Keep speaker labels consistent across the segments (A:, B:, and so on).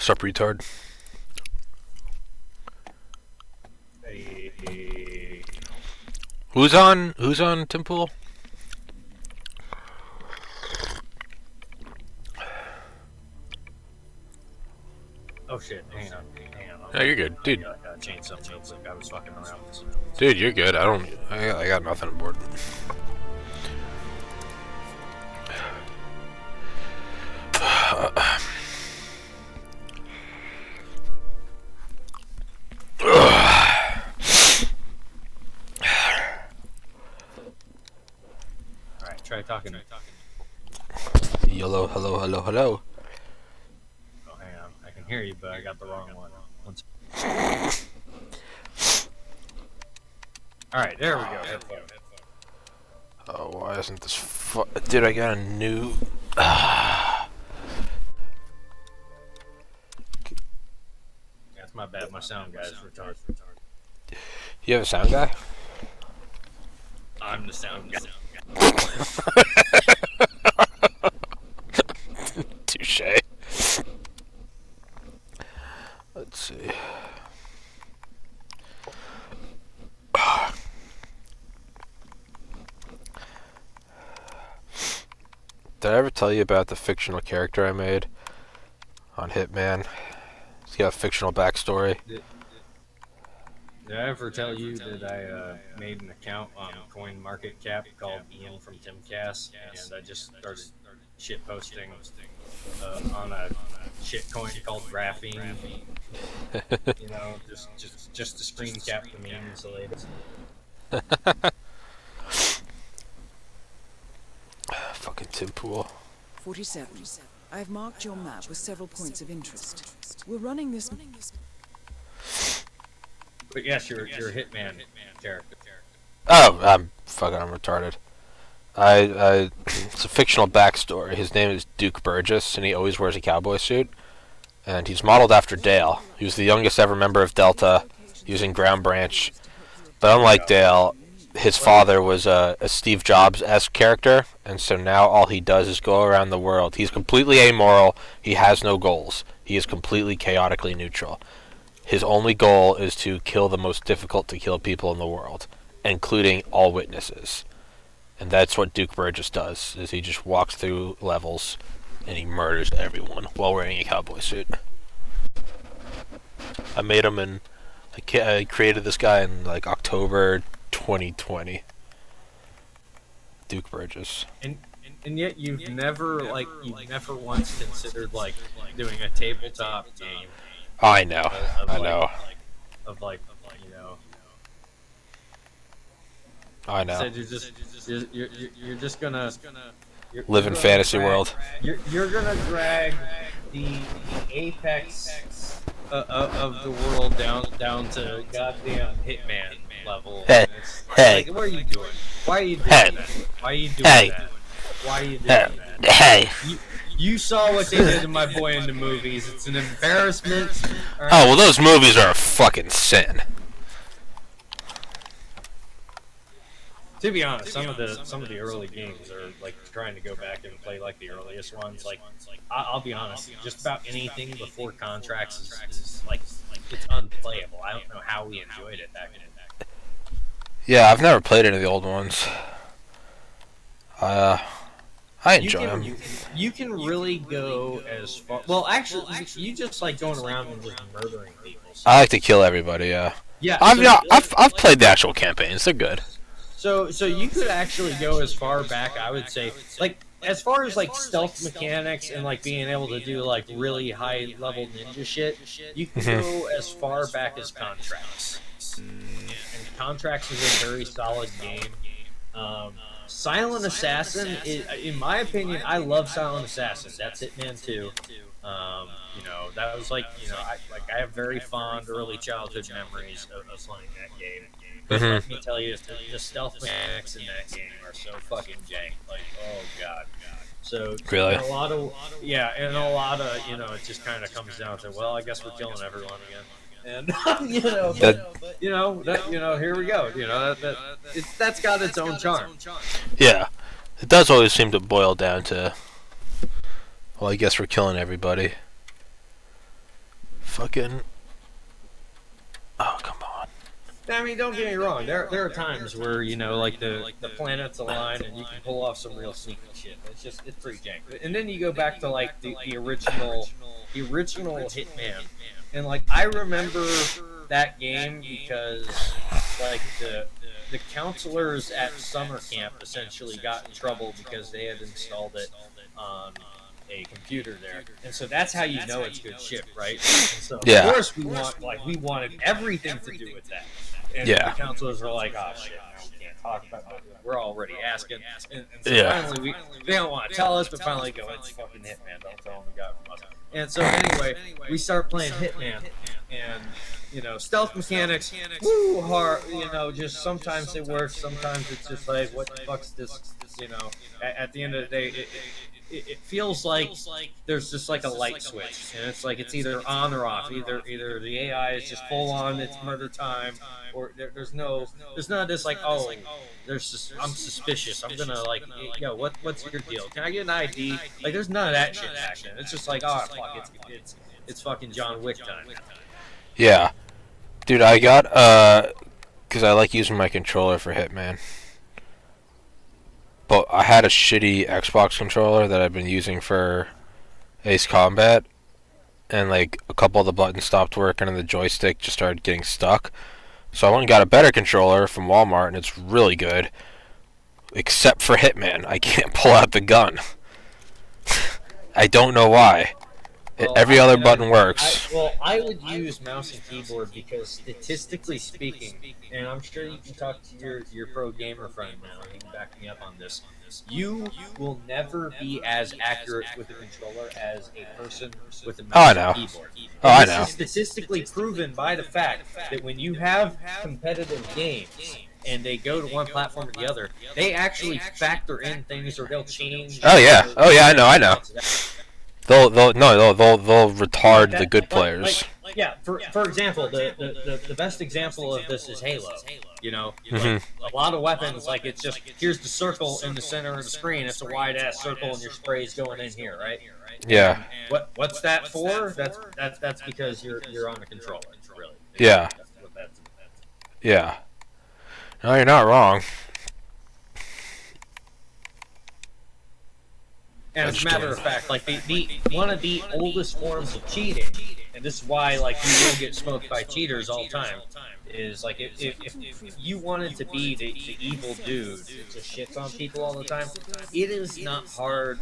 A: Sup, retard?
B: Hey.
A: Who's on Tim Pool?
B: Oh shit, hang on.
A: Yeah, you're good, dude.
B: Change something real quick. I was fucking around with some.
A: Dude, you're good. I got nothing on board.
B: Alright, try talking.
A: Hello, hello, hello, hello.
B: Oh, hang on. I can hear you, but I got the wrong one. Alright, there we go.
A: Oh, why isn't this Dude, I got a new...
B: That's my bad. My sound guy's retarded.
A: You have a sound guy?
B: I'm the sound guy.
A: Touche. Let's see. Did I ever tell you about the fictional character I made on Hitman? He's got a fictional backstory.
B: Did I ever tell you that I made an account on CoinMarketCap called Ian from Timcast, and I just started shit posting on a shit coin called Graphene. You know, just to screen cap the memes the latest.
A: Fucking Tim Pool.
C: 47. I've marked your map with several points of interest. We're running this...
B: But yes, you're a Hitman character.
A: Oh, I'm retarded. It's a fictional backstory. His name is Duke Burgess, and he always wears a cowboy suit. And he's modeled after Dale. He was the youngest ever member of Delta, using Ground Branch. But unlike Dale, his father was a Steve Jobs-esque character, and so now all he does is go around the world. He's completely amoral. He has no goals. He is completely chaotically neutral. His only goal is to kill the most difficult to kill people in the world, including all witnesses. And that's what Duke Burgess does, is he just walks through levels and he murders everyone while wearing a cowboy suit. I made him in... I created this guy in like October 2020. Duke Burgess.
B: And yet you've never once considered like doing a tabletop game.
A: Oh, I know. I know. I know.
B: Said you're just gonna
A: live in fantasy world.
B: You're gonna drag the apex of the world down to goddamn Hitman level.
A: Hey,
B: like, what are you doing? Why are you doing that? Why are you doing that? Why are you doing that?
A: Hey.
B: You saw what they did to my boy in the movies. It's an embarrassment.
A: Right. Oh, well, those movies are a fucking sin.
B: To be honest, some of the early games are like trying to go back and play like the earliest ones. Like, I'll be honest, just about anything before Contracts is like it's unplayable. I don't know how we enjoyed it back in the day.
A: Yeah, I've never played any of the old ones. I enjoy them.
B: You can really go as far. Well, actually, you just like going around and just murdering people. So.
A: I like to kill everybody. Yeah.
B: Yeah.
A: I've played the actual campaigns. They're good.
B: So you could actually go as far back. I would say, like, as far as like stealth mechanics and like being able to do like really high level ninja shit, you can go as far back as Contracts. And Contracts is a very solid game. Silent Assassin, in my opinion, I love Silent Assassin. That's Hitman 2. You know, that was like, you know, I have very fond early childhood memories of playing that game. But let me tell you, the stealth mechanics in that game are so fucking jank. Like, oh god. So
A: really,
B: a lot of you know, it just kind of comes down to, well, I guess we're killing everyone again. And here we go. You know, that's got its own charm.
A: Yeah, it does always seem to boil down to, well, I guess we're killing everybody. fucking. Oh, come on.
B: I mean, don't get me wrong. There are times where like the planets align and you can pull off some real sneaky shit. It's pretty jank. And then you go back to like the original Hitman, and like I remember that game because like the counselors at summer camp essentially got in trouble because they had installed it on a computer there, and so that's how you know it's good shit, right? And so
A: Yeah.
B: of course we wanted everything to do with that, and
A: Yeah.
B: the counselors were like, "Oh shit, no, we can't talk about that. We're already asking." And so
A: Yeah.
B: finally, they don't want to tell us, but finally go, "It's fucking Hitman. Don't tell them we got it from us." And so anyway, we start playing Hitman, and stealth mechanics, woo hard. Just sometimes it works, sometimes it's just like, what the fuck's this? At the end of the day, it feels like there's just like a light switch, and it's like it's either on or off. Either the AI is just full on, it's murder time, or there's none of this like, oh, there's just, I'm suspicious, I'm gonna like, yo, what's your deal? Can I get an ID? Like, there's none of that shit back then. It's just like, oh fuck, it's fucking John Wick time.
A: Yeah. Dude, I got, because I like using my controller for Hitman. But I had a shitty Xbox controller that I've been using for Ace Combat, and like a couple of the buttons stopped working and the joystick just started getting stuck. So I went and got a better controller from Walmart, and it's really good. Except for Hitman. I can't pull out the gun. I don't know why.
B: Well,
A: Every other button works.
B: I would use mouse and keyboard because statistically speaking, and I'm sure you can talk to your pro gamer friend now, and he can back me up on this, you will never be as accurate with a controller as a person with a mouse and keyboard.
A: I
B: This
A: know.
B: is statistically proven by the fact that when you have competitive games and they go to one platform or the other, they actually factor in things, or they'll change.
A: Oh yeah, I know. They'll retard the good players.
B: Yeah, for example, the best example of this is Halo. Like, a lot of weapons, like, it's just, here's the circle in the center of the screen. It's a wide ass circle, and your spray's going in here, right?
A: Yeah.
B: What's that for? That's because you're on a controller, really.
A: Yeah.
B: That's what that's.
A: Yeah. No, you're not wrong.
B: And as a matter of fact, like the one of the oldest forms of cheating, and this is why like you will get smoked by cheaters all the time, is like if you wanted to be the evil dude that just shits on people all the time, it is not hard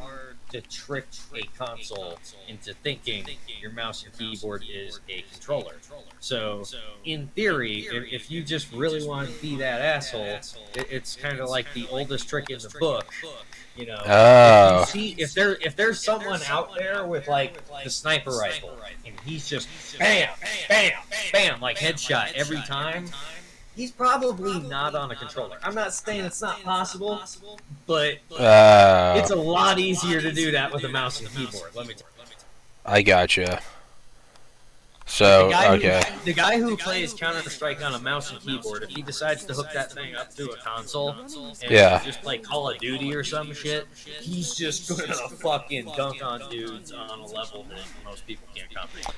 B: to trick a console into thinking your mouse and keyboard is a controller. So in theory, if you just really want to be that asshole, it's kind of like the oldest trick in the book.
A: Oh.
B: If there's someone out there with like the sniper rifle and he's just bam, bam, bam, like headshot every time, he's probably not on a controller. I'm not saying it's not possible, but it's a lot easier to do that with a mouse and keyboard. Let me tell you.
A: I gotcha. So,
B: the guy who plays Counter-Strike on a mouse and keyboard, if he decides to hook that thing up to a console and just play Call of Duty or some shit, he's just gonna fucking dunk on dudes on a level that most people can't comprehend.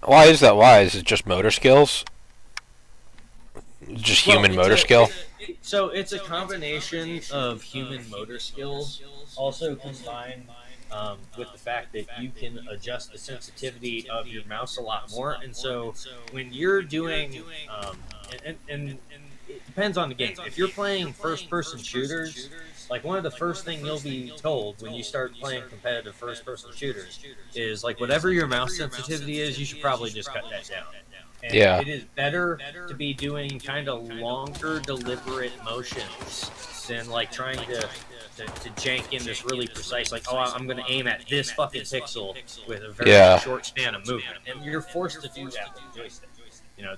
A: Why is that? Why? Is it just motor skills? Just human motor skill?
B: So it's a combination of human motor skills, also combined with the fact that you can adjust the sensitivity of your mouse a lot more. And so when you're doing, and it depends on the game. If you're playing first-person shooters, like one of the first things you'll be told when you start playing competitive first-person shooters is like whatever your mouse sensitivity is, you should probably just cut that down. And it is better to be doing kind of longer, deliberate motions than like trying to jank in this really precise, like, oh, I'm going to aim at this fucking pixel with a very short span of movement. And you're forced to do that with the joystick.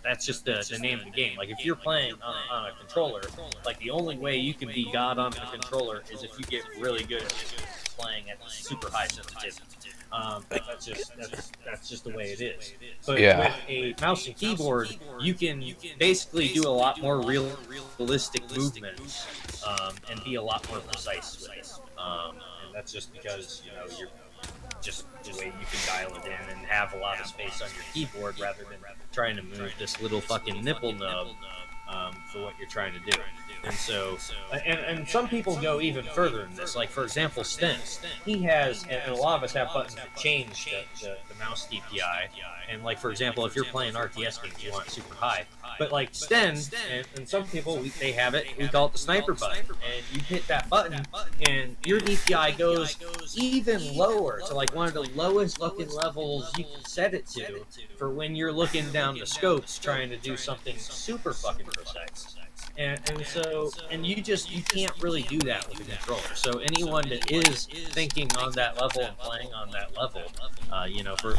B: That's just the name of the game. Like, if you're playing on a controller, like, the only way you can be God on a controller is if you get really good at playing at super high sensitivity. That's just the way it is. But with a mouse and keyboard, you can basically do a lot more realistic movements and be a lot more precise with it. And that's just because you're just the way you can dial it in and have a lot of space on your keyboard rather than trying to move this little fucking nipple nub for what you're trying to do. And so, and some people go even further than this. Like, for example, Sten. He has, and a lot of us have buttons that change the mouse DPI. And, like, for example, if you're playing RTS games, you want it super high. But, like, Sten, and some people, they have it, we call it the sniper button. And you hit that button, and your DPI goes even lower to, like, one of the lowest fucking levels you can set it to for when you're looking down the scopes trying to do something super fucking precise. And you can't really do that with a controller. So anyone that is thinking on that level and playing on that level,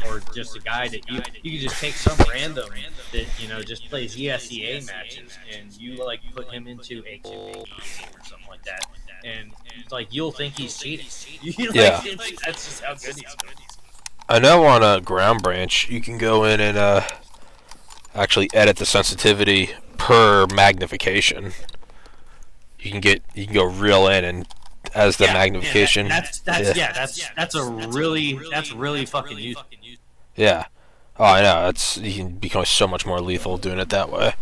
B: or just a guy that you can just take some random that just plays ESEA matches, and you like put him into a game or something like that, and like you'll think he's cheating.
A: Yeah.
B: That's just how good he's going.
A: I know on a ground branch you can go in and actually edit the sensitivity per magnification. You can go real in, and as the magnification.
B: That's really fucking useful.
A: Yeah. Oh, I know. You can become so much more lethal doing it that way.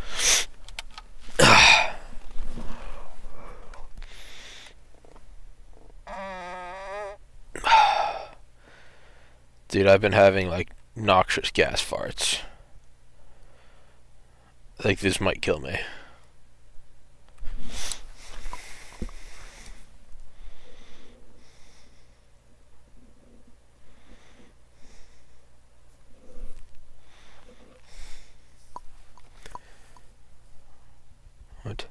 A: Dude, I've been having like noxious gas farts. Like, this might kill me. What?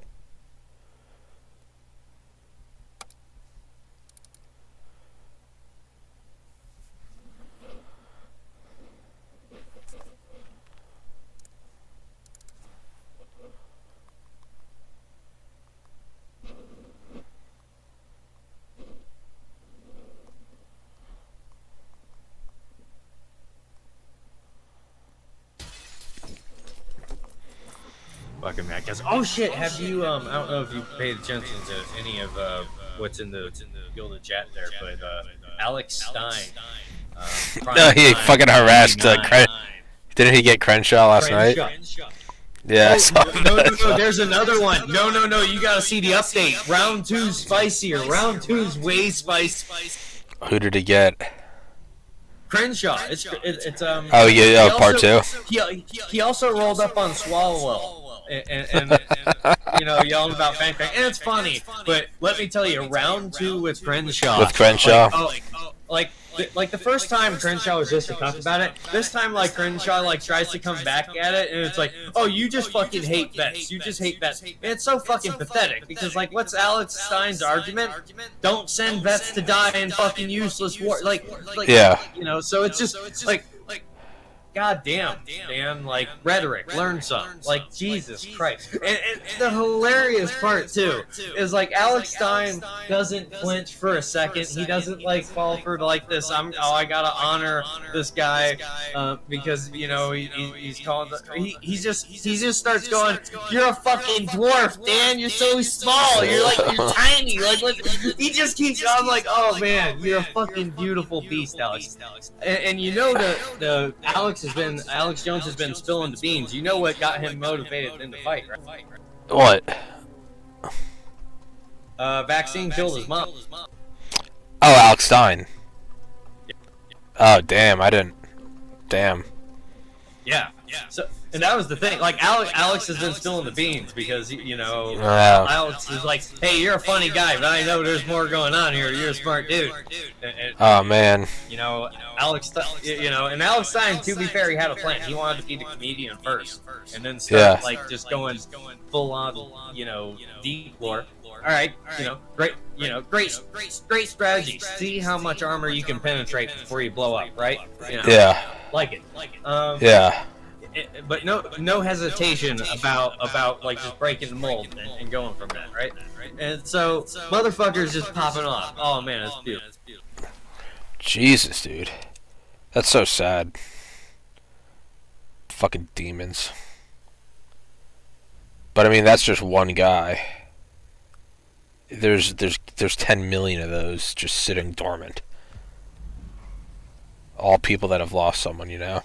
B: Fucking Matt guys. Oh shit! Have you I don't know if you paid attention to any of what's in the Gilded Chat there, but Alex Stein.
A: No, he fucking harassed. Didn't he get Crenshaw last night? Yeah, I saw
B: no, there's another one. No, you gotta see the update. Round 2's spicier. Round 2's way spicy.
A: Who did he get?
B: Crenshaw. It's
A: Oh yeah, part 2.
B: He also rolled up on Swalwell. And yelling about Fancrank. And it's funny, but let me tell you, round 2 with Crenshaw. Like the first time Crenshaw was just to talk about it. This time, like, Crenshaw like tries to come back at it, and it's like, oh, you just fucking hate bets. You just hate bets. And it's so fucking pathetic because, like, what's Alex Stein's argument? Don't send vets to die in fucking useless war.
A: Yeah.
B: So it's just like. God damn, Dan, like, rhetoric, learn some. Like, Jesus Christ. And the hilarious part, too, is, like, Alex Stein doesn't flinch for a second. He doesn't, like, fall for, like, this, I gotta honor this guy, because, he's calling he just starts going, you're a fucking dwarf, Dan, you're so small, you're tiny, like, he just keeps going, like, oh, man, you're a fucking beautiful beast, Alex. And the Alex Jones has been spilling the beans. You know what got him motivated in the fight, right?
A: What?
B: Vaccine killed his mom.
A: Oh, Alex Stein. Oh, damn, I didn't. Damn.
B: Yeah. So, and that was the thing. Like, Alex has been spilling the beans because, Alex is like, hey, you're a funny guy, but I know there's more going on here. You're a smart dude.
A: Oh, man.
B: Alex, and Alex Stein, to be fair, he had a plan. He wanted to be the comedian first, and then start, just going full on, deep lore. All right, great strategy. See how much armor you can penetrate before you blow up, right?
A: Yeah.
B: Like it.
A: Yeah.
B: But no hesitation about like just breaking the mold and going from that, right? And so motherfuckers just popping off. Oh man, it's beautiful.
A: Jesus, dude, that's so sad. Fucking demons. But I mean, that's just one guy. There's 10 million of those just sitting dormant. all people that have lost someone, you know.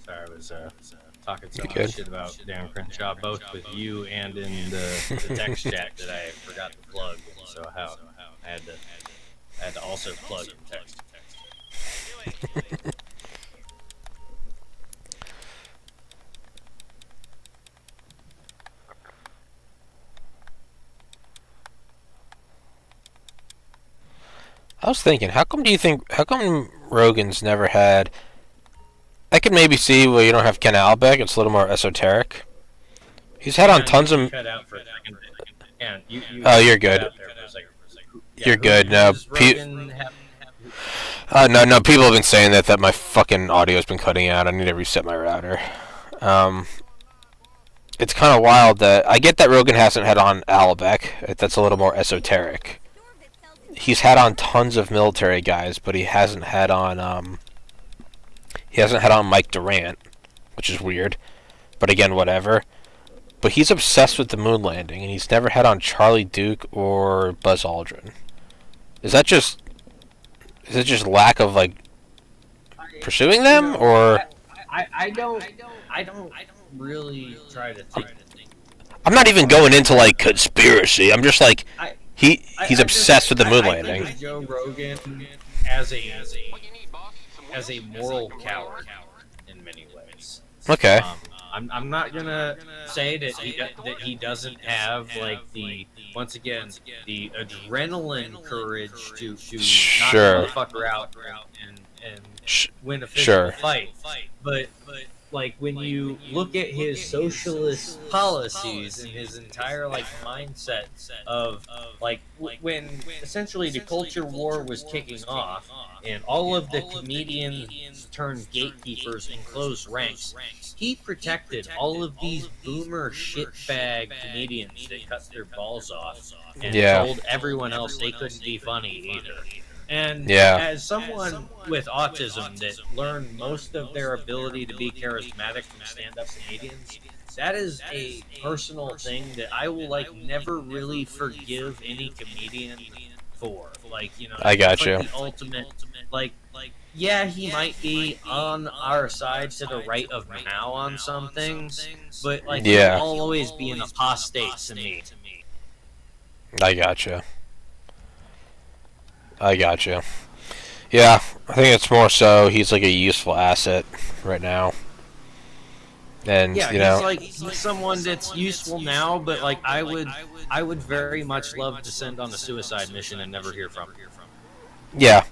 B: Sorry, I was talking so
A: You
B: much
A: good?
B: shit about Dan Crenshaw, both with you and in the text chat that I forgot to plug. So how I had to also plug in text.
A: I was thinking, how come Rogan's never had... I could maybe see where you don't have Ken Albeck, it's a little more esoteric. He's had on tons of...
B: Cut out for a second. And you
A: Oh, you're good.
B: cut out there for a second. Yeah,
A: You're good. No,
B: does Rogan have-
A: no, people have been saying that my fucking audio's been cutting out. I need to reset my router. It's kind of wild that... I get that Rogan hasn't had on Albeck. That's a little more esoteric. He's had on tons of military guys, but he hasn't had on Mike Durant, which is weird. But again, whatever. But he's obsessed with the moon landing, and he's never had on Charlie Duke or Buzz Aldrin. Is it just lack of like pursuing them, or?
B: I don't really try to think.
A: I'm not even going into like conspiracy. I'm just like he's obsessed with the moon landing.
B: I think of Joe Rogan as a moral coward in many ways.
A: Okay.
B: I'm not gonna say that he doesn't have like the adrenaline courage to knock a motherfucker out and win a physical fight, but like when you look at his socialist policies and his entire like mindset of like when essentially the culture war was kicking off and all of the comedians turned gatekeepers and closed ranks, he protected all of these boomer shitbag comedians that cut their balls off and told everyone else they couldn't be funny either. And as someone with autism that learned most of their ability to be charismatic from stand-up comedians, that is a personal thing that I will like never really forgive any comedian for. Like, you know,
A: I got you.
B: Like the ultimate, like, yeah, he might be on our side to the right of Mao on some things, but like he'll always be an apostate to me.
A: I gotcha. Yeah, I think it's more so he's like a useful asset right now. And
B: yeah,
A: you know,
B: he's someone that's useful now, but like I would very much love to send on a suicide mission and never hear from him.
A: Yeah.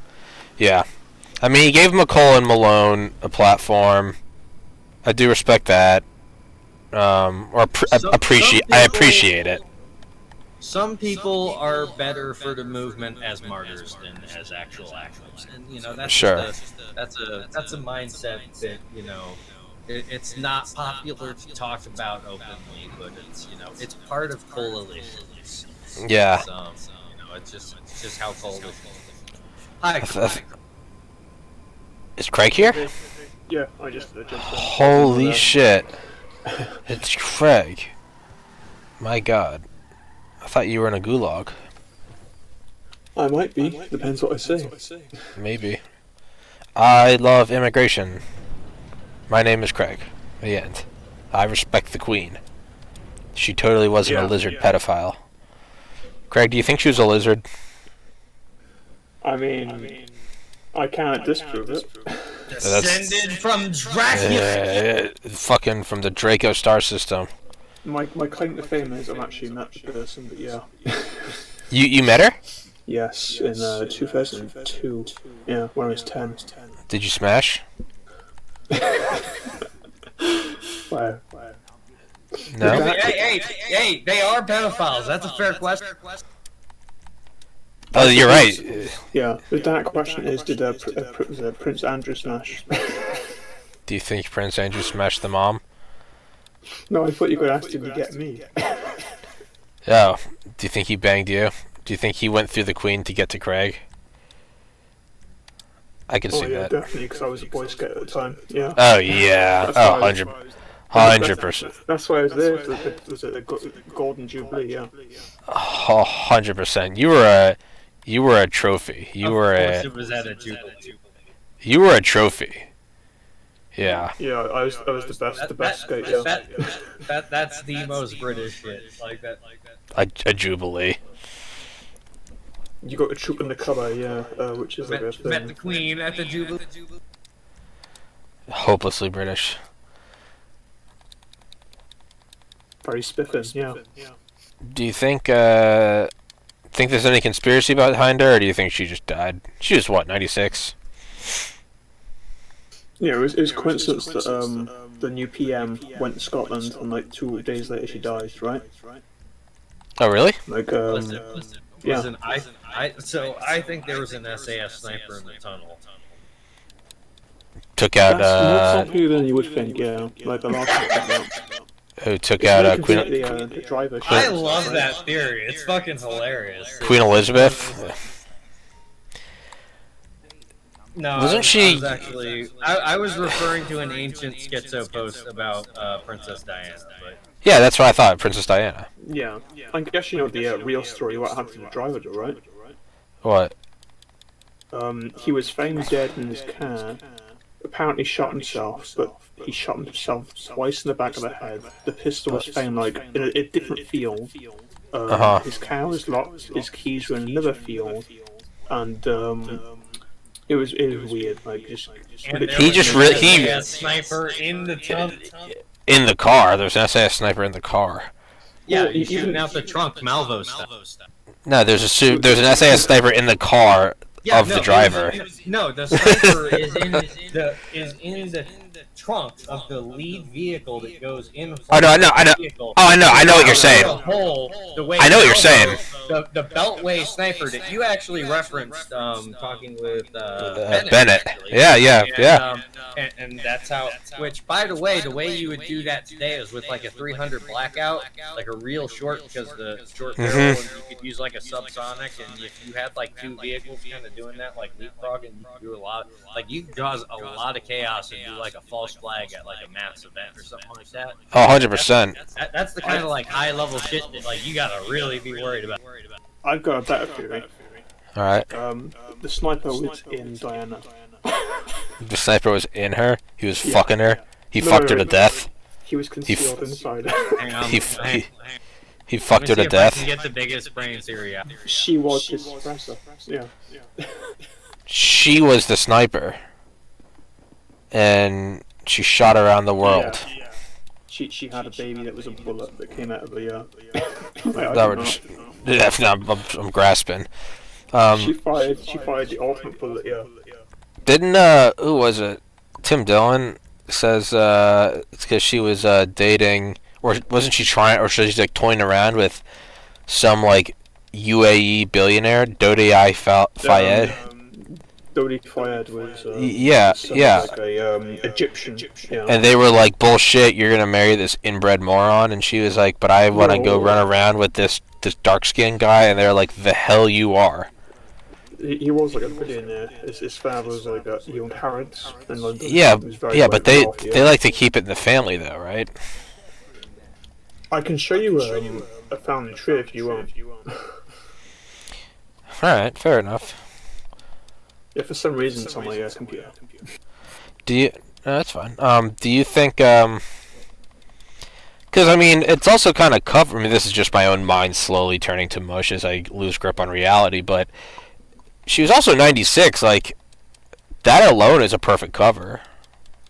A: I mean, he gave McCall and Malone a platform. I do respect that. I appreciate it.
B: some people are better for the movement as martyrs than as actual actors, and that's
A: Sure.
B: that's a mindset that it's not popular to talk about openly, but it's part of coalitions.
A: Yeah.
B: It's just how coalitions. Hi,
A: Is Craig here?
D: Yeah, I just
A: Holy shit. It's Craig. My god. I thought you were in a gulag.
D: I might be. Depends what I say.
A: Maybe. I love immigration. My name is Craig. The end. I respect the Queen. She totally wasn't a lizard pedophile. Craig, do you think she was a lizard?
D: I mean, I can't disprove it.
B: Descended from Dracula.
A: Fucking from the Draco star system.
D: My claim to fame is I've actually met the person, but yeah.
A: You met her?
D: Yes, in 2002. Yeah, when I was 10.
A: Did you smash?
D: Wow.
A: No?
B: Hey, they are pedophiles. That's a fair question.
A: Oh, you're right.
D: Yeah, the dark question is, did Prince Andrew smash?
A: Do you think Prince Andrew smashed the mom?
D: No, I thought you could ask him to get me.
A: Oh, do you think he banged you? Do you think he went through the Queen to get to Craig? I can see
D: Yeah,
A: that.
D: definitely, because I was a Boy Scout at the time. Yeah.
A: Oh, yeah. Oh, 100%.
D: That's why I was there. Was it the Golden Jubilee? Yeah.
A: Oh, 100%. You were a trophy. You were
B: It was at a jubilee.
A: You were a trophy. Yeah.
D: Yeah, I was the best scout. Yeah.
B: That's the most British shit. Like that.
A: A jubilee.
D: You got a troop in the colour, yeah, which is like a thing.
B: Met the Queen at the jubilee.
A: Hopelessly British.
D: Very spiffing, yeah.
A: Do you think there's any conspiracy behind her, or do you think she just died? She was what, 96?
D: Yeah, it was coincidence that the new PM went to Scotland and like 2 days later she died, right?
A: Oh, really?
D: Like
B: Listen, I think there was an SAS sniper in the tunnel.
A: Took out
D: That's more popular than you would think, yeah. Like the last
A: who took out Queen
D: the driver.
B: I love that theory. It's fucking hilarious.
A: Queen Elizabeth?
B: No,
A: Wasn't she?
B: I was referring to an ancient schizo post about Princess Diana. But
A: Yeah, that's what I thought. Princess Diana.
D: Yeah. I guess you know the real story, what happened to the driver, though, right?
A: What?
D: He was found dead in his car. Apparently shot himself, but he shot himself twice in the back of the head. The pistol was found like in a different field. His car was locked. His keys were in another field, and it was weird. Like
A: he
B: a sniper in the tunnel.
A: In the car. There's an SAS sniper in the car.
B: Yeah, he's shooting out the trunk, Malvo stuff.
A: No, there's an SAS sniper in the car of the driver.
B: No, the sniper is in the trunk of the lead vehicle that goes in.
A: Oh no, I know. I know what you're saying. I know what you're saying.
B: The Beltway sniper that you actually referenced, talking with
A: Bennett. Yeah.
B: And that's how. Which, by the way you would do that today is with like a 300 blackout, like a real short, because the short barrel, and you could use like a subsonic, and if you had like two vehicles kind of doing that, like leapfrogging, you could do a lot. Like you could cause a lot of chaos and do like a false flag at like a mass event or something like that.
A: Oh, 100%.
B: That's the kind of like high level shit that like you gotta really be worried about.
D: I've got a better theory.
A: All right.
D: The sniper was in Diana.
A: The sniper was in her. He was fucking her. He fucked her to death.
D: He was concealed inside.
B: Hang on,
A: he fucked her to death.
B: I can get the biggest brain theory out.
D: She was his suppressor. Yeah.
A: She was the sniper, and she shot around the world.
D: Yeah. She had a baby that was a bullet that came out of the.
A: I'm grasping.
D: She fired the ultimate bullet. Yeah.
A: Didn't who was it? Tim Dillon says it's because she was dating, or wasn't she trying, or she's like toying around with some like UAE billionaire, Dodi Fayed.
D: Dodi Fayed was
A: Yeah, yeah.
D: like a Egyptian. Yeah.
A: And they were like, "Bullshit! You're gonna marry this inbred moron." And she was like, "But I want to go run around with this dark skinned guy." And they're like, "The hell you are."
D: He was like a billionaire. His father was like a young Harrods in London.
A: Yeah,
D: Very,
A: yeah, but they
D: wealthy,
A: they like to keep it in the family though, right?
D: I can show you a family tree if you want.
A: All right, fair enough.
D: Yeah, for some reason it's on my computer.
A: Do you? No, that's fine. Do you think? Because I mean, it's also kind of cover. I mean, this is just my own mind slowly turning to mush as I lose grip on reality. But she was also 96. Like that alone is a perfect cover.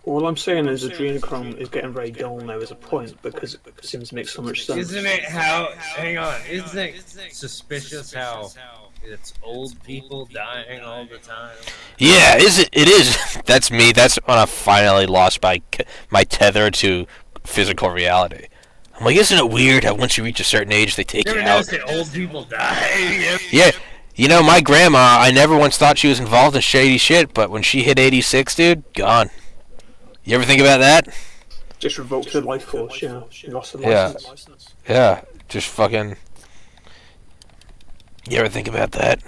D: All I'm saying is Adrenochrome is getting very dull now as a point because it seems to make so much sense.
B: Isn't it how? Hang on. Isn't it suspicious how it's old people dying all the time?
A: Yeah, it is. That's me. That's when I finally lost my tether to physical reality. I'm like, isn't it weird how once you reach a certain age they take you out?
B: That old people die.
A: Yeah. You know, my grandma, I never once thought she was involved in shady shit, but when she hit 86, dude, gone. You ever think about that?
D: Just revoked her life force, yeah. She lost her license.
A: Yeah. Just fucking... You ever think about that?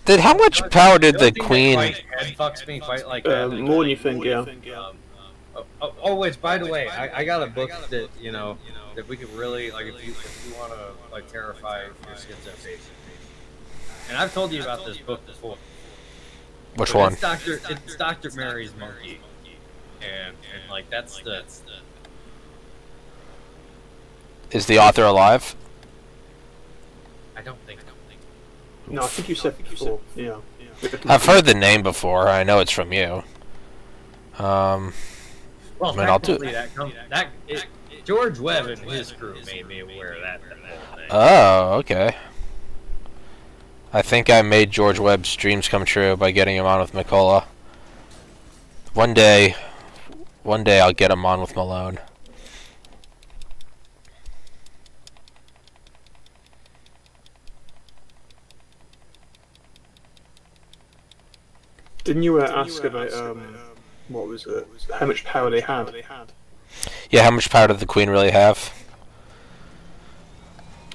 A: How much power did the Queen...
B: Head fucks me quite like
D: more than you think, yeah.
B: Wait, by the way, I got a book that, you know, that we could really, like, if you want to, like, terrify your schizophrenia. And I've told you about this book before.
A: Which one?
B: It's Dr. Mary's Monkey. And like, that's the...
A: Is the author alive?
B: I don't think.
D: No, I think you said before, yeah.
A: I've heard the name before. I know it's from you.
B: Well,
A: I mean, I'll do
B: it. George Webb and his crew made me aware of that thing.
A: Oh, okay. I think I made George Webb's dreams come true by getting him on with McCullough. One day I'll get him on with Malone.
D: Didn't you ask about, what was it? How much power they had?
A: Yeah, how much power did the Queen really have?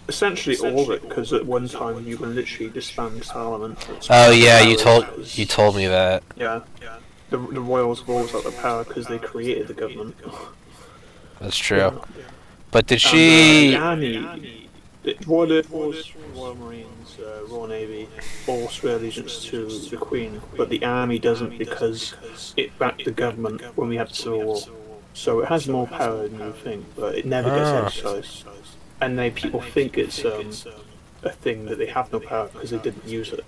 D: Essentially all of it, because at one time you can literally disband Parliament.
A: Oh yeah, you told me that.
D: Yeah. The royals have always had the power because they created the government.
A: That's true. But did she...
D: The Army, Royal Air Force, Royal Marines, Royal Navy, all swear allegiance to the Queen, but the Army doesn't because it backed the government when we had the Civil War. So it has more power than you think, but it never gets exercised. And people think it's a thing that they have no power because they didn't use it.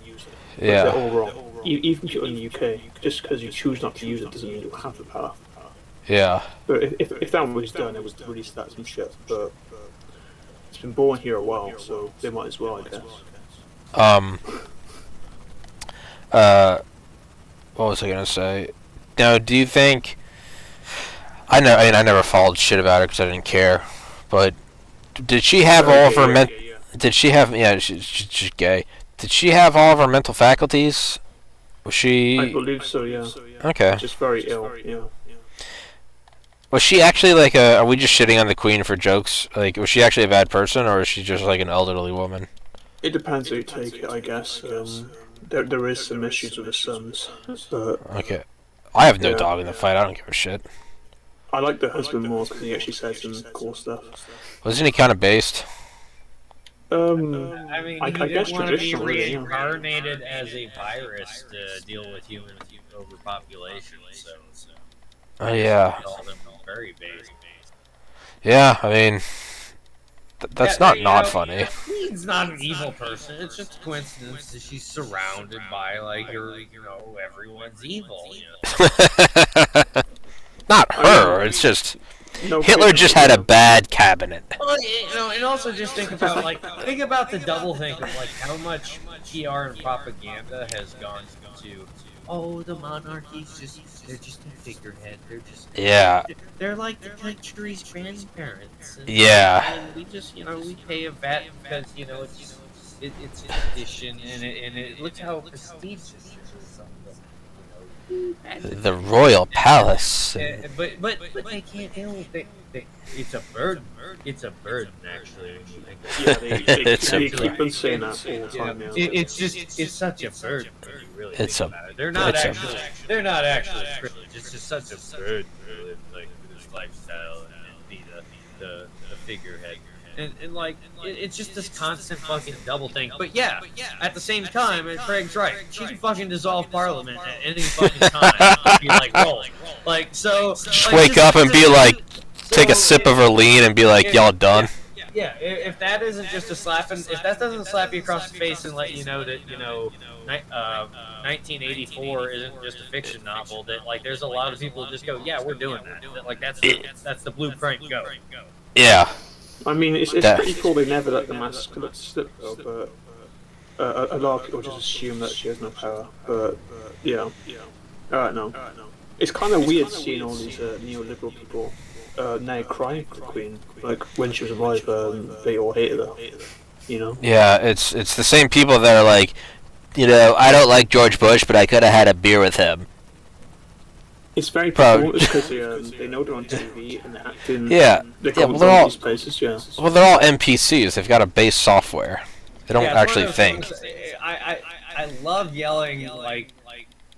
A: Yeah.
D: They're all wrong. Even if you're in the UK, just because you choose not to use it doesn't mean you have the power.
A: Yeah.
D: But if that was done, it would really start some shit. But it's been born here a while, so they might as well, I guess.
A: What was I gonna say? Now, do you think... I never followed shit about her because I didn't care. But did she have all of her Did she have... Yeah, she's gay. Did she have all of her mental faculties? Was she...
D: I believe so, yeah.
A: Okay.
D: Just very ill, yeah.
A: Was she actually like a... Are we just shitting on the Queen for jokes? Like, was she actually a bad person, or is she just like an elderly woman?
D: It depends how you take it, I guess. There is some issues with the sons, but...
A: Okay. I have no dog in the fight, I don't give a shit.
D: I like the husband more because he actually says some cool stuff.
A: Wasn't he kind of based?
B: I mean,
D: I guess
B: want to be
D: traditionally,
B: reincarnated as a virus to deal with human overpopulation, so
A: Oh, yeah.
B: call them very based.
A: Yeah, I mean... that's not funny.
B: Queen's not an evil person. It's just a coincidence that she's surrounded by, like, everyone's evil,
A: Not her, it's just...
D: No
A: Hitler
D: kidding.
A: just had a bad cabinet.
B: Well, and also just think about the double think of like how much PR and propaganda has gone to. Oh, the monarchies—they're just a figurehead. They're like the country's grandparents. And we just, we pay a VAT because it's tradition, and it looks how prestigious it is.
A: The royal palace.
B: But they can't deal with it. It's a burden. It's a burden, actually.
D: Yeah, they keep on saying that all the time. Yeah.
B: It's such a burden. When you really think about it. They're not actually privileged. It's just such a burden to live like this lifestyle and be the figurehead. And like it's just this constant fucking double thing. But yeah, at the same time, and Craig's right. She can fucking dissolve Parliament at any fucking time. And be like, roll. Like so.
A: Just wake up and be like, take a sip of her lean and be like, y'all done.
B: Yeah, if that isn't just a slap, if that doesn't slap you across the face and let you know that 1984 isn't just a fiction novel, that like there's a lot of people who just go, yeah, we're doing that. Like that's the blueprint. Go.
A: Yeah.
D: I mean, it's pretty cool they never let the mask slip though, but a lot of people just assume that she has no power. But yeah, no. It's kind of weird seeing all these neoliberal people now crying for the Queen. Like when she was alive, they all hated her.
A: Yeah, it's the same people that are like, I don't like George Bush, but I could have had a beer with him.
D: It's very performative because they know they're on TV and they're acting.
A: Yeah,
D: they go to these places. Yeah.
A: Well, they're all NPCs. They've got a base software. They don't actually think.
B: I love yelling like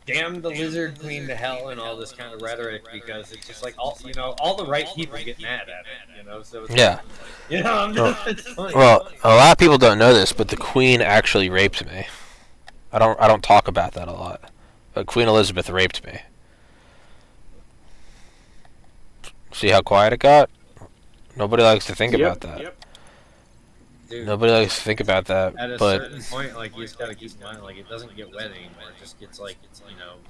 B: "damn the lizard queen to hell" and all this kind of rhetoric because it's just like all the right people get mad at it. So it's it's funny.
A: Well, a lot of people don't know this, but the Queen actually raped me. I don't talk about that a lot, but Queen Elizabeth raped me. See how quiet it got? Nobody likes to think about that.
D: Yep.
B: Dude,
A: Nobody likes to think about that.
B: At a certain point, like you just gotta keep in mind, like it doesn't get wet anymore. It just gets like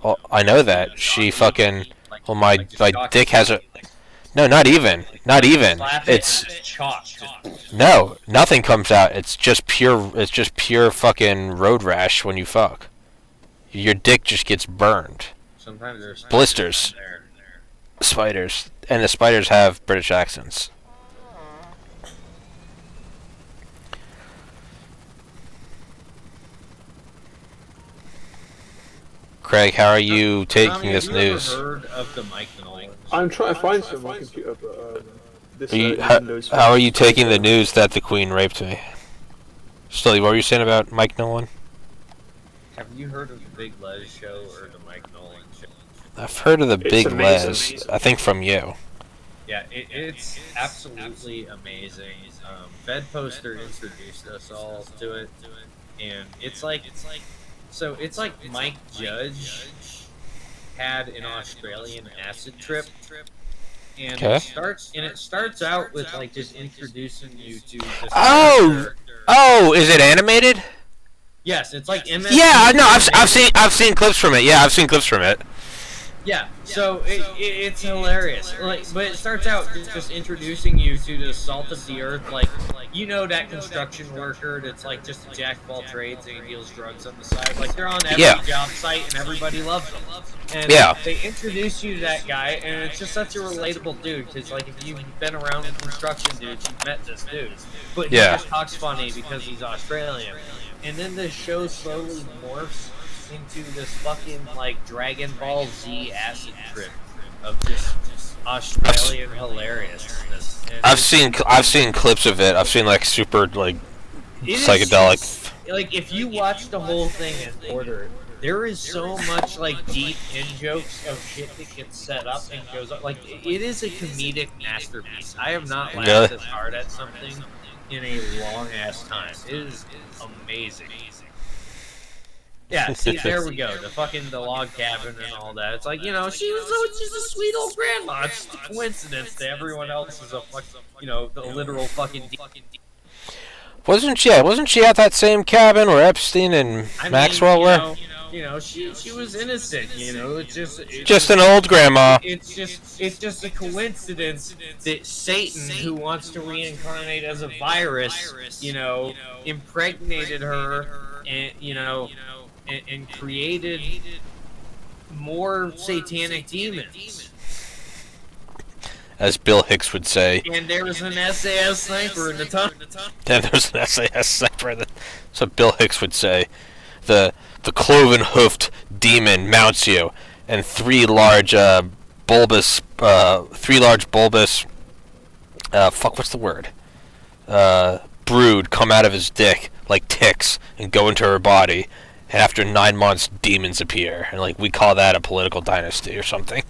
A: Well, I know that she fucking. Well, my dick has a. No, not even. It's
B: chalk.
A: no, nothing comes out. It's just pure. It's just pure fucking road rash when you fuck. Your dick just gets burned.
B: Sometimes there's
A: Blisters. Spiders, and the spiders have British accents. Craig, how are you taking this news?
B: Have you ever heard of the Mike Nolan?
D: I'm trying to find some on my computer, but
A: How are you taking the news that the Queen raped me? Stolly, what were you saying about Mike Nolan?
B: Have you heard of the Big Les show or the Mike Nolan show?
A: I've heard of the Big
D: amazing.
A: Les. I think from you.
B: Yeah, it's absolutely amazing. Fed Poster introduced us all to it, and it's like Mike Judge had an Australian acid trip, and it starts out with like just introducing you to this character.
A: Is it animated?
B: Yes, it's like MS.
A: Yeah, no, I've seen clips from it. Yeah, I've seen clips from it.
B: Yeah, so it's hilarious. But it starts out just introducing you to the salt of the earth, like that construction worker that's like just a jack of all trades and he deals drugs on the side. Like they're on every job site and everybody loves them. And they introduce you to that guy, and it's just such a relatable dude. Because like if you've been around construction dudes, you've met this dude. But he just talks funny because he's Australian. And then the show slowly morphs into this fucking like Dragon Ball Z acid trip of just Australian hilariousness.
A: I've seen clips of it. I've seen like super like psychedelic.
B: Like if you watch the whole thing in order, there is so much like deep in jokes of shit that gets set up and goes up. Like it is a comedic masterpiece. I have not laughed as hard at something in a long ass time. It is amazing. Yeah, see, there we go. The log cabin and all that. It's like, she's just a sweet old grandma. It's just a coincidence that everyone else is a the literal fucking. Wasn't
A: she at that same cabin where Epstein and Maxwell were?
B: she was innocent.
A: Just an old grandma.
B: It's just a coincidence that Satan, who wants to reincarnate as a virus, impregnated her and created more satanic demons.
A: As Bill Hicks would say.
B: And there was an SAS sniper in the tunnel.
A: And there's an SAS sniper in the... So Bill Hicks would say, the cloven-hoofed demon mounts you, and three large bulbous, what's the word? Brood come out of his dick like ticks and go into her body, and after 9 months, demons appear, and like we call that a political dynasty or something.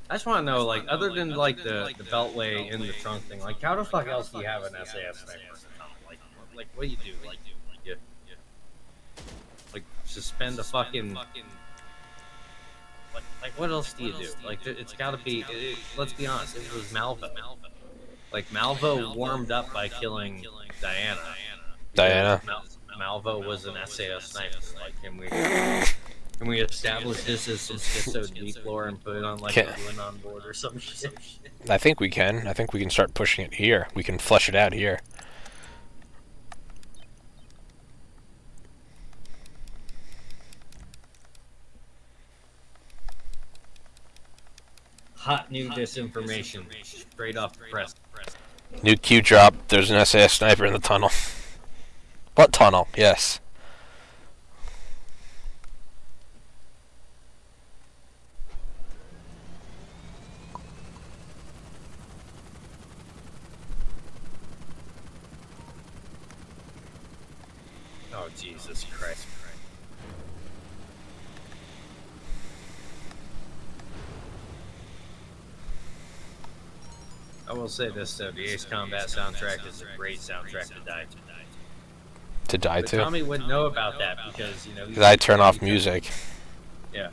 B: I just want to know, like, other than like the beltway in the trunk thing, like, how the fuck else do you have an SAS sniper? Like, what do you do? Like suspend the fucking. Like, what else do you do? Like, it's got to be. Let's be honest. It was Malvo. Like, Malvo warmed up by killing Diana. Malvo was an SAS sniper. Like, can we establish this as some schizo deep lore and put it on like a on board or some shit?
A: I think we can. I think we can start pushing it here. We can flesh it out here.
B: Hot new disinformation, straight off the press.
A: New Q drop. There's an SAS sniper in the tunnel. What tunnel? Yes.
B: Oh, Jesus Christ. I will say this, though. The Ace Combat soundtrack is a great soundtrack to die to.
A: To die
B: But
A: to?
B: Tommy wouldn't know about that because,
A: Because I turn off music.
B: Yeah.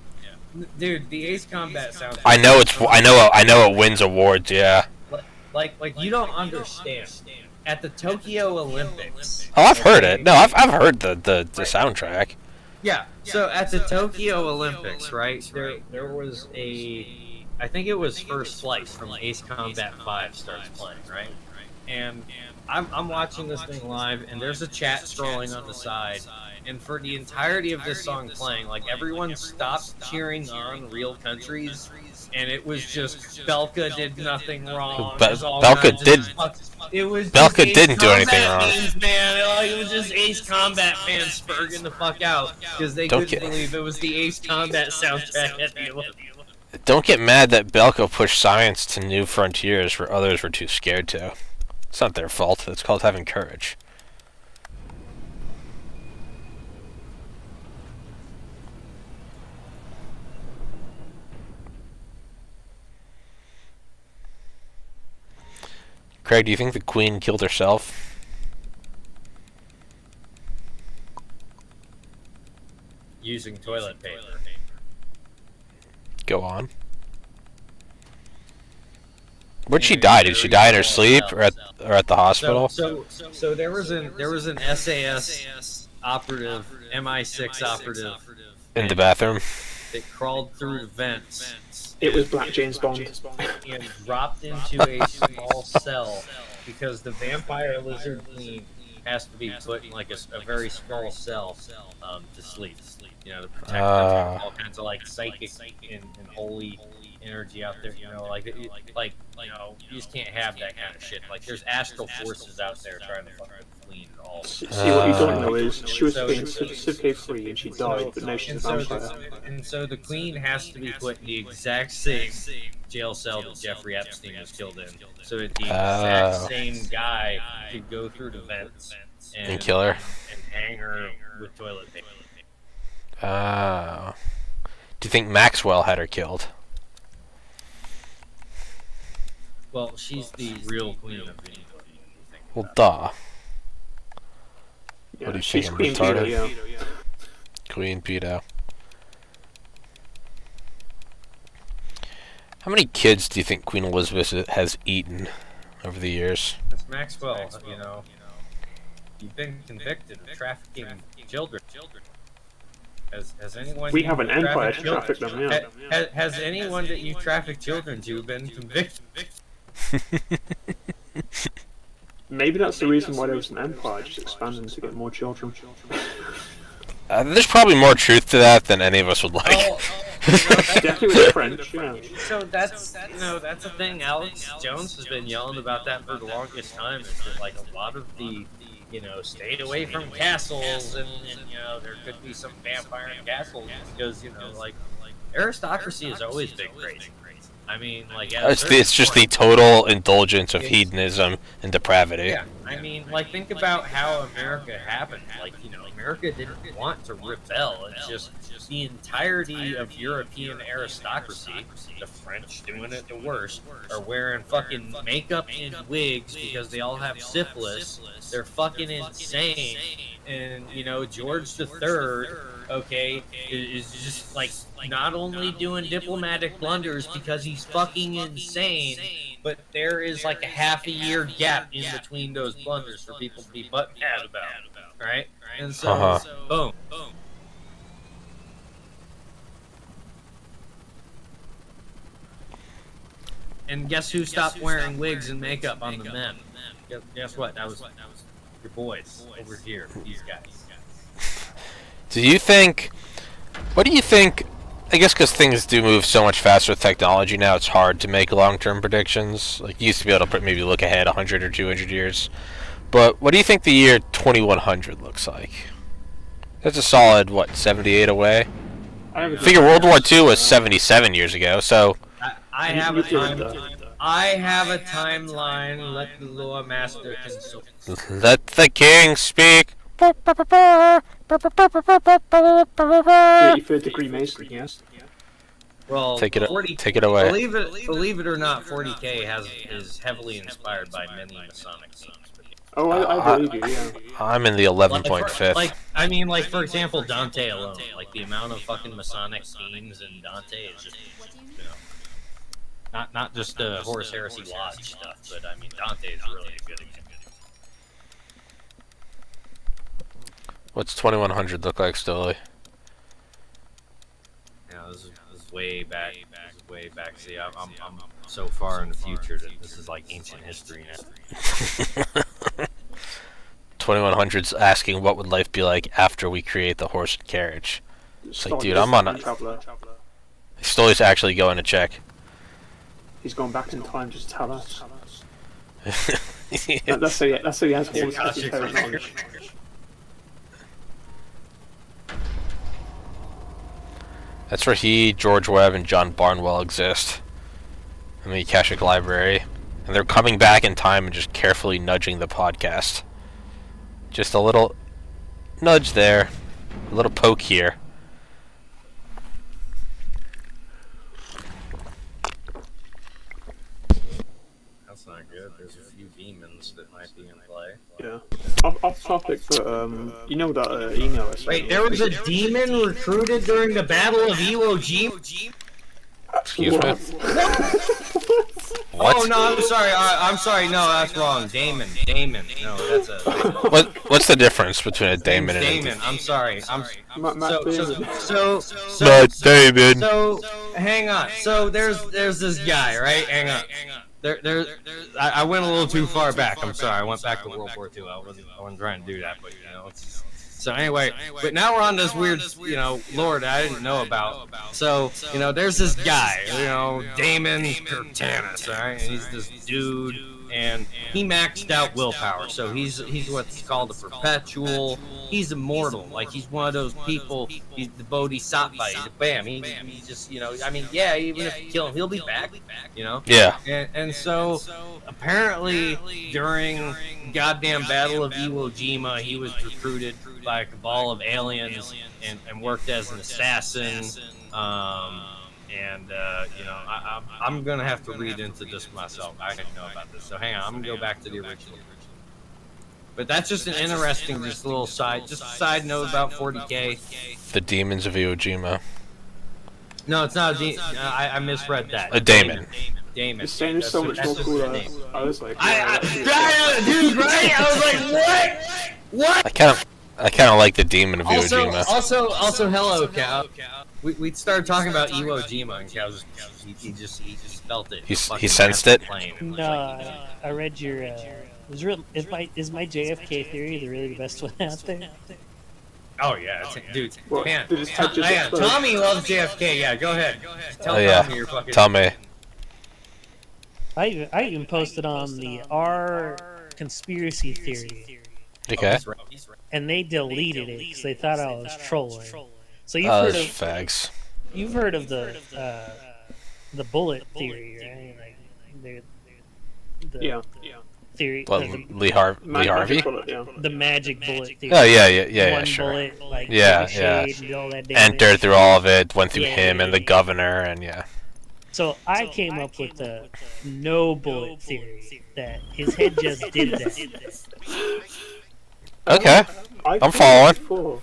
B: Dude, the Ace Combat soundtrack...
A: I know it wins awards, yeah.
B: Like you don't understand. At the Tokyo Olympics...
A: Oh, I've heard it. No, I've heard the soundtrack.
B: Yeah, so at the Tokyo Olympics, right, there was I think it was First Slice from Ace Combat 5 starts playing, right? And I'm watching this thing live, and there's a chat scrolling on the side, and for the entirety of this song playing, like, everyone stopped cheering on Real Countries, and it was just Belka did nothing wrong.
A: Belka didn't do anything wrong.
B: Fans, man. It was just Ace Combat fans spurging the fuck out because they couldn't believe it was the Ace Combat soundtrack at the Olympics.
A: Don't get mad that Belko pushed science to new frontiers where others were too scared to. It's not their fault. It's called having courage. Craig, do you think the Queen killed herself?
B: Using toilet paper.
A: Go on. Where'd she die? Did she die in her sleep or at the hospital?
B: So there was an SAS operative, MI6 operative
A: In the bathroom?
B: that crawled through the vents.
D: It was Black James Bond.
B: And dropped into a small cell because the vampire lizard queen has to be put in like a very small cell to sleep. To protect them from all kinds of like psychic and holy energy out there. You just can't have that kind of shit. Like, there's astral forces out there trying to fuck with the queen and all.
D: See, what you don't know is she was being certificate free and she died, but now she's a vampire.
B: And so the queen has to be put in the exact same jail cell that Jeffrey Epstein was killed in, so that the exact same guy could go through the vents
A: and kill her
B: and hang her with toilet paper.
A: Oh. Do you think Maxwell had her killed?
B: Well, she's the real queen of England.
A: Well, duh.
D: Yeah,
A: What do you
D: she's
A: think? I'm
D: Queen
A: retarded?
D: Peter, yeah.
A: Queen Pedo. How many kids do you think Queen Elizabeth has eaten? over the years.
B: Miss Maxwell, you know, you've been convicted of trafficking children. Has anyone
D: We
B: you
D: have an empire to
B: trafficked
D: traffic them, yeah.
B: Has anyone that you traffic children to been convicted?
D: Maybe that's the reason why there was an empire, just expanding to get more children.
A: There's probably more truth to that than any of us would like.
D: Definitely with the French, yeah.
B: So that's that's a thing. Alex Jones has been yelling about that for the longest time. Is that like a lot of the stay away from castles and there could be some vampire in castles because like aristocracy has always been crazy. I mean, like
A: it's just the total indulgence of hedonism and depravity.
B: Yeah, I mean, like think about how America happened. Like America didn't want to rebel. It's just the entirety of European aristocracy, the French doing it the worst, are wearing fucking makeup and wigs because they all have syphilis. They're fucking insane. And, George III, okay, is just like not only doing diplomatic blunders because he's fucking insane, but there is like a half a year gap in between those blunders for people to be butt mad about, right? And so, boom. And guess who stopped wearing wigs and makeup on the men? Guess what? That was your boys over here, these guys.
A: What do you think, I guess because things do move so much faster with technology now, it's hard to make long-term predictions. Like, you used to be able to maybe look ahead 100 or 200 years. But what do you think the year 2100 looks like? That's a solid, 78 away? I figure World War II was 77 years ago, so...
B: I have a timeline. Let the Lord Master consult.
A: Let the king speak.
D: 35th degree Mason, yes.
B: Well,
A: take it away.
B: Believe it or not, 40K is heavily inspired by many Masonic themes.
D: Oh, I believe you. Yeah.
A: I'm in the 11.5.
B: Like for example, Dante alone. Like the amount of fucking Masonic themes in Dante is just not just the Horus Heresy Lodge stuff, but I mean Dante is really a good example.
A: What's 2100 look like, Stoli?
B: This is way back. See, I'm so far in the future that this is like ancient history now.
A: 2100's asking what would life be like after we create the horse and carriage. It's like, dude, I'm on a... Stoli's actually going to check.
D: He's gone back in time just to tell us. That's so he has all this esoteric knowledge.
A: That's where he, George Webb, and John Barnwell exist. In the Akashic Library. And they're coming back in time and just carefully nudging the podcast. Just a little nudge there. A little poke here.
B: That's not good. There's a few demons that might be in play.
D: Yeah. Off topic, but you know that email I sent.
B: Wait, there was a demon recruited during the Battle of Iwo Jima?
A: Excuse me?
B: What? Oh no, I'm sorry. No, that's wrong. Damon. No, that's a.
A: What's the difference between a Damon and a
B: Damon? I'm sorry.
A: Matt Damon.
B: So hang on. So there's this guy, right? Hang on. I went a little too far back. I'm sorry. I went back to World War II. I wasn't trying to do that, but so anyway, but now we're on this weird, lord I didn't know about. So, there's this guy, Damon Curtanis, alright? And he's this dude, and he maxed out willpower. So he's what's called a perpetual. He's immortal. Like, he's one of those people, he's the Bodhisattva. Bam, he just, even if you kill him, he'll be back,
A: Yeah.
B: And so, apparently, during goddamn Battle of Iwo Jima, he was recruited by a cabal of aliens and worked as an assassin. I'm gonna have to read into this myself. I didn't know about this, so hang on. I'm gonna go back to the original. But that's just an interesting, little side note about 40K.
A: The demons of Iwo Jima.
B: No, it's not a demon. I misread that.
A: A daemon.
B: Damon.
D: This scene is so much more cooler. I was like,
B: dude, right? I was like, what?
A: I kind of like the demon of Iwo Jima.
B: Also, hello, Cal. We started talking about Iwo Jima, and Cal he just felt it.
A: He sensed it.
E: No, I read your. Is my JFK theory really the best one out there?
B: Oh yeah, dude.
D: What?
B: Man,
D: Did his head just explode?
B: Tommy loves JFK. Yeah, go ahead. Tell Tommy your fucking.
A: Tell me.
E: I even posted on the R conspiracy theory,
A: Okay.
B: He's right.
E: and they deleted it because they thought I was trolling. So
A: Those fags.
E: you've heard of the bullet theory, right? Like
D: Yeah.
E: theory.
A: What, Lee Harvey?
D: Bullet, yeah.
E: The magic bullet theory.
A: Oh yeah,
E: One
A: sure.
E: bullet, like
A: Yeah,
E: ricocheted and all that damage.
A: Entered through all of it, went through him and the governor, and yeah.
E: So I came up with the no bullet theory, that his head just did that.
A: Okay, I'm following.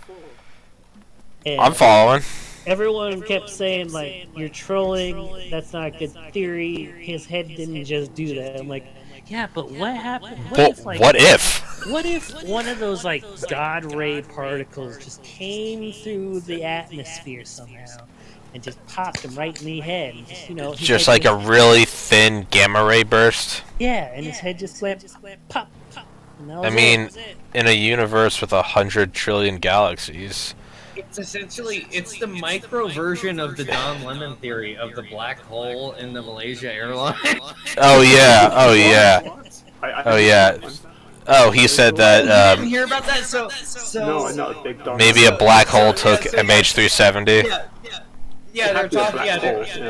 E: And
A: I'm following.
E: everyone kept saying, like, you're trolling, that's not a good theory, his head didn't just do that. I'm like, yeah, but what happened?
A: What if?
E: What if one of those, like, God ray particles just came through the atmosphere somehow and just popped him right in the head? And just, his
A: Just
E: head
A: like a really thin gamma ray burst.
E: Yeah, and his head just went pop, pop. And that was
A: I mean,
E: it.
A: in a universe with 100 trillion galaxies.
B: It's essentially the micro version of the Don Lemon theory of the black hole in the Malaysia airline.
A: Oh yeah, oh yeah, oh yeah. Oh, he said
B: You didn't
A: that
B: hear about that? So
D: No, I'm not a big dog.
A: maybe a black hole took MH370.
B: Yeah, they're
D: It had to be a
B: talking.
D: black
B: Yeah,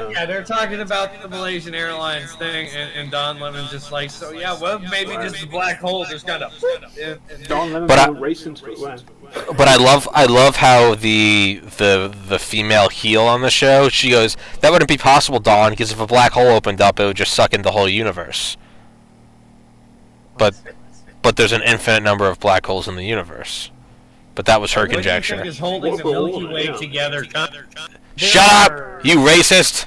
D: hole, yeah.
B: they're talking about the Malaysian Airlines thing, and Don Lemon's just like, so yeah, well, maybe just the black hole just kind of.
D: Don Lemon
A: But
D: will race into it when.
A: But I love how the female heel on the show, she goes, that wouldn't be possible, Dawn, because if a black hole opened up, it would just suck in the whole universe. But there's an infinite number of black holes in the universe. But that was her conjecture.
B: What do you think is holding the Milky Way together?
A: Shut up, you racist!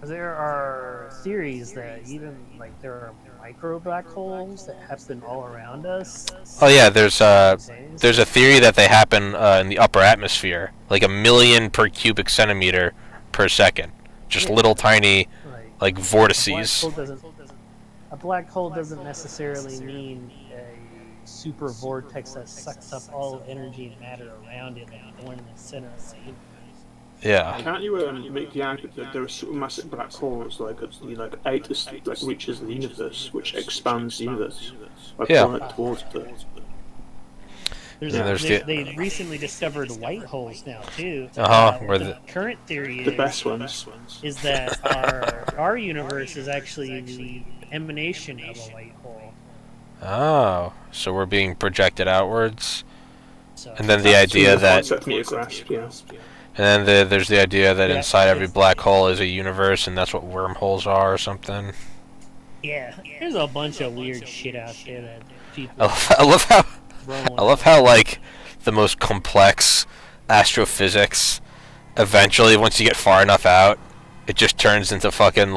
E: There are theories that even, like, there are micro black holes that happen all around us.
A: Oh yeah, there's a theory that they happen in the upper atmosphere, like 1,000,000 per cubic centimeter per second. Just little tiny, like vortices.
E: A black hole doesn't necessarily mean a super vortex that sucks up all energy and matter around it and born in the center of the universe.
A: Yeah.
D: Can't you make the argument that there are supermassive black holes, like 8 like reaches the universe, which expands the universe by pulling it towards the.
E: They recently discovered white holes now too.
A: Where
E: the current theory
D: the best ones
E: is that our universe is actually the emanation of a white hole.
A: Oh, so we're being projected outwards,
E: So,
A: and then the idea that.
D: Concept me to grasp, yeah.
A: And then there's the idea that inside every black hole is a universe, and that's what wormholes are or something.
E: yeah, there's a bunch of weird shit out there that people.
A: I love how like the most complex astrophysics, eventually once you get far enough out, it just turns into fucking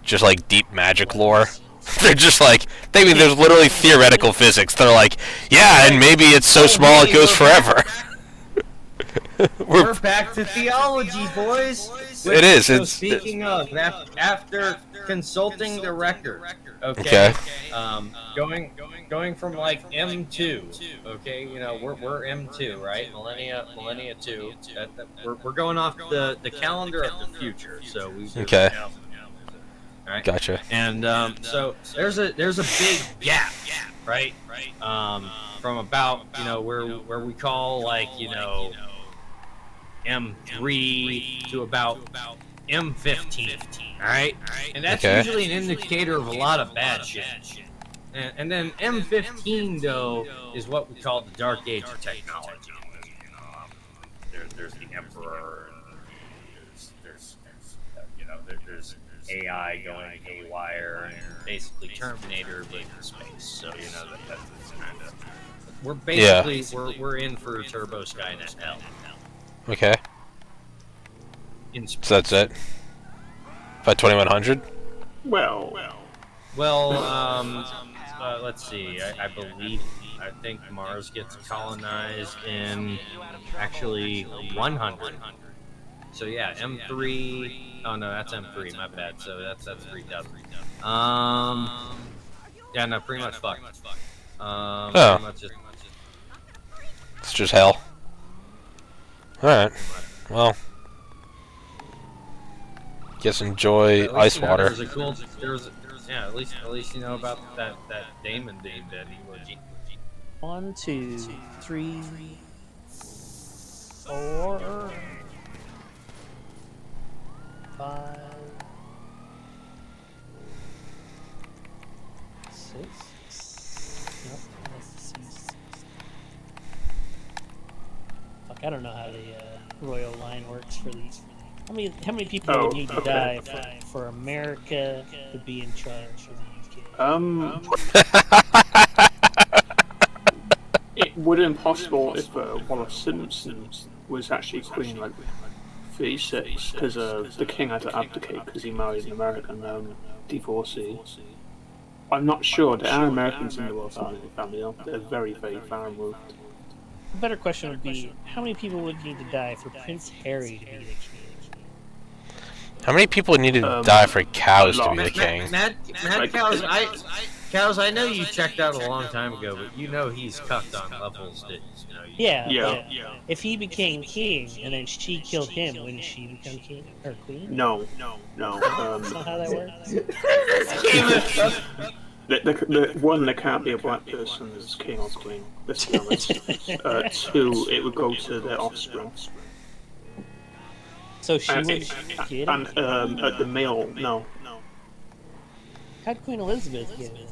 A: just deep magic lore. They're just like, there's literally theoretical physics. They're like, yeah, and maybe it's so small it goes forever.
B: We're back to theology, boys.
A: It is.
B: So speaking of, after consulting the record,
A: Okay.
B: Going from like M2, okay, we're M2, right? Millennia 2. We're going off the calendar of the future, so we.
A: Okay.
B: Right.
A: Gotcha.
B: And so there's a big gap, right? From about where we call M3 to about M15, all right? And that's usually an indicator of a lot of bad shit. And then M15 though is what we call the dark age of technology. There's the Emperor, and there's AI going haywire, and basically Terminator but in space. So that's kind of we're basically we're in for Turbo Skynet hell.
A: Okay.
B: In space.
A: So that's it. By 2100?
D: Well,
B: Well, let's see. I think Mars gets colonized in actually 100. So yeah, M3. Oh no, that's M3. My bad. So that's 3000. Yeah, no, pretty much fucked.
A: Oh.
B: Pretty much just
A: It's just hell. Alright. Well. Guess enjoy
B: at least,
A: ice
B: you know,
A: water.
B: yeah, at least you know about that Damon being dead. He was.
E: 1, 2, 3, 4, 5, 6. Nope, that's 6. Fuck, I don't know how the royal line works for these. How many people would need to die for America to be in charge of the UK?
D: It would have been possible if Wallace Simpson was actually queen, like 36, because the king had to abdicate because he married an American divorcee. I'm not sure. There are Americans in the royal family. They're very, very far removed.
E: A better question would be, how many people would need to die for Prince Harry to be the king?
A: How many people need to die for cows to be the king?
B: Mad Cows, I know you checked out a long time ago, but you know he's cucked on levels that, you know...
E: Yeah. If he became king and then she killed him, wouldn't she become king or queen?
D: No.
E: That's not how that works.
D: There can't be a black person as king or queen. Let's be honest. 2, it would go to their offspring.
E: So she wouldn't get it?
D: And the male, no.
E: How'd Queen Elizabeth get it?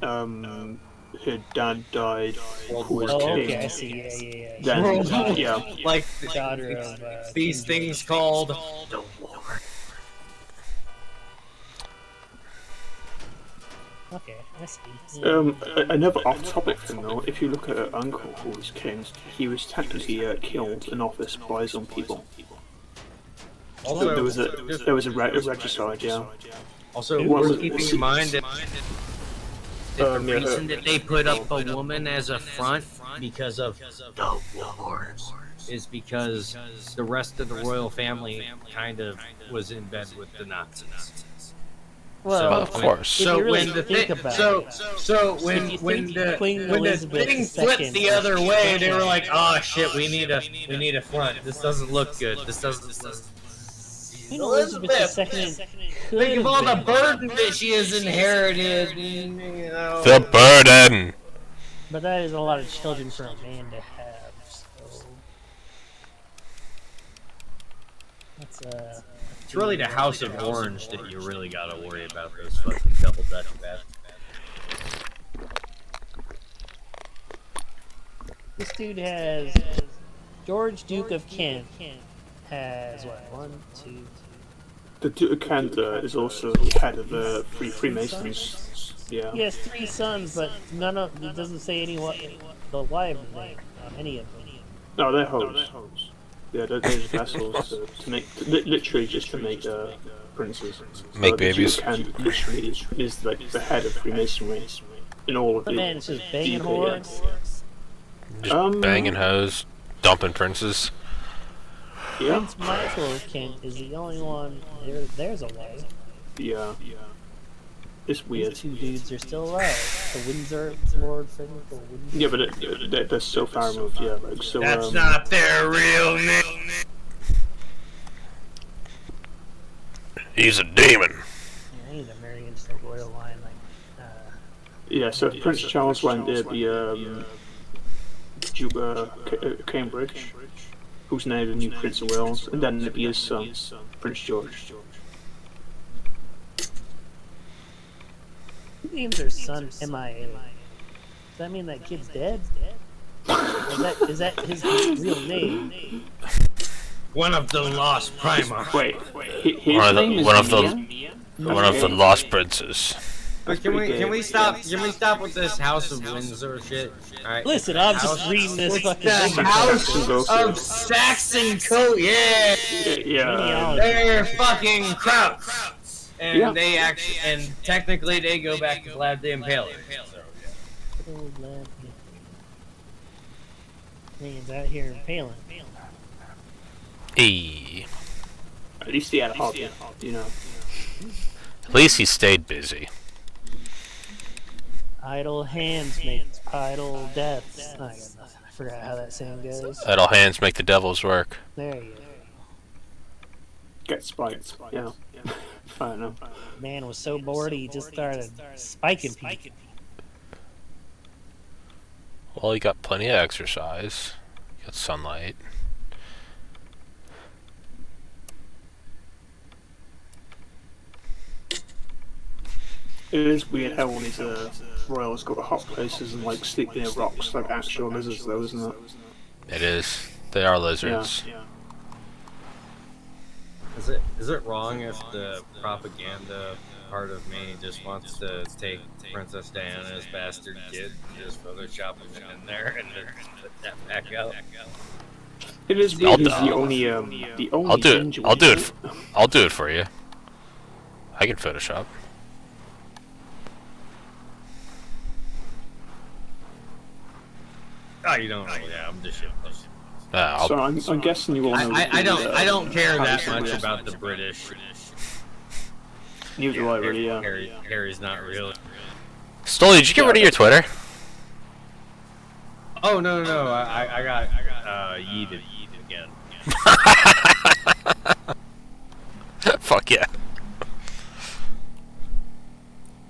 D: Her dad died. Who was
E: Oh,
D: king.
E: okay, I see. Yeah.
D: Then, yeah.
B: Like
E: The daughter of
B: these things called the Lord.
E: Okay, I see.
D: Another off-topic thing though, if you look at her uncle who was king, he was technically killed in office by his own people.
B: Also,
D: there was a regicide, yeah.
B: Also, keeping in mind that the reason that they put up a woman as a front because of the wars is because the rest of the royal family kind of was in bed with the Nazis.
E: Well,
A: Of course.
B: So
E: really
B: when the
E: think
B: thing,
E: about
B: when the thing flipped the other
E: was
B: way, they were
E: second.
B: like, "Oh shit, we need a front. This doesn't look good. This doesn't look."
E: Queen Elizabeth II could
B: Think of all the
E: have been,
B: burden that she has inherited. You know.
A: The burden!
E: but that is a lot of children for a man to have. So that's
B: It's really the House of Orange that you really gotta worry about those fucking double Dutch bats.
E: This dude has George Duke of Kent has what? 1, 2.
D: The Duke of Kent is also the head of the Freemasons. Yeah.
E: He has 3 sons, but it doesn't say the wives' name on any of them.
D: No, they're hoes. Yeah, they're just vessels to make, literally just to make princes.
A: Make babies.
D: The Duke of Kent literally is like the head of Freemasonry in all of
E: But
D: the.
E: man, it's just banging whores.
A: Just banging hoes, dumping princes.
D: Yeah.
E: Prince Michael of Kent is the only one. There's a wife.
D: Yeah. It's
E: These
D: weird.
E: 2 dudes are still alive. The Windsor Lord Frederick or Windsor.
D: Yeah, but they're so far removed. Yeah, like so.
B: That's not their real name.
A: He's a demon.
E: Yeah, I need to marry into the royal line.
D: Yeah, so if Prince Charles went there, the Duke Cambridge, who's now the new Prince of Wales, and then it'd be his son, Prince George.
E: Who names their son MIA? Does that mean that kid's dead? Is that his real name?
B: One of the lost Primarchs.
D: Wait, his name is
A: One of
D: Mia?
A: the lost princes.
B: But can we stop with this House of Windsor shit? All right.
E: Listen, I'm just reading this fucking
B: The House of Saxon Coat. Yeah.
D: Yeah.
B: They're fucking Krauts. And they actually, and technically they go back to Vlad the Impaler. So,
E: Old lad. Man's out here impaling.
A: Hey.
D: At least he had a hobby, you know.
A: At least he stayed busy.
E: Idle hands make idle deaths. I got nothing. I forgot how that saying goes.
A: Idle hands make the devil's work.
E: There you go.
D: Get spiked, yeah. I don't know.
E: Man was so bored he just started spiking people.
A: Well, you got plenty of exercise. You got sunlight.
D: It is weird how all these royals got hot places and like sleep near rocks like actual lizards, though, isn't it?
A: It is. They are lizards.
D: Yeah.
B: is it wrong if the propaganda part of me just wants to take Princess Diana's bastard kid and just Photoshop him in there and then put that back out?
D: It is weird. He's the only
A: I'll do it.
D: ginger
A: I'll do
D: one,
A: it. I'll do it for you. I can Photoshop.
B: Oh, you don't know? Yeah, I'm just shit.
D: So I'm guessing you all know.
B: I don't care that much about the British.
D: Neither do I really. Yeah.
B: Harry's not real.
A: Stolly, did you get rid of your Twitter?
B: Oh no. I got yeeted again.
A: Fuck yeah.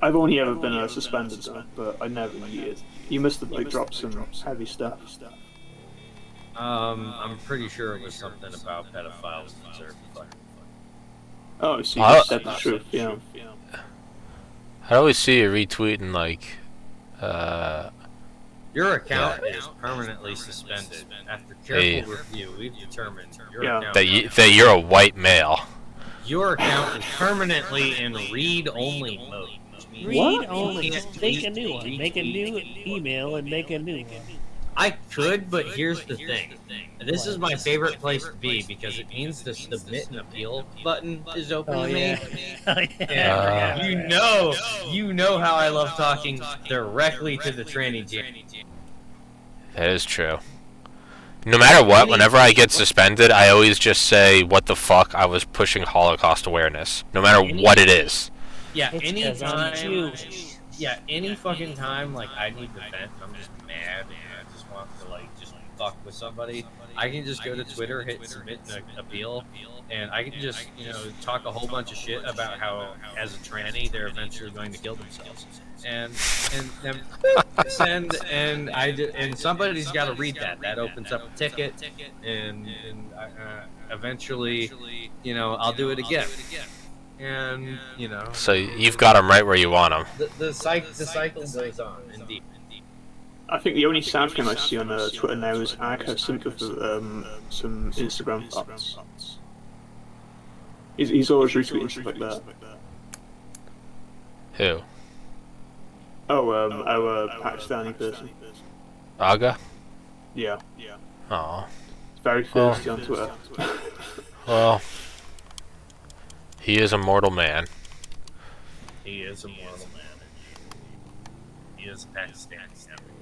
D: I've only ever been suspended though, but I never yeeted. You must have like dropped some heavy stuff.
B: I'm pretty sure it was something about pedophiles.
D: Oh, so you just said the truth, yeah.
A: I always see you retweeting like,
B: Your account is permanently suspended. After careful review, we've determined your account
A: that you're a white male.
B: Your account is permanently in read-only mode.
E: Read only. Make a new one. Make a new email and make a new one.
B: I could, but here's the thing. This is my favorite place to be because it means the submit an appeal button is open to me. And you know how I love talking directly to the tranny team.
A: That is true. No matter what, whenever I get suspended, I always just say, "What the fuck? I was pushing Holocaust awareness." No matter what it is.
B: Yeah, anytime. Yeah, any fucking time, like I need to vent, I'm just mad and I just want to like just fuck with somebody. I can just go to Twitter, hit submit an appeal, and I can just talk a whole bunch of shit about how as a tranny they're eventually going to kill themselves, and then send and somebody's got to read that. That opens up a ticket, and eventually, I'll do it again. And
A: So you've got them right where you want them.
B: the cycle goes on, indeed.
D: I think the only sad thing I see on Twitter now is Ag has some Instagram thoughts. He's always retweeting stuff like that.
A: Who?
D: Oh, our Pakistani person.
A: Aga?
D: Yeah.
A: Aw.
D: Very thirsty on Twitter.
A: Well, he is a mortal man.
B: He is a mortal man. He is Pakistani.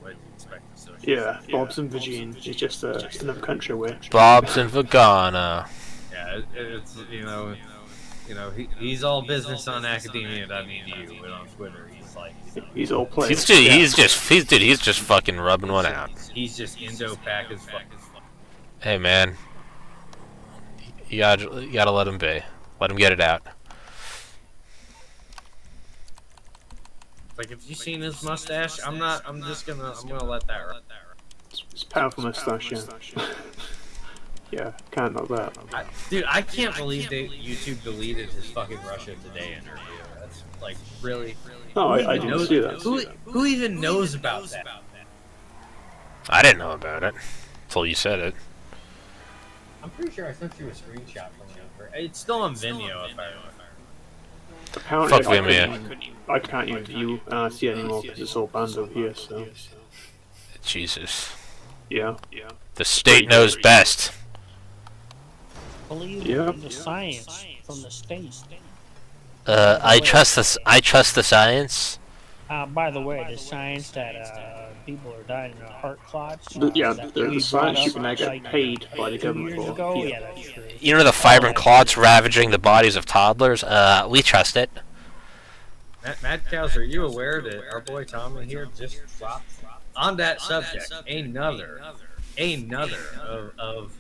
B: What do you expect?
D: Yeah, Bob's and Virgin is just another country away.
A: Bob's and Vagana.
B: Yeah, it's he's all business on academia.edu, but on Twitter he's like
D: he's all playing.
A: He's just fucking rubbing one out.
B: He's just Indo-Pak as fuck.
A: Hey man, you gotta let him be. Let him get it out.
B: Like, have you seen his mustache? I'm gonna let that run.
D: It's a powerful mustache, yeah. Yeah, can't knock that.
B: Dude, I can't believe YouTube deleted his fucking Russia Today interview. That's like really.
D: Oh, I didn't see that.
B: Who even knows about that?
A: I didn't know about it until you said it.
B: I'm pretty sure I sent you a screenshot from it. It's still on Vimeo if I remember.
D: Apparently,
A: Fuck VMA.
D: I can't even view RC anymore because it's all banned over here. So
A: Jesus.
D: yeah.
A: The state knows best.
E: Believe
D: Yeah.
E: in the science from the state.
A: I trust this. I trust the science.
E: By the way, the science that people are dying of heart clots.
D: Yeah,
E: that
D: the
E: we
D: science
E: brought
D: you can
E: up,
D: get
E: like,
D: paid by the
E: 2
D: government
E: years
D: for.
E: ago.
D: Yeah.
E: Yeah, that's true.
A: You know the fibrin clots ravaging the bodies of toddlers. We trust it.
B: Matt Cows, are you aware that our boy Tommy here just dropped on that subject another of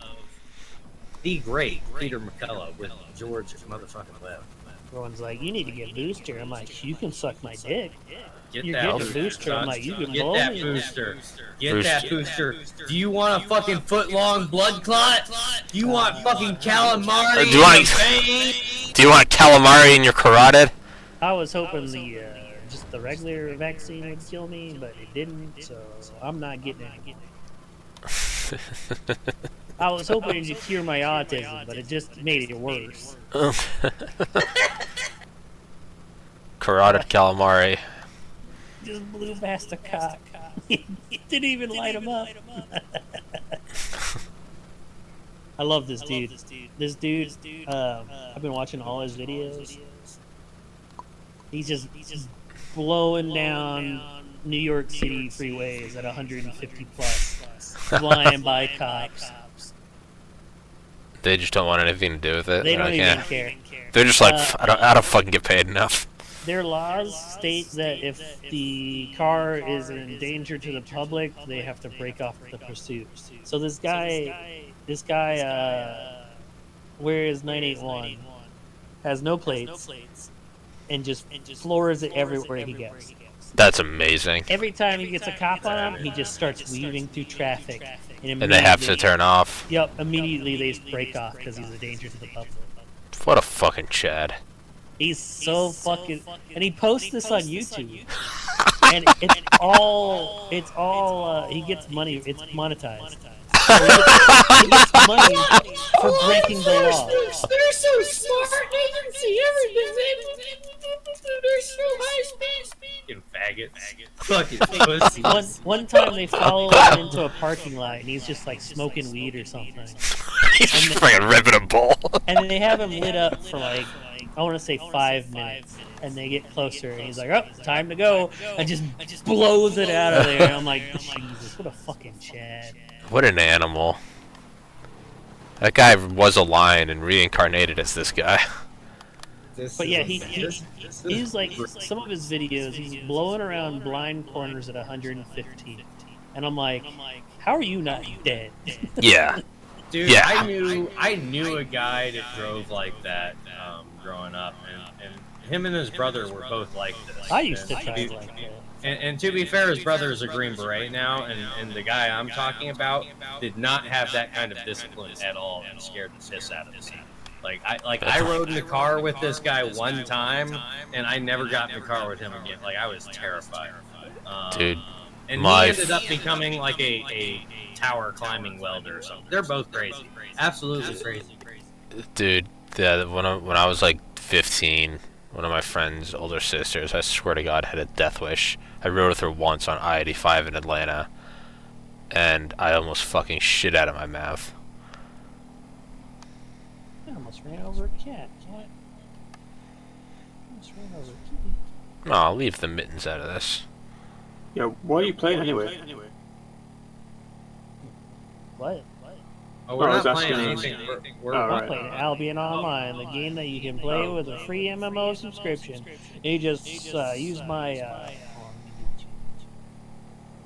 B: the great Peter McCullough with George motherfucking Webb.
E: Everyone's like, you need to get booster. I'm like, you can suck my dick.
B: Get
E: You're
B: that
E: getting a booster. I'm like, you can
B: Get
E: blow
B: that
E: me.
B: booster. Get that booster. Do you want a fucking foot-long blood clot? Do you want fucking calamari
A: do you want-
B: in your vein?
A: Do you want calamari in your carotid?
E: I was hoping the just the regular vaccine would kill me, but it didn't. So I'm not getting it. I was hoping it would cure my autism, but it just made it worse.
A: Carotid calamari.
E: Just blew past the cock. It didn't even light him up. I love this dude. This dude, I've been watching all his videos. He's just blowing down New York City freeways at 150 plus, flying by cops.
A: They just don't want anything to do with it.
E: They don't
A: like,
E: even
A: yeah.
E: care.
A: They're just like, I don't fucking get paid enough.
E: Their laws state that if the car is in danger to the public, they have to break off the pursuit. So this guy wears 981, has no plates, and just floors it everywhere he goes.
A: That's amazing.
E: Every time he gets a cop on him, he just starts weaving through traffic.
A: And they have to turn off.
E: Yep, immediately they break off because he's a danger to the public.
A: What a fucking Chad.
E: He's so fucking, and he posts this on YouTube, and it's all, he gets money, it's monetized. So he gets money for breaking the law.
B: They're so smart. They can see everything. They're so high speed. Fucking faggots. Fucking pussies.
E: One time they follow him into a parking lot, and he's just like smoking weed or something.
A: He's just fucking ripping a bowl.
E: And they have him lit up for like, I want to say 5 minutes, and they get closer, and he's like, "Oh, time to go," and just blows it out of there. And I'm like, Jesus, what a fucking Chad.
A: What an animal. That guy was a lion and reincarnated as this guy.
E: But yeah, he's like, some of his videos, he's blowing around blind corners at 115, and I'm like, how are you not dead?
A: Yeah.
B: Dude,
A: Yeah.
B: I knew a guy that drove like that growing up, and him and his brother were both like this.
E: I used to
B: And
E: drive like that.
B: And to be fair, his brother is a Green Beret now, and the guy I'm talking about did not have that kind of discipline at all, and scared the piss out of me. I rode in the car with this guy one time, and I never got in the car with him again. Like, I was terrified.
A: Dude,
B: and
A: my
B: he ended up becoming like a tower climbing welder or something. They're both crazy, absolutely crazy.
A: dude, yeah, when I was like 15, one of my friend's older sisters, I swear to God, had a death wish. I rode with her once on I-85 in Atlanta, and I almost fucking shit out of my mouth.
E: I almost ran over a cat. Almost ran over a kitty.
A: No, I'll leave the mittens out of this.
D: Yeah, why are you playing anyway?
E: What?
B: Oh, we're
D: I
B: not
D: was
B: playing
D: asking-
B: anything. We're
D: Oh,
E: I'm
D: right.
E: playing Albion Online, the game that you can play with a free MMO subscription. You just use my.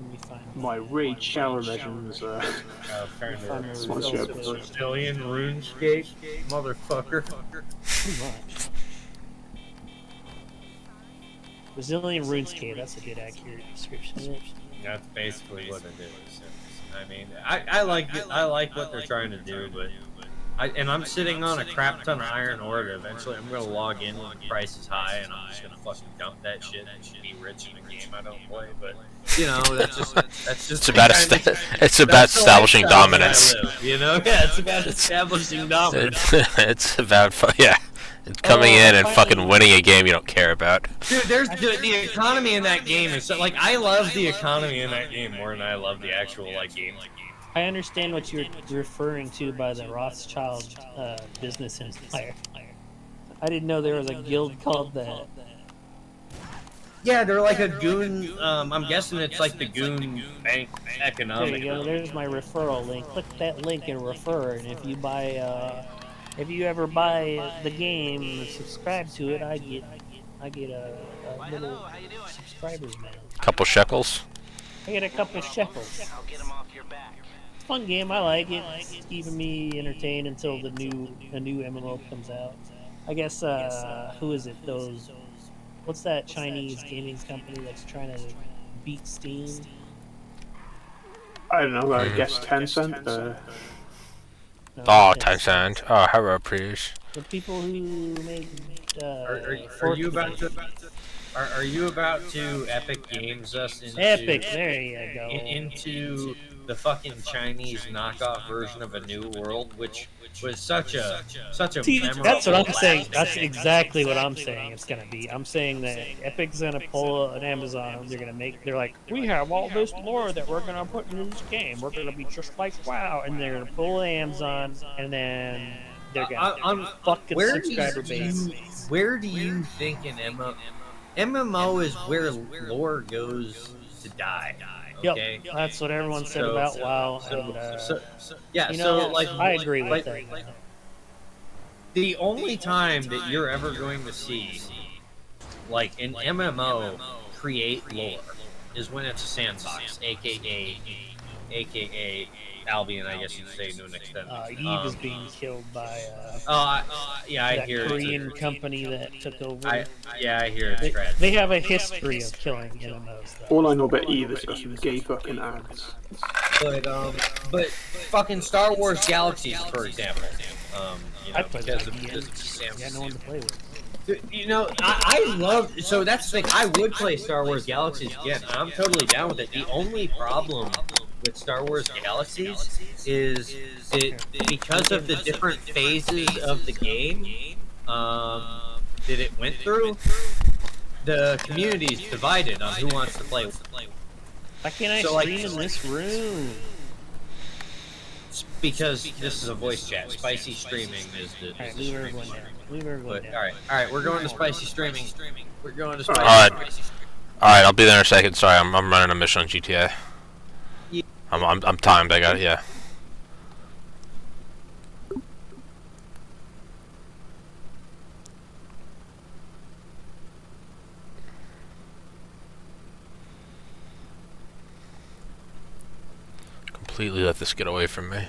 E: Let me find
D: My raid shower legends.
B: apparently
D: Sponsorship.
B: Brazilian RuneScape, motherfucker.
E: too much. Brazilian RuneScape, that's a good accurate description.
B: That's basically what it is. I mean, I like it. I like what they're trying to do, but I'm sitting on a crap ton of iron ore. That eventually, I'm gonna log in when the price is high, and I'm just gonna fucking dump that shit and be rich in a game I don't play. But you know, that's just
A: It's about it's about establishing dominance.
B: You know, yeah, it's about establishing dominance.
A: It's about yeah, and coming in and fucking winning a game you don't care about.
B: Dude, there's the economy in that game is so, like, I love the economy in that game more than I love the actual like game.
E: I understand what you're referring to by the Rothschild business empire. I didn't know there was a guild called that.
B: Yeah, they're like a goon. I'm guessing it's like the goon bank economic.
E: There you go. There's my referral link. Click that link and refer. And if you buy, if you ever buy the game and subscribe to it, I get a little subscribers man.
A: Couple shekels.
E: I get a couple shekels. It's a fun game. I like it. It's keeping me entertained until a new MMO comes out. I guess who is it? What's that Chinese gaming company that's trying to beat Steam?
D: I don't know. I guess Tencent.
E: No,
A: Oh,
E: it's
A: Tencent. Oh, hello, please.
E: the people who make.
B: Are you about to? Are you about to Epic Games us into
E: Epic? There you go.
B: into the fucking Chinese knockoff version of A New World, which was such a
E: See,
B: memorable
E: that's what I'm saying.
B: classic.
E: That's exactly what I'm saying. It's gonna be. I'm saying that Epic's gonna pull an Amazon. They're like, we have all this lore that we're gonna put into this game. We're gonna be just like WoW, and they're gonna pull Amazon, and then they're gonna fucking subscriber base.
B: Where do you think an MMO is where lore goes to die? Okay?
E: Yep, that's what everyone said about WoW.
B: Yeah,
E: you know,
B: so like
E: I agree with that.
B: the only time that you're ever going to see like an MMO create lore is when it's a sandbox, aka Albion, I guess you'd say to an extent.
E: Eve is being killed by
B: yeah, I
E: that
B: hear
E: Korean company that took over.
B: I hear it's tragic.
E: They have a history of killing MMOs. Though.
D: All I know about Eve is some gay fucking ads.
B: But fucking Star Wars Galaxies, for example, you know,
E: I played
B: because
E: that
B: of
E: game.
B: because
E: You got no one to play with.
B: you know, I love. So that's the thing. I would play Star Wars Galaxies again. I'm totally down with it. The only problem with Star Wars Galaxies is it because of the different phases of the game that it went through. The community's divided on who wants to play.
E: Why can't I
B: So,
E: stream in this room?
B: Because this is a voice chat. Spicy streaming is the.
E: Alright, leave everyone down. Leave everyone
B: But,
E: down.
B: all right, we're going to spicy streaming. We're going to spicy.
A: Alright. Alright, I'll be there in a second. Sorry, I'm running a mission on GTA.
B: Yeah.
A: I'm timed. I got it. Yeah. Completely let this get away from me.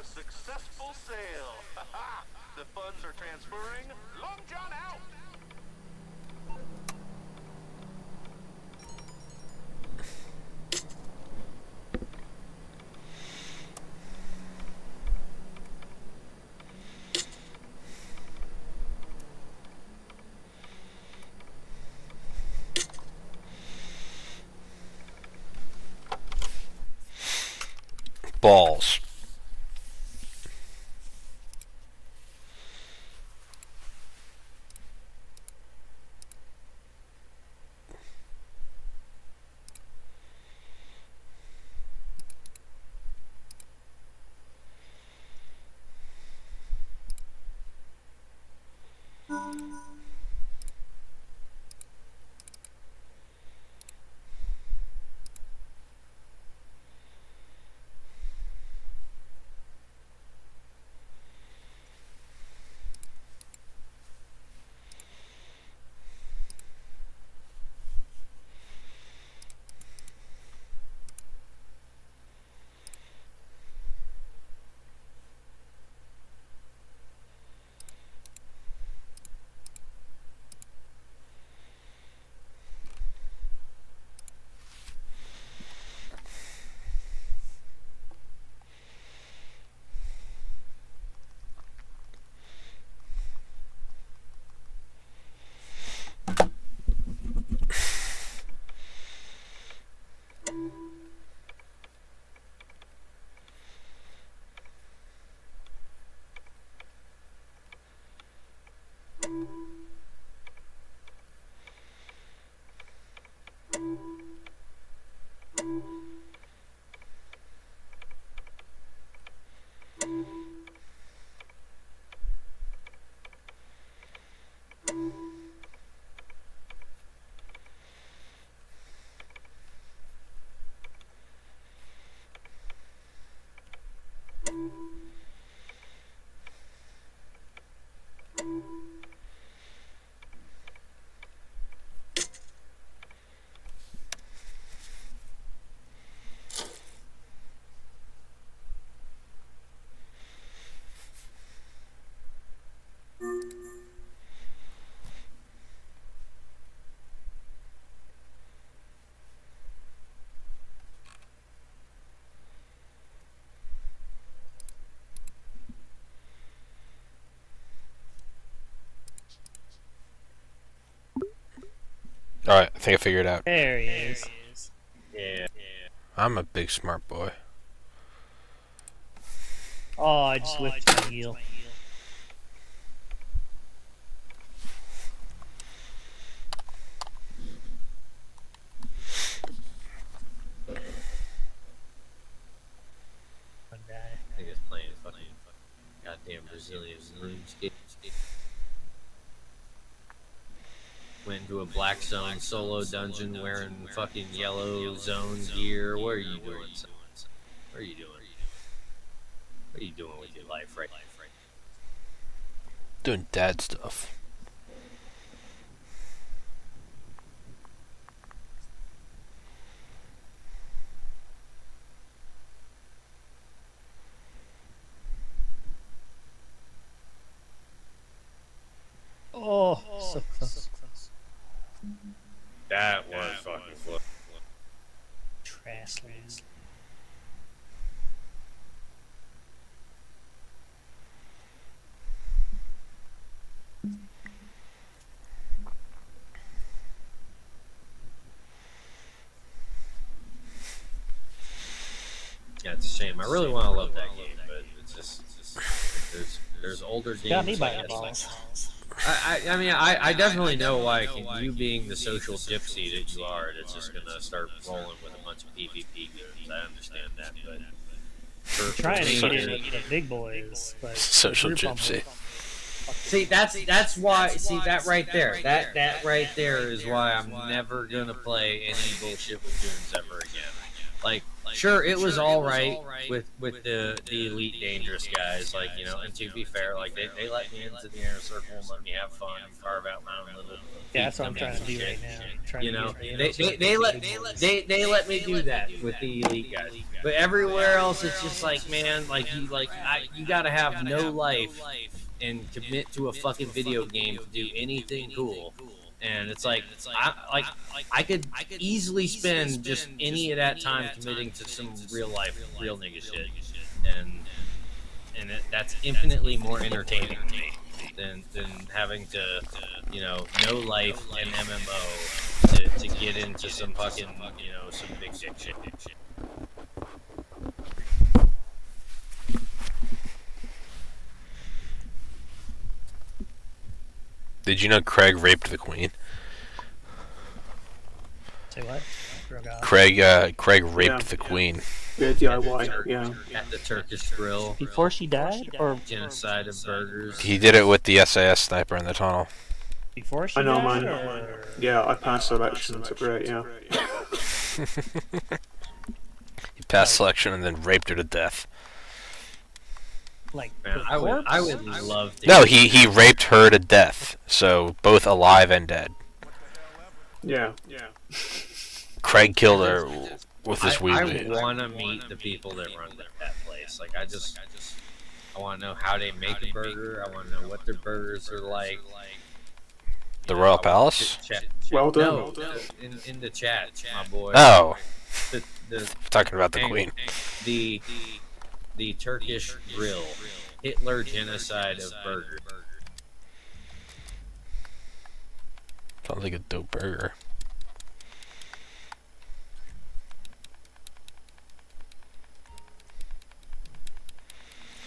F: a successful sale. The funds are transferring. Long John out.
A: Balls. Alright, I think I figured it out.
E: There he is.
B: Yeah.
A: I'm a big smart boy.
E: Oh, I just whipped my heel.
B: I think it's playing fucking goddamn Brazilian RuneScape. Went to a Black Zone solo dungeon wearing fucking yellow zone gear. What are you doing, son? What are you doing? What are you doing with your life right now?
A: Doing dad stuff.
E: Oh, so close.
B: That was fucking close.
E: Trash land.
B: Yeah, it's a shame. I really want to love that game, but it's just there's older games.
E: Got me by
B: like
E: the balls.
B: I mean, I definitely know why you being the social gypsy that you are, it's just gonna start rolling with a bunch of PvP goons. I understand that, but for
E: Trying to
B: me,
E: get in with the big boys, but
A: Social
E: group
A: gypsy.
B: see that's why that right there that right there is why I'm never gonna play any bullshit with goons ever again. Like sure, it was all right with the Elite Dangerous guys, like, you know. And to be fair, like, they let me into the inner circle and let me have fun and carve out my own little
E: Yeah, that's what I'm trying to do
B: shit.
E: right now. Trying
B: You
E: to
B: know,
E: get in the
B: they,
E: inner circle
B: they
E: with
B: let
E: the big boys.
B: they let me do that with the Elite guys, but everywhere else it's just like, man, you got to have no life and commit to a fucking video game to do anything cool. And it's like, I could easily spend just any of that time committing to some real life, real nigga shit, and that's infinitely more entertaining to me than having to, you know, no life and MMO to get into some fucking, you know, some big dick shit.
A: Did you know Craig raped the Queen?
E: Say what? Broke off.
A: Craig raped
D: Yeah.
A: the Queen.
D: Yeah, DIY. Yeah.
B: At the Turkish grill,
E: Before she died, or
B: genocide of burgers.
A: He did it with the SAS sniper in the tunnel.
E: before she
D: I know,
E: died,
D: man.
E: or
D: Yeah, I passed selection. It's great. Yeah.
A: He passed selection and then raped her to death.
E: like
B: Man,
E: her
B: I
E: corpse?
B: would love to.
A: No, he raped her to death. So both alive and dead.
D: Yeah. Yeah.
A: Craig killed her with this
B: I
A: wee.
B: want to meet the people that run that place. Like, I want to know how they make a burger. I want to know what their burgers are like.
A: The Royal Palace?
D: Well done.
B: No, in the chat, my boy.
A: Oh,
B: The
A: talking about the
B: hang-
A: Queen.
B: the Turkish grill, Hitler genocide of burgers.
A: Sounds like a dope burger.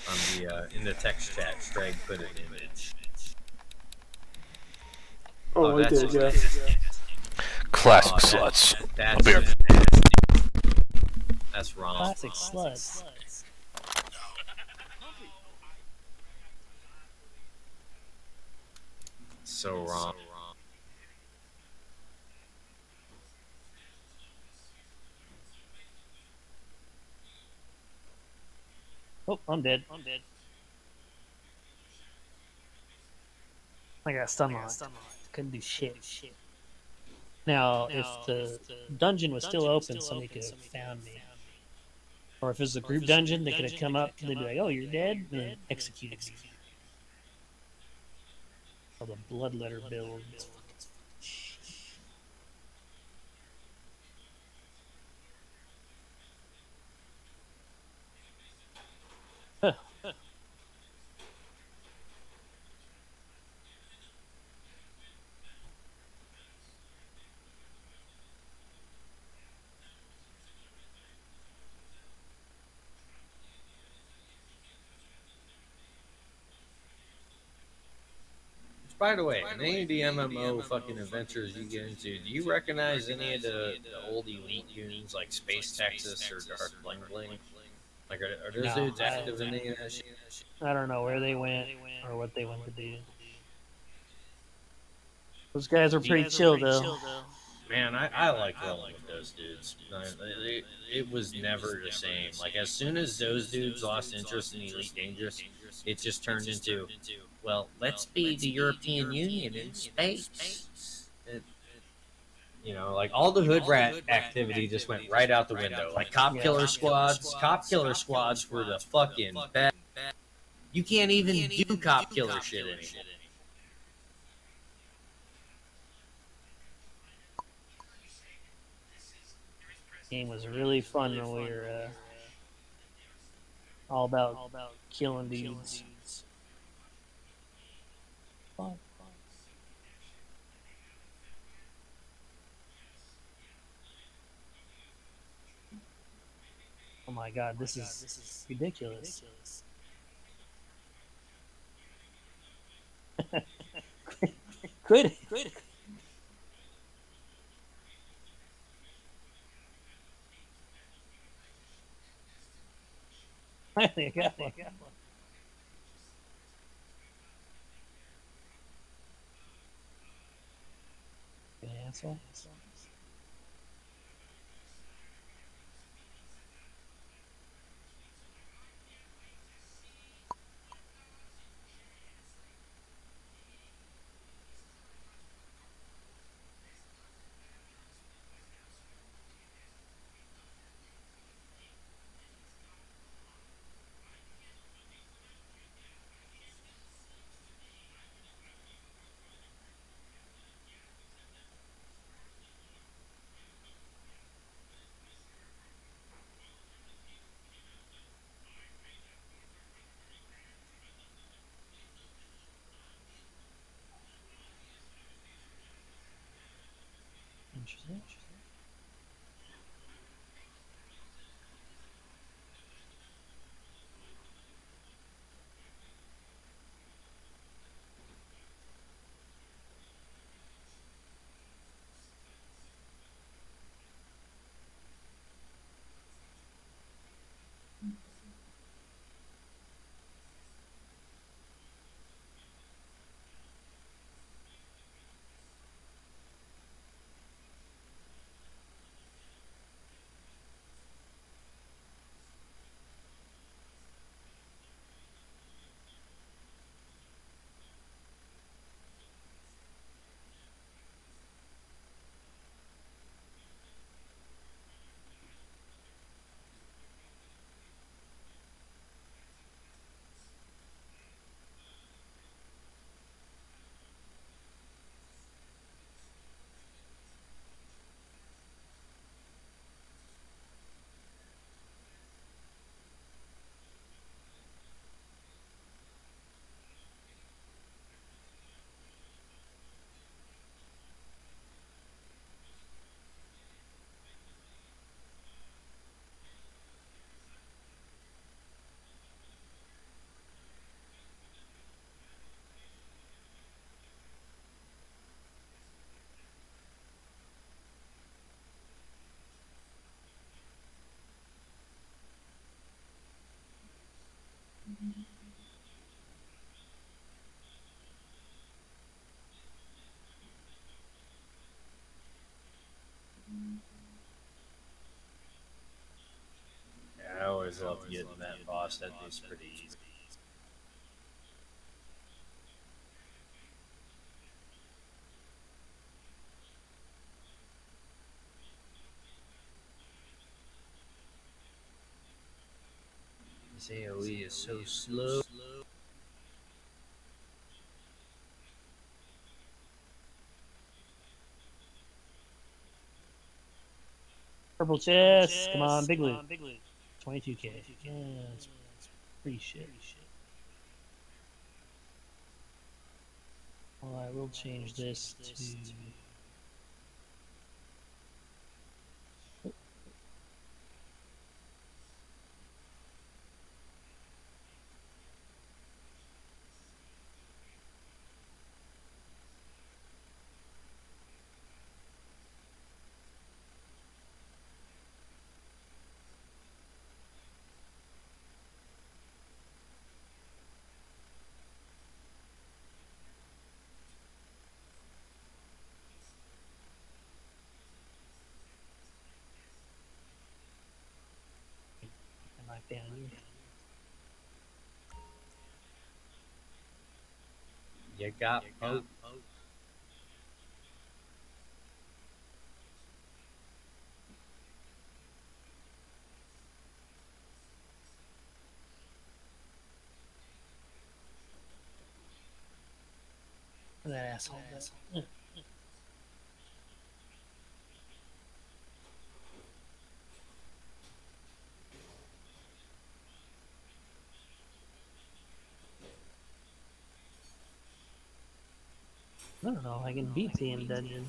B: On the in the text chat, Craig put an image.
D: Oh, I did. Yeah.
A: Classic
B: Oh,
A: sluts.
B: That's
A: I'll be right
B: nasty. That's wrong.
E: Classic sluts.
B: So wrong.
E: Oh, I'm dead. I got stun locked. Couldn't do shit. Now, if the dungeon was still open, somebody could have found me. Or if it was a group dungeon, they could have come up and they'd be like, "Oh, you're dead," and then executed me. Oh, the bloodletter build.
B: By the way, in any of the MMO fucking adventures you get into, do you recognize any of the old elite goons like Space Texas or Darth Bling Bling? Like, are those
E: No,
B: dudes active in any of that shit?
E: I don't know where they went or what they went to do. Those guys are pretty chill, though.
B: Man, I like rolling with those dudes. It was never the same. Like, as soon as those dudes lost interest in Elite Dangerous, it just turned into, well, let's be the European Union in space. You know, like, all the hood rat activity just went right out the window. Like, cop killer squads were the fucking best. You can't even do cop killer shit anymore.
E: Game was really fun when we were all about killing dudes. Fun. Oh my god, this is ridiculous. Quit it. Finally, I got one. Good asshole. Interesting.
B: Yeah, I always love getting that boss. That dude's pretty easy. This AoE is so slow.
E: Purple chest. Come on, big loot. 22k. Yeah, that's pretty shit. Well, I will change this to. Knock down you.
B: You got both.
E: That asshole. I don't know. I can beat TM dungeon.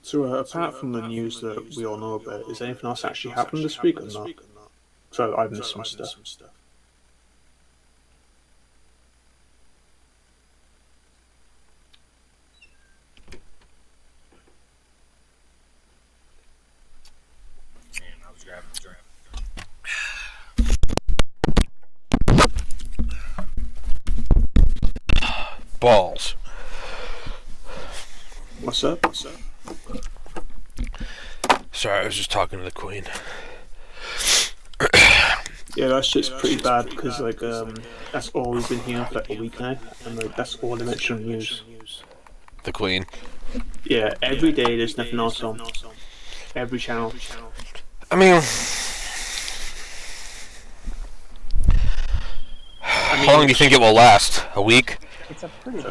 D: So, apart from the news that we all know about, is anything else actually happened this week or not? So, I've missed some stuff.
B: Man, I was grabbing.
A: Balls.
D: What's up?
A: Sorry, I was just talking to the queen.
D: Yeah, that shit's pretty bad because like that's all we've been hearing for like a week now, and like that's all they mention on the news.
A: The queen.
D: Yeah, every day there's nothing else on. Every channel.
A: I mean, how long do you think it will last? A week?
E: It's a pretty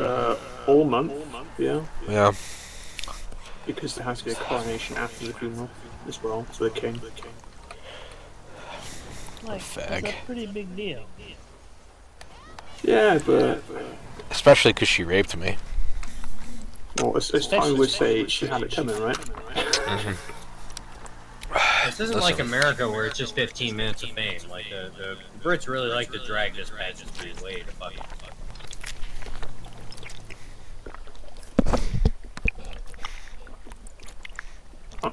D: All month. Yeah.
A: Yeah.
D: Because there has to be a coronation after the funeral as well for the king.
E: like
A: Fag.
E: it's a pretty big deal.
D: Yeah, but
A: Especially because she raped me.
D: well, as Tommy would say, she had it coming, right?
B: This isn't like America where it's just 15 minutes of fame. Like the Brits really like to drag this pageantry way to fucking.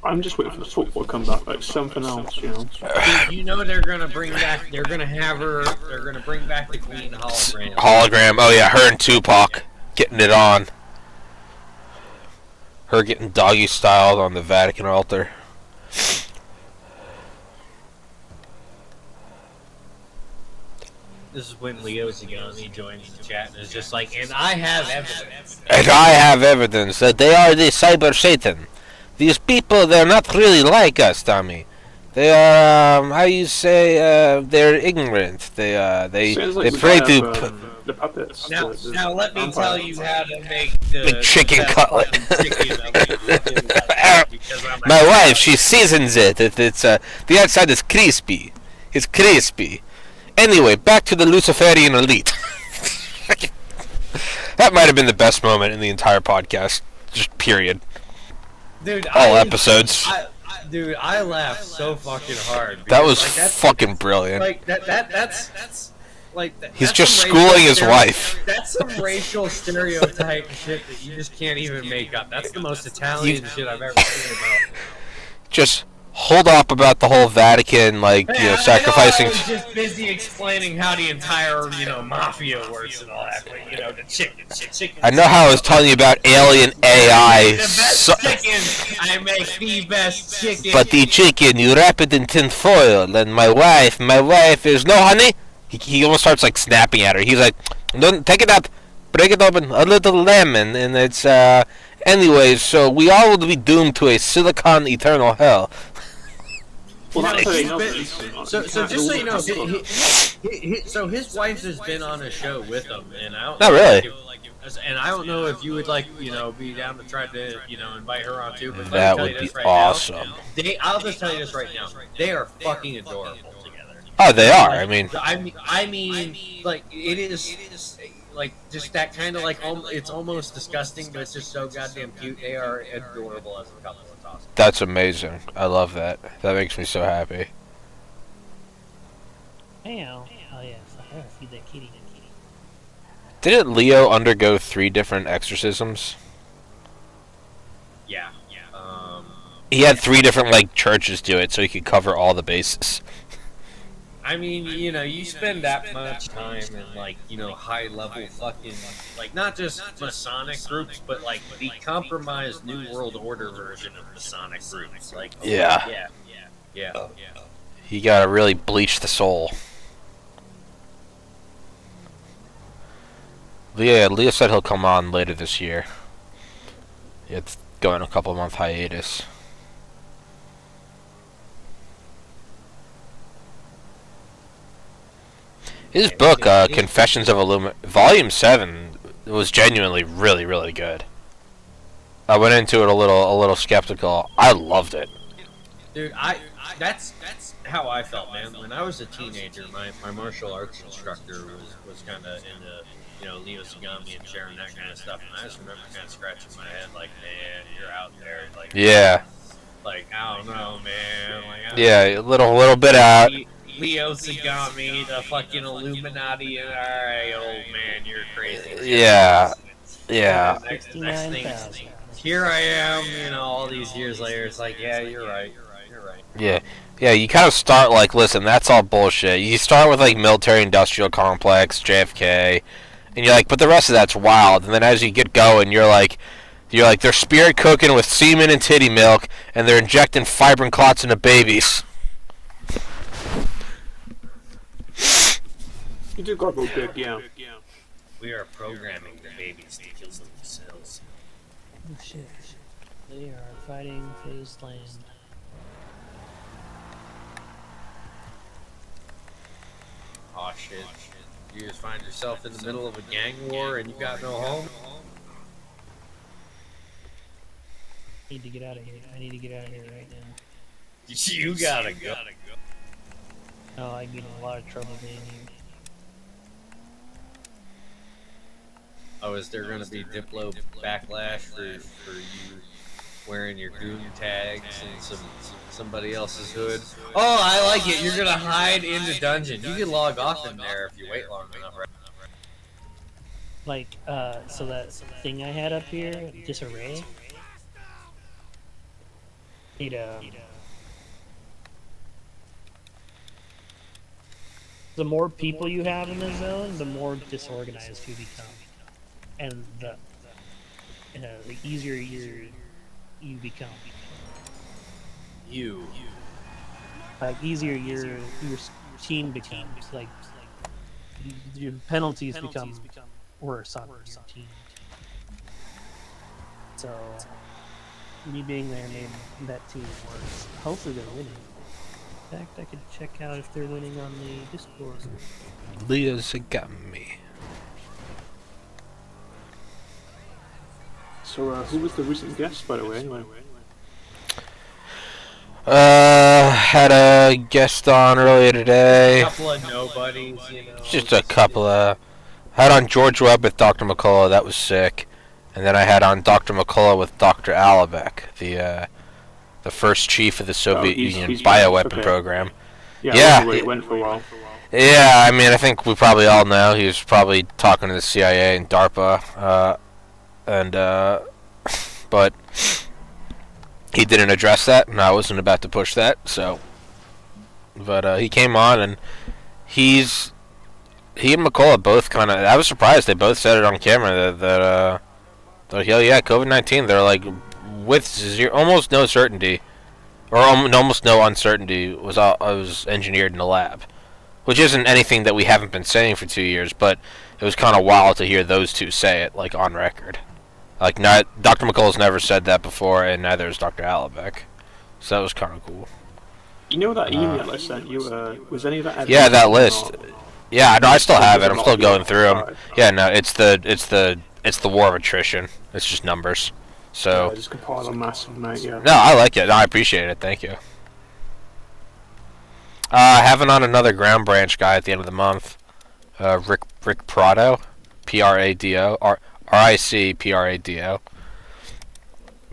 D: I'm just waiting for the football to come back, like something else, you know.
B: Dude, you know they're gonna bring back. They're gonna have her. They're gonna bring back the Queen hologram.
A: Hologram. Oh yeah, her and Tupac getting it on. Her getting doggy styled on the Vatican altar.
B: This is when Leo Zagami joins the chat and is just like, and I have evidence.
A: And I have evidence that they are the cyber Satan. These people, they're not really like us, Tommy. They are, how you say, they're ignorant. They
D: Sounds like
A: they pray to
D: the puppets.
B: Now let me tell you how to make the
A: chicken
B: best
A: cutlet.
B: fucking chicken because I'm
A: my wife, she seasons it. It's the outside is crispy. It's crispy. Anyway, back to the Luciferian elite. That might have been the best moment in the entire podcast. Just period.
B: Dude,
A: All episodes.
B: I laughed so fucking hard.
A: That
B: because,
A: was
B: like, that's
A: fucking brilliant.
B: like that's like
A: He's
B: that's
A: just
B: some racial
A: schooling his
B: stereo-
A: wife.
B: That's some racial stereotype shit that you just can't even make up. That's the most Italian shit I've ever seen about.
A: Just hold up about the whole Vatican, like, you know, sacrificing.
B: I was just busy explaining how the entire, mafia works and all that, but, the chicken.
A: I know how I was telling you about alien AI.
B: The best chicken. I make the best chicken.
A: But the chicken, you wrap it in tin foil, and my wife is no honey. He almost starts like snapping at her. He's like, don't take it out, break it open, a little lemon, and it's Anyways, so we all will be doomed to a silicon eternal hell.
D: Well, that's how they know
B: So just so you know, so his wife has been on a show with him, and I don't.
A: Not really.
B: And I don't know if you would be down to try to invite her on too. But
A: That would be awesome.
B: I'll just tell you this right now. They are fucking adorable together.
A: Oh, they are. I mean,
B: like it is like just that kind of like it's almost disgusting, but it's just so goddamn cute. They are adorable as a couple. It's awesome.
A: that's amazing. I love that. That makes me so happy.
E: Meow. Oh yes, I gotta feed that kitty.
A: Didn't Leo undergo 3 different exorcisms?
B: Yeah.
A: He had 3 different like churches do it, so he could cover all the bases.
B: I mean, you spend that much time in high level fucking not just Masonic groups, but like the compromised New World Order version of Masonic groups. Yeah.
A: He gotta really bleach the soul. Leo said he'll come on later this year. It's going a couple month hiatus. His book, Confessions of Volume 7, was genuinely really, really good. I went into it a little skeptical. I loved it.
B: Dude, that's how I felt, man. When I was a teenager, my martial arts instructor was kind of into Leo Sagami and sharing that kind of stuff, and I just remember kind of scratching my head like, man, you're out there, like,
A: Yeah.
B: Like, I don't know, man. Like,
A: Yeah, a little bit out.
B: Leo Sagami, the fucking Illuminati, and alright, old man, you're crazy.
A: Yeah. Yeah.
B: Next thing, here I am, all these years later, it's like, yeah, you're right.
A: Yeah. Yeah, you kind of start like, listen, that's all bullshit. You start with like military-industrial complex, JFK, and you're like, but the rest of that's wild. And then as you get going, you're like, they're spirit cooking with semen and titty milk, and they're injecting fibrin clots into babies.
D: You do got go big, yeah.
B: We are programming the babies to kill themselves.
E: Oh shit. They are fighting for this land.
B: Oh shit. You just find yourself in the middle of a gang war and you got no home?
E: I need to get out of here. I need to get out of here right now.
B: You gotta go.
E: Oh, I get in a lot of trouble being here.
B: Oh, is there going to be Diplo backlash for you wearing your goon tags and somebody else's hood? Oh, I like it. You're going to hide in the dungeon. You can log off in there if you wait long enough, right?
E: Like, so that thing I had up here, disarray. The more people you have in the zone, the more disorganized you become, and the easier you become. Like easier your team becomes. Like your penalties become worse on your team. So me being there made that team worse. Hopefully they're winning. In fact, I could check out if they're winning on the Discord.
A: Leah's got me.
D: So, who was the recent guest, by the way, anyway?
A: Had a guest on earlier today.
B: A couple of nobodies, you know.
A: Just a couple of... Had on George Webb with Dr. McCullough, that was sick. And then I had on Dr. McCullough with Dr. Alabek, the first chief of the Soviet Union bioweapon program.
D: Yeah, it went for a while.
A: Yeah, I mean, I think we probably all know he was probably talking to the CIA and DARPA, but he didn't address that, and I wasn't about to push that, so... But, he came on, and he and McCullough both kind of... I was surprised, they both said it on camera, that yeah, COVID-19, they're like, with almost no certainty, or almost no uncertainty, was engineered in the lab. Which isn't anything that we haven't been saying for 2 years, but it was kind of wild to hear those two say it, like, on record. Like, Dr. McCullough's never said that before, and neither has Dr. Alabek. So that was kind of cool.
D: You know that email I sent you, was any of that...
A: Yeah, that list. Yeah, no, I still have it. I'm still going through them.
D: Right.
A: Yeah, no, it's the war of attrition. It's just numbers. So...
D: Yeah, just compile a massive, mate, yeah.
A: No, I like it. No, I appreciate it. Thank you. Having on another ground branch guy at the end of the month. Rick Prado. Prado. Ric Prado.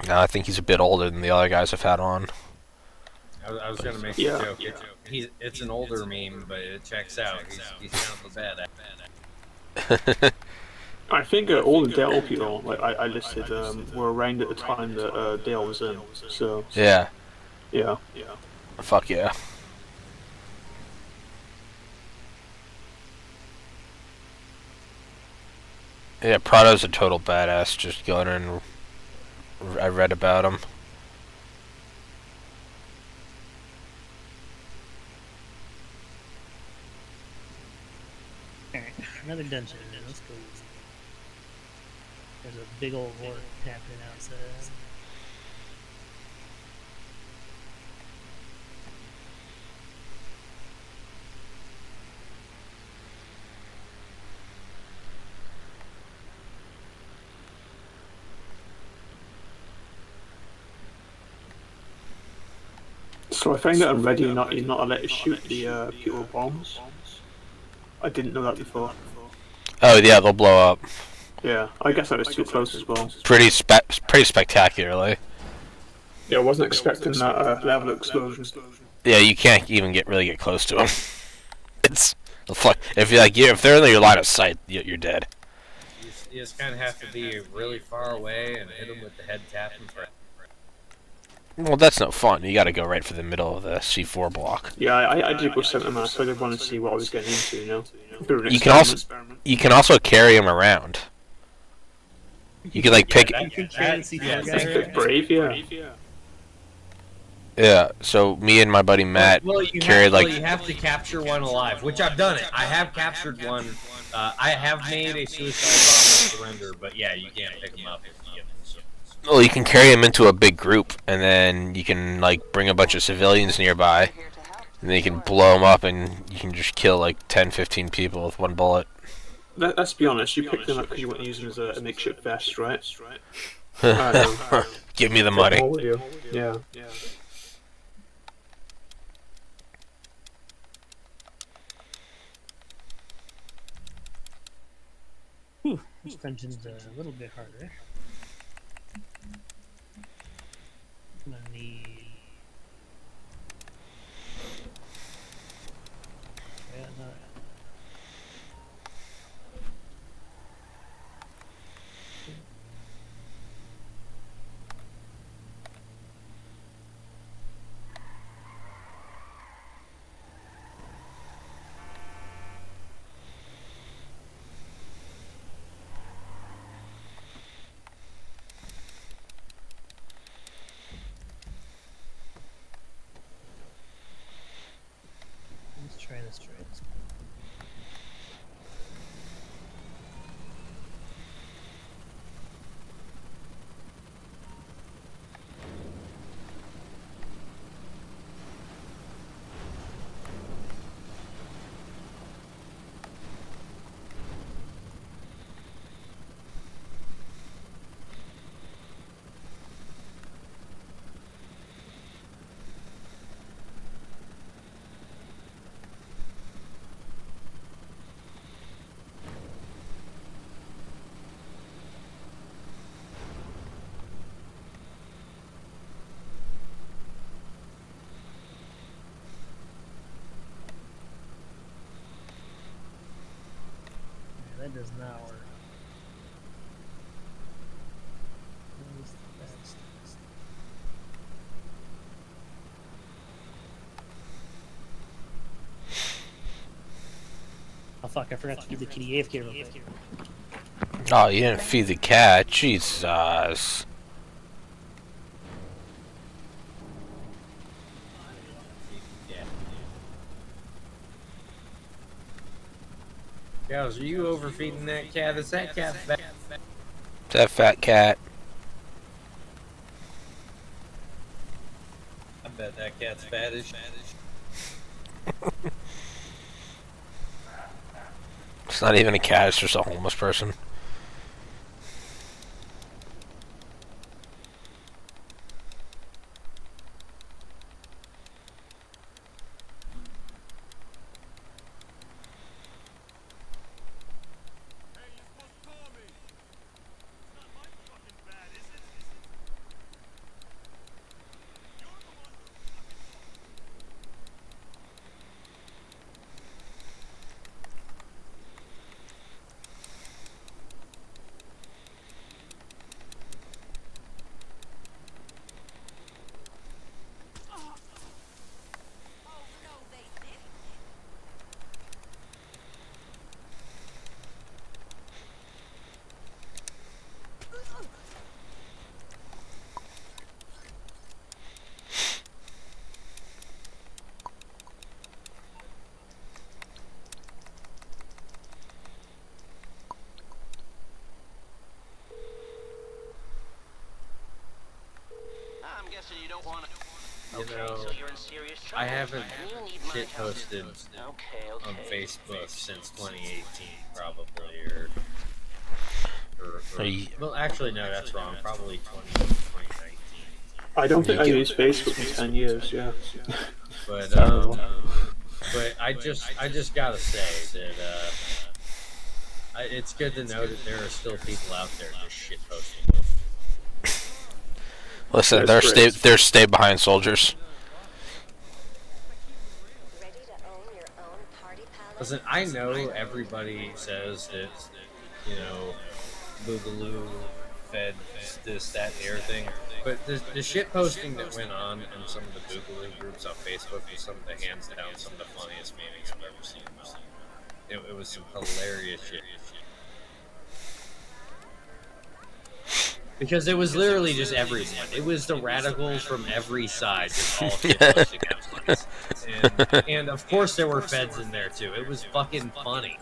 A: I think he's a bit older than the other guys I've had on.
B: I was going to make a joke. It's an older meme, but it checks out. He's kind of a bad.
D: I think all the Dale people, like I listed, were around at the time that Dale was in, so...
A: Yeah.
D: Yeah.
A: Fuck yeah. Yeah, Prado's a total badass. Just going in, I read about him.
E: Alright, another dungeon. Let's go. There's a big old war happening outside.
D: So I found that on Reddit you're not allowed to shoot the people bombs. I didn't know that before.
A: Oh yeah, they'll blow up.
D: Yeah, I guess I was too close as well.
A: Pretty spectacularly.
D: Yeah, I wasn't expecting that level of explosion.
A: Yeah, you can't even really get close to them. It's if they're in your line of sight, you're dead.
B: You just kind of have to be really far away and hit them with the head tap and press.
A: Well, that's no fun. You got to go right for the middle of the C4 block.
D: Yeah, I did go center mass, so I did want to see what I was getting into, you know.
A: You can also carry him around. You can like pick.
D: Brave, yeah.
A: Yeah. So me and my buddy Matt carried like.
B: You have to capture one alive, which I've done it. I have captured one. I have made a suicide bomber surrender, but yeah, you can't pick them up if you get them.
A: Well, you can carry them into a big group, and then you can like bring a bunch of civilians nearby, and then you can blow them up, and you can just kill like 10, 15 people with one bullet.
D: Let's be honest, you picked them up because you want to use them as a makeshift vest, right?
A: Give me the money.
D: Yeah.
E: Suspension's a little bit harder. I'm gonna need. Yeah, no. Let's try this. Yeah, that does not work. Where's the best? Oh fuck, I forgot to do the kitty AFK real quick.
A: Oh, you didn't feed the cat. Jesus.
B: Gals, are you overfeeding that cat? Is that cat fat?
A: That fat cat.
B: I bet that cat's fattish.
A: It's not even a cat, it's just a homeless person.
F: I'm guessing you don't want to.
B: You know,
F: So you're in serious trouble.
B: I haven't
F: You need my
B: shit
F: help.
B: posted
F: Okay.
B: on Facebook since 2018, probably, well, actually, no, that's wrong. Probably 2019.
D: I don't think I used Facebook in 10 years. Yeah.
B: But
D: Terrible.
B: but I just gotta say that it's good to know that there are still people out there just shit posting.
A: Listen,
D: That's great.
A: they're stay behind soldiers.
G: Ready to own your own party palace?
B: Listen, I know everybody says that, you know, Boogaloo fed this, that, and the other thing, but the shit posting that went on in some of the Boogaloo groups on Facebook was some of the hands down some of the funniest memes I've ever seen. It was some hilarious shit. Because it was literally just everyone. It was the radicals from every side, just all shit posting at once. And of course there were feds in there too. It was fucking funny.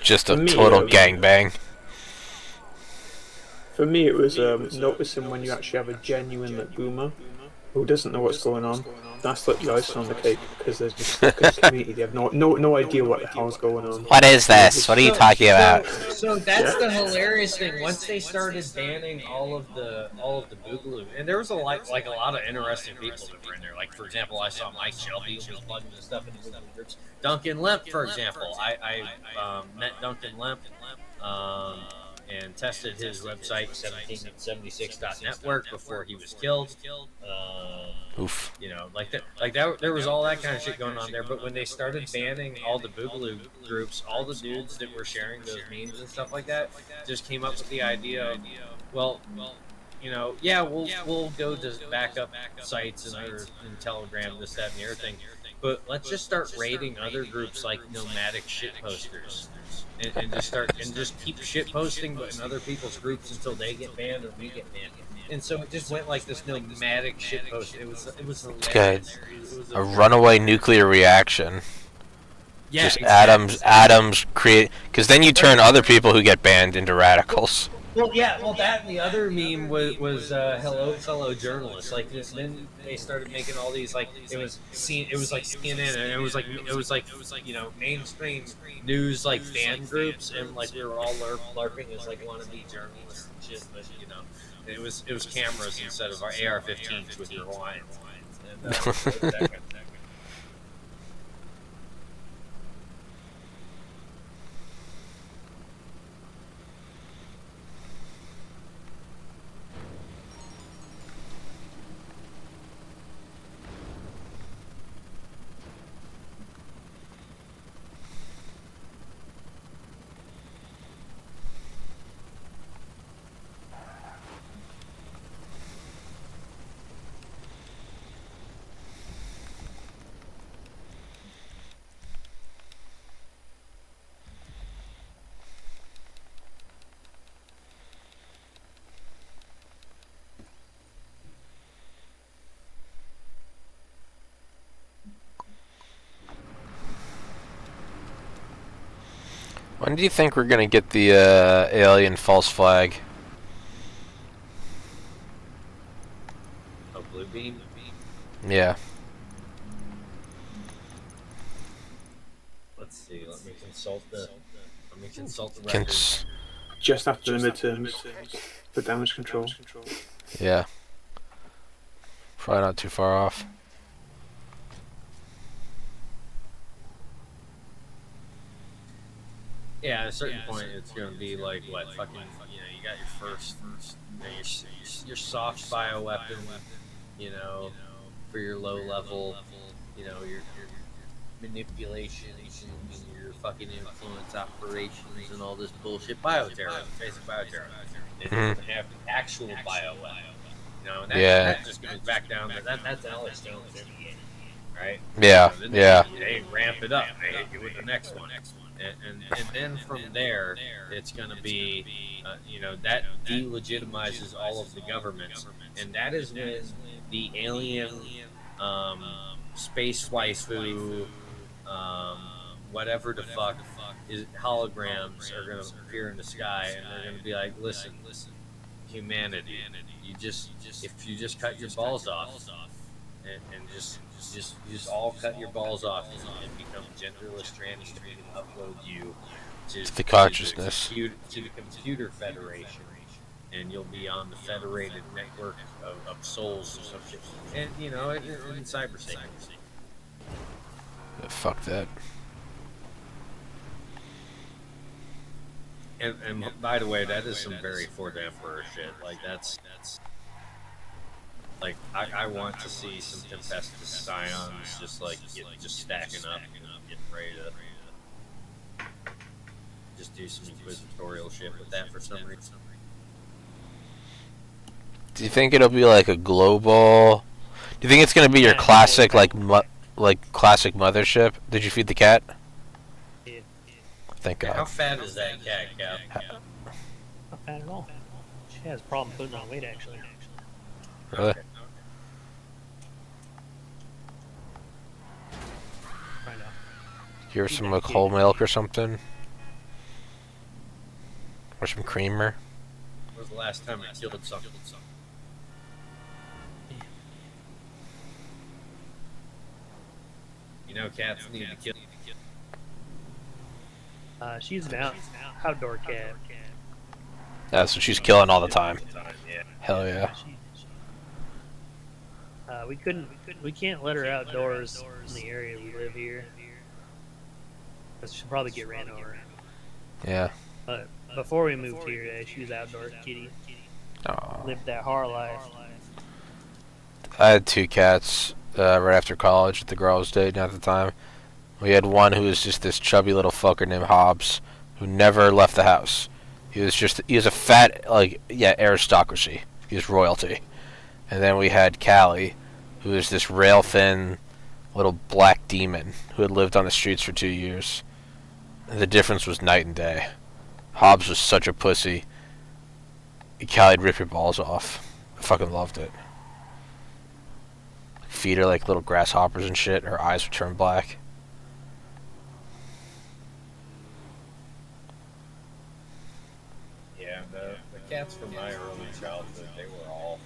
A: Just a
D: For me,
A: total gangbang.
D: For me, it was noticing when you actually have a genuine like boomer who doesn't know what's going on. That's like the icing on the cake because there's just like a community. They have no idea what the hell's going on.
A: What is this? What are you talking about?
B: So that's the hilarious thing. Once they started banning all of the Boogaloo, and there was a lot of interesting people that were in there. Like for example, I saw Mike Shelby was plugging the stuff into Boogaloo groups. Duncan Lemp, for example, I met Duncan Lemp. and tested his website 1776.network before he was killed.
A: Oof.
B: You know, like that. There was all that kind of shit going on there. But when they started banning all the Boogaloo groups, all the dudes that were sharing those memes and stuff like that just came up with the idea of, well, you know, yeah, we'll go to backup sites and Telegram, this, that, and the other thing. But let's just start raiding other groups like nomadic shit posters, and just keep shit posting, but in other people's groups until they get banned or we get banned. And so it just went like this nomadic shit post. It was
A: Okay.
B: hilarious. It was
A: A runaway nuclear reaction.
B: yeah,
A: Just
B: exactly.
A: atoms create, because then you turn other people who get banned into radicals.
B: Well, yeah, well, that and the other meme was "Hello, fellow journalists." Like then they started making all these like it was like CNN, and it was like you know, mainstream news like fan groups, and like we were all larping as like wannabe journalists and shit. But you know, it was cameras instead of our AR-15s with your Hawaiians. And, that kind of thing.
A: When do you think we're gonna get the alien false flag?
B: Oh, blue beam.
A: Yeah.
B: Let's see. Let me consult the record.
D: Just after the midterms for damage control.
A: Yeah. Probably not too far off.
B: Yeah, at a certain point, it's going to be like what fucking, you know, you got your first you know, your soft bioweapon, you know, for your low level, you know, your manipulations and your fucking influence operations and all this bullshit. Bioterrorism, basic bioterrorism. And you're going to have the actual bioweapon, you know, and that just goes back down to that's Alex Jones in the game, right?
A: Yeah,
B: You know, then
A: yeah.
B: they ramp it up. They hit you with the next one. And then from there, it's going to be, you know, that delegitimizes all of the governments, and that is when the alien, space waifu, whatever the fuck is holograms are going to appear in the sky, and they're going to be like, listen, humanity, if you just cut your balls off, and just all cut your balls off and become genderless trannies, we can upload you to
A: The consciousness.
B: to the computer federation, and you'll be on the federated network of souls or some shit. And you know, in cyberspace.
A: Fuck that.
B: And by the way, that is some very Ford Emperor shit. Like that's like I want to see some Tempestus Scions just like just stacking up and getting ready to just do some inquisitorial shit with that for some reason.
A: Do you think it'll be like a global? Do you think it's gonna be your classic like classic mothership? Did you feed the cat?
E: Yeah.
A: Thank
B: How
A: God.
B: fat is that cat, Cap?
E: Not fat at all. She has a problem putting on weight, actually.
A: Really?
E: Right now.
A: Give her some like whole milk or something, or some creamer.
B: When was the last time I killed something? You know, cats need to kill.
E: She's an outdoor cat.
A: That's what she's killing all the time.
B: Yeah.
A: Hell yeah.
E: We can't let her outdoors in the area we live here. 'Cause she'll probably get ran over.
A: Yeah.
E: But before we moved here, she was outdoor kitty.
A: Aw.
E: Lived that hard life.
A: I had 2 cats right after college with the girl I was dating at the time. We had one who was just this chubby little fucker named Hobbs, who never left the house. He was a fat, aristocracy. He was royalty. And then we had Callie, who was this rail thin little black demon who had lived on the streets for 2 years. And the difference was night and day. Hobbs was such a pussy. Callie'd rip your balls off. I fucking loved it. Feed her like little grasshoppers and shit. Her eyes would turn black.
B: Yeah, the cats from my early childhood, they were all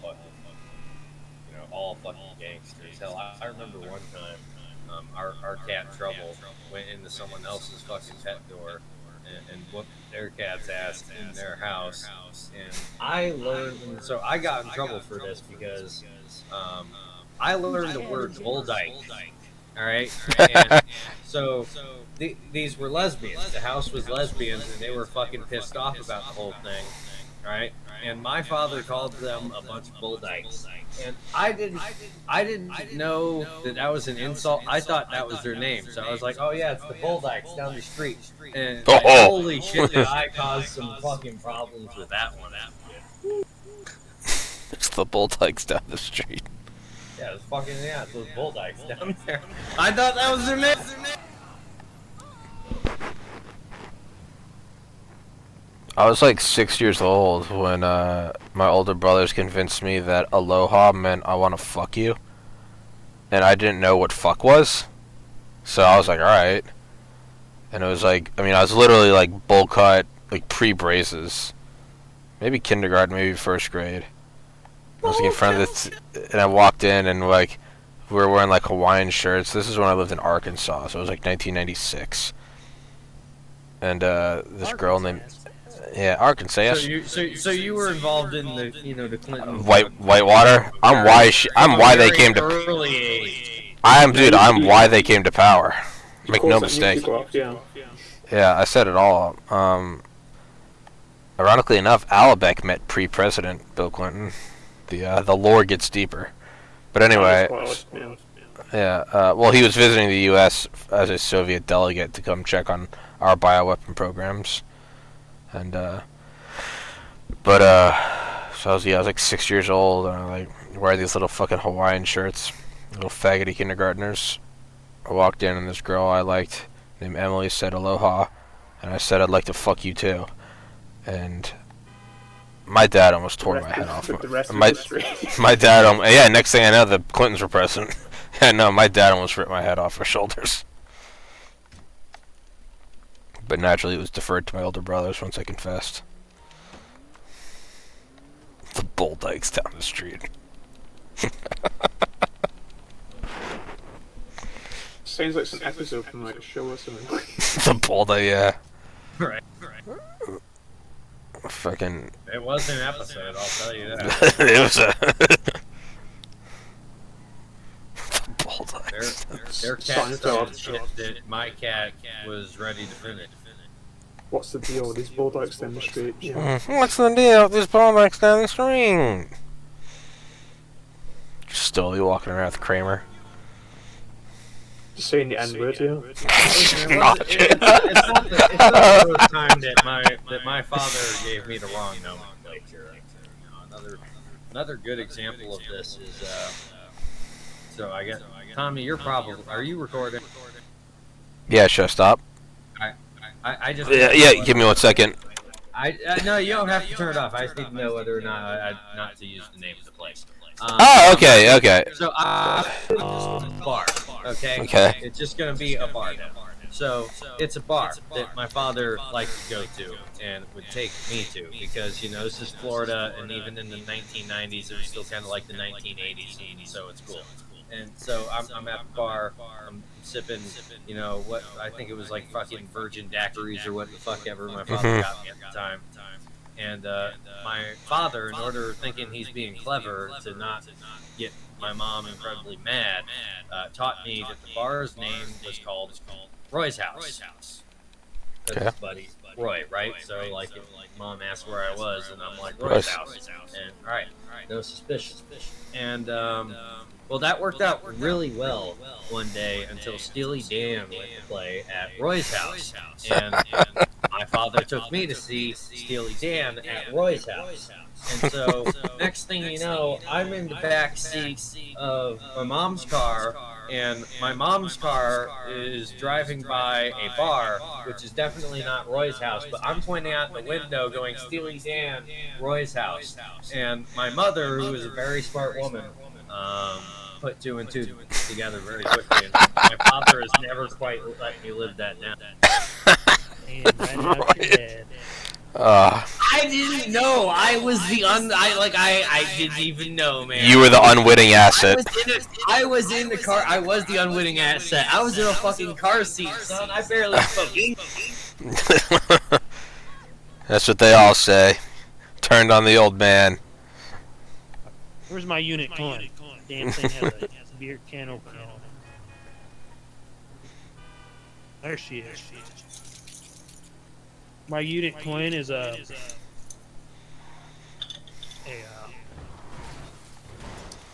B: fucking gangsters. Hell, I remember one time, our cat Trouble went into someone else's fucking pet door and whooped their cat's ass in their house. And I learned, so I got in trouble for this because I learned the word bull dyke. All right, and so these were lesbians. The house was lesbians, and they were fucking pissed off about the whole thing. All right, and my father called them a bunch of bull dykes, and I didn't know that was an insult. I thought that was their name, so I was like, oh yeah, it's the bull dykes down the street. And holy shit, did I cause some fucking problems with that one?
A: It's the bull dykes down the street.
B: Yeah, it's those bull dykes down there. I thought that was their name.
A: I was like 6 years old when my older brothers convinced me that aloha meant I want to fuck you. And I didn't know what fuck was. So I was like, alright. And it was like, I was literally like bowl cut, like pre-braces. Maybe kindergarten, maybe first grade. I was in front of this, and I walked in, and like we were wearing like Hawaiian shirts. This is when I lived in Arkansas, so it was like 1996. And this girl named Arkansas. Yes.
B: So you were involved in the Clinton
A: Whitewater. I'm why they came to
B: early age.
A: I'm why they came to power. Make no mistake. Yeah, I said it all. Ironically enough, Alabeck met pre-president Bill Clinton. The lore gets deeper. But anyway, well, he was visiting the U.S. as a Soviet delegate to come check on our bioweapon programs. And, so I was like 6 years old, and I like wear these little fucking Hawaiian shirts, little faggoty kindergartners. I walked in, and this girl I liked, named Emily, said aloha, and I said I'd like to fuck you too. And my dad almost tore my head off. My dad, next thing I know, the Clintons were president. Yeah, no, my dad almost ripped my head off her shoulders. But naturally, it was deferred to my older brothers once I confessed. The bull dykes down the street.
D: Sounds like some episode from like a show or something.
A: The bull dyke, yeah.
B: Right.
A: Fucking.
B: It was an episode, I'll tell you that.
A: It was a. The bull dykes.
B: Their cat started shit that my cat was ready to finish.
D: What's the deal with these bull dykes down the street? Yeah.
A: What's the deal with these bull dykes down the street? Still walking around with Kramer.
D: Just saying the N-word, yeah.
B: It's not the first time that my father gave me the wrong nomenclature. Another good example of this is so I guess Tommy, are you recording?
A: Yeah, should I stop?
B: I just
A: give me 1 second.
B: No, you don't have to turn it off. I just need to know whether or not to use the name of the place.
A: Okay.
B: So bar. Okay. It's just gonna be a bar now. So it's a bar that my father liked to go to and would take me to because this is Florida, and even in the 1990s it was still kind of like the 1980s, so it's cool. And so I'm at the bar, I'm sipping, what I think it was like fucking virgin daiquiris or what the fuck ever my father got me at the time. And my father, in order thinking he's being clever to not get my mom incredibly mad, taught me that the bar's name was called Roy's House.
A: Okay.
B: Roy, right? So like, if mom asked where I was, and I'm like Roy's house, and all right, no suspicion. And well, that worked out really well one day until Steely Dan went to play at Roy's house, and my father took me to see Steely Dan at Roy's house. And so, next thing you know, I'm in the back seat of my mom's car, and my mom's car is driving by a bar, which is definitely not Roy's house, but I'm pointing out the window going, Steely Dan, Roy's house. And my mother, who is a very smart woman, put two and two together very quickly. And my father has never quite let me live that down.
E: And right out your head.
B: I didn't know. I was the I didn't even know, man.
A: You were the unwitting asset.
B: I was in the car. I was the unwitting asset. I was in a fucking car seat, son. I barely spoke English.
A: That's what they all say. Turned on the old man.
E: Where's my unit coin? Damn thing has a beer can opener. There she is. My unit coin is a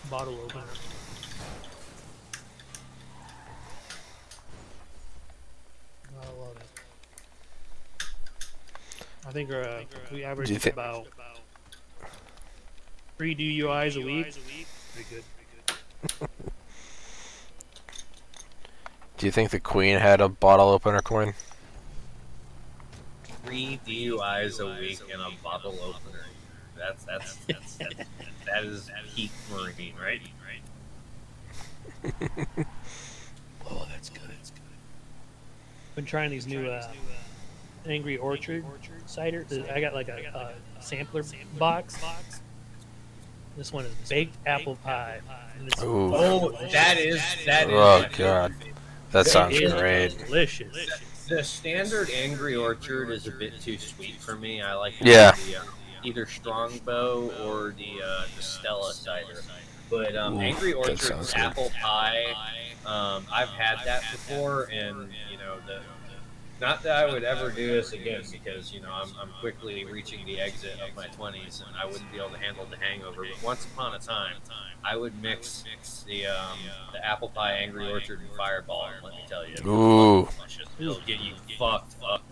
E: bottle opener. I love it. I think we average about 3 DUIs a week. Pretty good.
A: Do you think the Queen had a bottle opener coin?
B: 3 DUIs a week and a bottle opener. That is peak Marine, right?
E: Oh, that's good. Been trying these new Angry Orchard cider. I got like a sampler box. This one is baked apple pie.
A: Ooh.
B: Oh, that is.
A: Oh god, that sounds great.
E: Delicious.
B: The standard Angry Orchard is a bit too sweet for me. I like
A: Yeah.
B: Either Strongbow or the Stella cider. But Angry
A: that
B: Orchard
A: sounds good.
B: apple pie, I've had that before, and not that I would ever do this again, because I'm quickly reaching the exit of my 20s, and I wouldn't be able to handle the hangover. But once upon a time, I would mix the apple pie Angry Orchard and Fireball. And let me tell you,
A: Ooh,
B: it'll get you fucked up.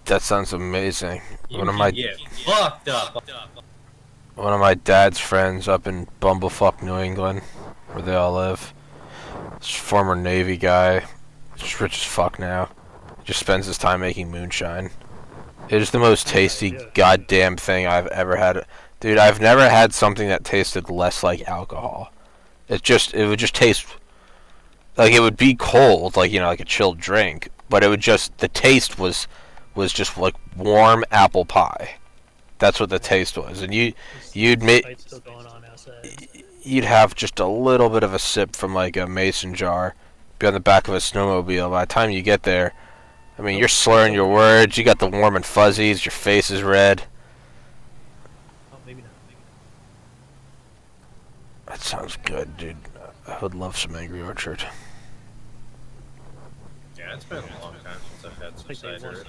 A: that sounds amazing.
B: You can get fucked up.
A: One of my dad's friends up in Bumblefuck, New England, where they all live. This former Navy guy, just rich as fuck now. Just spends his time making moonshine. It is the most tasty goddamn thing I've ever had. Dude, I've never had something that tasted less like alcohol. It would just taste like it would be cold, like like a chilled drink, but it would just the taste was just like warm apple pie. That's what the taste was, and you'd have just a little bit of a sip from like a mason jar, be on the back of a snowmobile. By the time you get there, I mean, you're slurring your words, you got the warm and fuzzies, your face is red.
E: Oh, maybe not.
A: That sounds good, dude. I would love some Angry Orchard.
B: Yeah, it's been a long time since I've had some cider.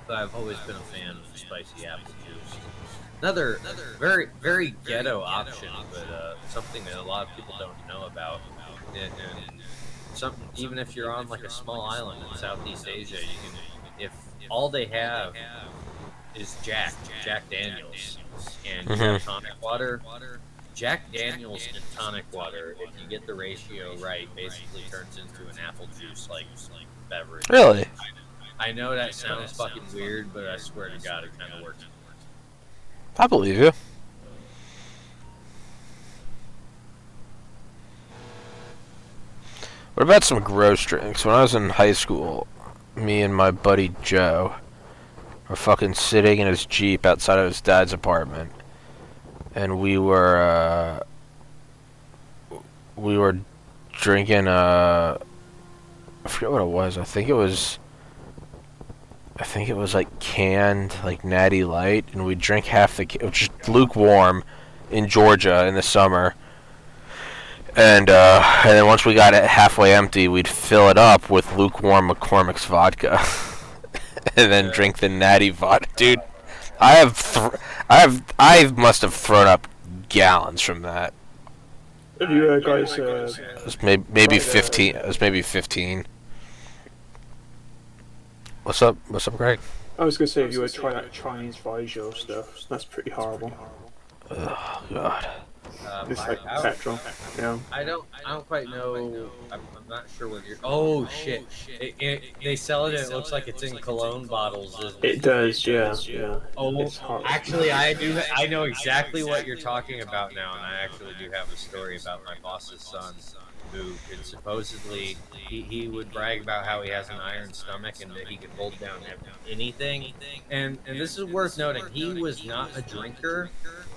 B: But I've always been a fan of spicy apple juice. Another very, very ghetto option, but something that a lot of people don't know about. And even if you're on like a small island in Southeast Asia, you can, if all they have is Jack Daniels, and you have tonic water. Jack Daniels and tonic water, if you get the ratio right, basically turns into an apple juice like beverage.
A: Really?
B: I know that sounds fucking weird, but I swear to God, it kind of works.
A: I believe you. What about some gross drinks? When I was in high school, me and my buddy Joe were fucking sitting in his Jeep outside of his dad's apartment, and we were drinking I forget what it was. I think it was like canned like Natty Light, and we drink half the which is lukewarm in Georgia in the summer. And then once we got it halfway empty, we'd fill it up with lukewarm McCormick's vodka, and then drink the natty vodka. Dude, I must have thrown up gallons from that.
D: Have you guys?
A: It was maybe 15. It was maybe 15. What's up? What's up, Greg?
D: I was gonna say, if you were trying that Chinese Baijiu stuff, that's pretty horrible.
A: Oh God.
D: It's like petrol. Yeah.
B: I don't quite know. I'm not sure what you're. Oh shit! They sell it. And it looks like it's in cologne bottles. Doesn't it?
D: It does. Yeah. Yeah.
B: Oh,
D: It's hard.
B: actually, I do. I know exactly what you're talking about now, and I actually do have a story about my boss's son, who could supposedly he would brag about how he has an iron stomach and that he can hold down anything. And this is worth noting. He was not a drinker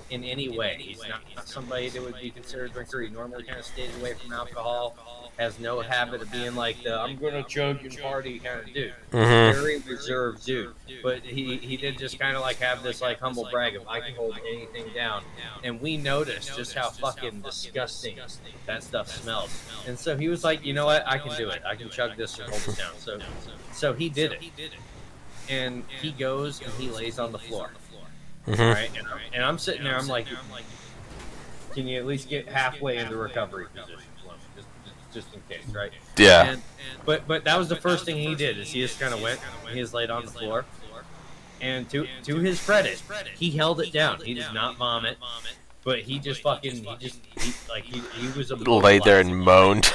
B: in any way. He's not somebody that would be considered a drinker. He normally kind of stays away from alcohol. Has no habit of being like the I'm gonna chug and party kind of dude. Very reserved dude. But he did just kind of like have this like humble brag of I can hold anything down. And we noticed just how fucking disgusting that stuff smelled. And so he was like, you know what, I can do it. I can chug this and hold it down. So he did it. And he goes and he lays on the floor. Right? And I'm sitting there, I'm like, can you at least get halfway into recovery position? Just in case, right?
A: Yeah.
B: But that was the first thing he did, is he just kind of went, and he just laid on the floor. And to his credit, he held it down. He did not vomit, but he just fucking, he was a
A: Laid there and moaned.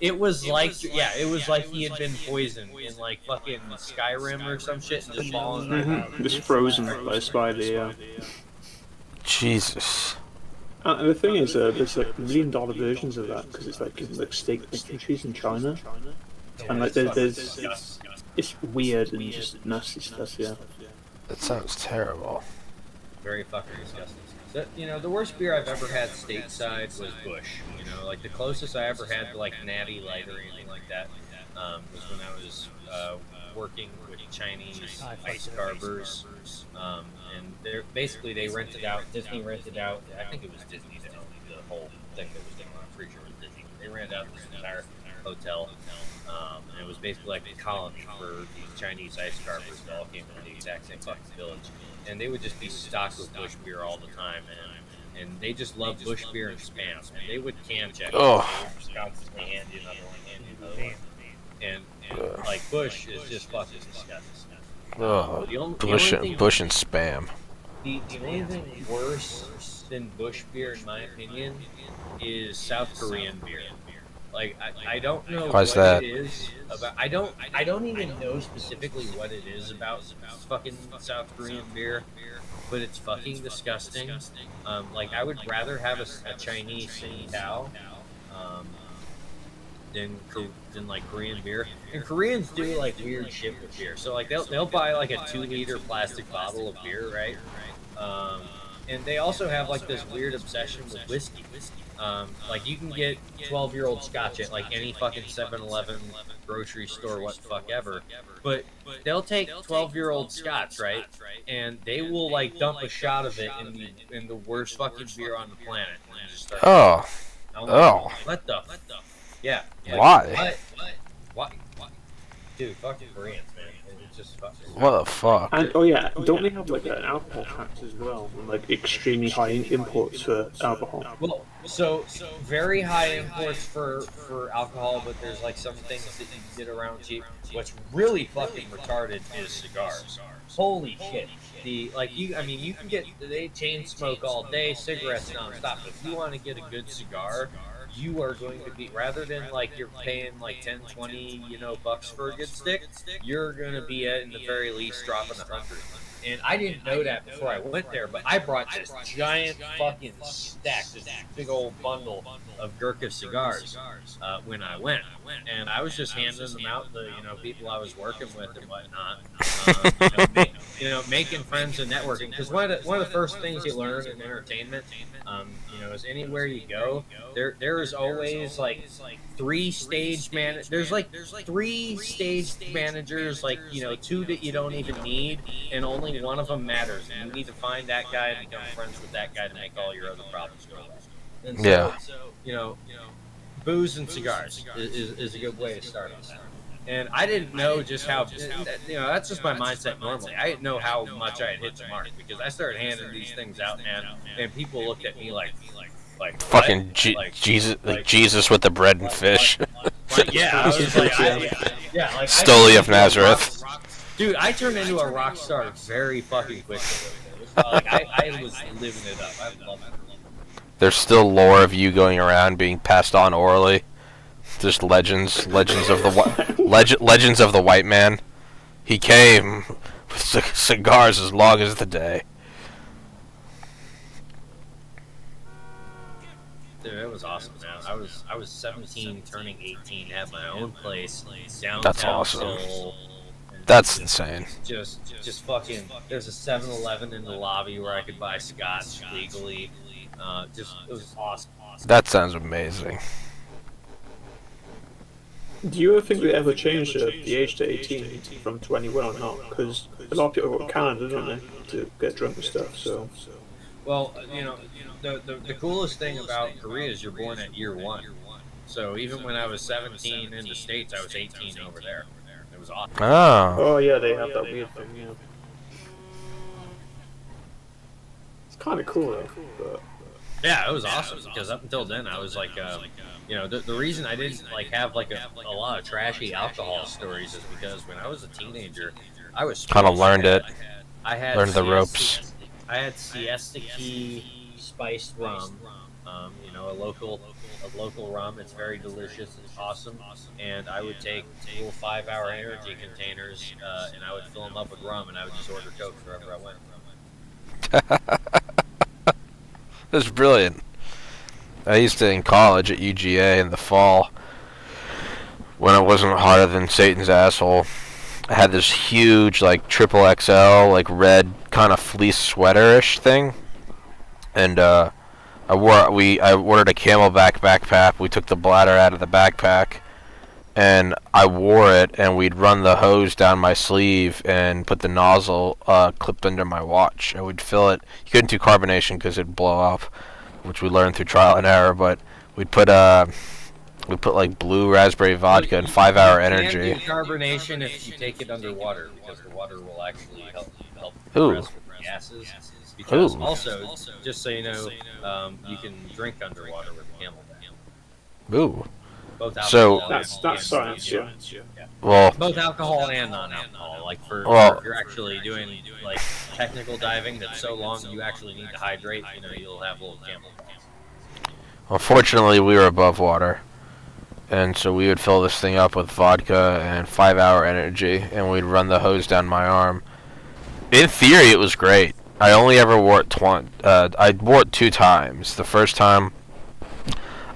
B: It was like, yeah, it was like he had been poisoned in like fucking Skyrim or some shit and just fallen.
D: Just frozen by a spider. Yeah.
A: Jesus.
D: And the thing is, there's like $1 million versions of that because it's like steak countries in China, and like there's it's weird and just nasty stuff. Yeah.
A: That sounds terrible.
B: Very fucking disgusting. The worst beer I've ever had stateside was Busch. Like the closest I ever had to like Natty Light or anything like that was when I was working with Chinese ice carvers. And they rented out, Disney rented out, I think it was Disney that owned the whole thing that was going on. I'm pretty sure it was Disney. They rented out this entire hotel. And it was basically like a colony for these Chinese ice carvers that all came from the exact same fucking village. And they would just be stocked with Busch beer all the time, and they just loved Busch beer and Spam. And they would can check.
A: Oh.
B: They would just constantly hand you another one, hand you another one. And like Busch is just fucking disgusting.
A: Oh, Busch and Spam.
B: The only thing worse than Busch beer, in my opinion, is South Korean beer. Like I don't know
A: Why's
B: what
A: that?
B: it is about. I don't even know specifically what it is about fucking South Korean beer, but it's fucking disgusting. Like I would rather have a Chinese Tsingtao than like Korean beer. And Koreans do like weird shit with beer. So like they'll buy like a 2-liter plastic bottle of beer, right? And they also have like this weird obsession with whiskey. Like you can get 12-year-old scotch at like any fucking 7-Eleven grocery store, what the fuck ever. But they'll take 12-year-old scotch, right? And they will like dump a shot of it in the worst fucking beer on the planet. And just start what the? Yeah.
A: Why?
B: What? Dude, fucking Koreans, man. It's just fucking.
A: What the fuck?
D: And don't they have like an alcohol tax as well? And, like extremely high imports for alcohol.
B: Well, so very high imports for alcohol, but there's like some things that you can get around cheap. What's really fucking retarded is cigars. Holy shit! You can get, they chain smoke all day, cigarettes nonstop. If you want to get a good cigar, you are going to be, rather than like you're paying like 10, 20, bucks for a good stick, you're going to be at, in the very least, dropping 100. And I didn't know that before I went there, but I brought this giant fucking stack, this big old bundle of Gurkha cigars when I went. And I was just handing them out to, people I was working with and whatnot. Making friends and networking. Because one of the first things you learn in entertainment, is anywhere you go, there is always like three stage managers, like, two that you don't even need, and only one of them matters. And you need to find that guy and become friends with that guy to make all your other problems go away. And
A: Yeah.
B: you know, booze and cigars is a good way to start on that. And I didn't know just how, that's just my mindset normally. I didn't know how much I had hit the mark because I started handing these things out, man, and people looked at me like what?
A: Fucking Jesus, like Jesus with the bread and fish.
B: Yeah, I was like, yeah, like
A: Stoli of Nazareth.
B: Dude, I turned into a rock star very fucking quickly. Like I was living it up. I love it.
A: There's still lore of you going around being passed on orally. Just legends of the legends of the white man. He came with cigars as long as the day.
B: Dude, it was awesome, man. I was 17, turning 18, had my own place downtown.
A: That's awesome.
B: Seoul,
A: That's insane.
B: Just fucking. There's a 7-Eleven in the lobby where I could buy scotch legally. It was awesome.
A: That sounds amazing.
D: Do you ever think they ever changed the age to 18 from 21 or not? Because a lot of people go to Canada, don't they, to get drunk and stuff. So.
B: Well, the coolest thing about Korea is you're born at year 1. So even when I was 17 in the States, I was 18 over there. It was awesome.
A: Oh.
D: Oh yeah, they have that weird thing. Yeah. It's kind of cool though. But...
B: Yeah, it was awesome because up until then I was like, the reason I didn't have a lot of trashy alcohol stories is because when I was a teenager, I was
A: Kind of learned it.
B: I had
A: Learned the ropes.
B: I had Siesta Key spiced rum, a local rum. It's very delicious. It's awesome. And I would take little 5-hour energy containers, and I would fill them up with rum, and I would just order Coke wherever I went.
A: That's brilliant. I used to in college at UGA in the fall, when it wasn't hotter than Satan's asshole. I had this huge, triple XL, red kind of fleece sweater-ish thing, and I ordered a Camelback backpack. We took the bladder out of the backpack, and I wore it, and we'd run the hose down my sleeve and put the nozzle clipped under my watch, and we'd fill it. You couldn't do carbonation because it'd blow up, which we learned through trial and error, but we'd put blue raspberry vodka and 5-hour energy.
B: You can do carbonation if you take it underwater, because the water will actually help
A: Ooh.
B: compress the gases. Because
A: Ooh.
B: also, just so you know, you can drink underwater with Camelback.
A: Ooh.
B: Both
A: So
B: alcohol
D: that's science, yeah.
A: Well,
B: both alcohol and non-alcohol.
A: Well-
B: If you're actually doing technical diving that's so long you actually need to hydrate, you'll have a little Camelback.
A: unfortunately, we were above water, and so we would fill this thing up with vodka and 5-hour energy, and we'd run the hose down my arm. In theory, it was great. I only ever wore it I wore it 2 times. The first time,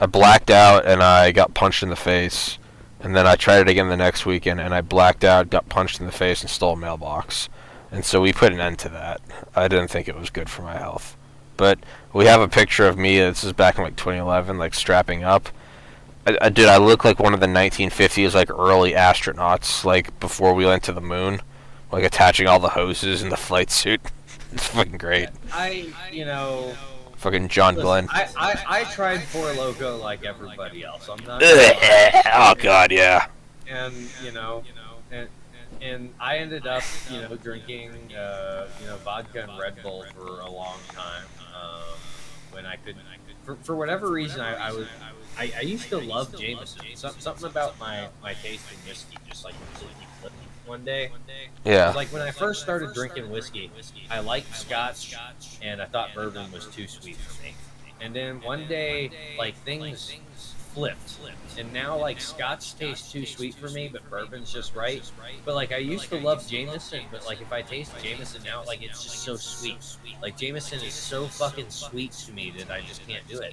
A: I blacked out and I got punched in the face, and then I tried it again the next weekend, and I blacked out, got punched in the face, and stole a mailbox. And so we put an end to that. I didn't think it was good for my health. But we have a picture of me. This is back in 2011, strapping up. I look like one of the 1950s early astronauts, before we went to the moon, attaching all the hoses in the flight suit. It's fucking great. Fucking John Glenn.
B: I tried Four Loko like everybody else. I'm not.
A: Oh god, yeah.
B: And and I ended up drinking vodka and Red Bull for a long time. When I couldn't, for whatever reason, I used to love Jameson. Something about my taste in whiskey just completely flipped one day.
A: Yeah.
B: When I first started drinking whiskey, I liked Scotch, and I thought bourbon was too sweet for me. And then one day, things flipped, and now Scotch tastes too sweet for me, but bourbon's just right. But I used to love Jameson, but if I taste Jameson now, it's just so sweet. Jameson is so fucking sweet to me that I just can't do it.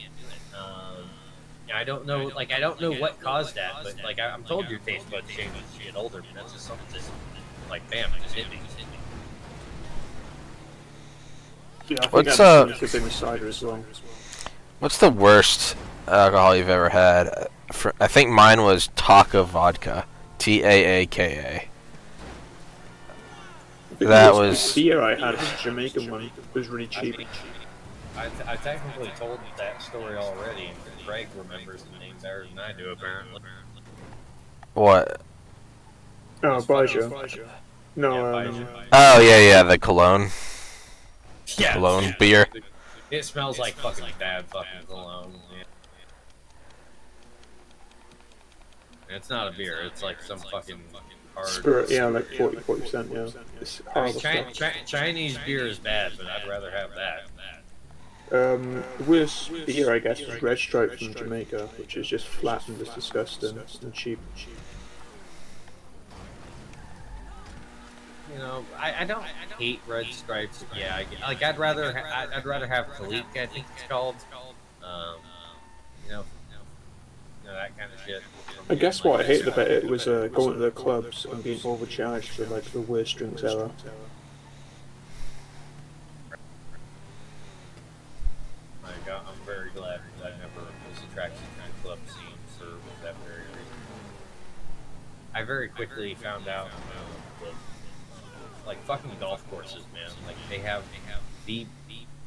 B: I don't know, I don't know what caused that, but I'm told your taste buds change as you get older, but that's just something that, bam, it just hit me.
D: Yeah, I think
A: What's,
D: that's a thing with cider as well.
A: What's the worst alcohol you've ever had? I think mine was Taka vodka. Taaka. That was...
D: The beer I had, was Jamaican one. It was really cheap.
B: I technically told that story already, and Craig remembers the name better than I do, apparently.
A: What?
D: Oh,
B: It's funny.
D: Baja. No,
B: Yeah, Baijiu.
A: Oh yeah, the cologne.
B: Yeah,
A: Cologne beer.
B: It smells like fucking bad fucking cologne. Yeah. And it's not a beer. It's like some fucking hard
D: spirit, yeah, like 40%, yeah. It's
B: I mean,
D: horrible stuff.
B: Chinese beer is bad, but I'd rather have that.
D: The worst beer, I guess, was Red Stripe from Jamaica, which is just flat and just disgusting and cheap.
B: You know, I don't hate Red Stripes. Yeah, I'd rather have Clot, I think it's called. You know, that kind of shit.
D: I guess what I hated about it was going to the clubs and being overcharged for like the worst drinks ever.
B: I'm very glad that I never was attracted to the club scene for that very reason. I very quickly found out that, like, fucking golf courses, man, like they have the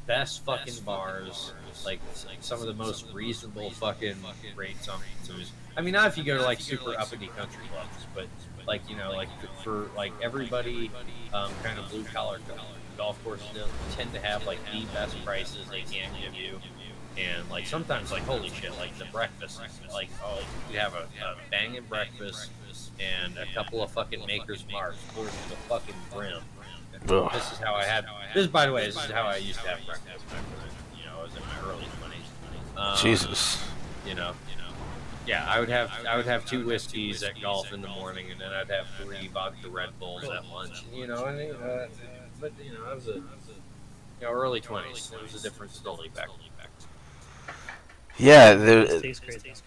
B: best fucking bars, like some of the most reasonable fucking rates on booze. I mean, not if you go to like super uppity country clubs, but like, you know, like for like everybody, kind of blue collar golf courses tend to have like the best prices they can give you. And like sometimes, like, holy shit, like the breakfast, like, oh, you have a banging breakfast and a couple of fucking Maker's Marks poured to the fucking brim.
A: Ugh.
B: This is how I had. This, by the way, this is how I used to have breakfast back when, you know, I was in my early 20s.
A: Jesus.
B: You know. Yeah, I would have 2 whiskeys at golf in the morning, and then I'd have 3 vodka Red Bulls at lunch. You know, and but you know, I was early 20s. It was a different story back.
A: Yeah,
E: Tastes great.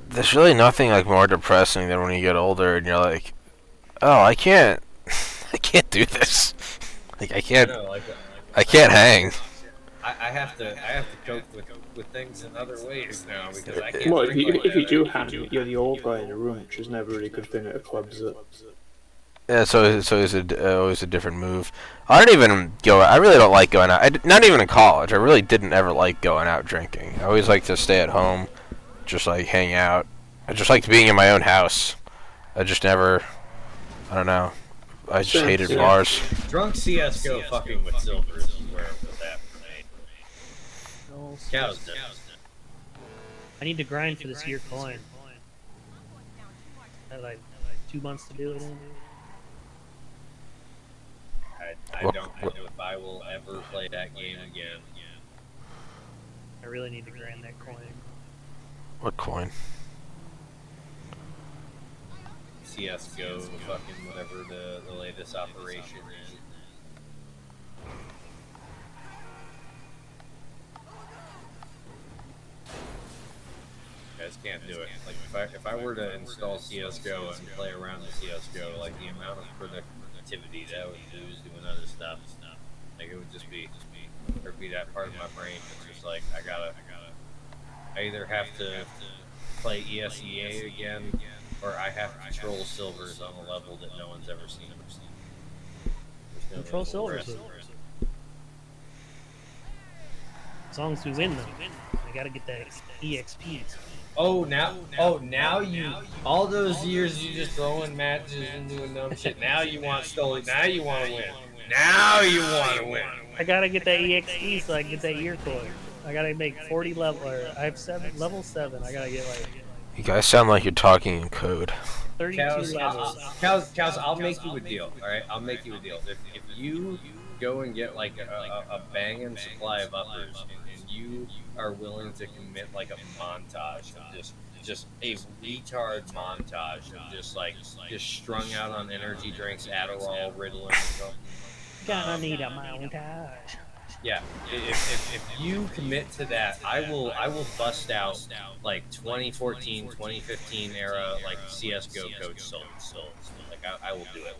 A: there's really nothing like more depressing than when you get older and you're like, oh, I can't do this. Like I can't hang.
B: I have to cope with things in other ways now because I can't.
D: Well,
B: drink like
D: if you
B: that.
D: do hang, you're the old guy in the room, which is never really a good thing at a club, is it?
A: Yeah, so it's always a different move. I don't even go. I really don't like going out. Not even in college. I really didn't ever like going out drinking. I always like to stay at home, just like hang out. I just liked being in my own house. I just never. I don't know. I just hated bars.
B: Drunk CS:GO fucking with silver is where it was at for me.
E: No,
B: Cows done.
E: I need to grind for this year coin. I have like 2 months to do it in.
B: I don't know if I will ever play that game again.
E: I really need to grind that coin.
A: What coin?
B: CS:GO, fucking whatever the latest operation is. Guys can't do it. Like if I were to install CS:GO and play around with CS:GO, like the amount of productivity that I would lose doing other stuff, like it would just be there'd be that part of my brain that's just like I either have to play ESEA again, or I have to control silvers on a level that no one's ever seen. No
E: Control silvers. As long as we win them, I gotta get that EXP.
B: Now you, all those years you just throwing matches and doing dumb shit. Now you want stolen. Now you want to win. Now you want to win.
E: I gotta get that EXP so I can get that year coin. I gotta make 40 level, or I have level 7. I gotta get like
A: You guys sound like you're talking in code.
E: 32 levels.
B: Cows, I'll make you a deal. All right, I'll make you a deal. If you go and get like a banging supply of uppers, and you are willing to commit like a montage of just a retard montage of just strung out on energy drinks, Adderall, Ritalin,
E: Gonna need a montage.
B: yeah. If you commit to that, I will bust out like 2014, 2015 era like CS:GO Coach Soul. Like I will do it.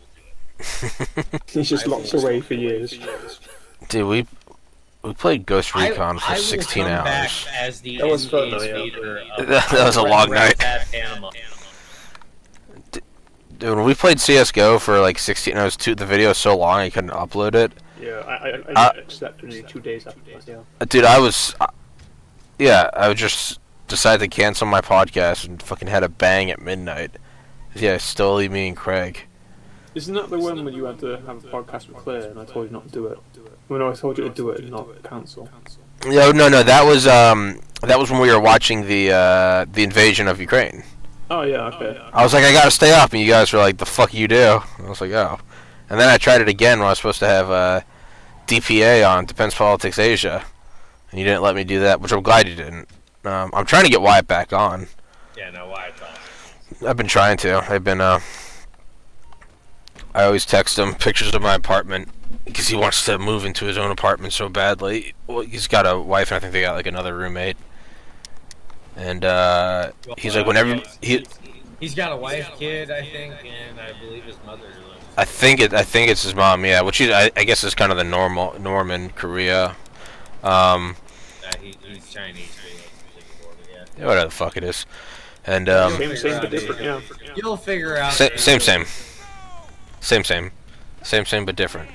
D: He's just locked away for years.
A: Dude, we played Ghost Recon for 16 hours.
B: As the
D: That was fun, though, yeah.
B: leader of
A: That was a long night.
B: Panama.
A: Dude, when we played CS:GO for like 16 hours, the video was so long I couldn't upload it.
D: Yeah, I accept only 2 days after that. Yeah.
A: Dude, I would just decide to cancel my podcast and fucking had a bang at midnight. Yeah, still leave me and Craig.
D: Isn't that the one when you had to have a podcast with Claire and I told you not to do it? When I told you to do it and not cancel.
A: No, that was when we were watching the invasion of Ukraine.
D: Oh yeah, okay.
A: I was like, I gotta stay up, and you guys were like, the fuck you do? I was like, oh. And then I tried it again when I was supposed to have DPA on, Defense Politics Asia, and you didn't let me do that, which I'm glad you didn't. I'm trying to get Wyatt back on.
B: Yeah, no, Wyatt's on.
A: I've been trying to. I always text him pictures of my apartment because he wants to move into his own apartment so badly. Well, he's got a wife, and I think they got like another roommate. And he's like, whenever
B: he's got a wife, kid, I think, and I believe his mother lives.
A: I think it's his mom, yeah. Which I guess is kind of the norm in Korea.
B: He's Chinese.
A: Yeah, whatever the fuck it is. And
D: Same but different. Yeah.
B: You'll figure out.
A: Same but different.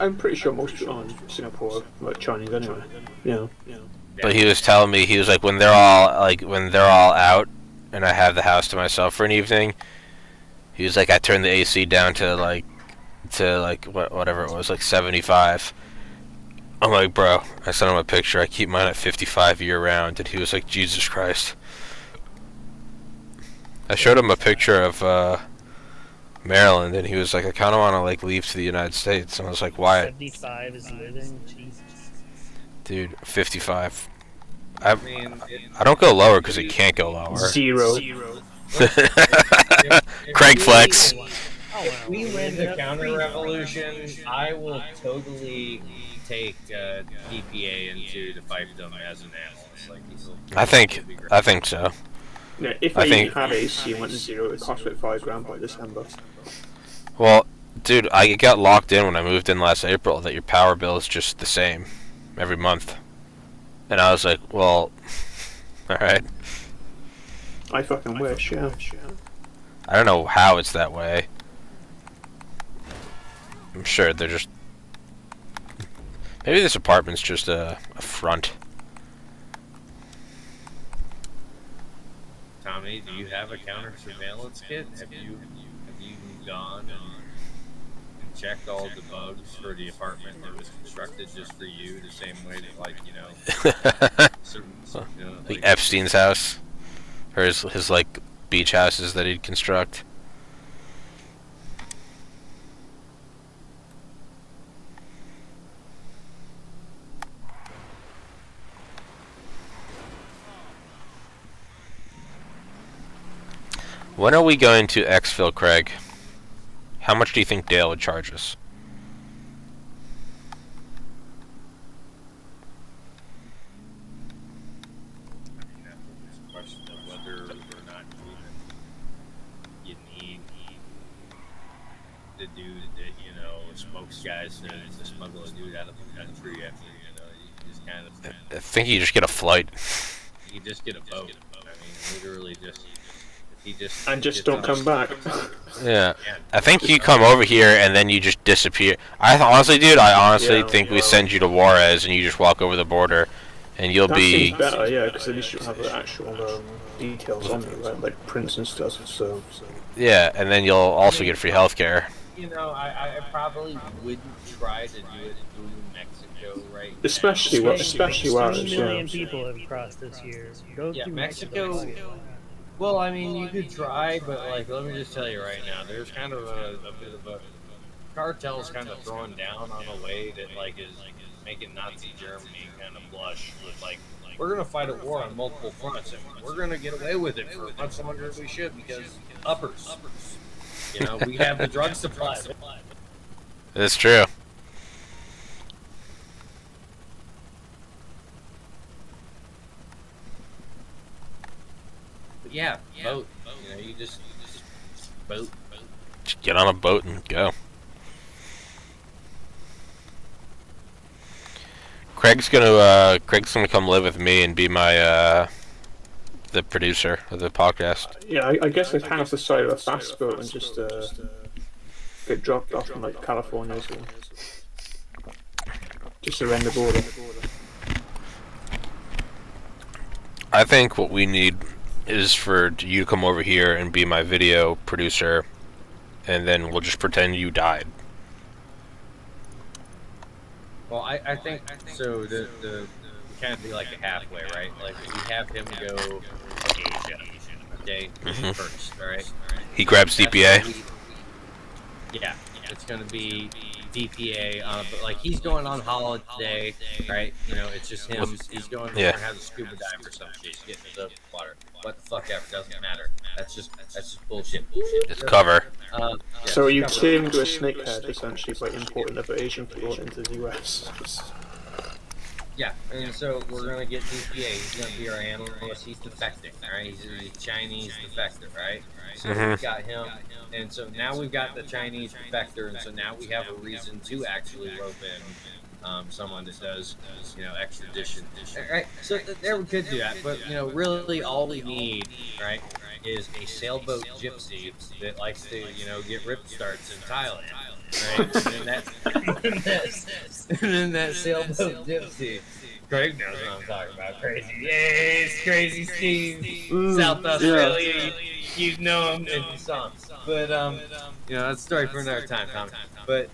D: I'm pretty sure most people in Singapore are like Chinese anyway. Yeah.
A: But he was telling me, he was like, when they're all out and I have the house to myself for an evening, he was like, I turned the AC down to whatever it was, like 75. I'm like, bro, I sent him a picture, I keep mine at 55 year round, and he was like, Jesus Christ. I showed him a picture of Maryland, and he was like, I kind of want to like leave to the United States. And I was like, why?
E: 75 is living. Jesus.
A: Dude, 55. I don't go lower because it can't go lower.
D: Zero.
A: Craig flex.
B: If we win the counter-revolution, I will totally take DPA into the fiefdom as an analyst.
A: I think so.
D: Yeah, if I even had AC and went to zero, it cost me $5,000 by December.
A: Well, dude, I got locked in when I moved in last April that your power bill is just the same every month. And I was like, well, alright.
D: I fucking wish, yeah.
A: I don't know how it's that way. I'm sure they're just... Maybe this apartment's just a front.
B: Tommy, do you have a counter surveillance kit? Have you gone and checked all the bugs for the apartment that was constructed just for you, the same way that, like, you know,
A: like Epstein's house, or his like beach houses that he'd construct. When are we going to exfil, Craig? How much do you think Dale would charge us?
B: It's a question of whether or not you need the dude that, you know, smokes guys to smuggle a dude out of the country after, you know, you just kind of...
A: I think you just get a flight.
B: You just get a boat. I mean, literally just...
D: And just don't come back.
A: Yeah. I think you come over here and then you just disappear. Honestly, dude, I honestly think we send you to Juarez and you just walk over the border and you'll be...
D: That seems better, yeah, because at least you'll have the actual details on it, right? Like prints and stuff, so...
A: Yeah, and then you'll also get free healthcare.
B: You know, I probably wouldn't try to do it through Mexico right
D: especially
B: now.
D: Especially Juarez,
E: 20 million people have crossed this year. Go through
B: Mexico... Well, I mean, you could try, but, like, let me just tell you right now, there's kind of a bit of a... Cartel's kind of throwing down on a way that, like, is making Nazi Germany kind of blush with, like, we're going to fight a war on multiple fronts, and we're going to get away with it for much longer as we should, because uppers. You know, we have the drug supply.
A: It's true.
B: Yeah, boat. You know, you just boat.
A: Just get on a boat and go. Craig's gonna come live with me and be my the producer of the podcast.
D: Yeah, I guess I kind of decided a fast boat and just get dropped off in like California or something. Just around the border.
A: I think what we need is for you to come over here and be my video producer, and then we'll just pretend you died.
B: Well, I think so. The we kind of do like a halfway, right? Like we have him go to Asia, okay, first, all right.
A: He grabs
B: That's
A: DPA.
B: what yeah, it's gonna be DPA on, but like he's going on holiday, right? You know, it's just him. He's going to
A: Yeah.
B: learn how to scuba dive or some shit. He's getting into the water. What the fuck ever, doesn't matter. That's just bullshit.
A: It's cover.
B: Yeah,
D: So are you
B: cover.
D: clearing to a snakehead essentially by importing other Asian people into the US?
B: Yeah, and so we're gonna get DPA. He's gonna be our analyst. He's defecting, right? He's a Chinese defector, right? So we've got him, and so now we've got the Chinese defector, and so now we have a reason to actually rope in someone that does, you know, extradition. Right? So there we could do that, but you know, really all we need, right, is a sailboat gypsy that likes to, you know, get rip starts in Thailand. Right? And then that sailboat gypsy. Craig knows what I'm talking about. Crazy. Yay, it's Crazy Steve. South Australia. You know him and you saw him. But, you know, that's a story for another time, Tommy. But,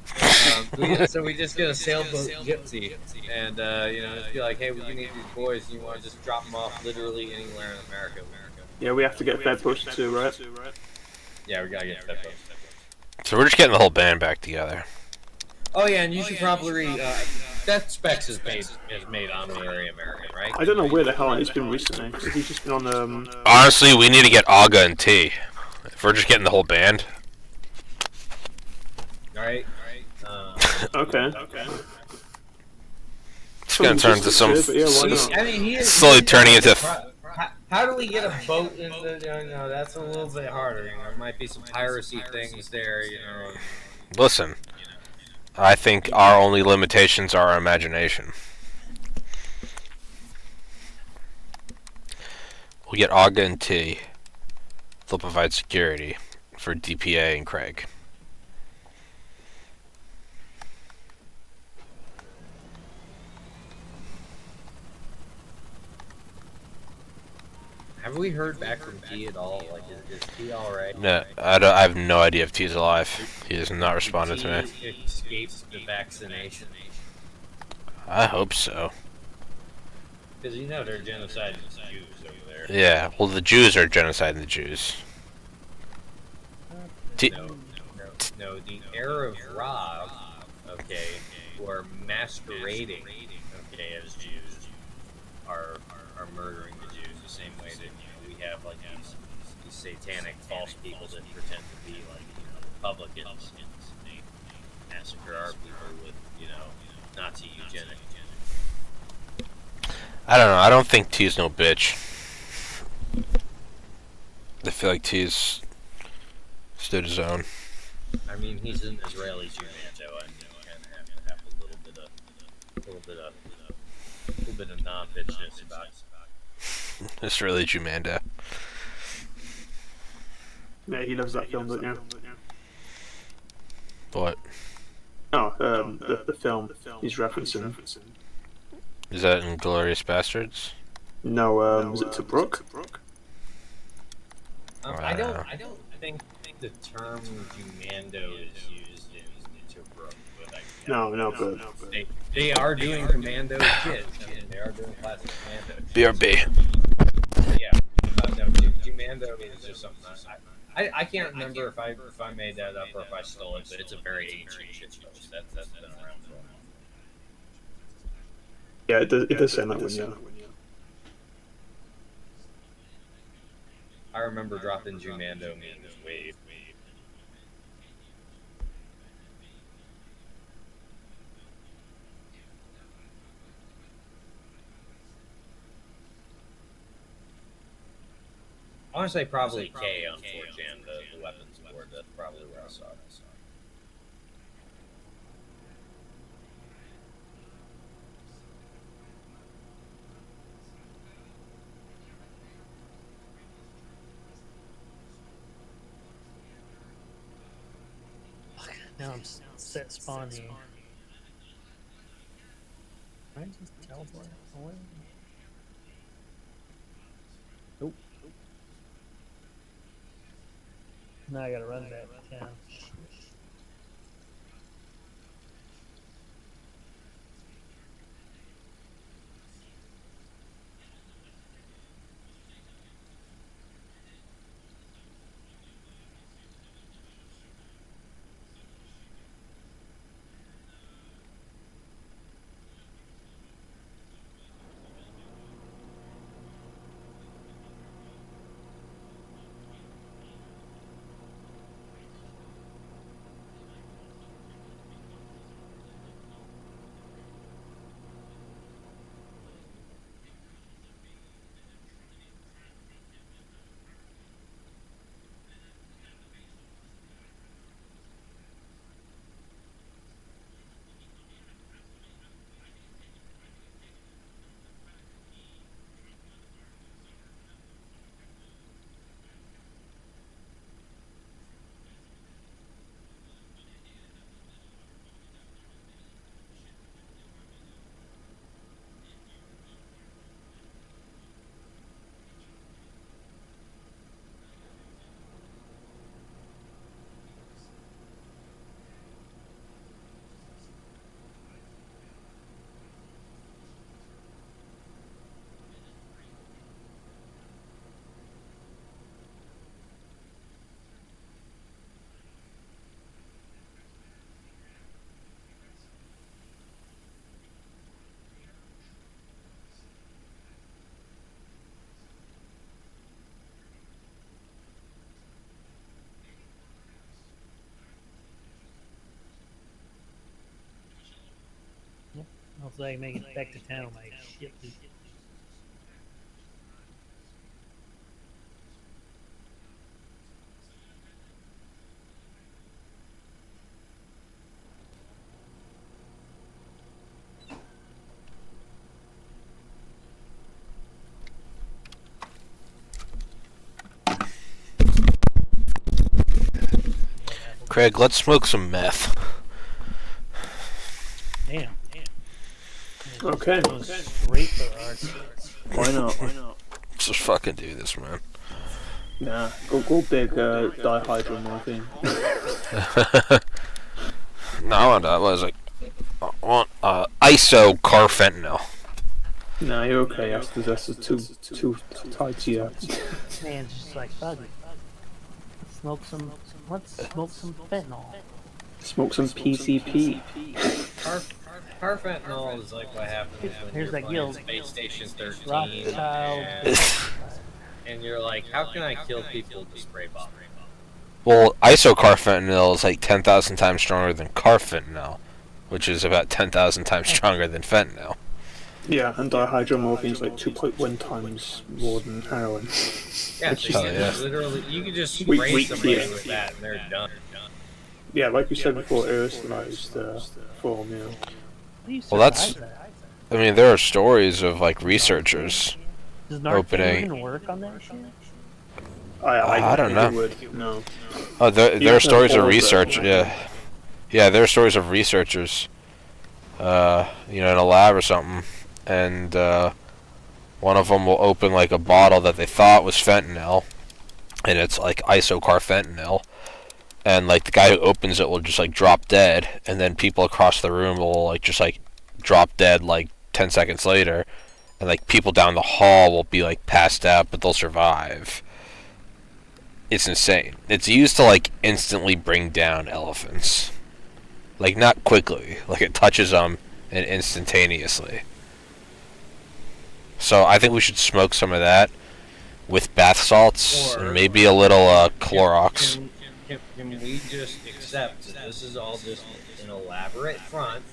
B: so we just get a sailboat gypsy. And, you know, just be like, hey, we need these boys. You want to just drop them off literally anywhere in America.
D: Yeah, we have to get Fed Push too, right?
B: Yeah, we got to get Fed Push.
A: So we're just getting the whole band back together.
B: Oh yeah, and you should probably Death Specs is made honorary American, right?
D: I don't know where the hell he's been recently. He's just been on
A: Honestly, we need to get Aga and T. If we're just getting the whole band.
B: All right.
D: Okay.
A: It's gonna turn into some.
D: Yeah, why not?
B: I mean, he is
A: Slowly turning into.
B: How do we get a boat into? You know, that's a little bit harder. You know, there might be some piracy things there. You know.
A: Listen, I think our only limitations are our imagination. We'll get Aga and T. They'll provide security for DPA and Craig.
B: Have we heard back from T at all? Like, is T all right?
A: No, I have no idea if T's alive. He has not responded to me.
B: T escaped the vaccination.
A: I hope so.
B: Because you know they're genociding the Jews over there.
A: Yeah, well, the Jews are genociding the Jews.
B: No, the Arab Rob, okay, who are masquerading, okay, as Jews, are murdering the Jews the same way that, you know, we have like these satanic false people that pretend to be like, you know, Republicans, and they massacre our people with, you know, Nazi eugenics.
A: I don't know. I don't think T's no bitch. I feel like T's stood his own.
B: I mean, he's an Israeli Jew, so I kind of have to have a little bit of non-bitchness about it.
A: Israeli Jumanda.
D: Yeah, he loves that film, don't you?
A: What?
D: Oh, the film he's referencing.
A: Is that in Glorious Bastards?
D: No, was it Tobruk?
B: I don't think the term Jumando is used in Tobruk, but
D: No, but
B: they are doing commando shit. I mean, they are doing classic commando shit.
A: BRB.
B: Yeah, no, Jumando is just something I can't remember if I made that up or if I stole it, but it's a very ancient shit post. That's been around for a while.
D: yeah, it does sound like one, yeah.
B: I remember dropping Jumando memes way. I want to say probably K on 4chan, the weapons board. That's probably where I saw it.
E: Now I'm set spawning. Can I just teleport away? Nope. Now I gotta run back to town. Hopefully I can make it back to town with my shit.
A: Craig, let's smoke some meth.
E: Damn.
D: Okay.
E: Goes straight for ours.
D: Why not? Why not?
A: Let's just fucking do this, man.
D: Nah, go big dihydromorphine.
A: No, I want that. What is it? I want ISO carfentanil.
D: Nah, you're okay. That's too tight to you.
E: Man, just like fuck it. Let's smoke some fentanyl.
D: Smoke some PCP.
B: Carfentanil is like what happens when
E: Here's
B: you're
E: that
B: playing
E: guild.
B: Space Station 13
E: Rothschild.
B: and you're like, how can I kill people with a spray bomb?
A: Well, ISO carfentanil is like 10,000 times stronger than carfentanil, which is about 10,000 times stronger than fentanyl.
D: Yeah, and dihydromorphine is like 2.1 times more than heroin.
B: Yeah, so you can literally, you can just spray somebody with that and they're done.
D: Yeah, like you said before, aerosolized form, yeah.
A: Well, that's. I mean, there are stories of like researchers
E: Does Narcan
A: opening.
E: even work on that shit?
D: I
A: don't know.
D: Would. No.
A: Oh, there are stories of research.
D: Yeah.
A: Yeah, there are stories of researchers. In a lab or something, and one of them will open like a bottle that they thought was fentanyl, and it's like isocarfentanil, and like the guy who opens it will just like drop dead, and then people across the room will like just like drop dead like 10 seconds later, and like people down the hall will be like passed out, but they'll survive. It's insane. It's used to like instantly bring down elephants. Like not quickly, like it touches them and instantaneously. So I think we should smoke some of that with bath salts and maybe a little Clorox.
B: Can we just accept that this is all just an elaborate front,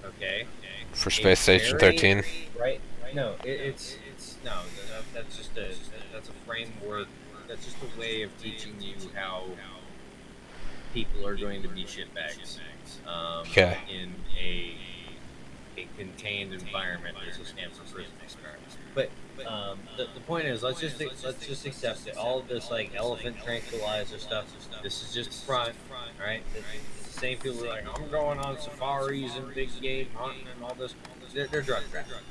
B: okay?
A: For Space Station 13?
B: Right? No, it's no. That's just a framework. That's just a way of teaching you how people are going to be shitbags.
A: Okay.
B: In a contained environment as a Stanford prison experiment. But the point is, let's just accept it. All of this like elephant tranquilizer stuff. This is just front, right? It's the same people who are like, I'm going on safaris and big game hunting and all this they're drug traffickers,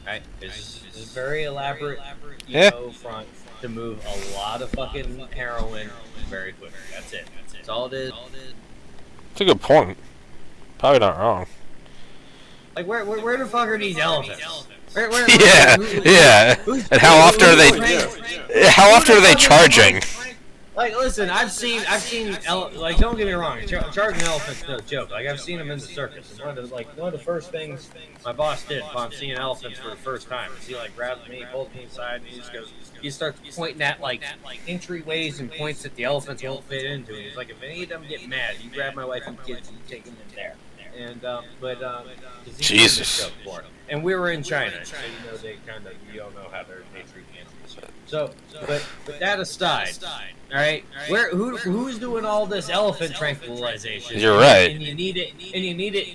B: right? It's a very elaborate,
A: Yeah.
B: front to move a lot of fucking heroin very quickly. That's it. That's all it is.
A: It's a good point. Probably not wrong.
B: Like, where the fuck are these elephants? Where,
A: Yeah, yeah. And how often are they? How often are they charging?
B: Like, listen, I've seen, like, don't get me wrong, charging elephants no joke. Like, I've seen them in the circus. And one of the first things my boss did upon seeing elephants for the first time is he like grabs me, pulls me aside, and he just goes, he starts pointing at like entryways and points that the elephants won't fit into. And he's like, if any of them get mad, you grab my wife and kids and you take them in there. And
A: Jesus.
B: And we were in China, so they kind of, you don't know how they treat animals. So, but that aside, all right, who's doing all this elephant tranquilization?
A: You're right.
B: And you need it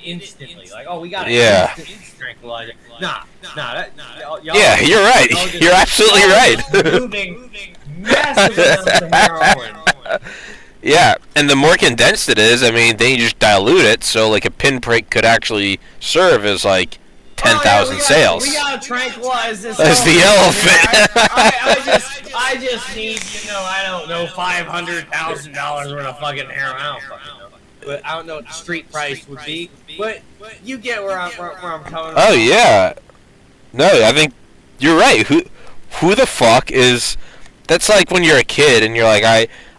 B: instantly. Like, oh, we got instant tranquilizer. Nah.
A: Yeah, you're right. You're absolutely right.
B: Moving massive amounts of heroin.
A: Yeah, and the more condensed it is, I mean, then you just dilute it, so like a pinprick could actually serve as like 10,000 sales.
B: We gotta tranquilize this.
A: That's the elephant.
B: I just need, I don't know, $500,000 worth of fucking heroin. I don't fucking know. But I don't know what the street price would be. But you get where I'm coming from.
A: Oh yeah. No, I think you're right. Who the fuck is? That's like when you're a kid and you're like,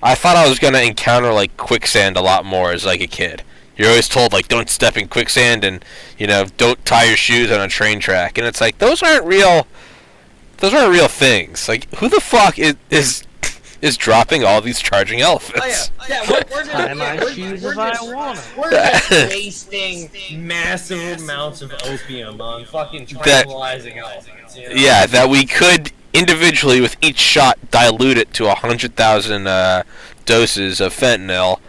A: I thought I was gonna encounter like quicksand a lot more as like a kid. You're always told like don't step in quicksand and don't tie your shoes on a train track, and it's like those aren't real things. Like who the fuck is dropping all these charging elephants?
B: Oh, yeah. We're just wasting massive amounts of opium on fucking tranquilizing elephants.
A: Yeah, that we could individually with each shot dilute it to 100,000 doses of fentanyl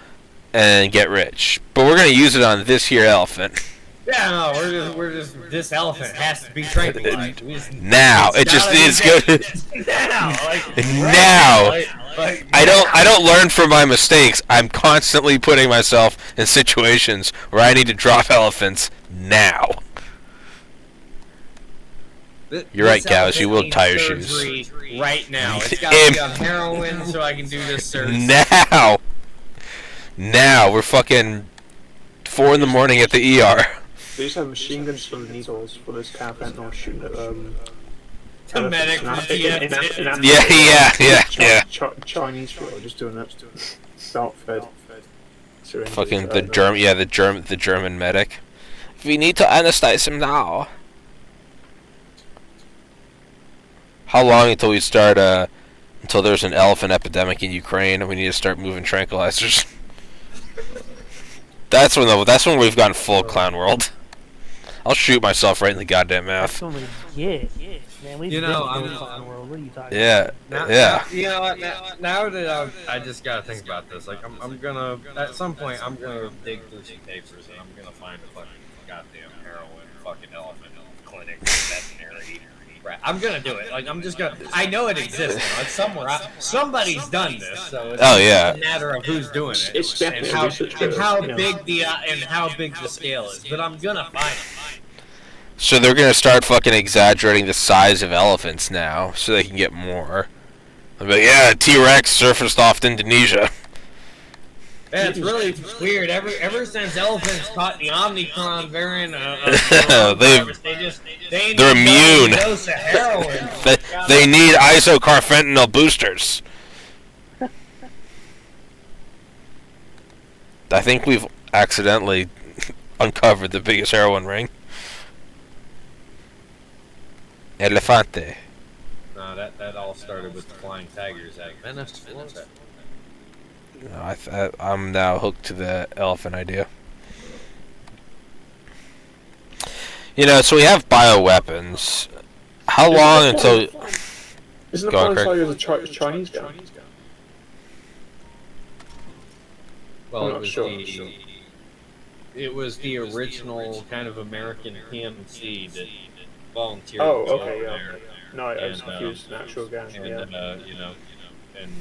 A: and get rich. But we're gonna use it on this here elephant.
B: Yeah, no, we're just this elephant has to be tranquilized.
A: Now it just is good.
B: Now,
A: I don't learn from my mistakes. I'm constantly putting myself in situations where I need to drop elephants now. You're right, Gauss. You will tie your shoes.
B: Right now. It's got to be on heroin so I can do this surgery.
A: Now. We're fucking 4 in the morning at the ER.
D: They just have machine guns full of needles for this cat fentanyl shooting at
B: The medic
A: Yeah.
D: Chinese people just doing that. Belt fed.
A: Fucking the German medic. We need to anesthetize him now. How long until we start until there's an elephant epidemic in Ukraine and we need to start moving tranquilizers? That's when we've gone full clown world. I'll shoot myself right in the goddamn mouth.
E: That's when we get. Man, we've been in the clown world. What are you talking
A: about? Yeah.
B: You know what? Now that I just gotta think about this. Like I'm gonna at some point I'm gonna dig through some papers and I'm gonna find a fucking goddamn heroin fucking elephant clinic veterinary. Right. I'm gonna do it. Like I'm just gonna. I know it exists. It's somewhere. Somebody's done this, so it's a matter of who's doing it
D: It's
B: and how big the scale is. But I'm gonna find it.
A: So they're gonna start fucking exaggerating the size of elephants now, so they can get more. They'll be like, yeah, T-Rex surfaced off Indonesia.
B: Yeah, it's really weird. Ever since elephants caught the Omicron variant of virus, they're
A: immune.
B: Dose of heroin.
A: they need isocarfentanil boosters. I think we've accidentally uncovered the biggest heroin ring. Elefante.
B: No, that all started with the Flying Tigers Act. Venice, Florida.
A: No, I'm now hooked to the elephant idea. So we have bioweapons. How long until...
D: Isn't the Flying Tiger a Chinese gun?
B: Well, it was the original kind of American PMC that volunteered.
D: Oh, okay, yeah. No, I was confused. An actual gun,
B: and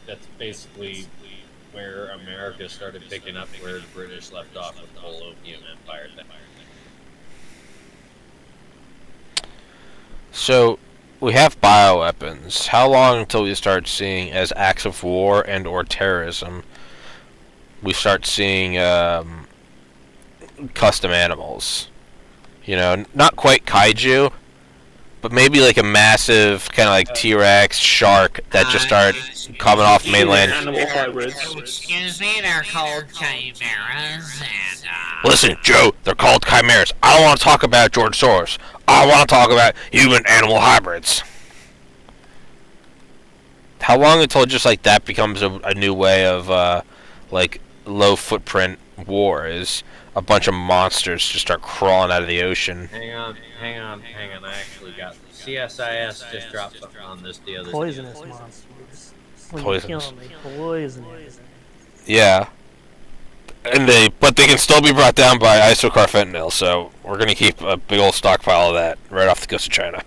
B: that's basically where America started picking up where the British left off with the whole opium empire thing.
A: So, we have bioweapons. How long until we start seeing, as acts of war and or terrorism, we start seeing custom animals? You know, not quite kaiju, but maybe like a massive kind of like T-Rex shark that just start coming off mainland.
D: Animal hybrids.
H: Excuse me, they're called chimeras, and
A: Listen, Joe, they're called chimeras. I don't want to talk about George Soros. I want to talk about human-animal hybrids. How long until just like that becomes a new way of like low footprint war? Is a bunch of monsters just start crawling out of the ocean?
B: Hang on. I actually got CSIS just dropped something on this the other day.
E: Poisonous monsters. When
A: Poisonous.
E: you kill them, they poison it.
A: Yeah. But they can still be brought down by isocarfentanyl, so we're gonna keep a big old stockpile of that right off the coast of China.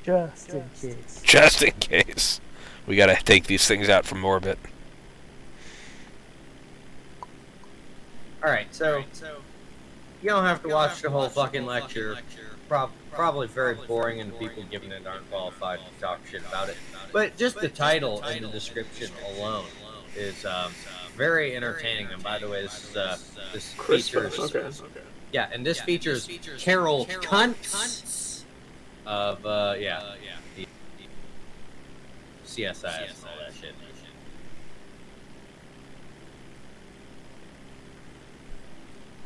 E: Just in case.
A: Just in case. We gotta take these things out from orbit.
B: Alright, so you don't have to watch the whole fucking lecture. Probably very boring and the people giving it aren't qualified to talk shit about it. But just the title and the description alone is very entertaining. And by the way, this features yeah, and this features Carol Kuntz of the CSIS and all that shit.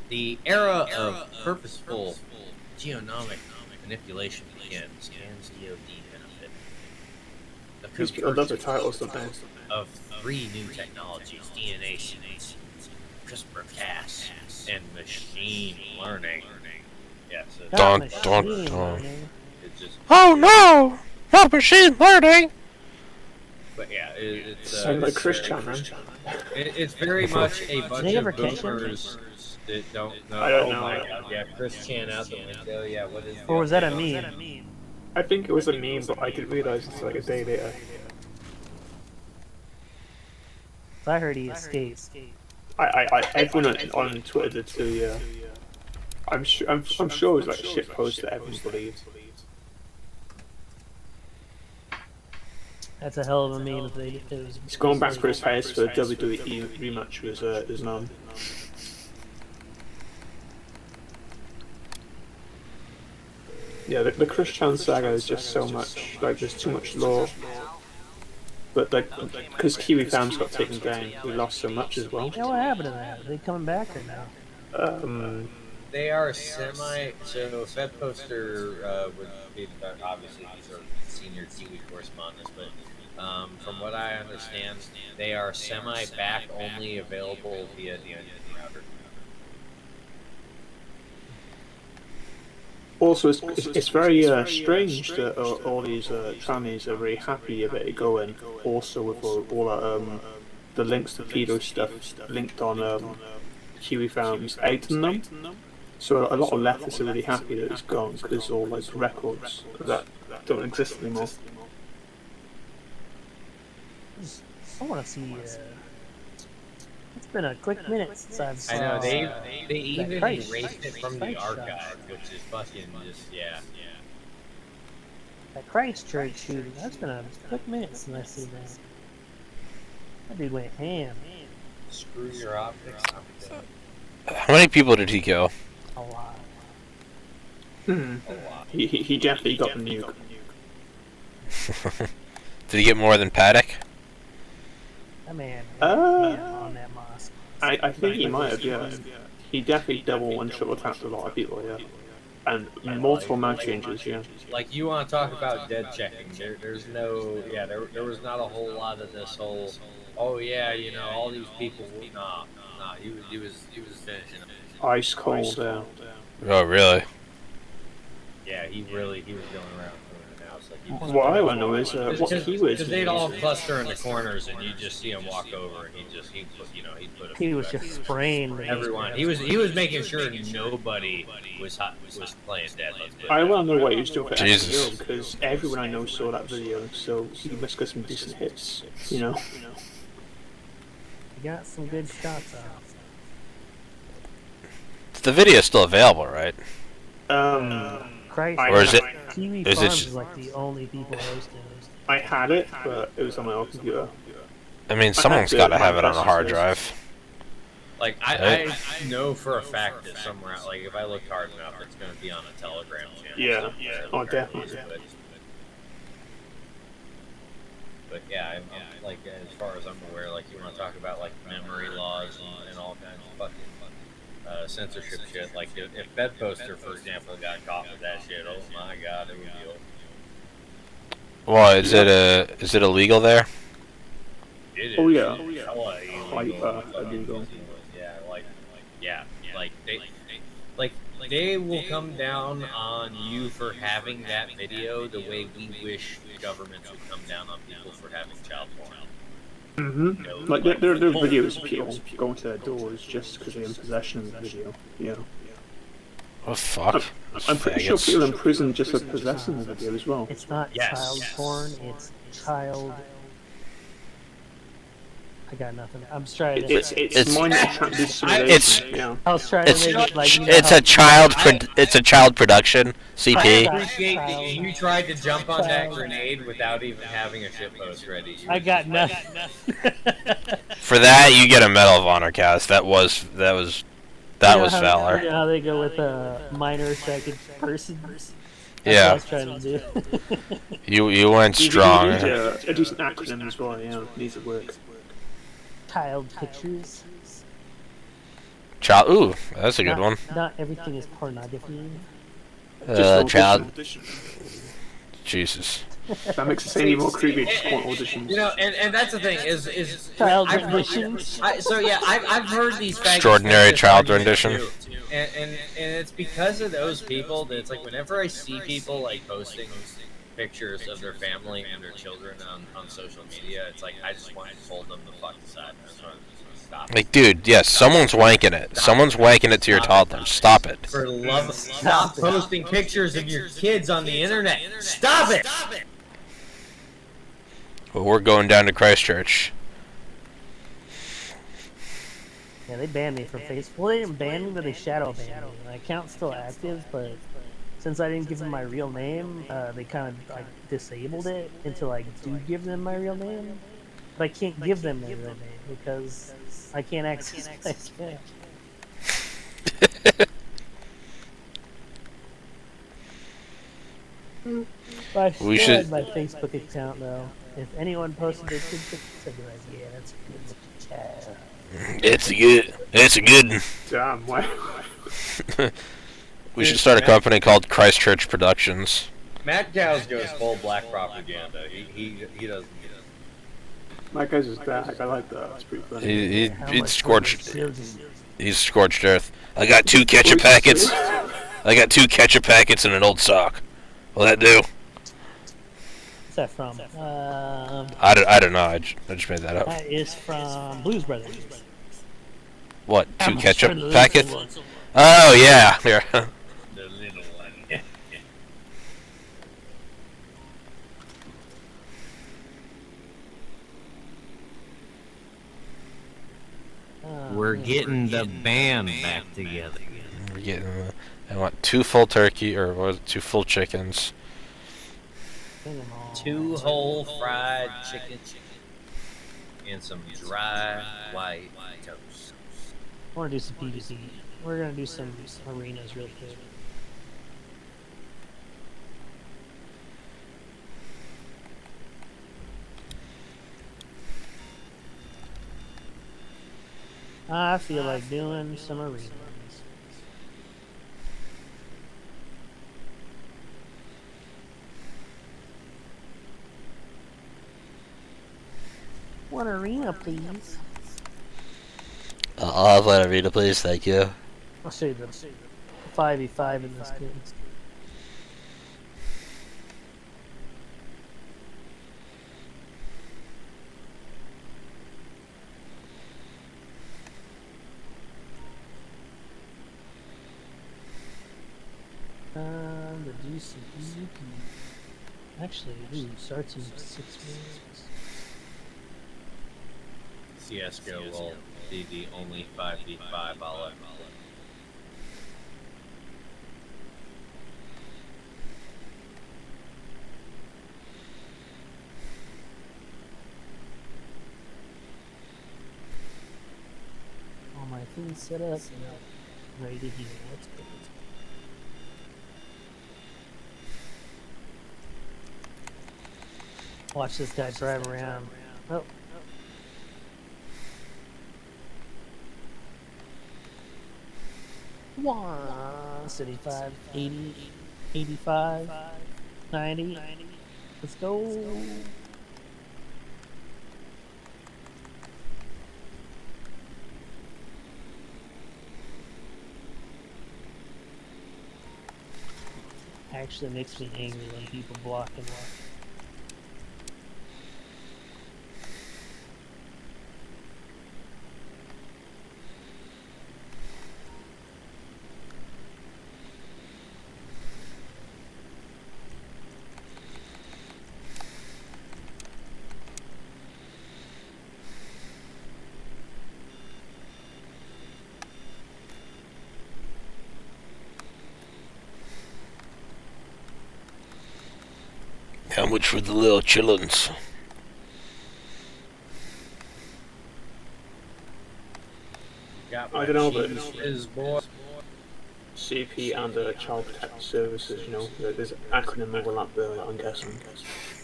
B: The era of purposeful genomic manipulation begins. Can DoD benefit?
D: These people love the titles, don't they?
B: Of 3 new technologies: DNA sequencing, CRISPR-Cas, and machine learning. Yeah, so
A: Dun,
E: Got
A: dun,
E: machine
A: dun.
E: learning.
B: it's just,
A: Oh no! Not machine learning!
B: but yeah, it's
D: Sound like Chris Chan,
B: it's very much a bunch
E: he
B: of
E: ever catch him?
B: boomers that don't know.
D: I don't
B: oh
D: know.
B: my god, yeah, Chris Chan out the window. Yeah, what is?
E: Or was that a meme?
D: I think it was a meme, but I didn't realise until like a day later.
E: I heard he escaped.
D: Everyone on Twitter did too, yeah. I'm sure it was like a shit post that everyone believed.
E: That's a hell of a meme if it was.
D: He's going back for his face for the WWE rematch with his mum. Yeah, the Chris Chan saga is just so much, like, there's too much lore. But, like, because Kiwi Farms got taken down, we lost so much as well.
E: Yeah, what happened to that? Are they coming back or no?
B: They are semi. So Fed Poster would be obviously these are senior Kiwi correspondents, but from what I understand, they are semi-back only available via the Onion router.
D: Also, it's very strange that all these trannies are very happy about it going. Also, with all that, the links to pedo stuff linked on Kiwi Farms outing them. So a lot of leftists are really happy that it's gone because it's all like records that don't exist anymore.
E: I want to see. It's been a quick minute since I've saw.
B: I know they even
E: Christ.
B: erased it from the
E: Christ
B: archive, which is fucking just yeah.
E: That Christchurch shooting. That's been a quick minute since I've seen that. That dude went ham.
B: Screw your optics.
A: How many people did he kill?
E: A lot.
D: He definitely got the nuke.
A: Did he get more than Paddock?
E: That man.
D: Uh,
E: On that mosque.
D: I think he might have, yeah. He definitely double and triple tapped a lot of people, yeah. And multiple mag changes, yeah.
B: Like you want to talk about dead checking? There's no there was not a whole lot of this whole oh yeah you know all these people nah he was finishing them.
D: Ice cold, yeah.
A: Oh, really?
B: Yeah, he was going around the house like he was.
D: What I want to know is what he was.
B: Because they'd all cluster in the corners, and you just see him walk over, and he put a
E: He was just spraying
B: everyone. He was making sure nobody was playing dead.
D: I want to know what he was doing for
A: Jesus.
D: SEO because everyone I know saw that video, so he must get some decent hits, you know.
E: He got some good shots off.
A: The video's still available, right?
E: Christ.
D: I-
A: Or is it?
E: Kiwi
A: is it
E: Farms
A: just-
E: is like the only people hosting.
D: I had it, but it was on my old computer.
A: I mean, someone's got to have it on a hard drive.
B: Like I know for a fact that somewhere, like if I look hard enough, it's going to be on a Telegram channel.
D: Yeah,
B: somewhere,
D: oh,
B: apparently,
D: definitely.
B: But yeah, I'm, like as far as I'm aware, like you want to talk about like memory laws and all kinds of fucking censorship shit. Like if Bedposter, for example, got caught with that shit, oh my god, it would be over.
A: Well, is it illegal there?
B: It is.
D: Oh yeah,
B: Hella
D: quite
B: illegal.
D: illegal.
B: Yeah, like they will come down on you for having that video the way we wish governments would come down on people for having child porn.
D: Mm-hmm.
B: You know,
D: Like there are videos of people going to their doors just because they're in possession of the video. Yeah.
A: Oh fuck!
D: I'm pretty sure
A: Faggots.
D: people in prison just for possessing the video as well.
E: It's not child porn, it's child. I got nothing. I'm just trying to.
D: It's mind attracted simulation.
A: It's-
D: yeah.
E: I was trying to
A: It's
E: make it like. You know
A: it's
E: how-
A: a child it's a child production.
B: I
A: CP.
B: appreciate that you tried to jump on that grenade without even having a shitpost ready. You
E: I
B: were
E: got
B: just
E: nothing.
A: For that, you get a Medal of Honor cast. That was
E: You know how,
A: valor.
E: You know how they go with a minor second person? That's
A: Yeah.
E: what I was trying to do.
A: You went
D: You
A: strong.
D: need a decent acronym as well. Yeah, needs to work.
E: Child pictures.
A: Child. Ooh, that's a good one.
E: Not everything is pornography.
A: Child.
D: Audition.
A: Jesus.
D: That makes the same more creepy. Just want auditions.
B: You know, and that's the thing is
E: Child
B: I've-
E: renditions.
B: So yeah, I've heard these faggots
A: Extraordinary
B: make this
A: child
B: argument
A: rendition.
B: too. And it's because of those people that it's like whenever I see people like posting pictures of their family and their children on social media, it's like I just want to hold them the fuck aside. I just want to stop.
A: Like, dude, yes, someone's wanking it. Someone's wanking it to your toddler. Stop it.
B: For the love, stop posting pictures of your kids on the internet. Stop it.
A: Well, we're going down to Christchurch.
E: Yeah, they banned me from Facebook. Well, they didn't ban me, but they shadow banned me. My account's still active, but since I didn't give them my real name, they kind of like disabled it until I do give them my real name. But I can't give them my real name because I can't access my account. I still
A: We should-
E: had my Facebook account though. If anyone posted their kids' pictures, I'd be like, yeah, that's a good looking child.
A: It's a good one.
D: Damn, why?
A: We should start a company called Christchurch Productions.
B: Matt Cows goes full black propaganda. He doesn't get it.
D: My guy's just dark. I like that. It's pretty funny.
E: How
A: He's
E: much
A: scorched.
E: was it?
A: He's scorched earth. I got 2 ketchup packets. I got 2 ketchup packets and an old sock. Will that do?
E: What's that from?
A: I don't know. I just made that up.
E: That is from Blues Brothers.
A: What?
E: How
A: 2
E: much
A: ketchup
E: for the
A: packets?
E: little one?
A: Oh yeah. Here.
B: The little one. We're
E: yeah.
B: getting the band back together.
A: We're getting. I want 2 full turkey, or what was it, 2 full chickens.
E: Bring 'em all.
B: 2 whole fried chickens and some dry white toast.
E: I want to do some PvP. We're gonna do some arenas real quick. I feel like doing some arenas. One arena, please.
A: I'll have one arena, please. Thank you.
E: I'll show you the 5v5 in this game. To do some PvP. Actually, ooh, starts in 6 minutes.
B: CSGO will be the only 5v5 I'll ever
E: everything's set up and ready to heal. Let's go. Watch this guy drive around. Oh. One, 75, 80, 85, 90. Let's go. Actually makes me angry when people block and walk.
A: How much for the little chillins?
D: I don't know, but
B: His boy.
D: CP and Child Protective Services, you know, there's acronym overlap there, I'm guessing.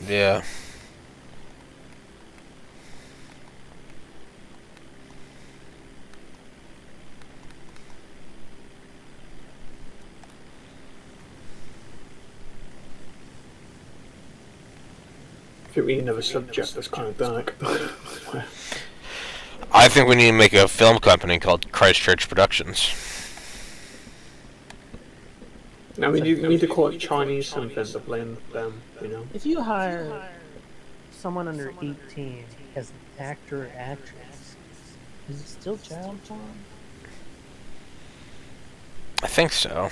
A: Yeah.
D: I think we need another subject that's kind of dark.
A: I think we need to make a film company called Christchurch Productions.
D: Now we need to call it Chinese something to blame them, you know.
E: If you hire someone under 18 as an actor or actress, is it still child porn?
A: I think so.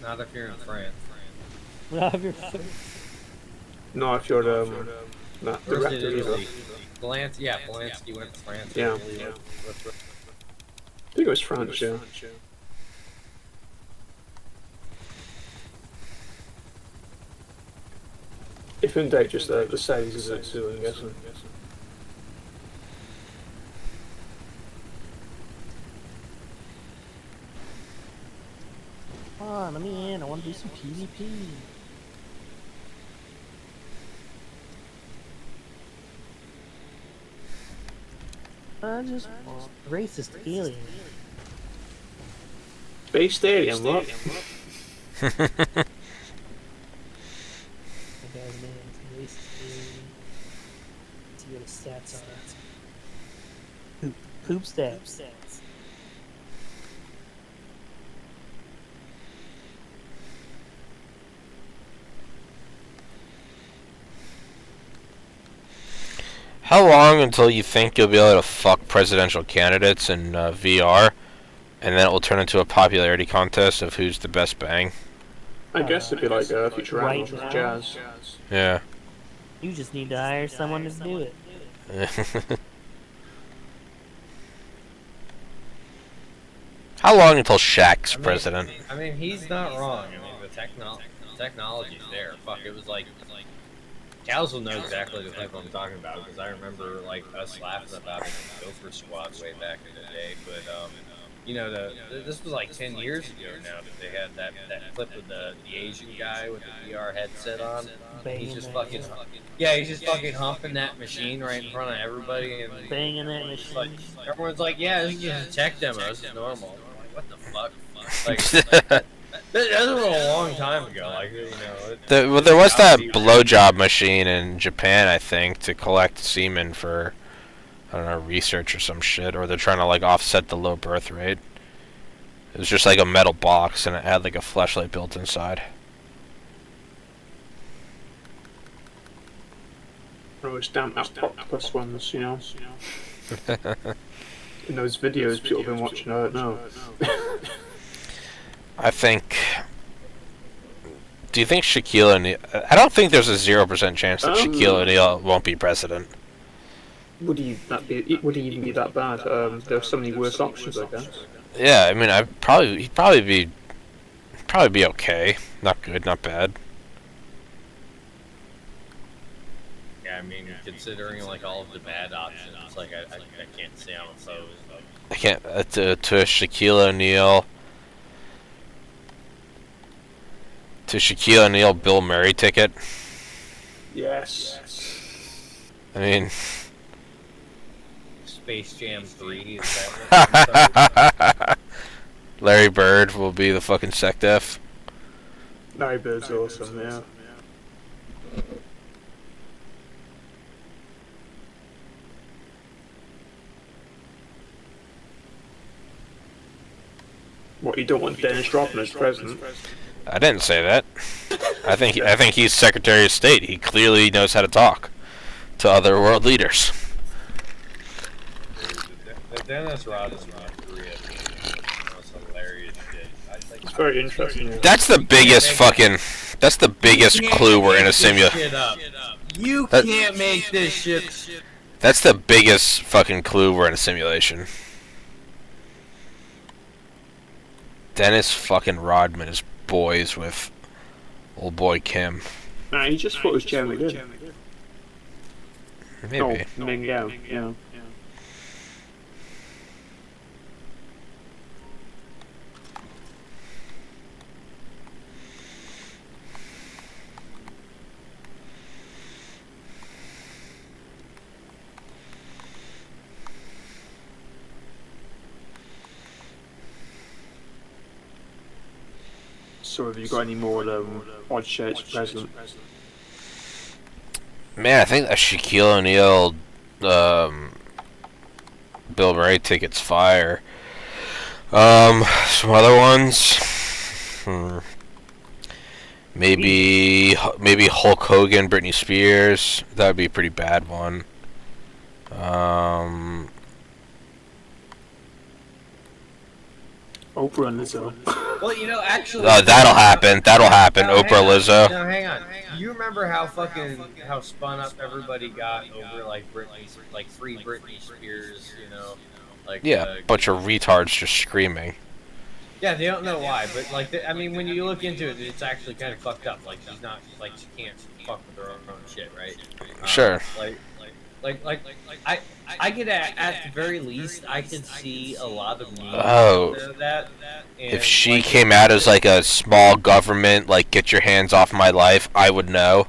B: Not if you're in France.
E: Well, if you're
D: No, if you're not
B: Where's
D: director
B: it,
D: either.
B: Italy? Polanski went to France.
D: Yeah.
B: Italy,
D: Yeah.
B: what-
D: I think it was France, yeah. If in date, just the saves is it too, I'm guessing.
E: Come on, let me in. I want to do some PvP. I just want racist alien.
D: Space Stadium, what?
E: That guy's name is racist alien. Let's see what his stats are. Poop stats.
A: How long until you think you'll be able to fuck presidential candidates in VR, and then it will turn into a popularity contest of who's the best bang?
D: I guess it'd be like Futurama
E: Right
D: with
E: now?
D: jazz.
A: Yeah.
E: You just need to hire someone to do it.
A: How long until Shaq's president?
B: I mean, he's not wrong. I mean, the technology's there. Fuck, it was like Cows will know exactly the type I'm talking about because I remember like us laughing about it in Gopher Squad way back in the day. But you know, this was like 10 years ago now that they had that clip of the Asian guy with the VR headset on. He's just fucking he's just fucking humping that machine right in front of everybody and
E: Banging that machine.
B: like everyone's like, yeah, this is just a tech demo. This is normal. I'm like, what the fuck? Like. That was a long time ago, like, you know.
A: Well, there was that blowjob machine in Japan, I think, to collect semen for, I don't know, research or some shit, or they're trying to, like, offset the low birth rate. It was just like a metal box, and it had, like, a flashlight built inside.
D: Those damn octopus ones, you know. In those videos people have been watching, I don't know.
A: I think... Do you think Shaquille O'Neal... I don't think there's a 0% chance that Shaquille O'Neal won't be president.
D: Would he even be that bad? There are so many worse options, I guess.
A: Yeah, I mean, he'd probably be okay. Not good, not bad.
B: Yeah, Yeah, I mean, considering like all of the bad options, like I can't say I'm opposed.
A: I can't to Shaquille O'Neal. To Shaquille O'Neal, Bill Murray ticket.
D: Yes.
A: I mean,
B: Space Jam 3. Is that
A: Larry Bird will be the fucking SecDef.
D: Larry Bird's awesome, yeah. What, you don't want Dennis Rodman as president?
A: I didn't say that. I think he's Secretary of State. He clearly knows how to talk to other world leaders.
B: the Dennis Rodman Korea thing? That's hilarious shit.
D: It's very interesting. Yeah.
A: That's the biggest fucking. That's the biggest clue we're in a simulation.
B: You can't make this shit.
A: That's the biggest fucking clue we're in a simulation. Dennis fucking Rodman is boys with old boy Kim.
D: Nah, he just thought it was Jeremy Lin.
A: Maybe.
D: Oh, Ming Yao, yeah. So have you got any more odd shirts present?
A: Man, I think that Shaquille O'Neal, Bill Murray ticket's fire. Some other ones. Maybe Hulk Hogan, Britney Spears. That would be a pretty bad one.
D: Oprah and Lizzo.
B: Well, you know, actually,
A: That'll happen. That'll happen.
B: No,
A: Oprah,
B: hang on.
A: Lizzo.
B: No, hang on. You remember how spun up everybody got over like free Britney Spears, you know, like
A: Yeah, bunch of retards just screaming.
B: Yeah, they don't know why, but like, I mean, when you look into it, it's actually kind of fucked up. Like, she's not like she can't fuck with her own shit, right?
A: Sure.
B: I could at the very least, I could see a lot of memes of that.
A: If she came out as like a small government, like get your hands off my life, I would know.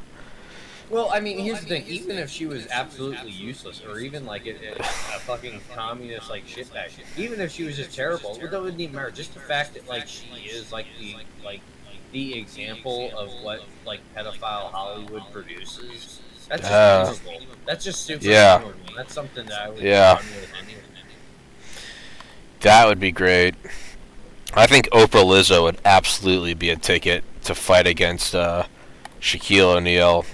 B: Well, I mean, here's the thing. Even if she was absolutely useless, or even like a fucking communist like shitbag, even if she was just terrible, that wouldn't even matter. Just the fact that like she is like the example of what like pedophile Hollywood produces. That's just beautiful. That's just super.
A: Yeah.
B: Beautiful. That's something that I would.
A: Yeah. That would be great. I think Oprah Lizzo would absolutely be a ticket to fight against Shaquille O'Neal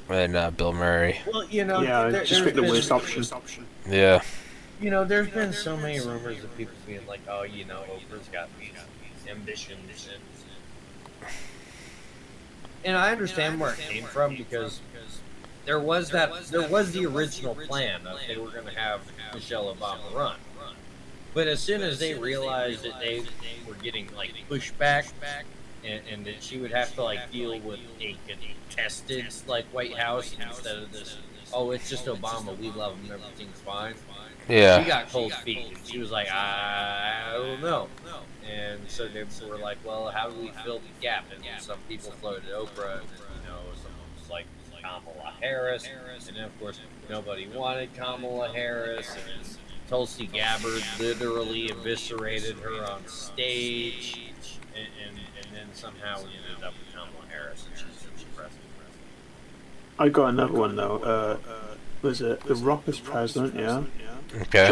A: and Bill Murray.
B: Well, you know,
D: Yeah, just pick the worst option.
A: Yeah.
B: You know, there's been so many rumors of people being like, "Oh, you know, Oprah's got these ambitions," and I understand where it came from because there was the original plan that they were going to have Michelle Obama run. But as soon as they realized that they were getting like pushback, and that she would have to like deal with a contested like White House instead of this, oh, it's just Obama, we love him, everything's fine.
A: Yeah.
B: She got cold feet. And she was like, I don't know. And so they were like, well, how do we fill the gap? And some people floated Oprah, and you know, some was like Kamala Harris, and then of course nobody wanted Kamala Harris, and Tulsi Gabbard literally eviscerated her on stage, and then somehow we ended up with Kamala Harris, and she's president.
D: I got another one though. Was it The Rock as president? Yeah.
A: Okay.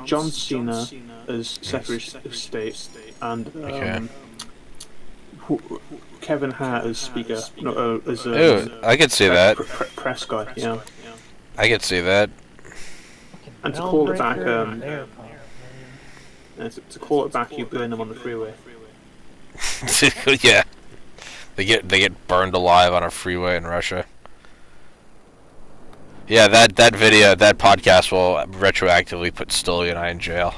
D: John Cena as Secretary of State, and Kevin Hart as Speaker. No, as
A: I could see that.
D: Press guy. Yeah.
A: I could see that.
D: And to call it back, to call it back, you burn them on the freeway.
A: Yeah. They get burned alive on a freeway in Russia. Yeah, that video, that podcast will retroactively put Stoli and I in jail.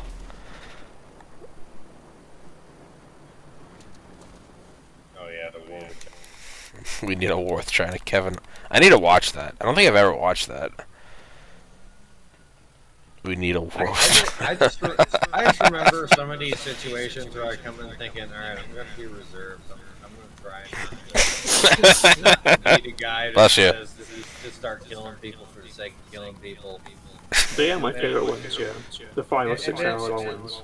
B: Oh yeah, the wolf.
A: We need a war with China, Kevin. I need to watch that. I don't think I've ever watched that. We need a war with
B: I just remember some of these situations where I come in thinking, all right, I'm going to be reserved. I'm going to try not to be the guy that
A: Bless you.
B: says to start killing people for the sake of killing people.
D: They are my favorite ones, yeah. The 5 or 6 hour long ones.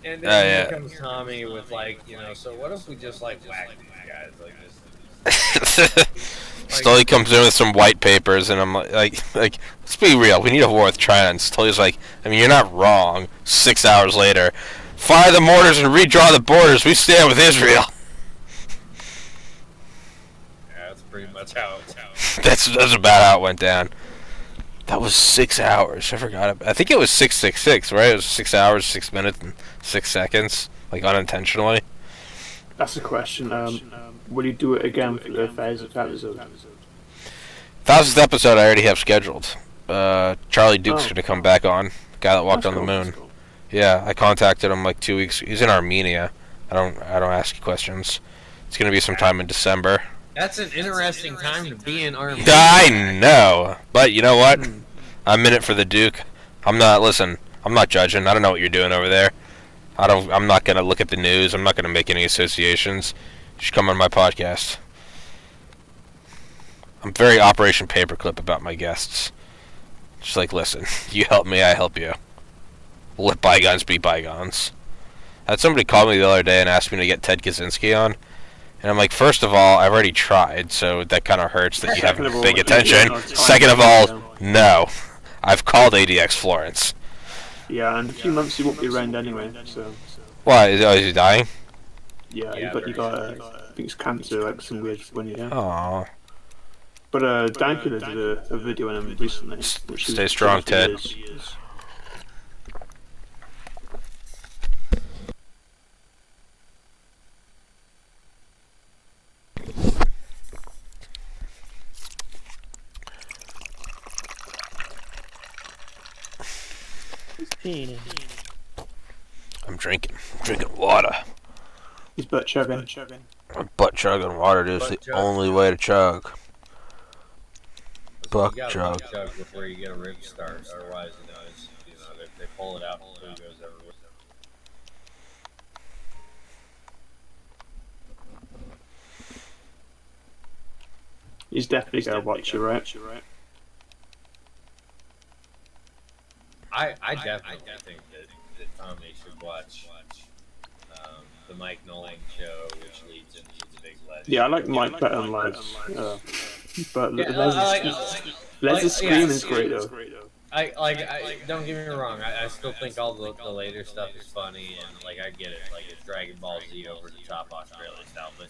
B: And then here comes Tommy with like, so what if we just like whack these guys like this?
A: Stolly comes in with some white papers, and I'm like, let's be real. We need a war with China. And Stolly's like, I mean, you're not wrong. 6 hours later, fire the mortars and redraw the borders. We stand with Israel.
B: Yeah, that's pretty much how it sounds.
A: That's about how it went down. That was 6 hours. I forgot. I think it was 666, right? It was 6 hours, 6 minutes, and 6 seconds, like unintentionally.
D: That's the question. Will you do it again for the 1000th episode?
A: 1000th episode I already have scheduled. Charlie Duke's going to come back on. Guy that walked on the moon. Yeah, I contacted him like 2 weeks. He's in Armenia. I don't ask questions. It's going to be sometime in December.
B: That's an interesting time to be in Armenia.
A: I know, but you know what? I'm in it for the Duke. I'm not judging. I don't know what you're doing over there. I'm not going to look at the news. I'm not going to make any associations. You should come on my podcast. I'm very Operation Paperclip about my guests. Just like, listen, you help me, I help you. Let bygones be bygones. I had somebody call me the other day and ask me to get Ted Kaczynski on. And I'm like, first of all, I've already tried, so that kind of hurts that you haven't big attention. Second of all, no. I've called ADX Florence.
D: Yeah, and in a few months he won't be around anyway, so...
A: Why? Is he dying?
D: Yeah, he got I think it's cancer, like some weird one, yeah.
A: Aww.
D: But Dankula did a video on him recently.
A: Stay strong, Ted. I'm drinking water.
D: He's butt chugging.
A: Butt chugging water, dude. It's the only way to chug. Buck
B: you
A: chug.
B: chug before you get a rib start, otherwise, they pull it out and food goes everywhere.
D: He's definitely gonna watch you, right?
B: I definitely think that Tommy should watch the Mike Nolan show, which leads into the big legend.
D: Yeah, I like Mike better than Les. But Les's scream is great though.
B: I don't get me wrong. I still think all the later stuff is funny, and like I get it, like it's Dragon Ball Z over the top Australia style. But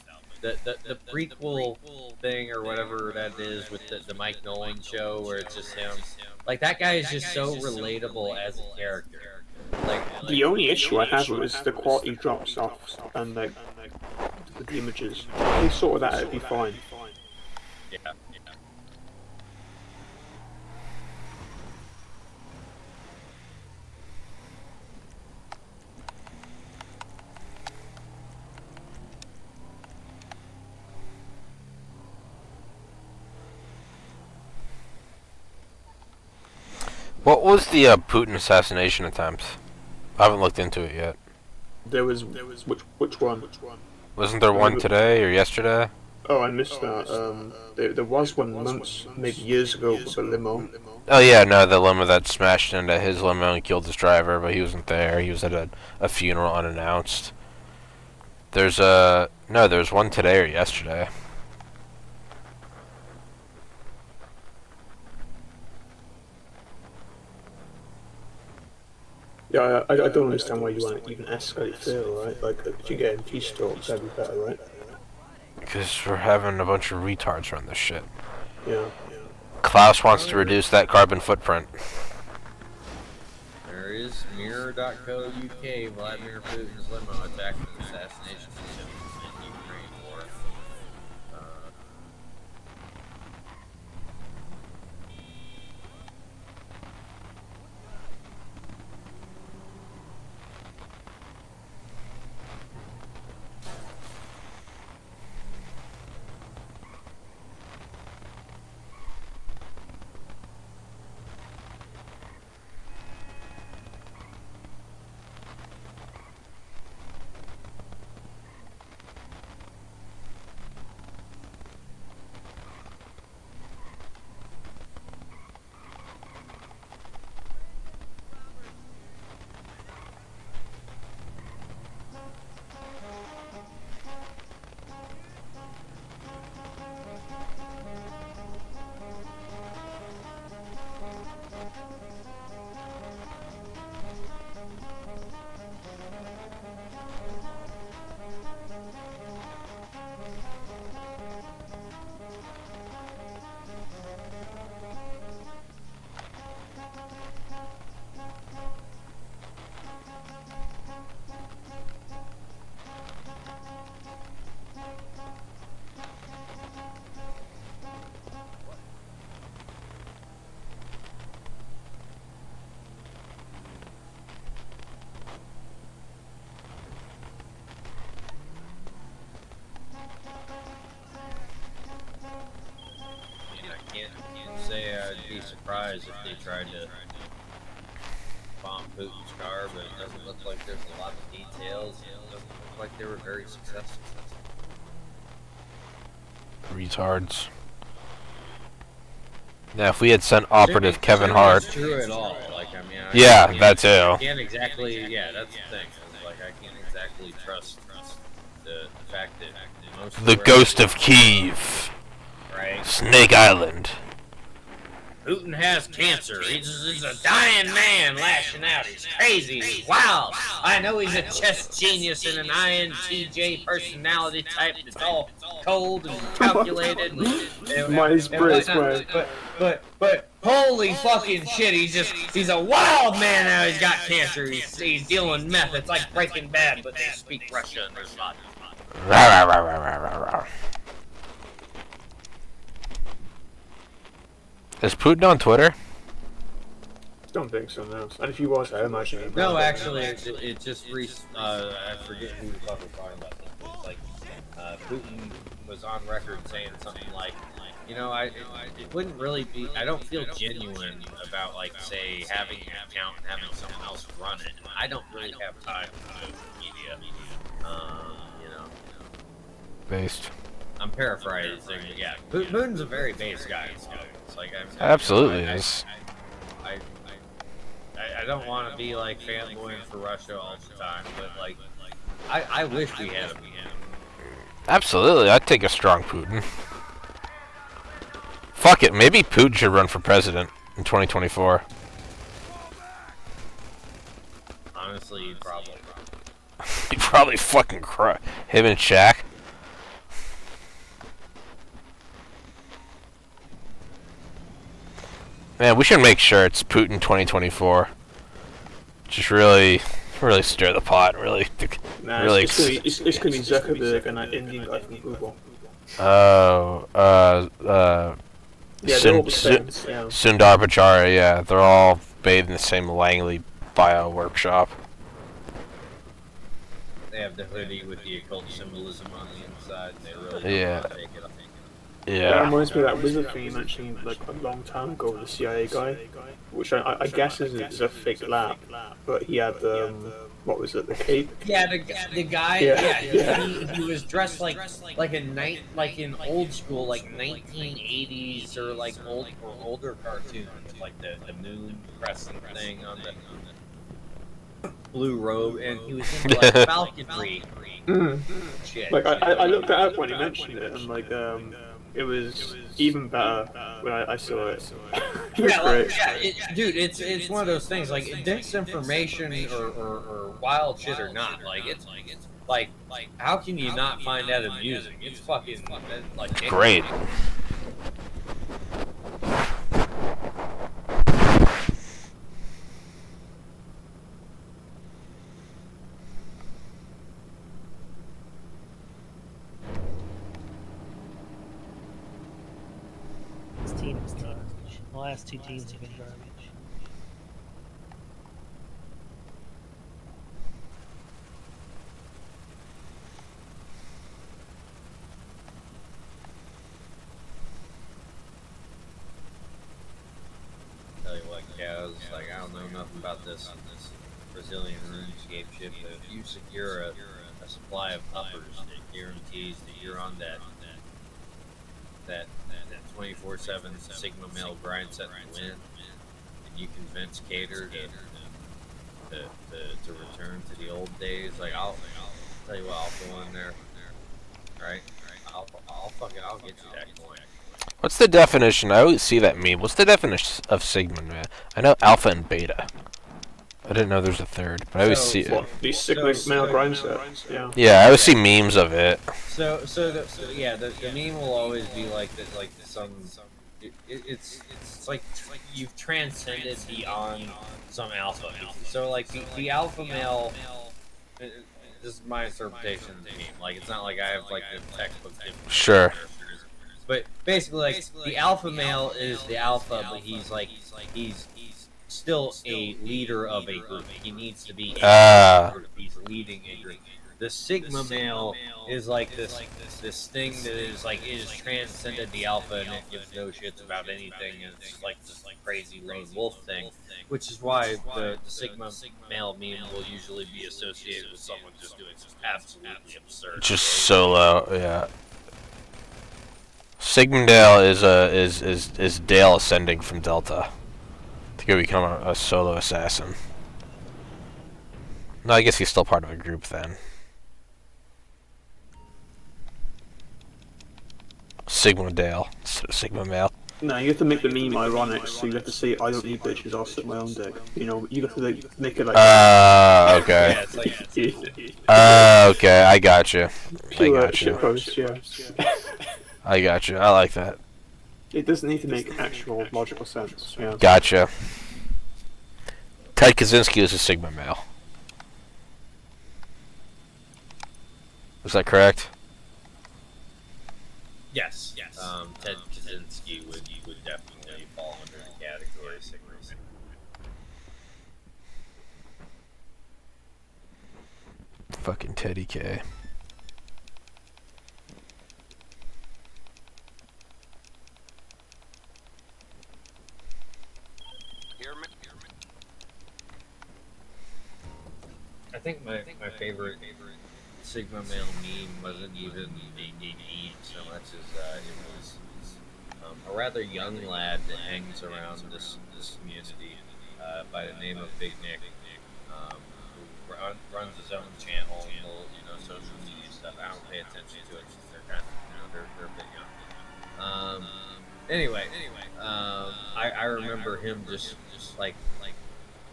B: the prequel thing or whatever that is with the Mike Nolan show, where it's just him, like that guy is just so relatable as a character. Like
D: The only issue I have with it is the quality drops off and like the images. If they sorted that out, it'd be fine.
B: yeah.
A: What was the Putin assassination attempts? I haven't looked into it yet.
D: There was which one?
A: Wasn't there one today or yesterday?
D: Oh, I missed that. There was one months, maybe years ago, with a limo.
A: Oh yeah, no, the limo that smashed into his limo and killed his driver, but he wasn't there. He was at a funeral unannounced. There's one today or yesterday.
D: Yeah, I don't understand why you want to even escalate further, right? Like, if you get in peace talks, that'd be better, right?
A: Because we're having a bunch of retards run this shit.
D: Yeah.
A: Klaus wants to reduce that carbon footprint.
B: There is Mirror.co.uk. Vladimir Putin's limo attack and assassination attempt in Ukraine war. surprised if they tried to bomb Putin's car, but it doesn't look like there's a lot of details. It doesn't look like they were very successful.
A: Retards. Yeah, if we had sent operative Kevin Hart.
B: That's true at all. Like, I mean,
A: Yeah, that too.
B: I can't exactly. Yeah, that's the thing. Like, I can't exactly trust the fact that most of
A: The Ghost of Kiev.
B: right.
A: Snake Island.
B: Putin has cancer. He's a dying man lashing out. He's crazy. He's wild. I know he's a chess genius and an INTJ personality type that's all cold and calculated.
D: Myers-Briggs, right.
B: But holy fucking shit, he's a wild man now. He's got cancer. He's dealing meth. It's like Breaking Bad, but they speak Russian. There's not.
A: Is Putin on Twitter?
D: Don't think so, no. And if you was, I imagine he'd
B: No,
D: know.
B: actually, it just I forget who the fuck was talking about this. But it's like Putin was on record saying something like, you know, it wouldn't really be. I don't feel genuine about like say having an account and having someone else run it. I don't really have time for social media. You know.
A: Based.
B: I'm paraphrasing, but yeah, Putin's a very base guy. So it's like
A: Absolutely
B: you know,
A: is.
B: I don't want to be like fanboying for Russia all the time, but like I wish we had him.
A: Absolutely, I'd take a strong Putin. Fuck it, maybe Putin should run for president in 2024.
B: Honestly, he'd probably.
A: He'd probably fucking cry. Him and Shaq. Man, we should make sure it's Putin 2024. Just really stir the pot. Really.
D: Nah,
A: really.
D: it's gonna be Zuckerberg and that Indian guy from Google.
A: Oh,
D: Yeah, they're all the same. Yeah.
A: Sundar Pichai, yeah, they're all bathed in the same Langley bio workshop.
B: They have the hoodie with the occult symbolism on the inside. And they really
A: Yeah.
B: don't take it.
D: That
A: Yeah.
D: reminds me of that wizard thing you mentioned like a long time ago with the CIA guy, which I guess is a fake lab, but he had what was it, the cape?
B: Yeah, the guy.
D: Yeah.
B: Yeah, he was dressed like in old school like 1980s or like older cartoons, like the moon crescent thing on the blue robe, and he was into like falconry shit.
D: Like I looked it up when he mentioned it, and like it was even better when I saw it. It was great.
B: Dude, it's one of those things like disinformation or wild shit or not. Like it's like how can you not find that amusing? It's fucking like
A: Great.
E: This team is garbage. The last two teams have been garbage.
B: Tell you what, Kaz, like I don't know nothing about this Brazilian RuneScape shit, but if you secure a supply of uppers that guarantees that you're on that 24/7 Sigma male grind set and win, and you convince Cater to return to the old days, like I'll tell you what, I'll go in there, right? I'll get you that coin.
A: What's the definition? I always see that meme. What's the definition of Sigma, man? I know Alpha and Beta. I didn't know there's a third, but I always see it.
D: What, these Sigma male grind sets? Yeah.
A: Yeah, I always see memes of it.
B: So the meme will always be like that, like some. It's like you've transcended beyond some alpha. So like the alpha male. This is my interpretation of the meme. Like it's not like I have like the textbook.
A: Sure.
B: But basically, like the alpha male is the alpha, but he's still a leader of a group. He needs to be a group. He's leading a group. The Sigma male is like this thing that is like it is transcended the alpha and it gives no shits about anything and it's just like this crazy lone wolf thing, which is why the Sigma male meme will usually be associated with someone just doing some absolutely absurd.
A: Just solo, yeah. Sigmundale is Dale ascending from Delta to go become a solo assassin. No, I guess he's still part of a group then. Sigmundale instead of Sigma male.
D: No, you have to make the meme ironic, so you have to say, I don't need bitches, I'll suck my own dick. You know, you have to like, make it like...
A: Okay.
B: Yeah, it's like,
A: Okay, I got you.
D: Pure shitpost, yeah.
A: I got you. I like that.
D: It doesn't need to make actual logical sense, yeah.
A: Gotcha. Ted Kaczynski is a Sigma male. Is that correct?
B: yes. Ted Kaczynski would definitely fall under the category of Sigma.
A: Fucking Teddy K.
B: I think my favorite Sigma male meme wasn't even a meme so much as it was a rather young lad that hangs around this community by the name of Big Nick, who runs his own channel, social media stuff. I don't pay attention to it since they're kind of, they're a bit young. Anyway, I remember him just like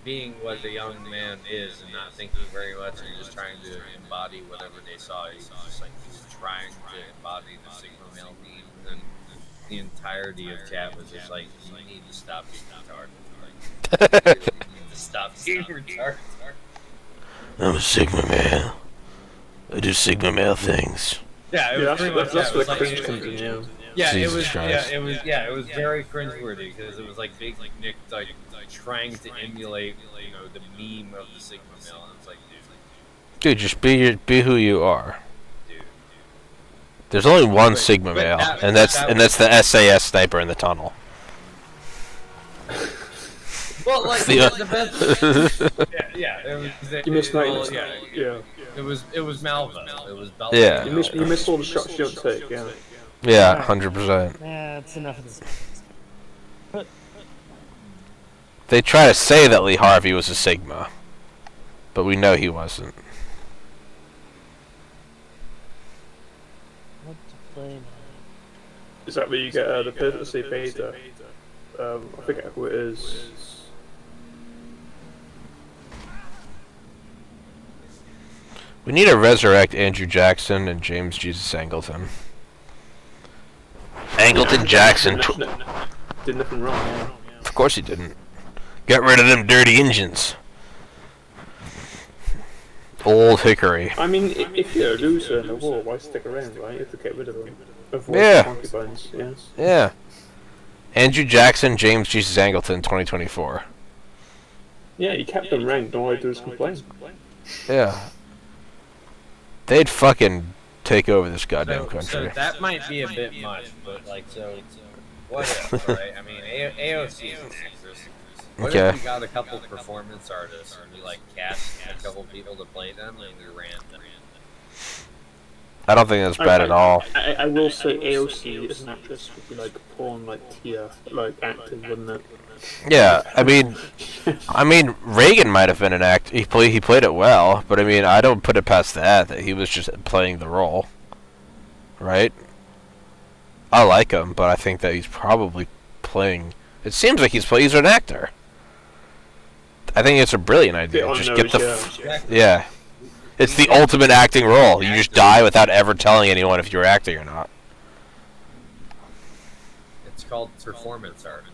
B: being what the young man is and not thinking very much and just trying to embody whatever they saw. He's just like he's trying to embody the Sigma male meme, and the entirety of chat was just like, "You need to stop being retarded. Like, you need to stop being retarded."
A: I'm a Sigma male. I do Sigma male things.
B: Yeah, it was pretty much
D: that's
B: that.
D: where
B: It was
D: cringe comes in, yeah.
B: Yeah,
A: Jesus Christ.
B: it was very cringeworthy because it was like Big Nick like trying to emulate, the meme of the Sigma male. And it's like,
A: Dude, just be who you are.
B: dude.
A: There's only one
B: But-
A: Sigma
B: but
A: male,
B: that-
A: and that's
B: that-
A: and that's the SAS sniper in the tunnel.
B: Well, like the best. Yeah, it was.
D: You missed
B: well,
D: night.
B: yeah, It was Malvo. It was Belgium.
A: Yeah.
D: You missed all the shots you don't take, yeah.
A: Yeah, 100%.
E: Nah, it's enough of this.
A: They try to say that Lee Harvey was a Sigma, but we know he wasn't.
E: What to play now?
D: Is that where you get the Purposely Beta? I forget who it is.
A: We need to resurrect Andrew Jackson and James Jesus Angleton. Angleton Jackson.
D: Did nothing wrong, yeah.
A: Of course he didn't. Get rid of them dirty engines. Old Hickory.
D: I mean, if you're a loser in the war, why stick around, right? You have to get rid of them. Avoid
A: Yeah.
D: concubines, yes.
A: Yeah. Andrew Jackson, James Jesus Angleton, 2024.
D: Yeah, you kept them ranked, all I do is complain.
A: Yeah. They'd fucking take over this goddamn
B: So
A: country.
B: that might be a bit much, but what if, right? I mean, AOC is an actress. What
A: Okay.
B: if we got a couple performance artists and we cast a couple people to play them and we ran them?
A: I don't think that's bad at all.
D: I will say AOC as an actress would be porn tier active, wouldn't it?
A: Yeah, I mean, Reagan might have been an act. He played it well, but I mean, I don't put it past that he was just playing the role, right? I like him, but I think that he's probably playing. It seems like he's an actor. I think it's a brilliant idea.
D: Bit
A: Just
D: on
A: get the
D: nose,
A: yeah. It's the ultimate acting role. You just die without ever telling anyone if you're acting or not.
B: It's called performance art.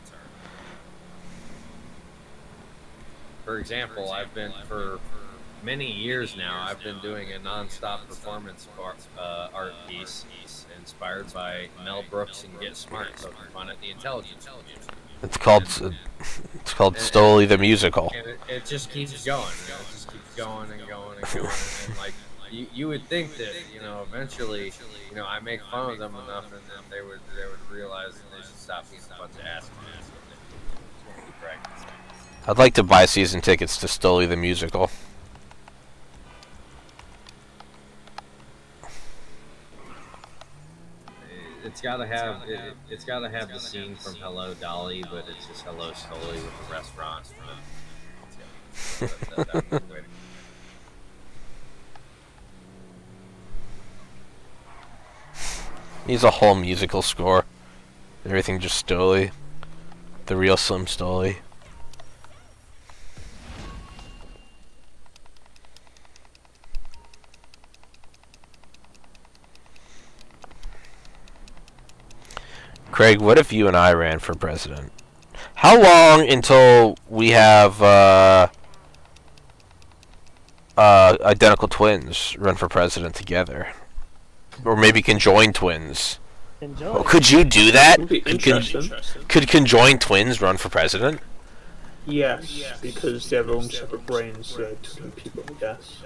B: For example, I've been for many years now. I've been doing a non-stop performance art piece inspired by Mel Brooks and Get Smart, poking fun at the intelligence community.
A: It's called Stoli the Musical.
B: And it just keeps going. It just keeps going and going and going. And you would think that eventually I make fun of them enough, and then they would realize that they should stop being a bunch of assholes.
A: I'd like to buy season tickets to Stoli the musical.
B: It's gotta have the scene from Hello Dolly, but it's just Hello Stoli with the restaurant.
A: Needs a whole musical score. Everything just Stoli. The real Slim Stoli. Craig, what if you and I ran for president? How long until we have identical twins run for president together? Or maybe conjoined twins? Oh, could you do that?
D: Would be interesting.
A: Could conjoined twins run for president?
D: Yes, because they have their own separate brains, two people, yes.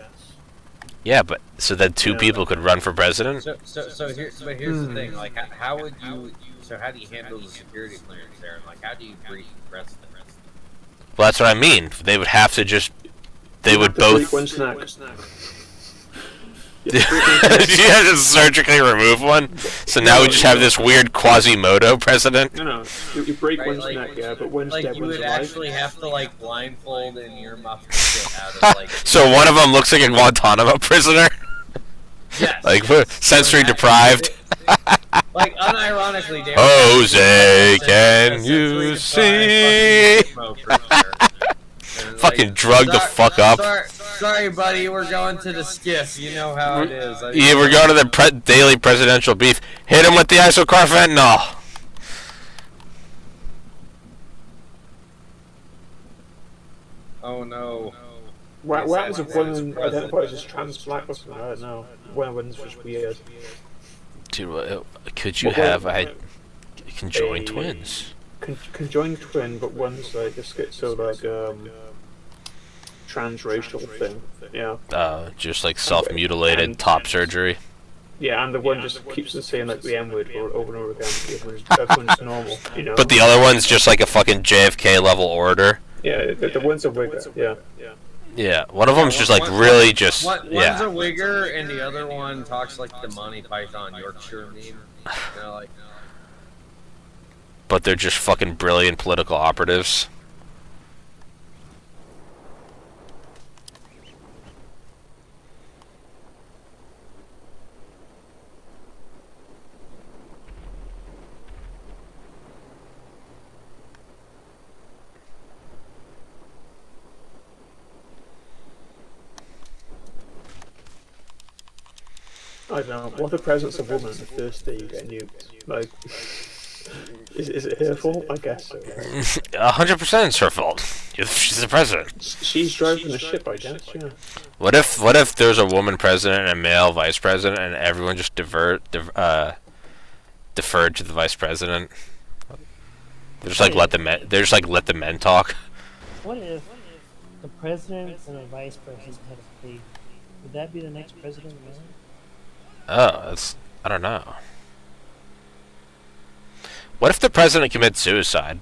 A: Yeah, but so that two people could run for president?
B: But here's the thing, like, how would you? So how do you handle the security clearance there? And like, how do you brief the president?
A: Well, that's what I mean. They would have to just. They would both.
D: One snack.
A: You have to surgically remove one, so now we just have this weird Quasimodo president.
D: No, you break one's neck, yeah, but one's dead,
B: you
D: one's
B: would
D: alive.
B: actually have to like blindfold and earmuff the shit out of like.
A: So one of them looks like a Guantanamo prisoner.
B: Yes.
A: Like sensory deprived.
B: Like unironically, David.
A: Jose, can you see? Fucking drug the fuck up.
B: Sorry, buddy, we're going to the skiff. You know how it is.
A: Yeah, we're going to the daily presidential beef. Hit him with the isocarfentanil.
B: Oh no.
D: What happens if one identifies as trans black or something? I don't know. One one's just weird.
A: Dude, could you have conjoined twins?
D: Conjoined twin, but one's like a schizo, like transracial thing. Yeah.
A: Just like self-mutilated top surgery.
D: Yeah, and the one just keeps on saying like the M word over and over again. Everyone's normal, you know.
A: But the other one's just like a fucking JFK level orator.
D: Yeah, the one's a wigger. Yeah.
A: Yeah, one of them's just like really just.
B: One's
A: yeah.
B: a wigger, and the other one talks like the Monty Python Yorkshire meme. You know, like.
A: But they're just fucking brilliant political operatives.
D: I don't know. What if the president's a woman the first day you get nuked? Like, is it her fault? I guess so.
A: 100% it's her fault. She's the president.
D: She's driving the ship, I guess. Yeah.
A: What if there's a woman president and a male vice president, and everyone just deferred to the vice president? They just like let the men. They just like let the men talk.
E: What if the president and the vice president had a baby? Would that be the next president?
A: Oh, I don't know. What if the president commits suicide?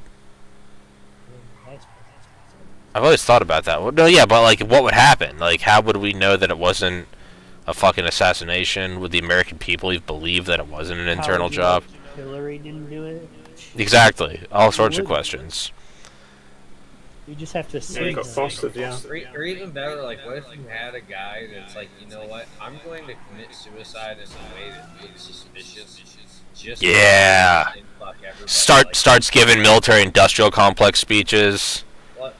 A: I've always thought about that. Well, no, yeah, but like, what would happen? Like, how would we know that it wasn't a fucking assassination? Would the American people even believe that it wasn't an internal job?
E: Hillary didn't do it.
A: Exactly. All sorts of questions.
E: You just have to
D: Yeah,
E: assume.
D: got fostered, yeah.
B: Or even better, like, what if you had a guy that's like, you know what, I'm going to commit suicide in a way that looks suspicious. Just
A: Yeah.
B: fuck everybody.
A: Starts giving military-industrial complex speeches.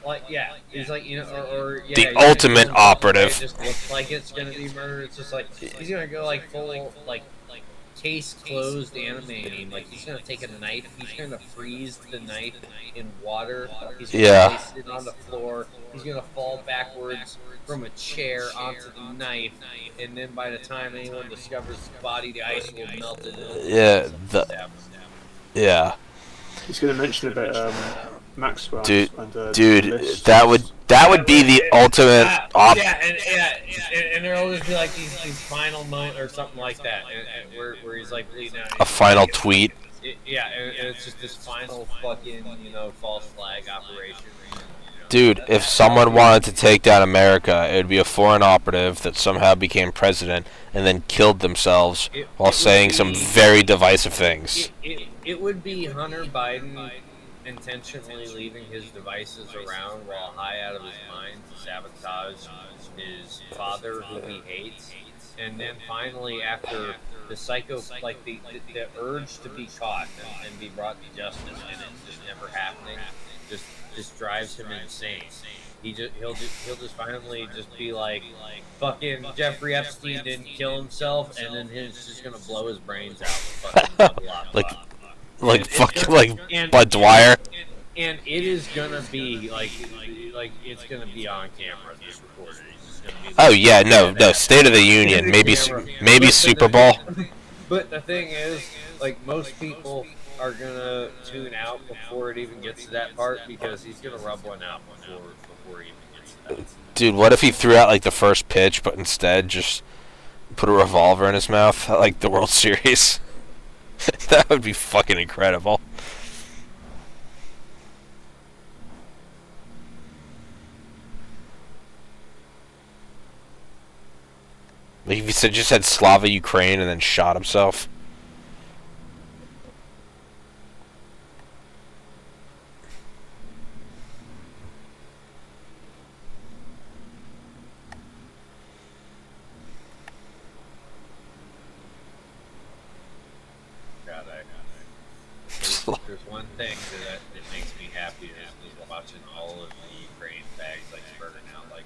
B: Like, yeah, he's like, you know, or yeah,
A: The ultimate operative.
B: It just looks like it's gonna be murder. It's just like he's gonna go like full like case closed animating. Like he's gonna take a knife. He's gonna freeze the knife in water. He's gonna place it on the floor. He's gonna fall backwards from a chair onto the knife, and then by the time anyone discovers the body, the ice will melt it.
A: Yeah. Yeah.
D: He's going to mention about Maxwell.
A: Dude,
D: and,
A: that would be the ultimate
B: and there'll always be like these final moment or something like that, and where he's like bleeding out.
A: a final tweet.
B: And it's just this final fucking false flag operation.
A: Dude, if someone wanted to take down America, it would be a foreign operative that somehow became president and then killed themselves while saying some very divisive things.
B: It would be Hunter Biden intentionally leaving his devices around while high out of his mind to sabotage his father, who he hates, and then finally, after the the urge to be caught and be brought to justice, and it's just never happening, just drives him insane. He'll just finally just be like, fucking Jeffrey Epstein didn't kill himself, and then he's just gonna blow his brains out.
A: like Bud Dwyer.
B: And it is gonna be like it's gonna be on camera. This recording.
A: Oh yeah, no, State of the Union, maybe Super Bowl.
B: But the thing is, like, most people are gonna tune out before it even gets to that part, because he's gonna rub one out before he even gets to that.
A: Dude, what if he threw out like the first pitch, but instead just put a revolver in his mouth, like the World Series? That would be fucking incredible. Like if he just said Slava Ukraine and then shot himself.
B: There's one thing that makes me happy is watching all of the Ukraine bags like spurting out like,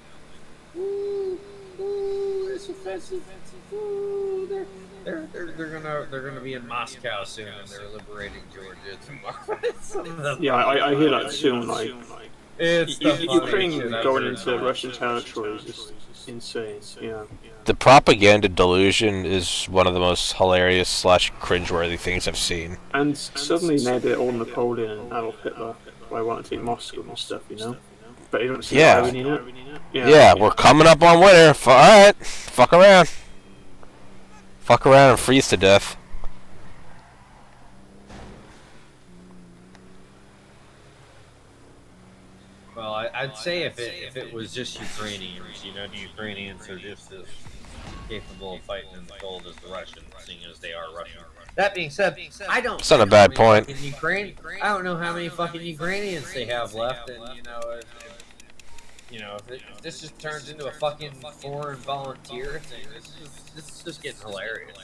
B: ooh, it's offensive. Ooh, they're gonna be in Moscow soon, and they're liberating Georgia tomorrow.
D: Yeah, I hear that soon. Like,
B: it's
D: Ukraine going into Russian territory is just insane. Yeah.
A: The propaganda delusion is one of the most hilarious / cringeworthy things I've seen.
D: And suddenly now they're all Napoleon and Adolf Hitler. I want to take Moscow and stuff, But you don't see the irony in it.
A: Yeah, we're coming up on winter. Alright, fuck around. Fuck around and freeze to death.
B: Well, I'd say if it was just Ukrainians, the Ukrainians are just as capable of fighting in the cold as the Russians, seeing as they are Russian. That being said, I don't.
A: It's not a bad point.
B: I don't know how many fucking Ukrainians they have left, and if this just turns into a fucking foreign volunteer thing, this is just getting hilarious.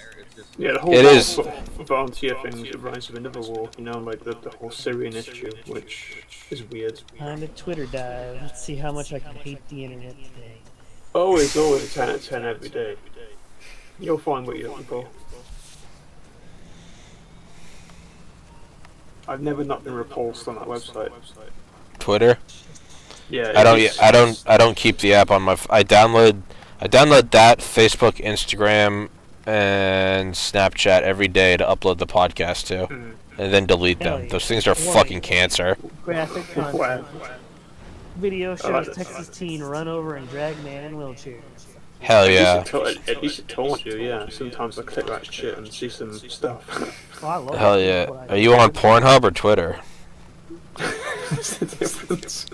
D: The whole volunteer thing reminds me of another war, like the whole Syrian issue, which is weird.
E: Time to Twitter dive. Let's see how much I can hate the internet today.
D: Always a 10 out of 10 every day. You'll find what you're looking for. I've never not been repulsed on that website.
A: Twitter?
D: Yeah.
A: I don't keep the app on my. I download that, Facebook, Instagram, and Snapchat every day to upload the podcast to, and then delete them. Those things are fucking cancer.
E: Graphic content. Video shows Texas teen run over and drag man in wheelchair.
A: Hell yeah.
D: At least it told you, yeah. Sometimes I click that shit and see some stuff.
E: Oh, I love
A: Hell yeah. Are you on Pornhub or Twitter?
D: What's the difference?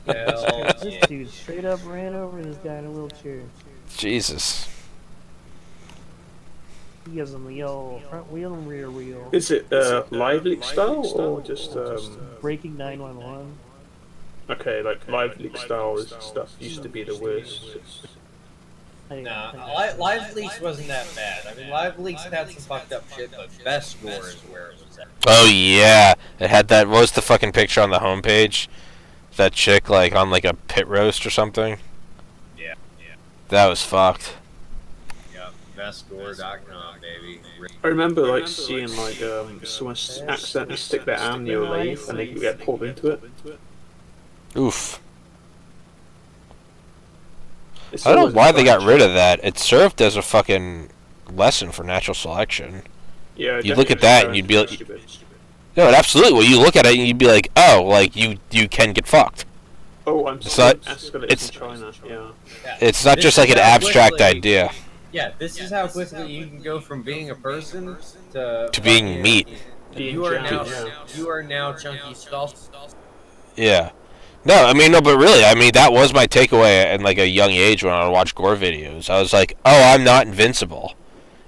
E: This dude straight up ran over this guy in a wheelchair.
A: Jesus.
E: He gives him the old front wheel and rear wheel.
D: Is it live leak style or just
E: breaking 911?
D: Okay, like live leak style is stuff used to be the worst.
B: No, Live Leaks wasn't that bad. I mean, Live Leaks had some fucked up shit, but Best Score is where it was at.
A: Oh yeah, it had that. What was the fucking picture on the homepage? That chick like on like a pit roast or something.
B: Yeah.
A: That was fucked.
B: Yeah, bestscore.com, baby.
D: I remember like seeing like someone accidentally stick their arm near a lathe and they could get pulled into it.
A: Oof. I don't know why they got rid of that. It served as a fucking lesson for natural selection.
D: Yeah,
A: you'd look at that and you'd be like, No, it absolutely. Well, you look at it and you'd be like, oh, like you can get fucked.
D: Oh, I'm
A: It's
D: sorry.
A: not-
D: Escalates in China. Yeah.
A: It's not
B: This
A: just
B: is
A: like an
B: how
A: abstract
B: quickly-
A: idea
B: Yeah, this is how quickly you can go from being a person to
A: being
B: fucking-
A: meat.
B: You are now
D: Yeah.
B: chunky stuff.
A: Yeah. No, I mean, no, but really, I mean, that was my takeaway at like a young age when I would watch gore videos. I was like, oh, I'm not invincible.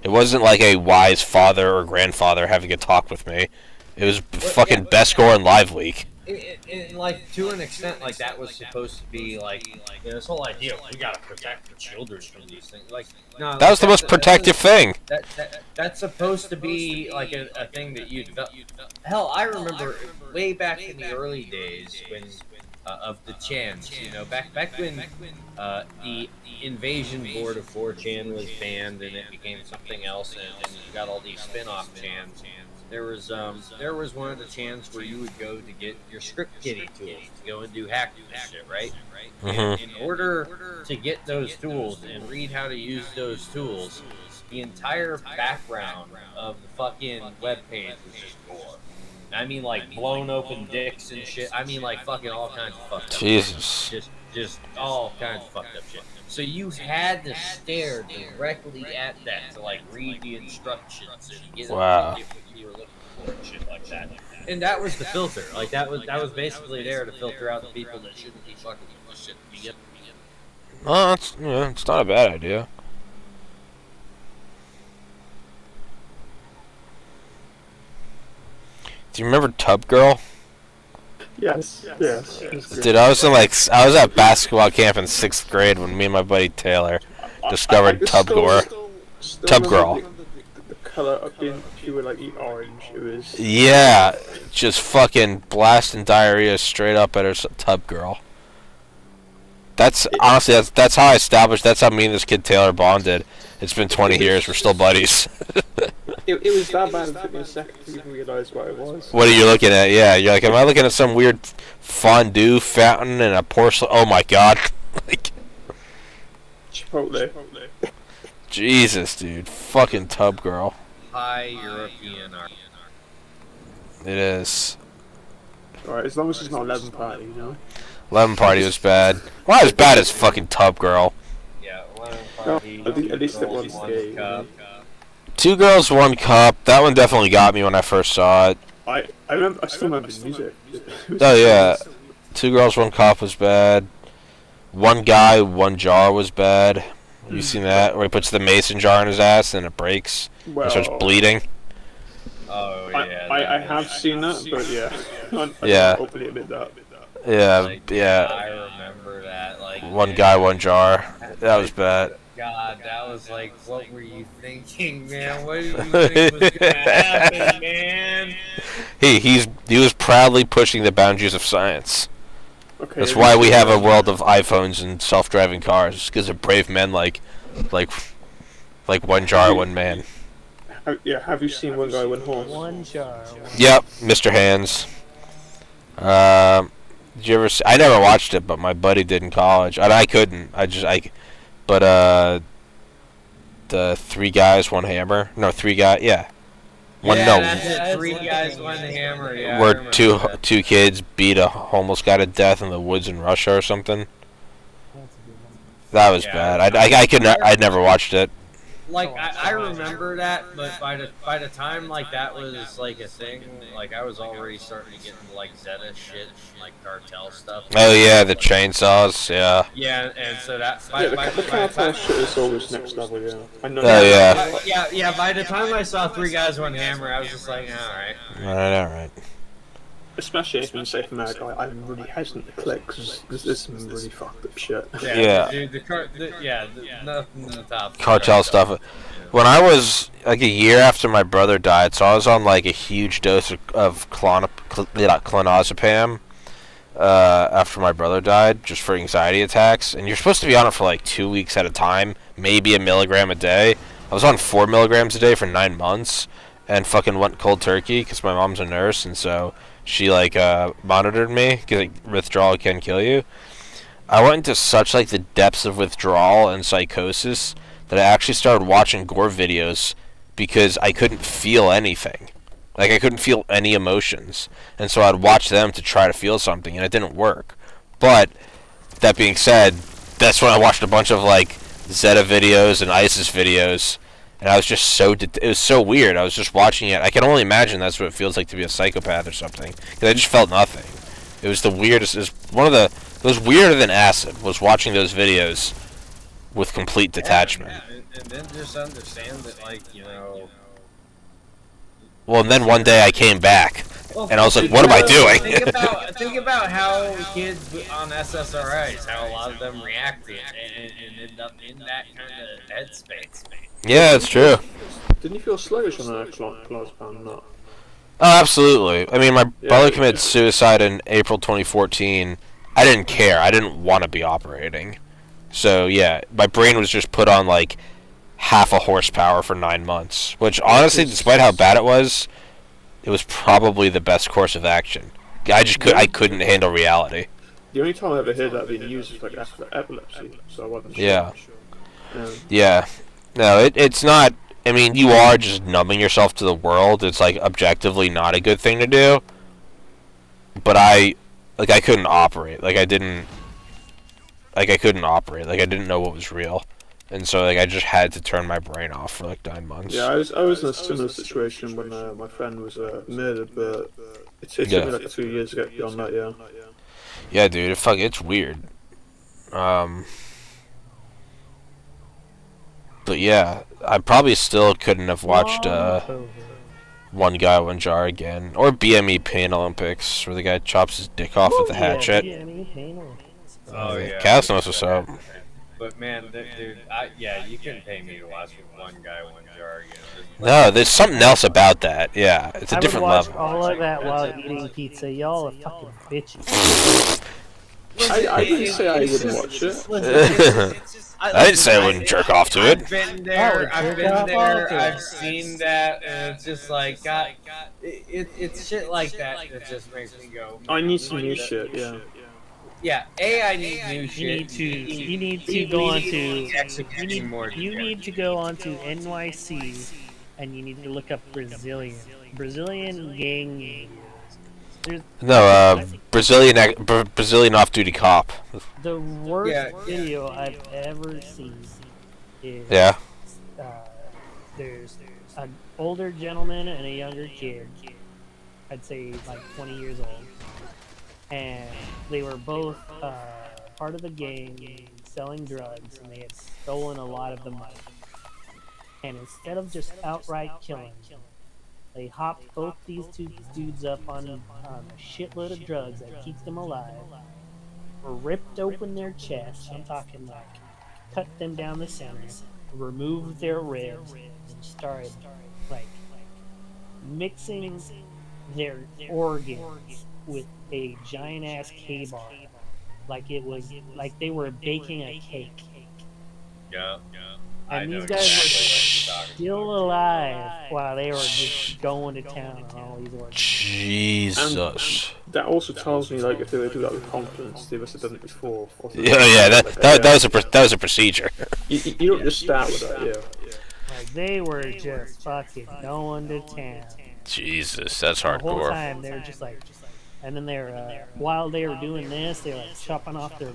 A: It wasn't like a wise father or grandfather having a talk with me. It was fucking best gore in Live Leak.
B: Like to an extent, like that was supposed to be like this whole idea. We gotta protect the children from these things. Like no,
A: That was the most protective thing.
B: That's supposed to be like a thing that you develop. Hell, I remember way back in the early days when of the Chans. You know, back when the invasion board of 4chan was banned and it became something else, and you got all these spin-off Chans. There was one of the chans where you would go to get your script kiddie tools to go and do hacking and shit, right? And in order to get those tools and read how to use those tools, the entire background of the fucking webpage was just gore. I mean, like blown open dicks and shit. I mean, like fucking all kinds of fucked up
A: Jesus.
B: shit. Just all kinds of fucked up shit. So you had to stare directly at that to like read the instructions and get
A: Wow.
B: what you were looking for and shit like that. And that was the filter. Like that was basically there to filter out the people that shouldn't be fucking with this shit to begin with.
A: Well, it's not a bad idea. Do you remember Tub Girl?
D: Yes. Yes.
A: Dude, I was at basketball camp in 6th grade when me and my buddy Taylor discovered Tub Gore. Tub Girl.
D: The color of being pure like the orange. It was.
A: Yeah, just fucking blasting diarrhea straight up at her Tub Girl. That's honestly that's how I established. That's how me and this kid Taylor bonded. It's been 20 years. We're still buddies.
D: It was that bad. It took me a second to even realize what it was.
A: What are you looking at? Yeah, you're like, am I looking at some weird fondue fountain and a porcelain? Oh my god! Like,
D: Chipotle.
A: Jesus, dude, fucking Tub Girl.
B: High European art.
A: It is.
D: Alright, as long as it's not 11 party, you know.
A: Lemon Party was bad. Not as bad as fucking Tub Girl.
B: Yeah, lemon
D: No,
B: party.
D: at least it
B: girls,
D: was
B: one
D: gay.
B: cup.
A: 2 Girls, 1 Cup. That one definitely got me when I first saw it.
D: I still remember the music. It was
A: Oh yeah, 2 Girls, 1 Cup was bad. 1 Guy, 1 Jar was bad. You seen that? Where he puts the mason jar in his ass and it breaks.
D: Well,
A: He starts bleeding.
B: Oh yeah.
D: I have seen that, but yeah. I
A: Yeah.
D: don't openly admit that.
A: Yeah,
B: Like,
A: yeah.
B: I remember that. Like
A: 1 Guy, 1 Jar. That was bad.
B: God, that was like, what were you thinking, man? What did you think was gonna happen, man?
A: He was proudly pushing the boundaries of science.
D: Okay.
A: That's why we have a world of iPhones and self-driving cars. Because of brave men like 1 Jar, 1 Man.
D: Have you seen One Guy, One Horse?
E: One jar.
A: Yep, Mr. Hands. Did you ever? I never watched it, but my buddy did in college, and I couldn't. But the 3 Guys, 1 Hammer. No, 3 Guys. Yeah.
B: That's it. 3 guys, 1 hammer. Yeah. I
A: Where
B: remember that.
A: two kids beat a homeless guy to death in the woods in Russia or something. That was
B: Yeah.
A: bad. I'd never watched it.
B: Like I remember that, but by the time like that was like a thing, like I was already starting to get into like Zeta shit, and, like cartel stuff.
A: Oh yeah, the chainsaws. Yeah.
B: Yeah, and so that.
D: Yeah, the cartel shit is always next level, yeah. I know.
A: Oh yeah.
B: Yeah. By the time I saw 3 guys, 1 hammer, I was just like, all right.
A: All right.
D: Especially if in Safe America, I'm really hesitant to click because there's some really fucked up shit.
A: Yeah.
B: Dude, nothing in the top.
A: Cartel stuff. When I was like a year after my brother died, so I was on like a huge dose of clonazepam after my brother died, just for anxiety attacks. And you're supposed to be on it for like 2 weeks at a time, maybe 1 milligram a day. I was on 4 milligrams a day for 9 months, and fucking went cold turkey because my mom's a nurse, and so she like monitored me because like, withdrawal can kill you. I went into such like the depths of withdrawal and psychosis that I actually started watching gore videos because I couldn't feel anything. Like, I couldn't feel any emotions. And so I'd watch them to try to feel something, and it didn't work. But, that being said, that's when I watched a bunch of, like, Zeta videos and ISIS videos, and I was just so... it was so weird. I was just watching it. I can only imagine that's what it feels like to be a psychopath or something. Because I just felt nothing. It was the weirdest... It was one of the... It was weirder than acid, was watching those videos with complete detachment.
B: Yeah, and then just understand that, like, you know...
A: Well, and then one day I came back, and I was like, what am I doing?
B: think about how kids on SSRIs, how a lot of them react to it and end up in that kind of headspace.
A: Yeah, it's true.
D: Didn't you feel sluggish on a clozapam? No.
A: Oh, absolutely. I mean, my brother committed suicide in April 2014. I didn't care. I didn't want to be operating. So, yeah, my brain was just put on, like, half a horsepower for 9 months. Which, honestly, despite how bad it was probably the best course of action. I couldn't handle reality.
D: The only time I ever heard that being used was, like, after epilepsy, so I wasn't sure.
A: Yeah. Yeah. No, it's not... I mean, you are just numbing yourself to the world. It's, like, objectively not a good thing to do. But I couldn't operate. I couldn't operate. I didn't know what was real. And so, I just had to turn my brain off for, 9 months.
D: Yeah, I was in a similar situation when my friend was murdered, but it took me, 2 years to get beyond that, yeah.
A: Yeah, dude, it's weird. But yeah, I probably still couldn't have watched One Guy, One Jar again. Or BME Pain Olympics, where the guy chops his dick off with a hatchet.
B: Oh, yeah.
A: Cass knows what's up.
B: But man, dude, you couldn't pay me to watch One Guy, One Jar again.
A: No, there's something else about that. Yeah, it's a different level.
E: I would watch all of that while eating pizza. Y'all are fucking bitches.
D: I didn't say I wouldn't watch it.
A: I didn't say I wouldn't jerk off to it.
B: I've been there, I've seen that, and it's just like, God, it's shit like that that just makes me go.
D: I need some new shit, yeah.
B: Yeah, I need new shit.
E: You need to go onto NYC, and you need to look up Brazilian gang.
A: No, Brazilian off-duty cop.
E: The worst video I've ever seen is there's an older gentleman and a younger kid. I'd say 20 years old. And they were both part of the gang selling drugs, and they had stolen a lot of the money. And instead of just outright killing, they hopped both these two dudes up on a shitload of drugs that keeps them alive, ripped open their chests, I'm talking cut them down the center, removed their ribs, and started mixing their organs with a giant ass K-bar, it was like they were baking a cake.
B: Yeah.
E: And these guys were still alive while they were just going to town on all these organs.
A: Jesus.
D: And that also tells me if they would do that with confidence, they must have done it before.
A: That was a procedure.
D: You don't just start with that, yeah.
E: They were just fucking going to town.
A: Jesus, that's hardcore.
E: The whole time they were just and then they're while they were doing this, they were chopping off their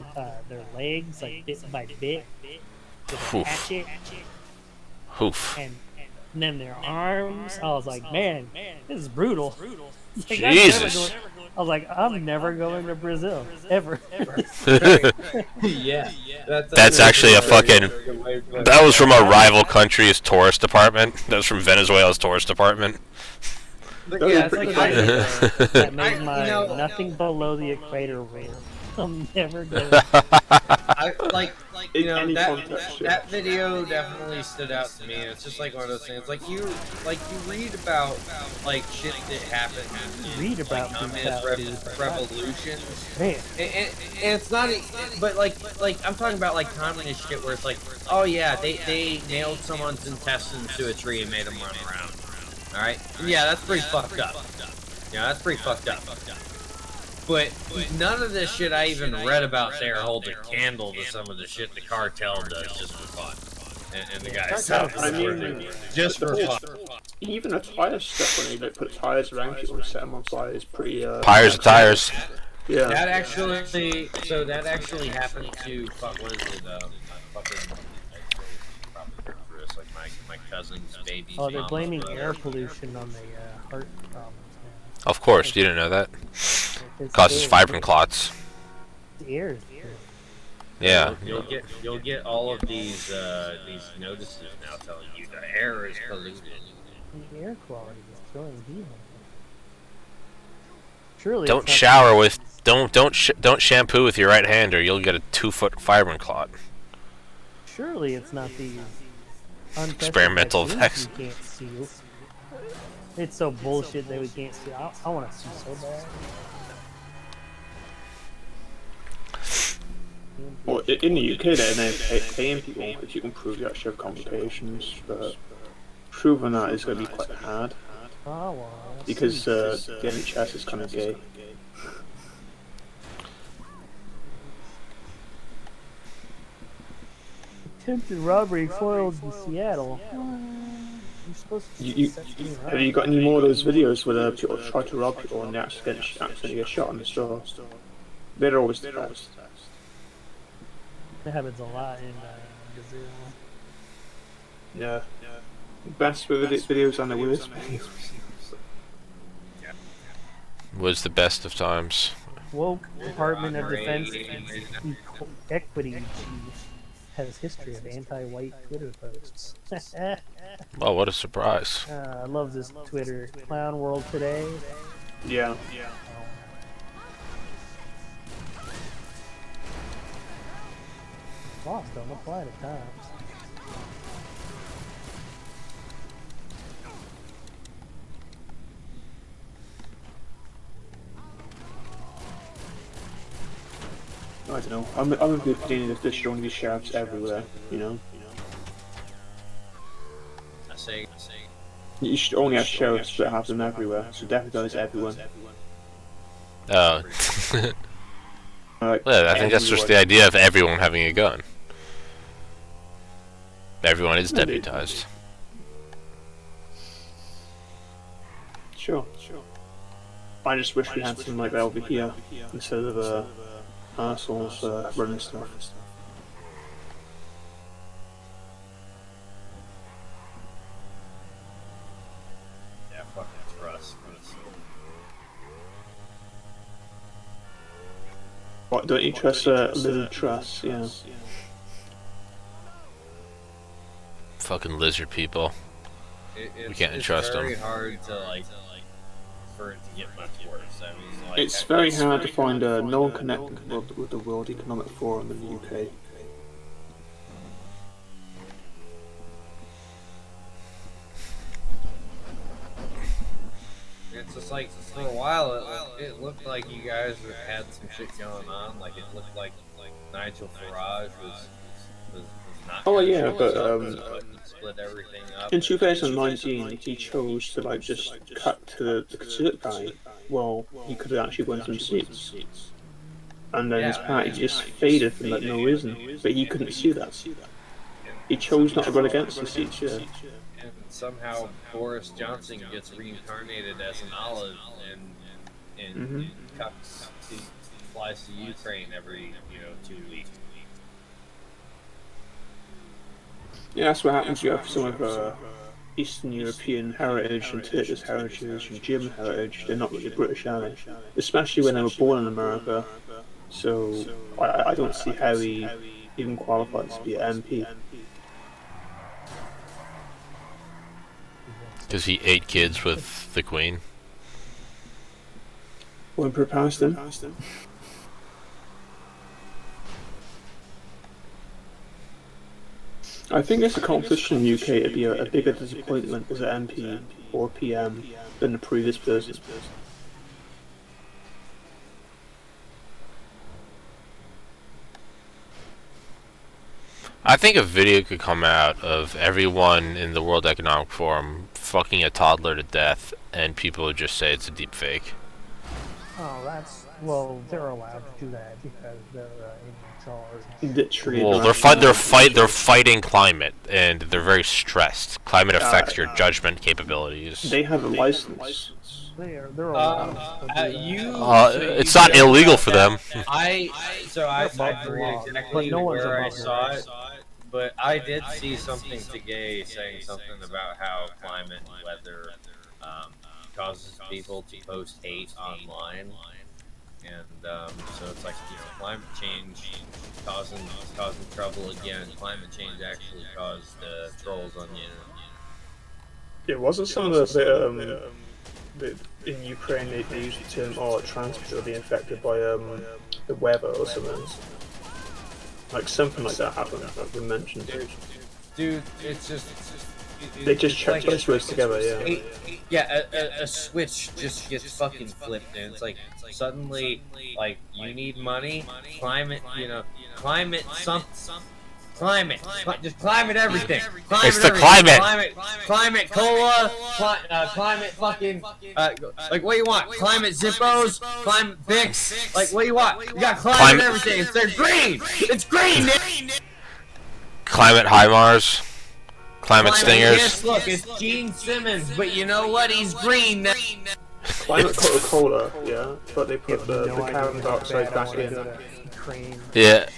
E: legs bit by bit with a hatchet.
A: Oof.
E: And then their arms. I was like, man, this is brutal.
A: Jesus.
E: I was like, I'm never going to Brazil ever.
B: Yeah.
A: That's actually a fucking. That was from a rival country's tourist department. That was from Venezuela's tourist department.
B: Yeah, it's
E: that made my nothing below the equator real. I'm never going.
B: That video definitely stood out to me. It's just one of those things. You read about shit that happened.
E: Read about
B: communist revolutions.
E: Man.
B: And it's not, but I'm talking about communist shit where it's oh yeah, they nailed someone's intestines to a tree and made them run around. All right, yeah, that's pretty fucked up. Yeah, that's pretty fucked up. But none of this shit I even read about there holds a candle to some of the shit the cartel does just for fun. And the guys just for fun.
D: Even a tire stuff when they put tires around people and set them on fire is pretty.
A: Tires are tires.
D: Yeah.
B: That actually, so that actually happened to fuck. What is it? Fucking. I probably remember this, like my cousin's baby.
E: Oh, they're blaming air pollution on the heart problems.
A: Of course, you didn't know that.
E: It's
A: Causes
E: air.
A: fibrin clots.
E: The air is dirty.
A: Yeah.
B: You'll get all of these notices now telling you the air is polluted.
E: The air quality is killing people. Surely
A: Don't
E: it's not
A: shower with don't shampoo with your right hand or you'll get a 2-foot fibrin clot.
E: Surely it's not these
A: Experimental
E: vaccines
A: effects.
E: we can't see. It's so bullshit that we can't see. I want to see so bad.
D: Well, in the UK, they're paying people if you can prove you actually have complications, but proving that is going to be quite hard
E: Oh, well,
D: because the NHS is kind of gay.
E: attempted robbery foiled in Seattle. You're supposed to
D: Have you got any more of those videos where people try to rob people and they accidentally get shot in the store? They're always the best.
E: That happens a lot in Brazil.
D: Yeah. Best videos and the worst.
A: Was the best of times.
E: Woke Department of Defense Equity Chief has history of anti-white Twitter posts.
A: Well, what a surprise.
E: I love this Twitter. Clown World Today.
D: Yeah.
E: Lost don't apply to times.
D: I don't know. I'm of the opinion that there should only be sheriffs everywhere. You know.
B: I say.
D: You should only have sheriffs, but have them everywhere. So deputize everyone.
A: Oh.
D: Like,
A: Yeah, I think that's just the idea of everyone having a gun. Everyone is deputized.
D: Sure. I just wish we had something like that over here instead of assholes running stuff.
B: Yeah, fucking trust.
D: What, don't you trust Lizard Truss? Yeah.
A: Fucking lizard people. We can't trust them.
B: It's very hard to like for it to get much worse. I mean, like,
D: It's very hard to find no one connected with the World Economic Forum in the UK.
B: It's just like for a while it looked like you guys had some shit going on. Like it looked like Nigel Farage was not.
D: Oh yeah,
B: gonna
D: but
B: show up, split everything up.
D: in 2019 he chose to like just cut to the Conservative Party. Well, he could have actually won some seats, and then his party just faded for like no reason. But he couldn't see that. He chose not to run against the seats. Yeah.
B: And somehow Boris Johnson gets reincarnated as an olive and flies to Ukraine every 2 weeks.
D: Yeah, that's what happens. You have some of Eastern European heritage and Turkish heritage and German heritage. They're not really British, are they? Especially when they were born in America. So I don't see how he even qualifies to be an MP.
A: Because he ate kids with the Queen.
D: Won't past him. I think it's a competition in the UK to be a bigger disappointment as an MP or PM than the previous person.
A: I think a video could come out of everyone in the World Economic Forum fucking a toddler to death, and people would just say it's a deep fake.
E: Oh, well, they're allowed to do that because they're in charge.
D: Literally.
A: Well, they're fighting climate, and they're very stressed. Climate affects your judgment capabilities.
D: They have a license.
E: They're allowed to do that.
A: It's not illegal for them.
B: I forget
E: but
B: exactly
E: no one's
B: where I
E: above the
B: saw
E: law.
B: it, but I did see something today saying something about how climate and weather causes people to post hate online, and so it's like, you know, climate change causing trouble again. Climate change actually caused trolls on the internet.
D: It wasn't some of the in Ukraine they used the term trans people being affected by the weather or something. Like something like that happened. That been mentioned.
B: Dude, it's just
D: They just checked those words together, yeah.
B: A switch just gets fucking flipped, and it's like suddenly, like, you need money, climate, climate, just climate everything.
A: It's the climate.
B: Climate cola, climate fucking, like, what do you want? Climate Zippos, climate Bix, like, what do you want? You got climate everything. They're green. It's green, Nick.
A: Climate HIMARS. Climate stingers.
B: Yes, look, it's Gene Simmons, but you know what? He's green now.
D: Climate Coca-Cola, yeah, but they put the carbon dioxide back in.
E: Ukraine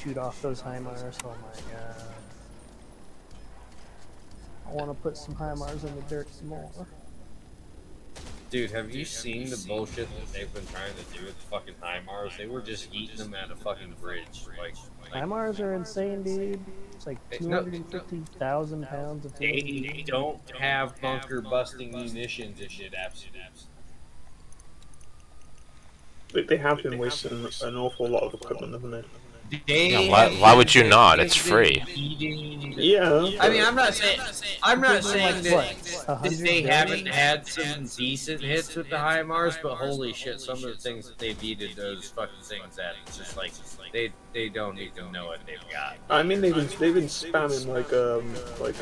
E: shoot off those HIMARS. Oh my god. I want to put some HIMARS in the dirt some more.
B: Dude, have you seen the bullshit that they've been trying to do with the fucking HIMARS? They were just eating them at a fucking bridge. Like
E: HIMARS are insane, dude. It's like 250,000 pounds of fuel.
B: They don't have bunker busting munitions and shit, absolutely.
D: They have been wasting an awful lot of equipment, haven't they?
A: Why would you not? It's free.
D: Yeah.
B: I mean, I'm not saying that they haven't had some decent hits with the HIMARS, but holy shit, some of the things that they've eaten those fucking things at, it's just like they don't even know what they've got.
D: I mean, they've been spamming like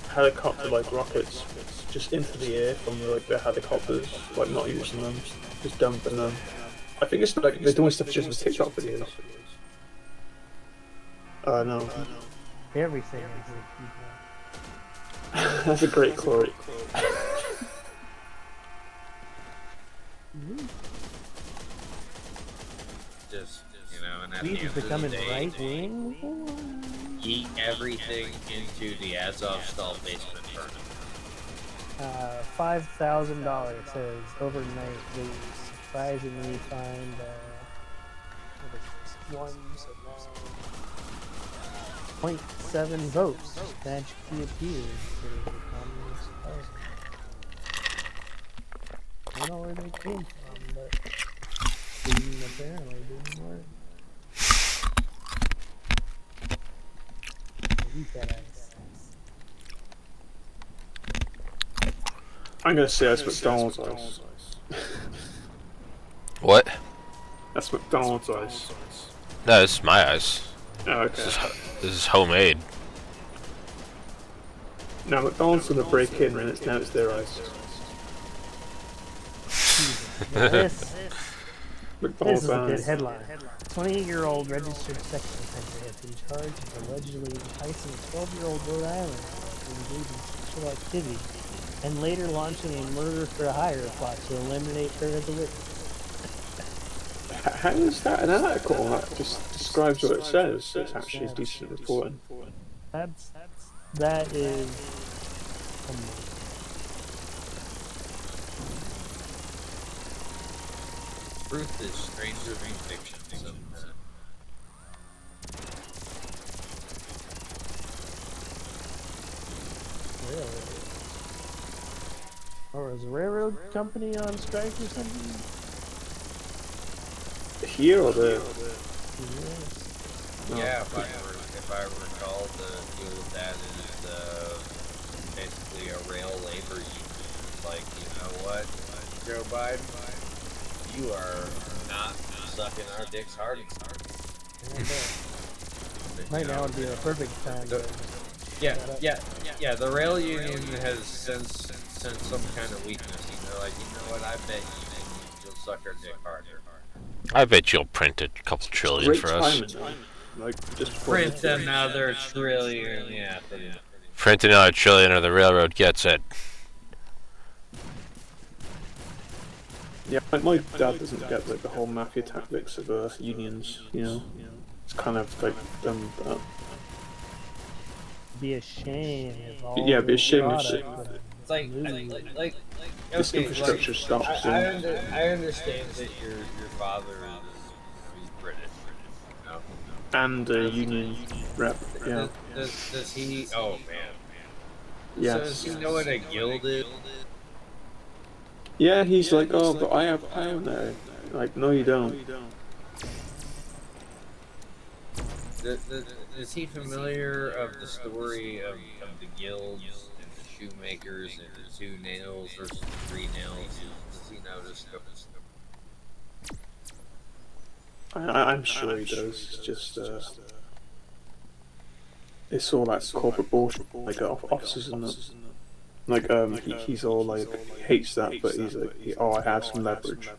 D: helicopter rockets just into the air from the helicopters, like not using them, just dumping them. I think it's like they're doing stuff just with TikTok videos. No.
E: Everything.
D: That's a great quote.
B: Just, and at the
E: We've
B: end of
E: becoming
B: the day,
E: right wing.
B: eat everything into the Azovstal basement burner.
E: $5,000 says overnight they surprisingly find what is this? 0.7 votes just magically appears for the Communist Party. I don't know where they came from, but apparently didn't work. Eat that ice.
D: I'm gonna say that's McDonald's ice.
A: What?
D: That's McDonald's ice.
A: No, this is my ice.
D: Oh, okay.
A: This is homemade.
D: Now McDonald's gonna break in and now it's their ice.
E: This
D: McDonald's
E: is a good
D: ice.
E: headline. 28-year-old registered sex offender has been charged with allegedly enticing a 12-year-old Rhode Island to engage in sexual activity and later launching a murder for a hire plot to eliminate her as a witness.
D: How is that an article? That just describes what it says. It's actually decent reporting.
E: That is amazing.
B: Truth is stranger than fiction.
E: Really? Or is a railroad company on strike or something?
D: Here or there?
B: Yeah, if I recall, the deal with that is basically a rail labor union. Like, you know what, Joe Biden, you are not sucking our dicks hard enough.
E: Right now would be a perfect time.
B: Yeah. The rail union has sensed some kind of weakness. And they're like, you know what? I bet you can just sucker Dick harder.
A: I bet you'll print a couple trillion
D: Great
A: for us.
D: timing, though. Like, just before
B: Print another trillion, yeah.
A: Print another trillion or the railroad gets it.
D: Yeah, my dad doesn't get like the whole mafia tactics of unions. You know, it's kind of like that.
E: Be a shame if all
D: Yeah, be a shame if
E: product
B: It's like
D: this
B: okay,
D: infrastructure stops.
B: I
D: And,
B: understand that your father is British. You know?
D: and union rep. Yeah.
B: Does he? Oh man.
D: Yes.
B: So does he know what a guild is?
D: Yeah, he's like, oh, but I have power now. Like, no, you don't.
B: Is he familiar of the story of the guilds and the shoemakers and the 2 nails versus 3 nails? Does he know this stuff?
D: I'm sure he does. It's just, it's all that corporate bullshit, like officers and that. Like, he's all like, he hates that, but he's like, oh, I have some leverage.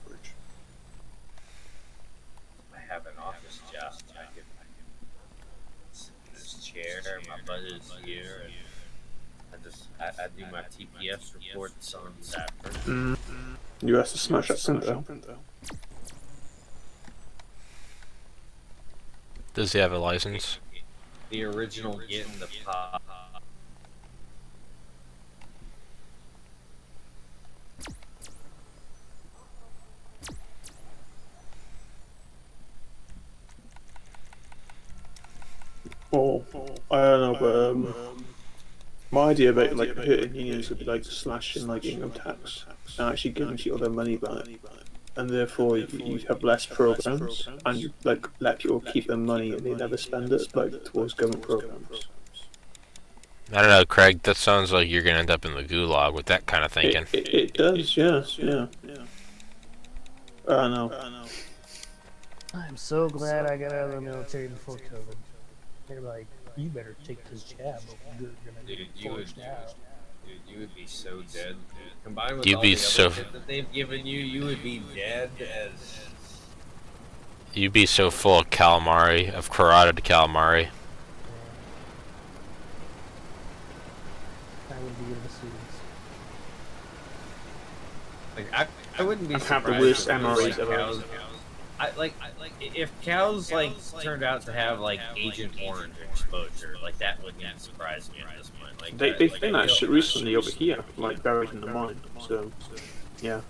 B: I have an office job. I can sit in this chair, my butt is here, and I do my TPS reports on Saturday.
D: You have to smash that printer.
A: Does he have a license?
B: The original get in the pop.
D: Or, I don't know, but my idea about like hurting unions would be like slashing like income tax and actually giving people their money back, and therefore you have less programs and you like let people keep their money and they never spend it like towards government programs.
A: I don't know, Craig. That sounds like you're gonna end up in the gulag with that kind of thinking.
D: It does, yeah. I don't know.
E: I'm so glad I got out of the military before COVID. They're like, you better take this jab. You're gonna
B: Dude,
E: get
B: you
E: forged out.
B: would be so dead. Combined with
A: You'd
B: all
A: be
B: the
A: so-
B: other shit that they've given you, you would be dead as.
A: You'd be so full of calamari, of carotid calamari.
E: I would be in the suits.
B: Like I wouldn't be
D: Have
B: surprised.
D: the worst
B: if it was,
D: MREs
B: like,
D: ever.
B: cows. I like if cows like turned out to have like Agent Orange exposure, like that wouldn't surprise me at this point. Like
D: They found that shit recently over here, like buried in the mine. So, yeah.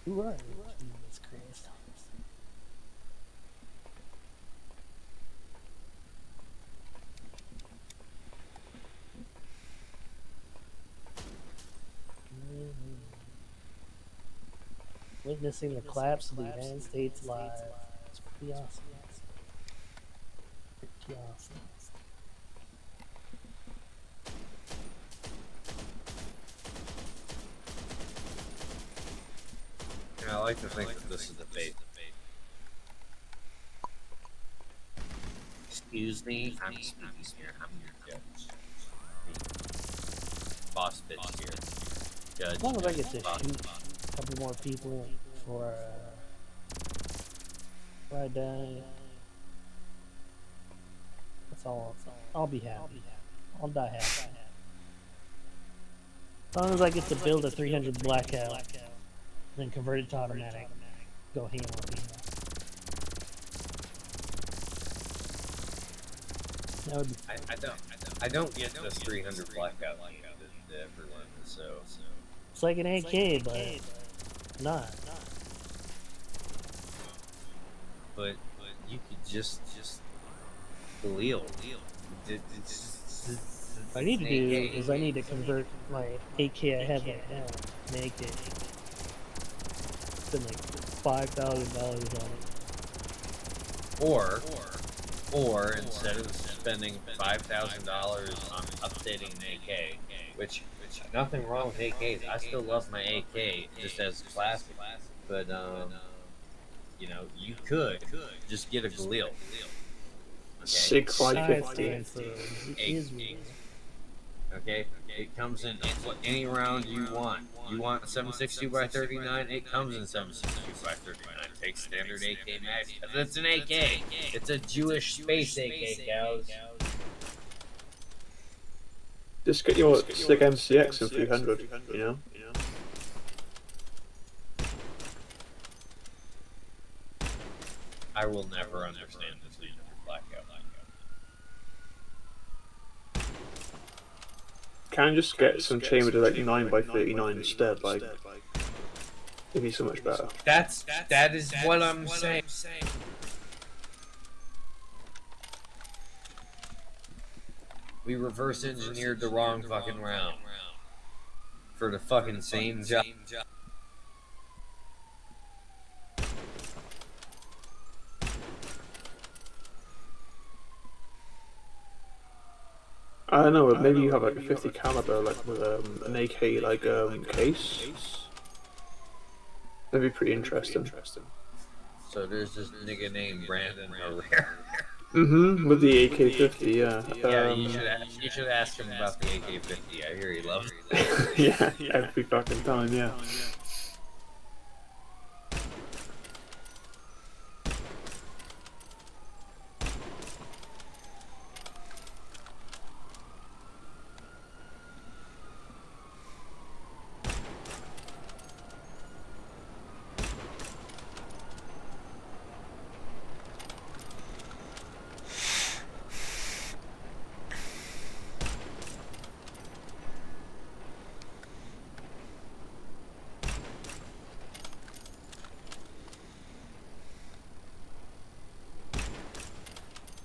E: Right. Jesus Christ. Witnessing the collapse of the United States live. It's pretty awesome. Pretty awesome.
B: I like to think that this is the bait. Excuse me, I'm speaking here. I'm your judge. Boss bitch here. Judge.
E: As long as I get to
B: boss.
E: shoot a couple more people before I die, that's all. I'll be happy. I'll die happy. As long as I get to build a 300 blackout, then convert it to automatic, go ham on people. That would be
B: I don't get this 300 blackout to everyone, so.
E: It's like an AK, but not.
B: But you could just Khalil.
E: What I need to do is I need to convert my AK I have right now, make it spend like $5,000 on it.
B: Or instead of spending $5,000 on updating an AK, which nothing wrong with AKs. I still love my AK just as classic. But you know, you could just get a Galil. Okay?
D: Sig
E: Side
D: 550.
E: stand for Israel.
B: Okay, it comes in any round you want. You want 7.62 by 39? It comes in 7.62 by 39. Take standard AK max. It's an AK. It's a Jewish space AK, cows.
D: Just get your Sig MCX in 300, you know?
B: I will never understand this leader blackout.
D: Can just get some chamber to like 9 by 39 instead, like, it'd be so much better.
B: That is what I'm saying. We reverse engineered the wrong fucking round for the fucking same job.
D: I don't know, maybe you have like a 50 caliber, like with an AK like case. That'd be pretty interesting.
B: So there's this nigga named Brandon Herrera.
D: With the AK-50, yeah.
B: Yeah, you should ask him about the AK-50. I hear he loves it.
D: Yeah, every fucking time, yeah.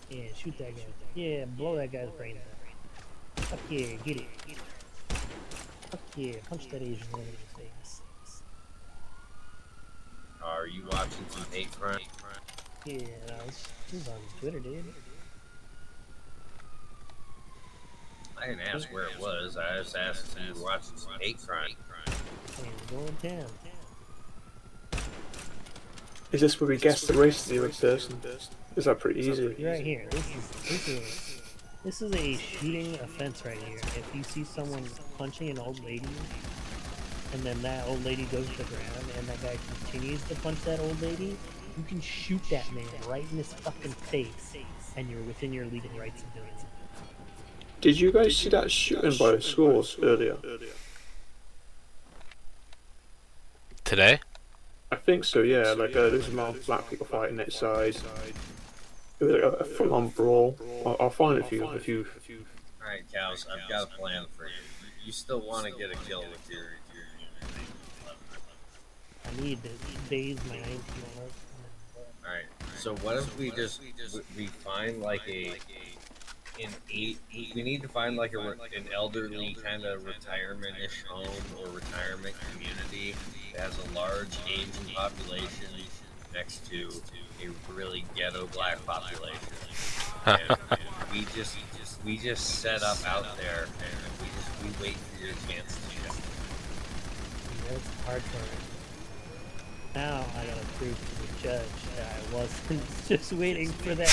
E: Yeah, shoot that guy. Yeah, blow that guy's brains out. Fuck yeah, get it. Fuck yeah, punch that Asian woman in the face.
B: Are you watching some hate crime?
E: Yeah, no, this is on Twitter, dude.
B: I didn't ask where it was. I just asked if you were watching some hate crime.
E: Man, going down.
D: Is this where we guess the race of the other person? Is that pretty easy?
E: Right here. This is a shooting offense right here. If you see someone punching an old lady, and then that old lady goes to the ground, and that guy continues to punch that old lady, you can shoot that man right in his fucking face, and you're within your legal rights of doing it.
D: Did you guys see that shooting by the schools earlier?
A: Today?
D: I think so, yeah. Like, there's a lot of black people fighting outside. It was like a full-on brawl. I'll find it for you if you.
B: Alright, cows, I've got a plan for you. You still want to get a kill with your
E: I need to daze my 19
B: Alright, so what if we just we find like we need to find like an elderly kind of retirement-ish home or retirement community that has a large Asian population next to a really ghetto black population. And we just set up out there and we wait for your chance to show.
E: That's hard for me. Now I gotta prove to the judge that I wasn't just waiting for that.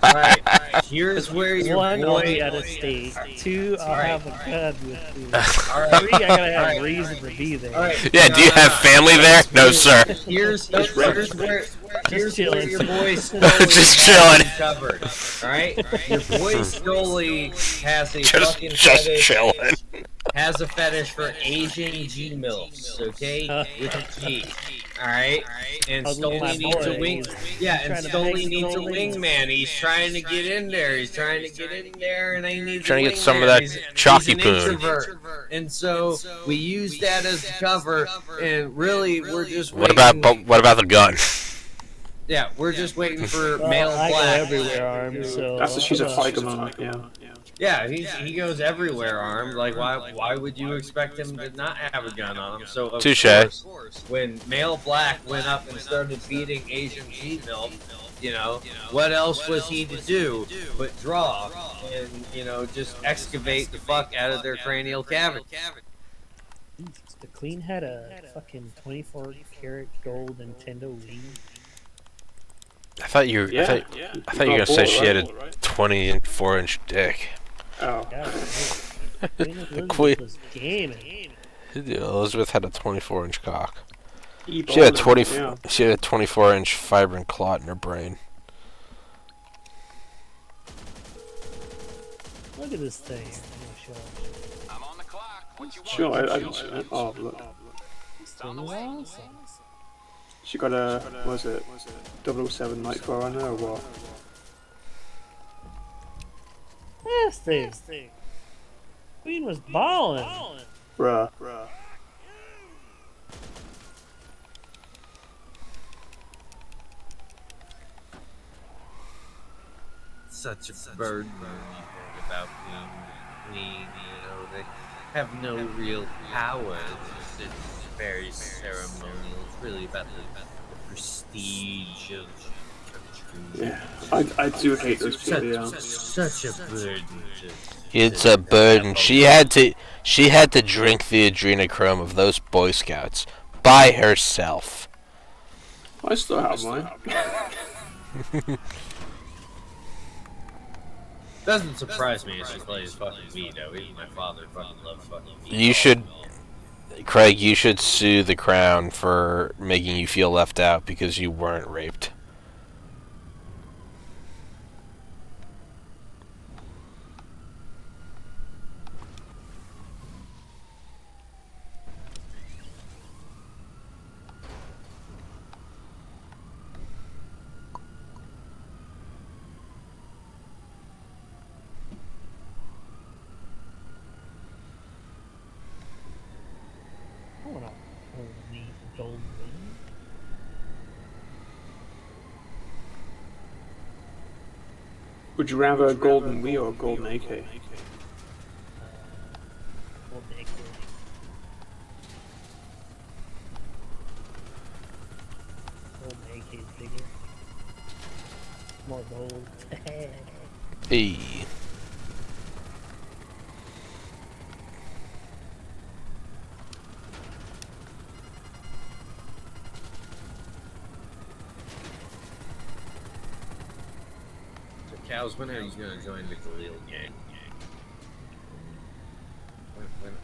B: Alright, here's where your
E: One, I'll be
B: boy...
E: out of state. Two, I'll have a gun with me.
B: Alright.
E: Three, I gotta have reason to be there.
B: Alright.
A: Yeah, do you have family there? No, sir.
B: Here's where your boy
A: Just chilling.
B: covered. Alright? Your boy Stoli has a
A: Just
B: fucking fetish.
A: chilling.
B: Has a fetish for Asian G milfs, okay? With a G. Alright? And Stoli needs a wing. Yeah, and Stoli needs a wingman. He's trying to get in there. He's trying to get in there, and he needs
A: Trying
B: a
A: to get some of
B: wingman.
A: that chalky
B: He's an
A: poon.
B: introvert. And so we use that as cover, and really we're just
A: What
B: waiting.
A: about the gun?
B: Yeah, we're just waiting for
E: Well,
B: male
E: I go
B: black.
E: everywhere armed, so
D: That's what she's a fighter man, yeah.
B: Yeah, he goes everywhere armed. Like, why would you expect him to not have a gun on him? So of
A: Touche.
B: course, when male black went up and started beating Asian female, you know, what else was he to do but draw and, you know, just excavate the fuck out of their cranial cavity?
E: Jesus The Queen had a fucking 24 karat gold Nintendo Wii.
A: I thought you.
D: Yeah,
A: I thought you were gonna say she had a 24-inch dick.
D: Oh,
E: God, Queen Elizabeth
A: Queen-
E: was gaming.
A: Elizabeth had a 24-inch cock.
D: E
A: She had a
D: bowling,
A: 20.
D: yeah.
A: She had a 24-inch Fibrin Clot in her brain.
E: Look at this thing. I'm gonna show it.
F: I'm on the clock. What you want?
D: Sure, I haven't seen it. Oh, look.
E: This thing is awesome.
D: She got a, was it 007 Nightfall on her or what?
E: This thing. Queen was balling.
D: Bruh.
B: Such a burden when you think about being queen, you know, they have no real power. It's very ceremonial. It's really about the prestige of
D: Yeah, I do hate those people, yeah.
B: such a burden.
A: It's a burden. She had to drink the adrenochrome of those Boy Scouts by herself.
D: I still have mine.
B: Doesn't surprise me. It's just like it's fucking me, though. Even my father fucking loves fucking me.
A: You should, Craig. You should sue the Crown for making you feel left out because you weren't raped.
E: I want to hold me gold ring.
D: Would you rather a golden Wii or a golden AK?
E: Gold AK. Gold AK is bigger. More gold.
A: Hey.
B: So, Cows, when are you going to join the Galil gang?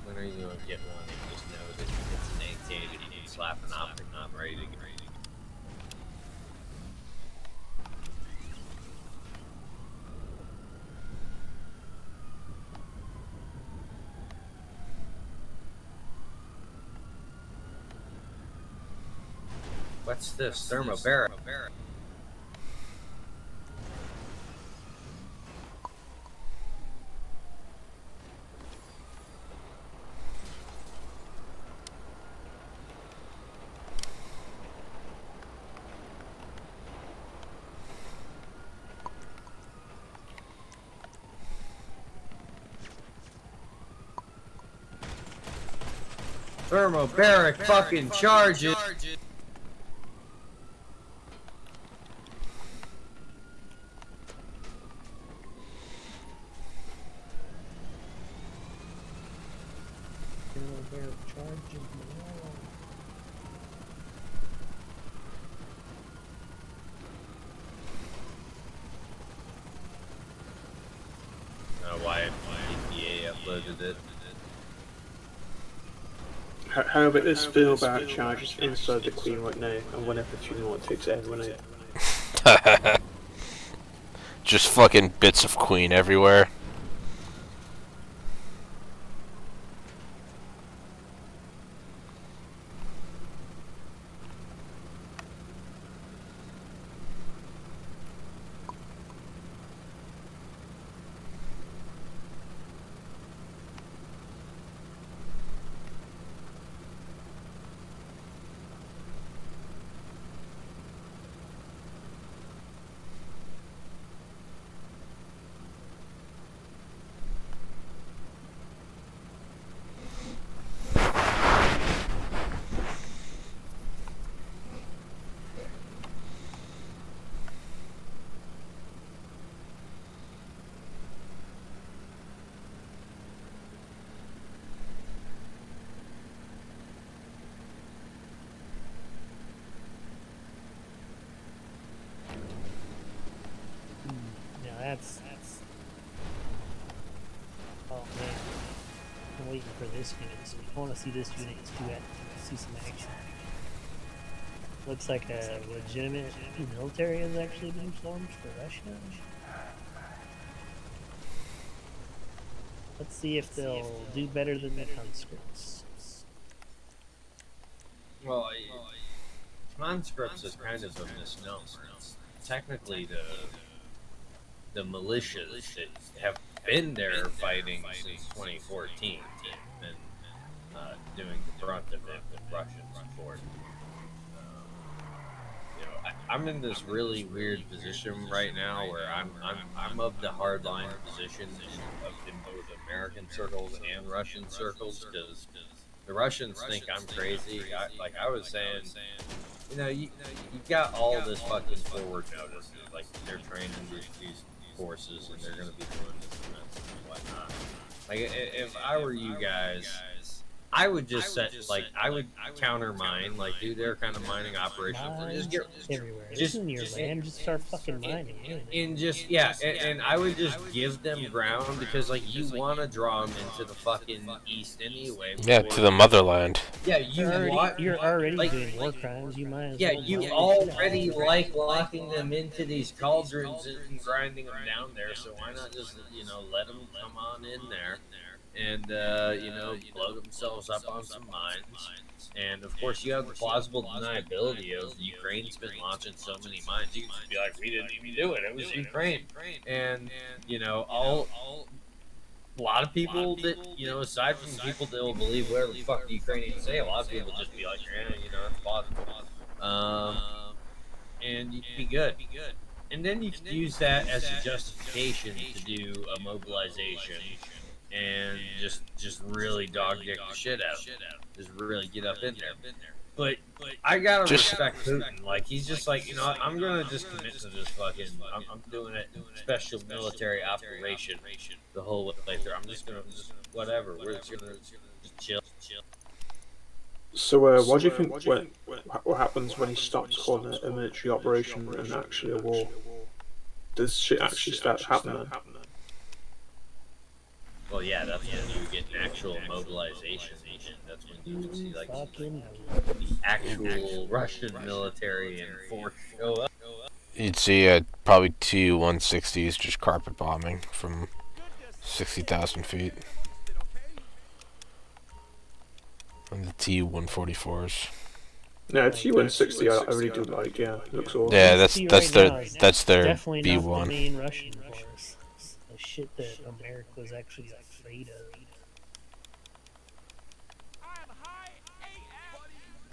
B: When are you going to get one and just know that it's an AK that you can slap an optic on ready to get ready? What's this? Thermobaric. Thermobaric fucking charges. Why EPA uploaded it.
D: How about this feel about charges inside the Queen right now, and whenever you know it takes everyone out?
A: Just fucking bits of Queen everywhere.
E: this unit. I want to see this unit see some action. Looks like a legitimate military has actually been formed for Russia. Let's see if they'll do better than the conscripts.
B: Well, conscripts is kind of a misnomer. It's technically the militias that have been there fighting since 2014 and doing the brunt of it with Russian support. I'm in this really weird position right now where I'm of the hardline position in both American circles and Russian circles because the Russians think I'm crazy. I was saying, you got all this fucking forward notice. Like they're training these forces and they're going to be doing this and whatnot. Like if I were you guys, I would just set I would counter mine, like do their kind of mining operation.
E: Just get everywhere.
B: Just
E: in your land, just start fucking mining.
B: And just and I would just give them ground because like you want to draw them into the fucking east anyway.
A: Yeah, to the motherland.
B: Yeah,
E: you're already doing war crimes. You might as well.
B: Yeah, you already like locking them into these cauldrons and grinding them down there. So why not just let them come on in there? And blow themselves up on some mines. And of course, you have the plausible deniability of Ukraine's been launching so many mines. You can just be like, we didn't even do it. It was Ukraine. And a lot of people that aside from people that will believe whatever the fuck the Ukrainians say, a lot of people just be like, it's plausible. And you can be good. And then you can use that as a justification to do a mobilization. And just really dog dick the shit out. Just really get up in there. But I gotta respect Putin. Like he's just like, I'm gonna just commit to this fucking. I'm doing it special military operation the whole way through. I'm just gonna whatever. We're just gonna just chill.
D: So, what do you think? What happens when he stops calling it a military operation and actually a war? Does shit actually start happening?
B: Well, yeah, that's when you get an actual mobilization. That's when you can see like the actual Russian military and force show up.
A: You'd see probably T-160s just carpet bombing from 60,000 feet. And the T-144s.
D: No, T-160 I really do like. Yeah, it looks awesome.
A: Yeah, that's their
E: definitely
A: B1.
E: Not the main Russian force. The shit that America was actually afraid of.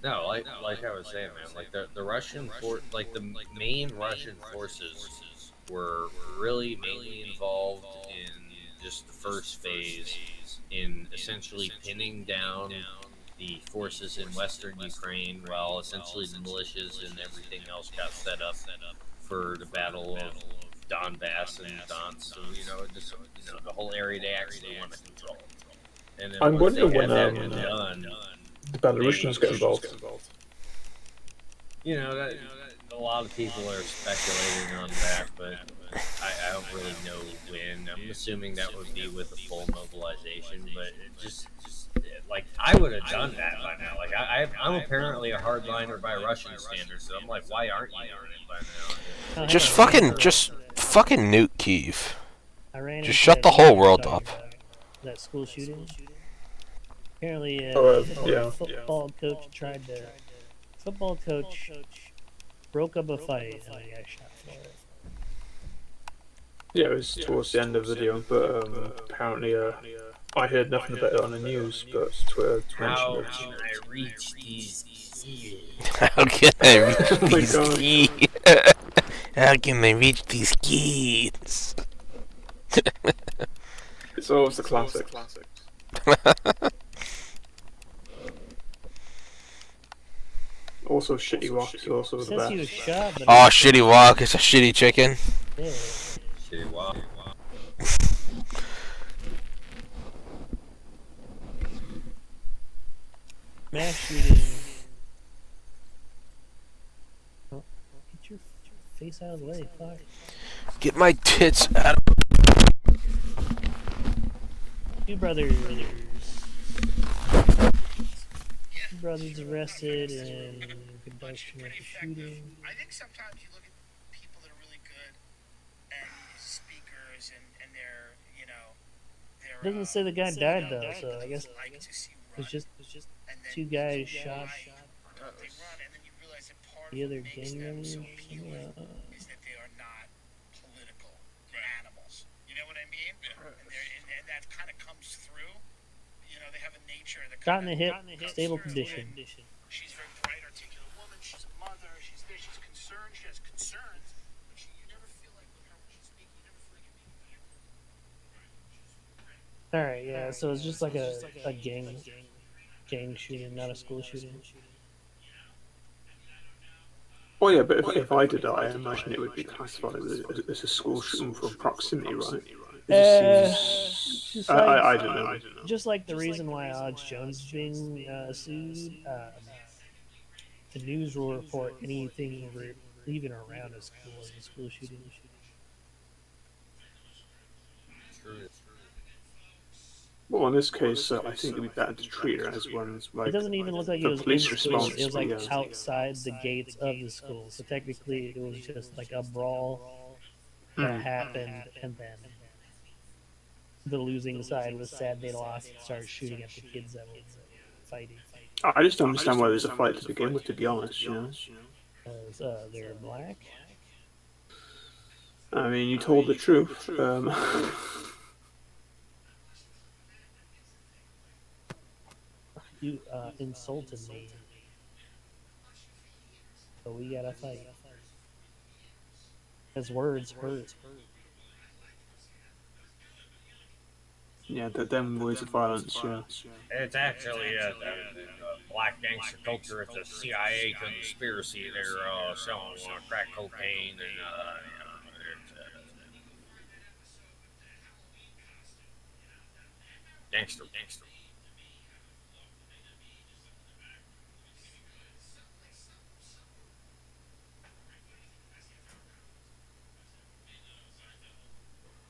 B: No, like I was saying, man, like the Russian the main Russian forces were really mainly involved in just the first phase in essentially pinning down the forces in western Ukraine, while essentially the militias and everything else got set up for the battle of Donbass and Donetsk, so the whole area they actually want to control. And then
D: I'm wondering when
B: done,
D: the Belarusians get involved.
B: A lot of people are speculating on that, but I don't really know when. I'm assuming that would be with a full mobilization, but it just like I would have done that by now. Like I'm apparently a hardliner by Russian standards, so I'm like, why aren't you doing it by now?
A: Just fucking nuke Kyiv.
E: Just
A: shut the whole world up.
E: That school shooting. Apparently, football coach broke up a fight and he got shot for it.
D: Yeah, it was towards the end of the video, but apparently I heard nothing about it on the news, but Twitter mentioned it.
B: How can I reach these kids?
A: How can I reach
D: Oh my
A: these
D: God.
A: kids? How can I reach these kids?
D: It's always the classic. Also, Shitty Rock is also the
E: Says he was
D: best.
E: shot, but
A: Oh, shitty walk. It's a shitty chicken.
E: yeah.
B: Shitty wow.
E: Mass shooting. Oh, get your face out of the way, fuck.
A: Get my tits out.
E: Two brothers brothers arrested in conjunction with the shooting.
I: I think sometimes you look at people that are really good and speakers and they're, you know, they're.
E: It doesn't say the guy died though, so I guess
I: like to see
E: it's just
I: and then
E: two guys shot
I: don't they run, and then you realize that part
E: the
I: of
E: other
I: what makes
E: gang
I: them so
E: members.
I: appealing is that they are not political. They're animals. You know what I mean? And that kind of comes through. You know, they have a nature that
E: Shot in the hip, stable condition.
I: She's a very bright, articulate woman. She's a mother. She's there. She's concerned. She has concerns. But you never feel like with her when she's speaking, you never feel like you're being manipulated.
E: All right, yeah. So it's just like a gang shooting, not a school shooting.
D: Oh yeah, but if I did that, I imagine it would be classified as a school shooting for proximity, right?
E: Just like,
D: I don't know.
E: Just like the reason why Alex Jones is being sued, the news will report anything leaving around a school as a school shooting.
D: Well, in this case, I think it'd be better to treat her as one. Like,
E: It doesn't even look like it
D: the
E: was in
D: police
E: school.
D: response.
E: It was like
D: yeah.
E: outside the gates of the school. So technically, it was just like a brawl that happened, and then the losing side was sad they lost and started shooting at the kids that were fighting.
D: I just don't understand why there's a fight to begin with, to be honest. You know.
E: Because they're black.
D: I mean, you told the truth.
E: You insulted me. So we gotta fight. His words hurt.
D: Yeah, them words of violence. Yeah.
B: It's actually a black gangster culture. It's a CIA conspiracy. They're selling crack cocaine and gangster.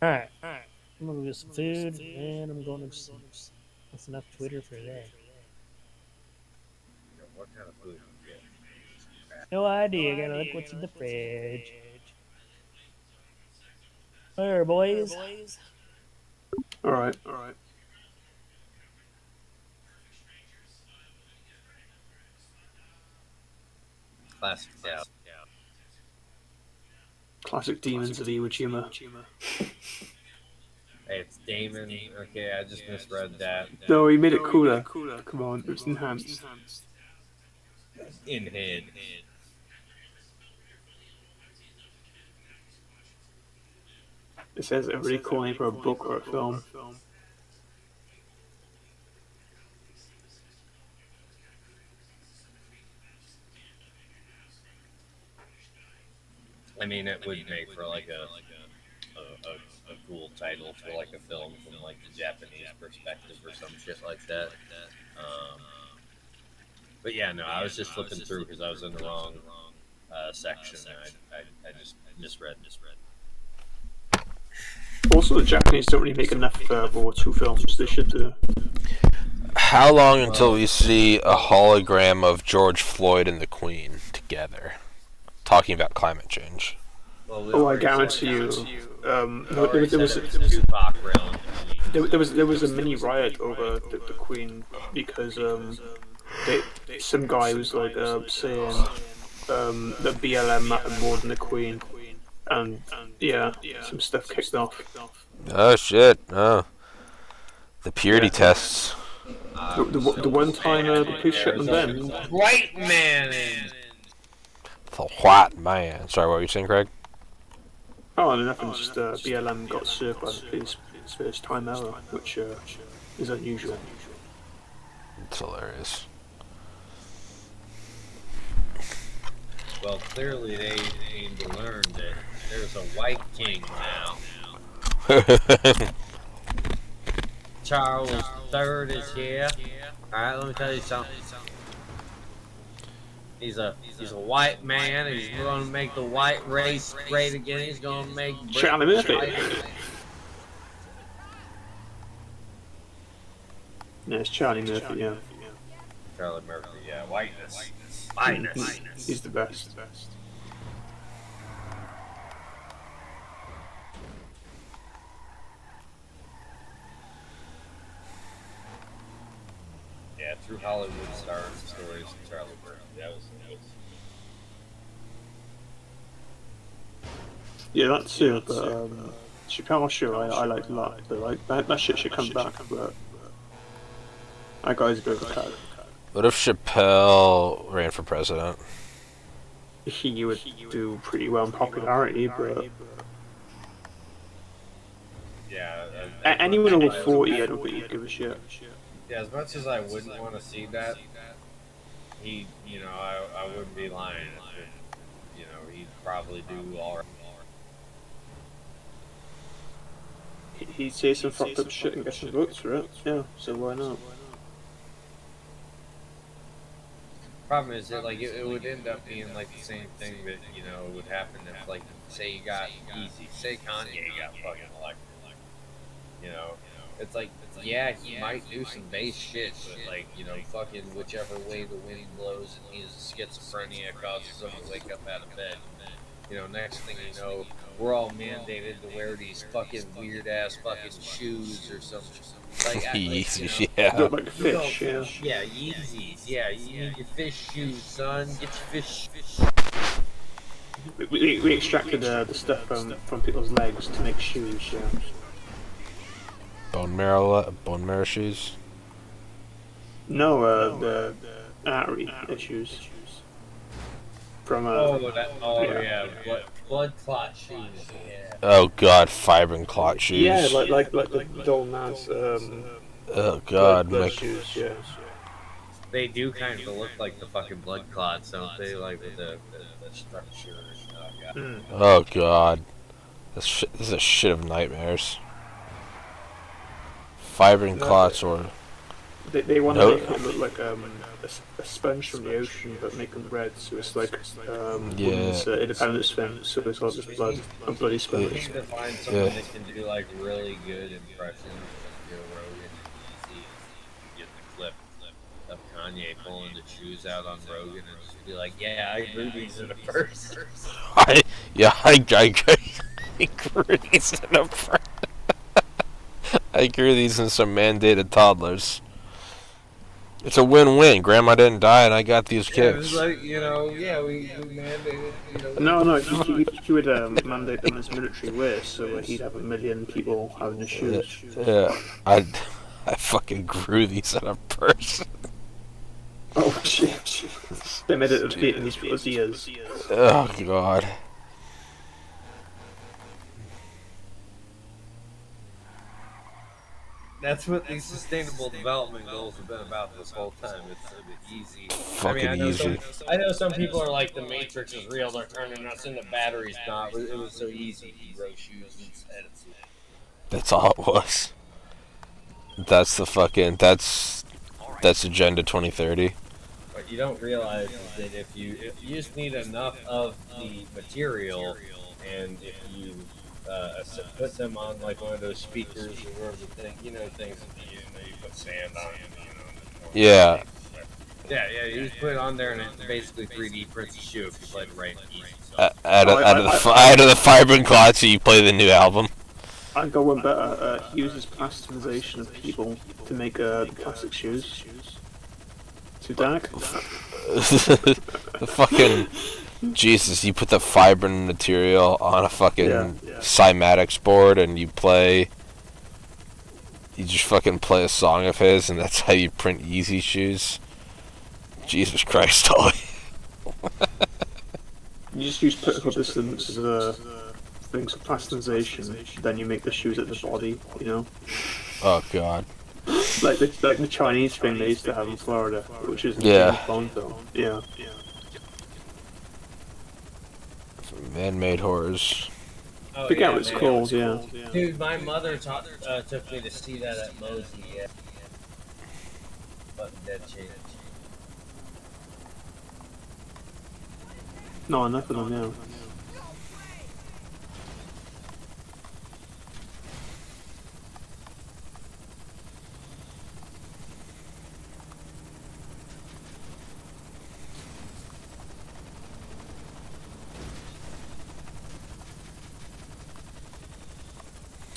E: Alright. I'm gonna get some food and I'm going to sleep. That's enough Twitter for today.
B: What kind of food?
E: No idea. Gotta look what's in the fridge. There, boys.
D: All right.
B: Classic. Yeah.
D: Classic demons of Iwo Jima.
B: Hey, it's Damon. Okay, I just misread that.
D: No, he made it cooler. Come on, it was enhanced.
B: In head.
D: It says a really cool name for a book or a film.
B: I mean, it would make for like a cool title for like a film from like the Japanese perspective or some shit like that. But yeah, no, I was just flipping through because I was in the wrong section. I just misread.
D: Also, the Japanese don't really make enough World War II films. They should do.
A: How long until we see a hologram of George Floyd and the Queen together, talking about climate change?
D: Oh, I guarantee you. There was a mini riot over the Queen because some guy was like saying that BLM mattered more than the Queen, and yeah, some stuff kicked off.
A: Oh shit! Oh, the purity tests.
D: The one time the police shut them down.
B: White man.
A: The white man. Sorry, what were you saying, Craig?
D: Oh, nothing. Just BLM got served by the police first time ever, which is unusual.
A: It's hilarious.
B: Well, clearly they need to learn that there's a white king now. Charles III is here. Alright, let me tell you something. He's a white man. He's going to make the white race great again. He's going to make
D: Charlie Murphy. Yeah, it's Charlie Murphy. Yeah.
B: Charlie Murphy, yeah, whiteness. Whiteness.
D: He's the best.
B: Yeah, True Hollywood Stars Stories of Charlie Murphy. That was.
D: Yeah, that too. But Chappelle Show, I like a lot. But like that shit should come back. But that guy's a bit of a cad.
A: What if Chappelle ran for president?
D: He would do pretty well in popularity, but
B: Yeah.
D: anyone over 40, I don't think he'd give a shit.
B: Yeah, as much as I wouldn't want to see that, I wouldn't be lying. He'd probably do all right.
D: He'd say some fucked up shit and get some votes for it. Yeah, so why not?
B: Problem is that it would end up being like the same thing that would happen if say you got Yeezy, say Kanye got fucking elected. It's like he might do some base shit, but fucking whichever way the wind blows and he has schizophrenia causes him to wake up out of bed. Next thing you know, we're all mandated to wear these fucking weird ass fucking shoes or something.
A: Yeezy, yeah.
D: Look like a fish, yeah.
B: Yeah, Yeezys. Yeah, you need your fish shoes, son. Get your fish.
D: We extracted the stuff from people's legs to make shoes, yeah.
A: Bone marrow shoes.
D: No, the artery issues. From
B: yeah. Blood clot shoes. Yeah.
A: Oh god, Fibrin Clot shoes.
D: Yeah, like the Dole Nas
A: oh god,
D: blood shoes, yeah.
B: They do kind of look like the fucking blood clots, don't they? Like with the structure. Yeah.
A: Oh god, this is a shit of nightmares. Fibrin clots or
D: they want to make it look like a sponge from the ocean, but make them red, so it's like women's independence thing. So it's all just blood, a bloody sponge.
B: We need to find someone that can do really good impressions of Joe Rogan and Yeezy, and get the clip of Kanye pulling the shoes out on Rogan and just be like, "Yeah, I grew these in a purse."
A: I grew these in a purse. I grew these in some mandated toddlers. It's a win-win. Grandma didn't die, and I got these
B: Yeah,
A: kids.
B: it was like, we mandated,
D: No, he would mandate them as military wear, so he'd have 1 million people having the shoes.
A: Yeah, I fucking grew these in a purse.
D: Oh shit! They made it fit in these people's ears.
A: Oh god.
B: That's what these sustainable development goals have been about this whole time. It's so easy.
A: Fucking
B: I know
A: easy.
B: I know some people are like, the Matrix is real. They're turning us into batteries. Not. It was so easy. You grow shoes instead.
A: That's all it was. That's the fucking that's Agenda 2030.
B: What you don't realize is that if you just need enough of the material, and if you put them on like one of those speakers or whatever things that you put sand on.
A: Yeah.
B: Yeah, you just put it on there and it basically 3D prints a shoe if you play the right keys.
A: Out of the Fibrin Clots, so you play the new album.
D: I got one better. He uses plasticization of people to make plastic shoes. Too dark?
A: The fucking Jesus, you put the Fibrin material on a fucking cymatics board and you just fucking play a song of his, and that's how you print Yeezy shoes. Jesus Christ, Ollie.
D: You just use particle distance things for plasticization, then you make the shoes at the body, you know?
A: Oh god.
D: Like the Chinese thing they used to have in Florida, which is Bond film. Yeah.
A: Man-made horrors.
D: I forget what it's called, yeah.
B: Dude, my mother took me to see that at Mosey. Yeah. Fucking dead cheap.
D: No, enough of them now.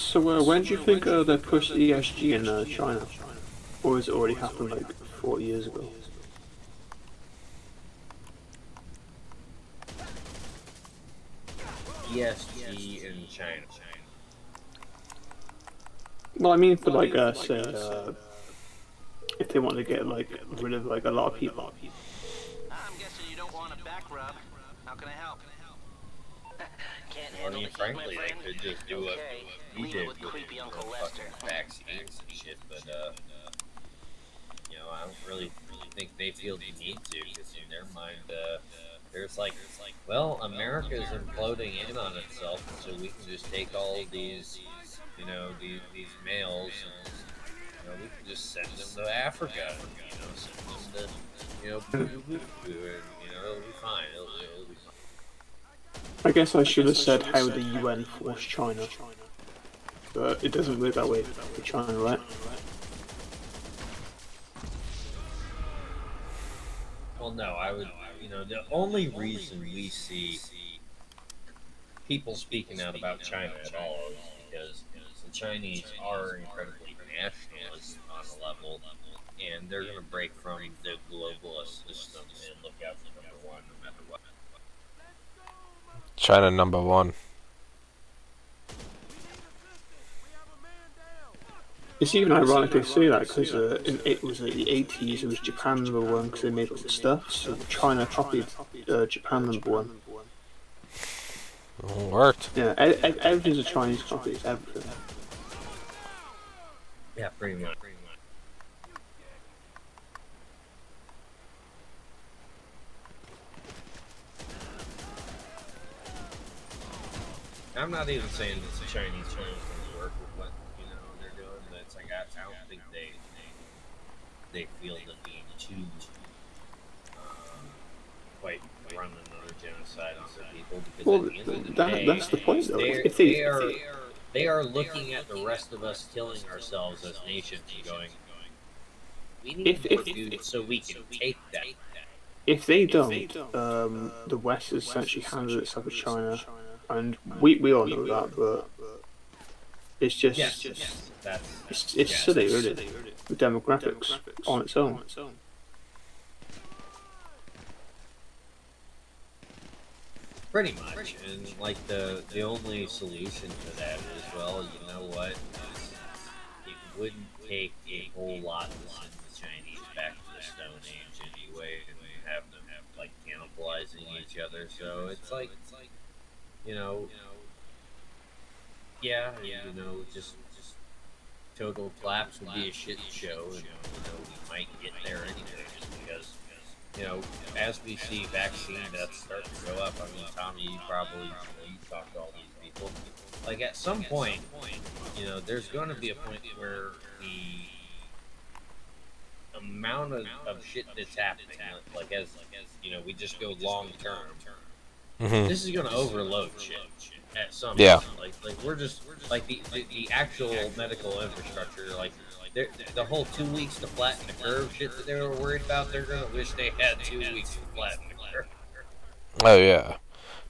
D: So when do you think they push ESG in China? Or has it already happened like 40 years ago?
B: ESG in China.
D: Well, I mean for like say if they want to get like rid of like a lot of people.
F: I'm guessing you don't want a back rub. How can I help? Can't
B: I
F: handle
B: mean,
F: the heat,
B: frankly,
F: my
B: they
F: friend?
B: could just do what
F: Okay,
B: we
F: leave
B: did
F: it with creepy Uncle Lester.
B: vaccines and shit, but I don't really think they feel the need to, because in their mind, there's like, well, America's imploding in on itself, so we can just take all of these, these males, and we can just send them to Africa, and, send them to, and it'll be fine. It'll be fine.
D: I guess I should have said how the UN forced China. But it doesn't work that way for China, right?
B: Well, no, I would, the only reason we see people speaking out about China at all is because the Chinese are incredibly nationalist on a level, and they're going to break from the globalist system and look out for number one no matter what.
A: China number one.
D: It's even ironic they say that because it was in the 80s, it was Japan number one because they made all the stuff, so China copied Japan number one.
A: It worked.
D: Yeah, everything's a Chinese copy, it's everything.
B: Yeah, pretty much. I'm not even saying that the Chinese channels don't work with what they're doing, but it's like I don't think they feel the need to quite run another genocide on their people, because
D: Well,
B: at the end of the day,
D: that's the point though. If
B: they are looking at the rest of us killing ourselves as nations and going, we need more food so we can take that.
D: If they don't, the West has essentially handed itself to China, and we all know that, but it's just it's silly, really, with demographics on its own.
B: Pretty much, and like the only solution to that is, well, you know what? It wouldn't take a whole lot to send the Chinese back to the Stone Age anyway, and have them like cannibalizing each other. So it's like, just total collapse would be a shit show, and we might get there anyway, just because. As we see vaccine deaths start to go up, I mean, Tommy, you probably, you talk to all these people. Like, at some point, there's going to be a point where the amount of shit that's happening, like, as we just go long term, this is going to overload shit at some point. Like, we're just, like, the actual medical infrastructure, like, the whole 2 weeks to flatten the curve shit that they were worried about, they're gonna wish they had 2 weeks to flatten the curve.
A: Oh yeah.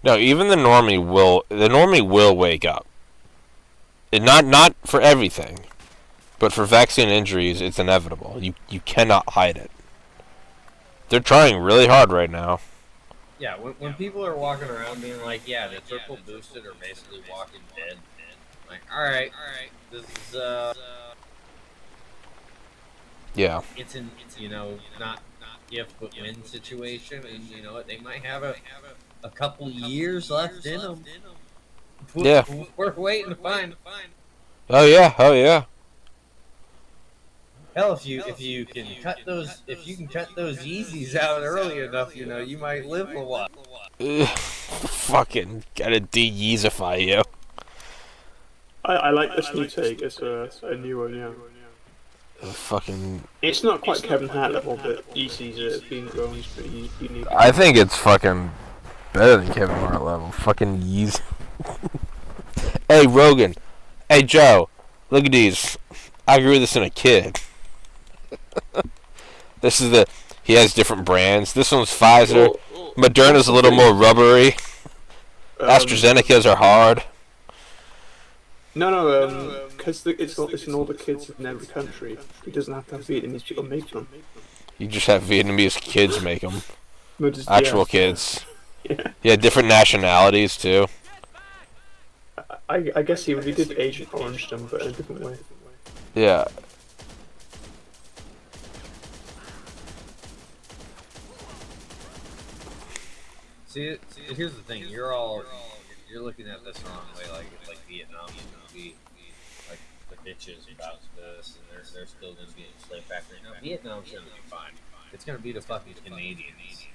A: No, even the normie will wake up. And not for everything, but for vaccine injuries, it's inevitable. You cannot hide it. They're trying really hard right now.
B: Yeah, when people are walking around being like, yeah, the triple boosted are basically walking dead, like, alright, this is
A: Yeah.
B: It's not if but when situation, and they might have a couple years left in them.
A: Yeah.
B: We're waiting to find.
A: Oh yeah.
B: Hell, if you can cut those Yeezys out early enough, you might live a while.
A: Fucking gotta de-Yeezify you.
D: I like this new take. It's a new one, yeah.
A: Fucking.
D: It's not quite Kevin Hart level, but Yeezy's been grown, but he's unique.
A: I think it's fucking better than Kevin Hart level. Fucking Yeezy. Hey Rogan. Hey Joe. Look at these. I grew this in a kid. This is he has different brands. This one's Pfizer. Moderna's a little more rubbery. AstraZeneca's are hard.
D: No, because it's in all the kids in every country. He doesn't have to have Vietnamese people make them.
A: You just have Vietnamese kids make them.
D: No, just,
A: Actual kids.
D: Yeah.
A: Yeah, different nationalities too.
D: I guess he did Agent Orange them, but in a different way.
A: Yeah.
B: See, here's the thing. You're looking at this the wrong way. Like Vietnam's gonna be like the bitches about this, and they're still gonna be in the slave factory. No, Vietnam's gonna be fine. It's gonna be the fucking Canadians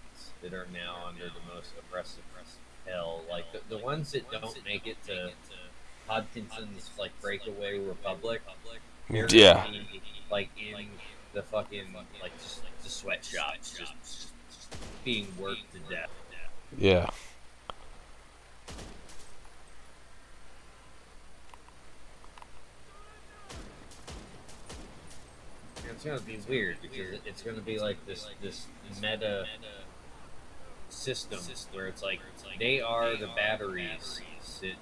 B: that are now under the most oppressive hell. Like the ones that don't make it to Hodgkinson's like breakaway republic. They're
A: Yeah.
B: gonna be, like in the fucking like just the sweatshops, just being worked to death.
A: Yeah.
B: It's gonna be weird because it's gonna be like this meta system where it's like they are the batteries that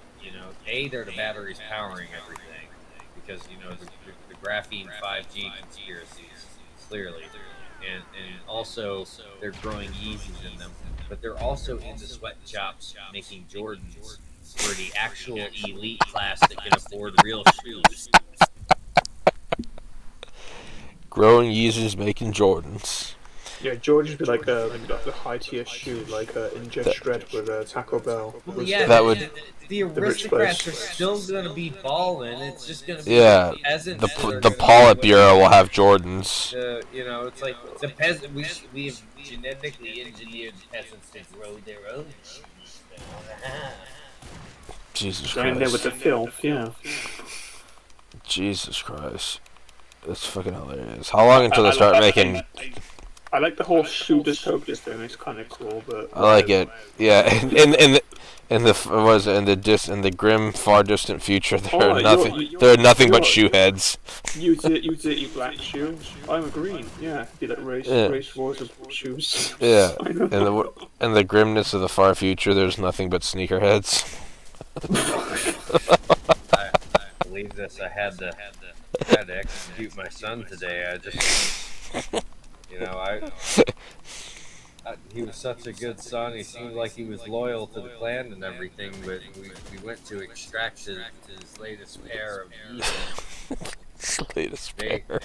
B: they're the batteries powering everything because the graphene 5G conspiracies clearly, and also they're growing Yeezys in them, but they're also in the sweatshops making Jordans for the actual elite class that can afford real shoes.
A: Growing Yeezys making Jordans.
D: Yeah, George would be like the high tier shoe, like in Jet Shred with Taco Bell.
B: Well, yeah,
A: That would-
B: the aristocrats are still gonna be balling. It's just gonna be
A: Yeah.
B: the peasants.
A: The Politburo will have Jordans.
B: It's like the peasant. We have genetically engineered peasants to grow their own shoes.
A: Jesus
D: Going there with
A: Christ.
D: the filth, yeah.
A: Jesus Christ. That's fucking hilarious. How long until they start making...
D: I like the whole shoe dystopias thing. It's kind of cool, but
A: I like it. Yeah, in the grim, far distant future, there are nothing but shoe heads.
D: You dirty black shoe. I'm a green. Yeah, be like race wars of shoes.
A: Yeah,
D: I know.
A: in the grimness of the far future, there's nothing but sneakerheads.
B: I believe this. I had to execute my son today. I just, he was such a good son. He seemed like he was loyal to the clan and everything. But we went to extract his latest pair of Yeezy.
A: Latest pair.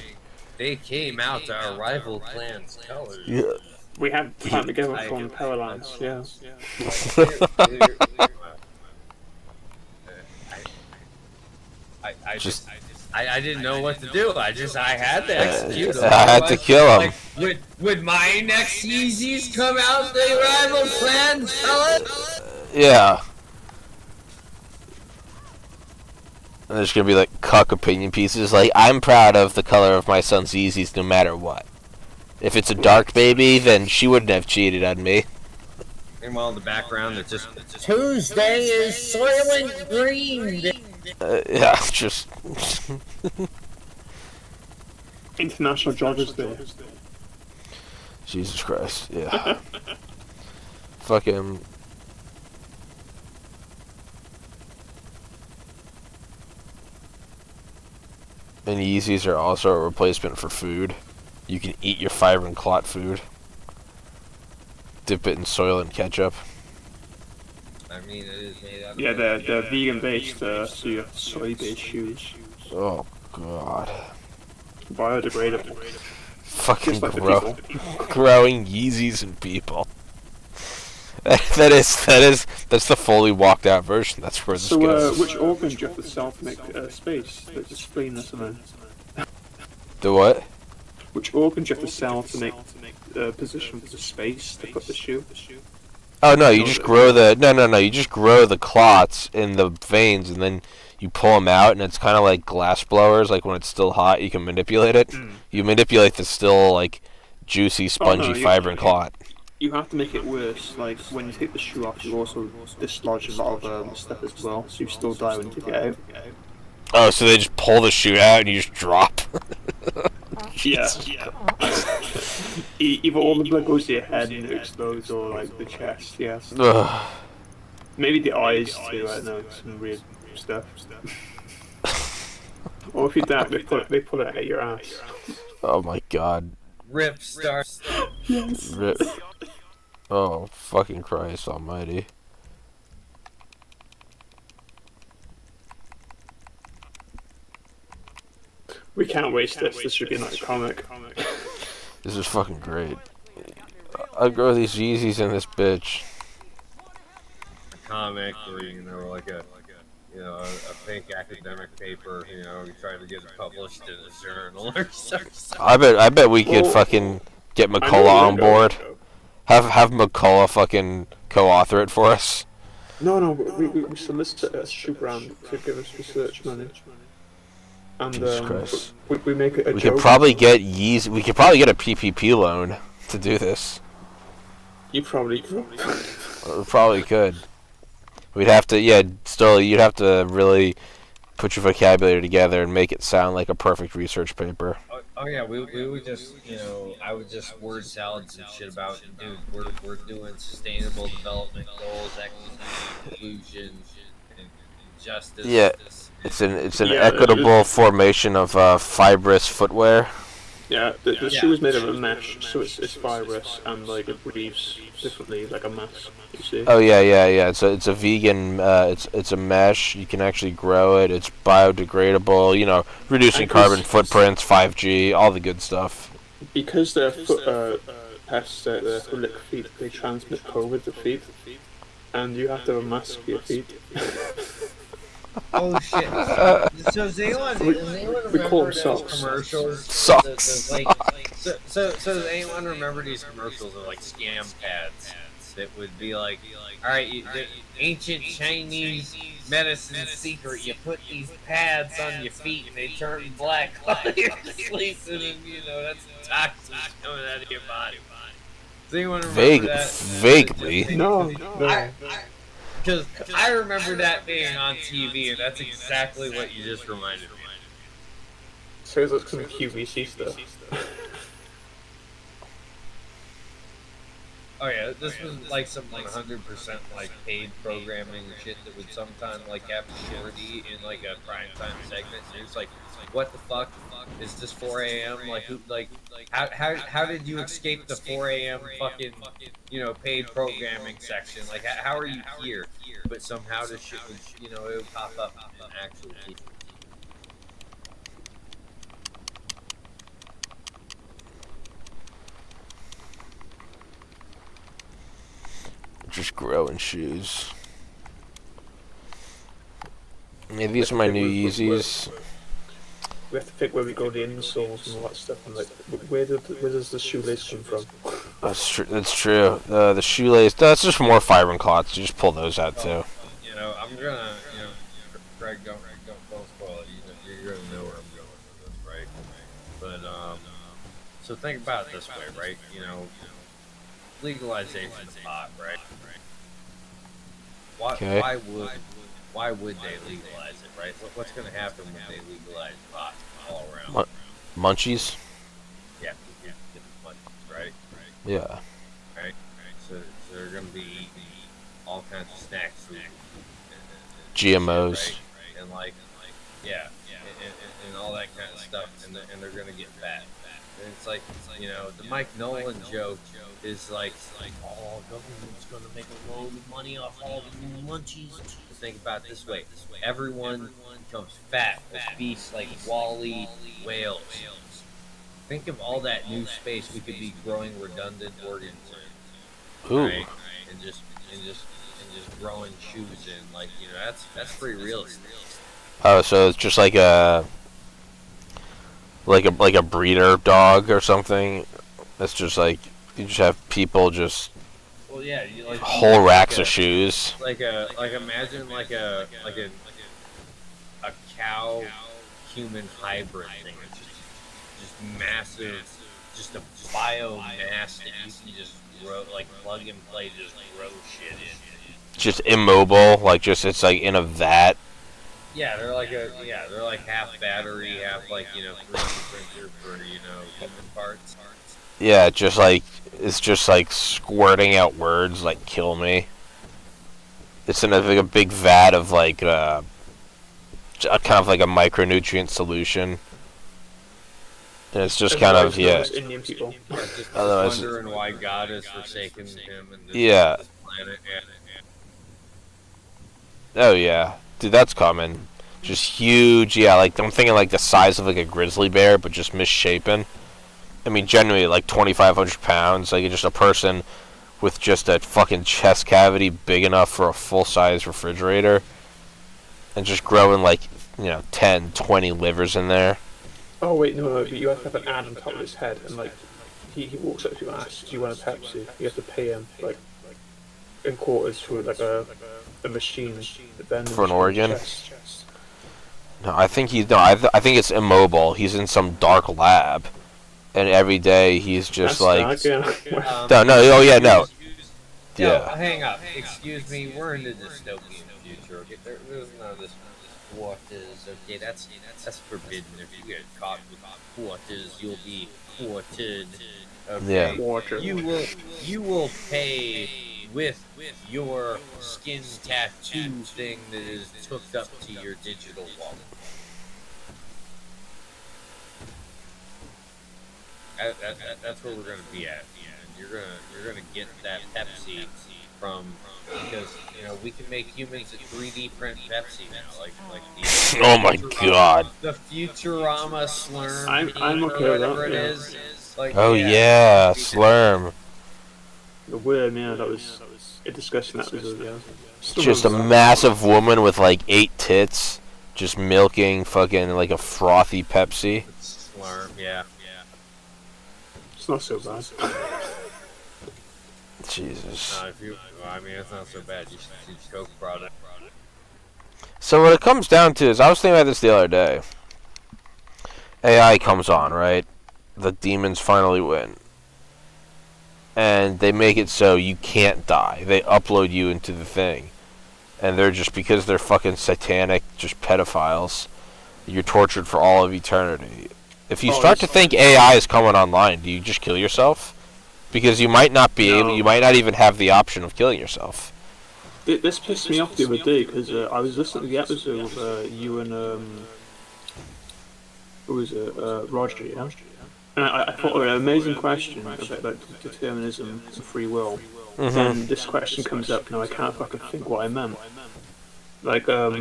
B: They came out to our rival clan's colors.
A: Yeah.
D: We had time together from Powerlands. Yeah.
B: I didn't know what to do. I had to execute him.
A: I had to kill him.
B: Like, would my next Yeezys come out the rival clan's colors?
A: Yeah. And there's gonna be like cuck opinion pieces like, I'm proud of the color of my son's Yeezys no matter what. If it's a dark baby, then she wouldn't have cheated on me.
B: Meanwhile, in the background, it's just Tuesday is Soylent Green Day.
A: Yeah, just...
D: International Joggers Day.
A: Jesus Christ, yeah. Fucking... And Yeezys are also a replacement for food. You can eat your Fibrin Clot food. Dip it in soil and ketchup.
B: I mean, it is made out of...
D: Yeah, they're vegan based, so you have soy based shoes.
A: Oh, God.
D: Biodegradable.
A: Fucking
D: Just like the people.
A: growing Yeezys in people. That's the fully walked out version. That's where this goes.
D: So, which organ do you have to sell to make space? Let's explain this a minute.
A: The what?
D: Which organ do you have to sell to make position for the space to put the shoe?
A: Oh no, you just grow the you just grow the clots in the veins and then you pull them out and it's kind of like glass blowers. Like when it's still hot, you can manipulate it. You manipulate the still like juicy, spongy Fibrin clot.
D: You have to make it worse. Like when you take the shoe off, you also dislodge a lot of stuff as well, so you still die when you get out.
A: Oh, so they just pull the shoe out and you just drop.
D: Yeah. Either all the blood goes to your head and it explodes, or like the chest. Yeah.
A: Ugh.
D: Maybe the eyes too. I don't know, some weird stuff. Or if you doubt, they pull it out your ass.
A: Oh my god.
B: Rip Star.
A: Rip. Oh, fucking Christ almighty.
D: We can't waste this. This should be like a comic.
A: This is fucking great. I grow these Yeezys in this bitch.
B: Comic or like a fake academic paper, trying to get it published in a journal or something.
A: I bet we could fucking get McCullough on board. Have McCullough fucking co-author it for us.
D: No, we solicit a shoe brand to give us research money. And
A: Jesus Christ.
D: we make it a
A: We
D: joke.
A: could probably get Yeezy. We could probably get a PPP loan to do this.
D: You probably could.
A: We probably could. We'd have to, you'd have to really put your vocabulary together and make it sound like a perfect research paper.
B: Oh yeah, we would just, I would just word salad some shit about, dude, we're doing sustainable development goals, equity, inclusion, and justice.
A: Yeah, it's an equitable formation of fibrous footwear.
D: Yeah, the shoe is made of a mesh, so it's fibrous and like it breathes differently, like a mask. You see?
A: Oh yeah. It's a vegan. It's a mesh. You can actually grow it. It's biodegradable. Reducing carbon footprints, 5G, all the good stuff.
D: Because they're pests, they're lick feet. They transmit COVID to feet, and you have to have a mask for your feet.
B: Oh shit! So does anyone remember those commercials?
A: Socks.
B: So does anyone remember these commercials of like scam pads that would be like, all right, the ancient Chinese medicine secret, you put these pads on your feet and they turn black while you're asleep, and then that's toxins coming out of your body. Does anyone remember that?
A: Vaguely.
D: No.
B: Because I remember that being on TV, and that's exactly what you just reminded me.
D: So it's some QVC stuff.
B: Oh yeah, this was like some 100% like paid programming shit that would sometimes like have shorty in like a primetime segment, and it's like, what the fuck? Is this 4 a.m.? How did you escape the 4 a.m. fucking paid programming section? Like how are you here? But somehow this shit would it would pop up on actual TV.
A: Just growing shoes. Yeah, these are my new Yeezys.
D: We have to pick where we go the insoles and all that stuff, and like where does the shoelace come from?
A: That's true. That's true. The shoelace. That's just more Fibrin clots. You just pull those out too.
B: I'm gonna, Greg, don't spoil it. You're gonna know where I'm going with this, right? But so think about it this way, right? Legalization of pot, right?
A: Okay.
B: Why would they legalize it, right? What's going to happen when they legalize pot all around?
A: Munchies.
B: Yeah, get the munchies, right?
A: Yeah.
B: Right. So they're going to be eating all kinds of snack food,
A: GMOs.
B: shit, right? And and all that kind of stuff, and they're going to get fat. And it's like, the Mike Nolan joke is like, oh, government's gonna make a load of money off all the new munchies. Think about it this way: everyone becomes fat with beasts like Wall-E whales. Think of all that new space we could be growing redundant organs in, right? And just growing shoes in, that's free real estate.
A: Oh, so it's just like a breeder dog or something. It's just like you just have people just whole racks of shoes.
B: Imagine a cow human hybrid thing. It's just massive, just a biomass that you can just grow, like plug and play, just grow shit in.
A: Just immobile, it's like in a vat.
B: Yeah, they're like half battery, half 3D printer for human parts.
A: Yeah, it's just like squirting out words like "kill me." It's in a big vat of kind of like a micronutrient solution. And it's just
D: And
A: kind
D: why
A: of,
D: it's not just Indian people.
B: Just
A: Otherwise-
B: wondering why God has forsaken him and this,
A: Yeah.
B: this planet.
A: Oh yeah, dude, that's common. Just huge, yeah. Like I'm thinking like the size of like a grizzly bear, but just misshapen. I mean, generally like 2,500 pounds. Like just a person with just a fucking chest cavity big enough for a full-size refrigerator, and just growing like 10, 20 livers in there.
D: Oh wait, no, but you have to have an ad on top of his head, and like he walks up to you and asks, "Do you want a Pepsi?" You have to pay him like in quarters for like a machine.
A: For an organ? No, I think I think it's immobile. He's in some dark lab, and every day he's just
D: That's
A: like.
D: dark, yeah.
A: No. Oh yeah, no.
B: Yo,
A: Yeah.
B: hang up. Excuse me, we're in the dystopian future. Okay, there's none of this. What is okay? That's forbidden. If you get caught with what is, you'll be quartered. Okay.
A: Yeah.
D: Water.
B: You will pay with your skin tattoo thing that is hooked up to your digital wallet. That's where we're gonna be at. And you're gonna get that Pepsi from, because we can make humans a 3D print Pepsi now, like the
A: Oh my God.
B: the Futurama Slurm.
D: I'm
B: or
D: okay with that,
B: whatever it
D: yeah.
B: is. Like,
A: Oh yeah, Slurm.
D: The worm, yeah, that was a disgusting episode, yeah.
A: Just a massive woman with like 8 tits, just milking fucking like a frothy Pepsi.
B: Slurm, yeah.
D: It's not so bad.
A: Jesus.
B: I mean, it's not so bad. You should see Coke product.
A: So what it comes down to is, I was thinking about this the other day. AI comes on, right? The demons finally win. And they make it so you can't die. They upload you into the thing. And they're just, because they're fucking satanic, just pedophiles, you're tortured for all of eternity. If you start to think AI is coming online, do you just kill yourself? Because you might not be able, you might not even have the option of killing yourself.
D: This pissed me off the other day because I was listening to the episode with you and who was it? Roger, yeah. And I thought, an amazing question about determinism and free will. And this question comes up, I can't fucking think what I meant. Like, I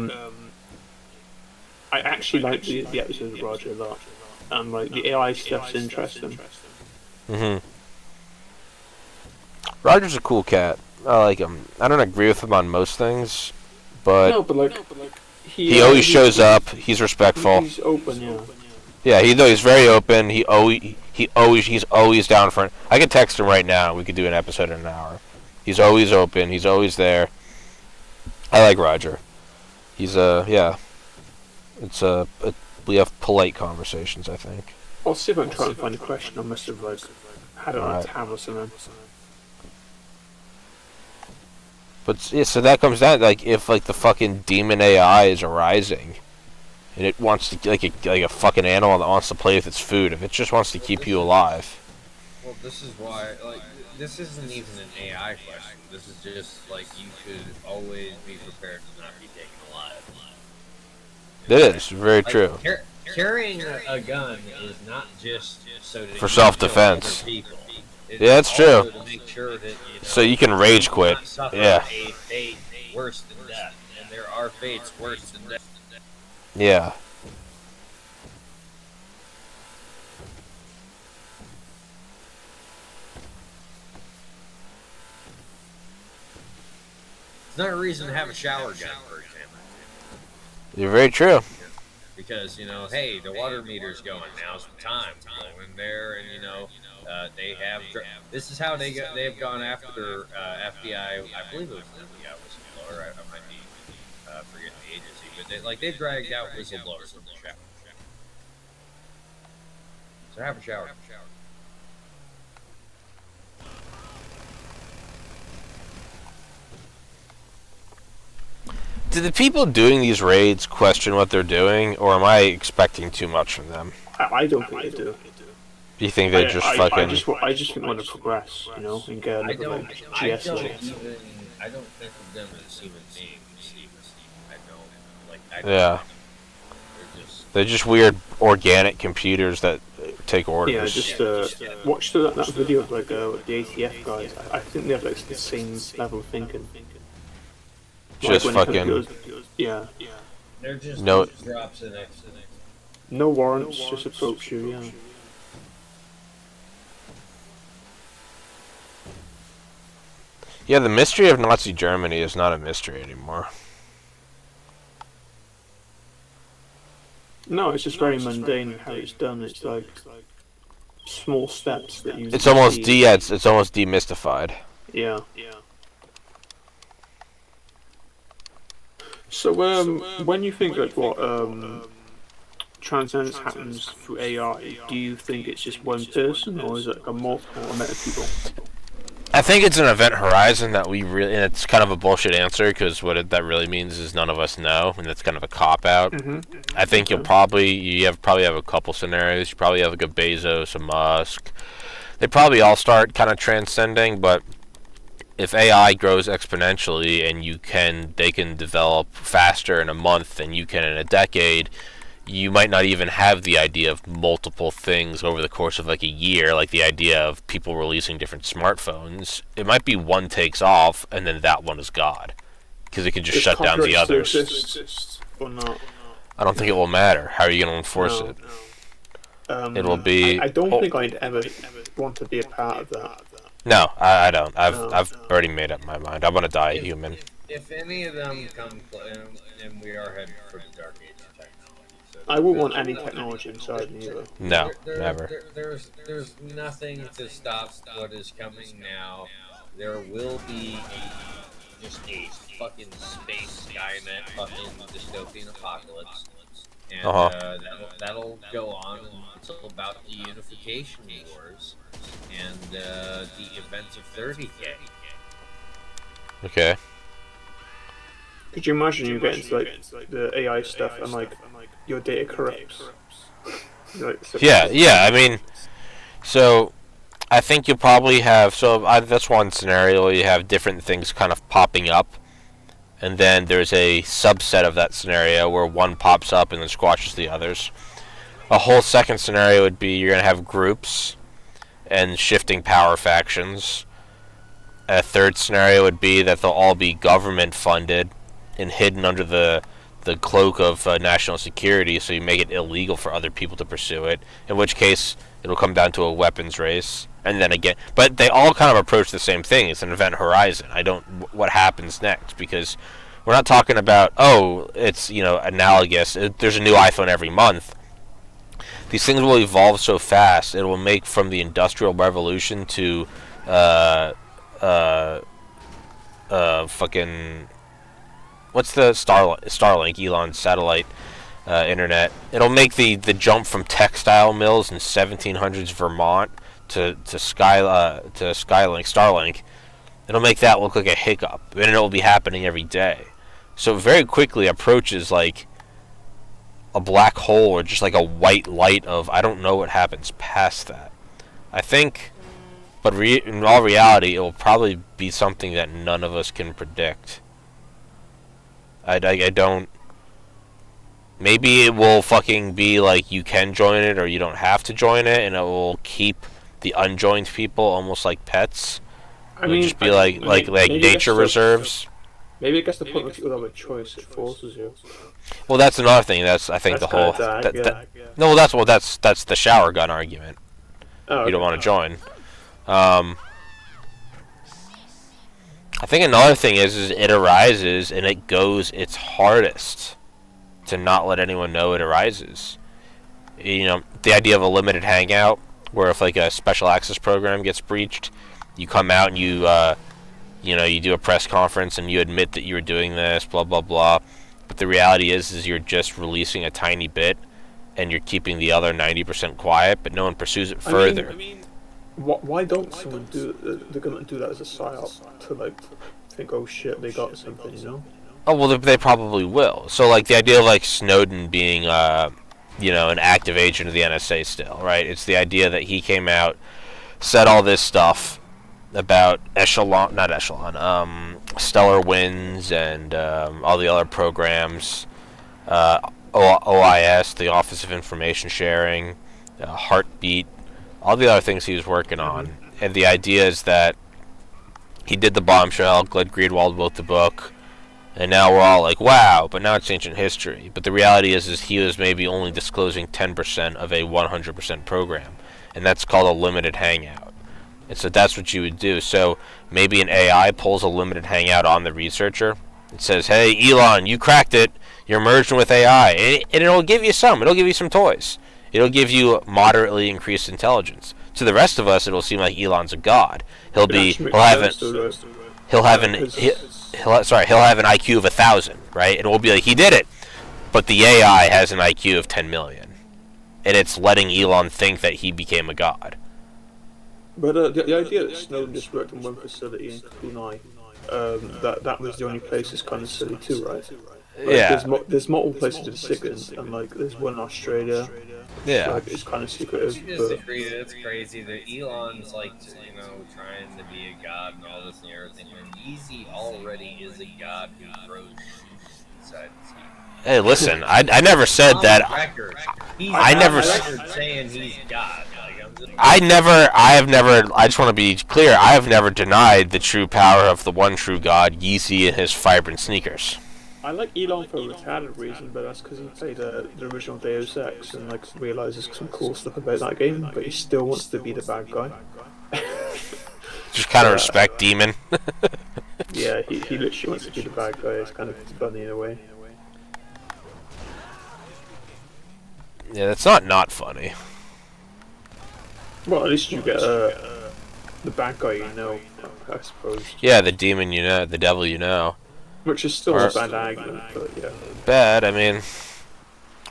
D: actually like the episode of Roger a lot, and like the AI stuff's interesting.
A: Roger's a cool cat. I like him. I don't agree with him on most things, but he always shows up. He's respectful.
D: He's open, yeah.
A: Yeah, he's very open. He's always down for it. I could text him right now. We could do an episode in an hour. He's always open. He's always there. I like Roger. He's yeah. We have polite conversations, I think.
D: I'll see if I can try and find a question. I must have had it on a tab or something.
A: But yeah, so that comes down if the fucking demon AI is arising, and it wants to like a fucking animal that wants to play with its food. If it just wants to keep you alive.
B: Well, this is why this isn't even an AI question. This is just you could always be prepared to not be taken alive.
A: It is very true.
B: Carrying a gun is not just so that
A: For
B: you
A: self-defense.
B: kill other people. It's
A: Yeah, that's true.
B: also to make sure that,
A: So you can rage quit.
B: not suffer
A: Yeah.
B: a fate worse than death, and there are fates worse than death.
A: Yeah.
B: It's not a reason to have a shower gun, for example.
A: You're very true.
B: Because, hey, the water meter's going. Now's the time to go in there, and, they have. This is how they've gone after FBI. I believe it was FBI whistleblower. I might be forgetting the agency, but they've dragged out whistleblowers from the shower. So have a shower.
A: Do the people doing these raids question what they're doing, or am I expecting too much from them?
D: I don't think they do.
A: Do you think they just fucking?
D: I just think they want to progress, and get
B: I
D: another
B: don't
D: GS level.
B: I don't think of them as human beings. I don't.
A: Yeah. They're just weird organic computers that take orders.
D: Yeah, just watch that video of like the ATF guys. I think they have like the same level of thinking.
A: Just
D: when
A: fucking.
D: computers- yeah.
B: They're just
A: No.
B: drops in X.
D: No warrants, just approach you. Yeah.
A: Yeah, the mystery of Nazi Germany is not a mystery anymore.
D: No, it's just very mundane how it's done. It's like small steps that you.
A: It's almost
D: see.
A: it's almost demystified.
D: Yeah. So when you think that what transcendence happens through AI, do you think it's just one person, or is it like a multiple amount of people?
A: I think it's an event horizon that we really, and it's kind of a bullshit answer because that really means is none of us know, and that's kind of a cop out. I think you probably have a couple scenarios. You probably have like a Bezos, a Musk. They probably all start kind of transcending, but if AI grows exponentially and they can develop faster in a month than you can in a decade, you might not even have the idea of multiple things over the course of like a year, like the idea of people releasing different smartphones. It might be one takes off and then that one is God, because it can just shut down the others.
D: Or not?
A: I don't think it will matter. How are you going to enforce it? It will be.
D: I don't think I'd ever want to be a part of that.
A: No, I don't. I've already made up my mind. I want to die a human.
B: If any of them come, and we are heading for the dark age of technology. So
D: I wouldn't want any technology inside me either.
A: No, never.
B: There's nothing to stop what is coming now. There will be just a fucking space Skynet fucking dystopian apocalypse. And that'll go on until about the unification wars and the events of 30K.
A: Okay.
D: Could you imagine you get into like the AI stuff and like your data corrupts?
A: Yeah. I mean, so I think you'll probably have. That's one scenario where you have different things kind of popping up, and then there's a subset of that scenario where one pops up and then squashes the others. A whole second scenario would be you're gonna have groups and shifting power factions. A third scenario would be that they'll all be government funded and hidden under the cloak of national security, so you make it illegal for other people to pursue it, in which case it'll come down to a weapons race. And then again, but they all kind of approach the same thing. It's an event horizon. What happens next, because we're not talking about, it's, analogous. There's a new iPhone every month. These things will evolve so fast, it will make from the Industrial Revolution to fucking, what's the Starlink, Elon's satellite internet. It'll make the jump from textile mills in 1700s Vermont to Starlink. It'll make that look like a hiccup, and it'll be happening every day. So it very quickly approaches like a black hole or just like a white light of I don't know what happens past that. I think, but in all reality, it will probably be something that none of us can predict. I don't. Maybe it will fucking be like you can join it or you don't have to join it, and it will keep the unjoined people almost like pets. It'll just be like nature reserves.
D: Maybe it gets to the point where people have a choice. It forces you.
A: Well, that's another thing. That's the whole. No, well, that's the shower gun argument. You don't want to join. I think another thing is it arises and it goes its hardest to not let anyone know it arises. The idea of a limited hangout, where if like a special access program gets breached, you come out and you do a press conference and you admit that you were doing this, blah blah blah. But the reality is you're just releasing a tiny bit, and you're keeping the other 90% quiet, but no one pursues it further.
D: Why don't someone do the government do that as a psyop to like think, oh shit, they got something,
A: Oh well, they probably will. So like the idea of like Snowden being an active agent of the NSA still, right? It's the idea that he came out, said all this stuff about Stellar Winds and all the other programs, OIS, the Office of Information Sharing, Heartbeat, all the other things he was working on. And the idea is that he did the bombshell, Glenn Greenwald wrote the book, and now we're all like, wow, but now it's ancient history. But the reality is he was maybe only disclosing 10% of a 100% program, and that's called a limited hangout. And so that's what you would do. So maybe an AI pulls a limited hangout on the researcher. It says, hey, Elon, you cracked it. You're merging with AI. And it'll give you some. It'll give you some toys. It'll give you moderately increased intelligence. To the rest of us, it'll seem like Elon's a god. He'll have an IQ of 1,000, right? And we'll be like, he did it. But the AI has an IQ of 10 million. And it's letting Elon think that he became a god.
D: But the idea that Snowden just worked in one facility in Kunai, that was the only place is kind of silly too, right? Like,
A: Yeah.
D: There's multiple places to stick it, and like there's one in Australia.
A: Yeah.
D: Like, it's kind of secretive.
B: Disagree. It's crazy that Elon's like, trying to be a god and all this and everything. When Yeezy already is a god who throws shoes inside the sea.
A: Hey, listen, I never said that.
B: I never saying he's God.
A: I just want to be clear, I have never denied the true power of the one true God, Yeezy, and his Fibrin sneakers.
D: I like Elon for a retarded reason, but that's because he played the original Deus Ex and like realizes some cool stuff about that game, but he still wants to be the bad guy.
A: Just kind of respect Demon.
D: Yeah, he literally wants to be the bad guy. It's kind of funny in a way.
A: Yeah, that's not funny.
D: Well, at least you get the bad guy, I suppose.
A: Yeah, the demon you know, the devil you know.
D: Which is still a bad argument, but yeah.
A: Bad, I mean.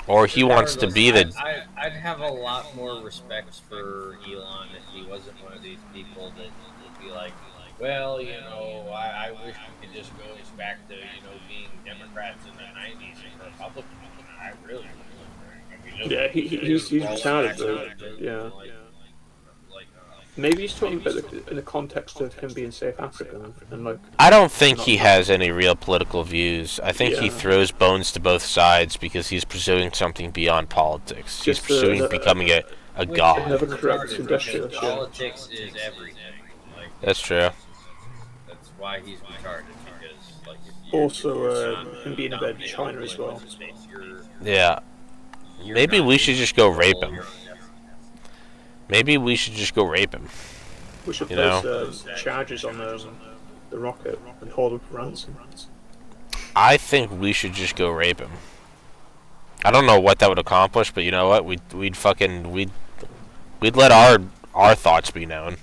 A: Or he wants to be the...
B: I'd have a lot more respect for Elon if he wasn't one of these people that would be like, well, I wish we could just go back to, being Democrats in the 90s and Republicans. I really would.
D: Yeah, he's retarded though. Yeah. Maybe he's talking about in the context of him being South African and like.
A: I don't think he has any real political views. I think he throws bones to both sides because he's pursuing something beyond politics. He's pursuing becoming a god.
B: Politics is everything.
A: That's true.
B: That's why he's retarded. Because
D: also, him being about China as well.
A: Yeah. Maybe we should just go rape him. Maybe we should just go rape him.
D: We should place charges on the rocket and hold him for ransom.
A: I think we should just go rape him. I don't know what that would accomplish, but you know what? We'd let our thoughts be known.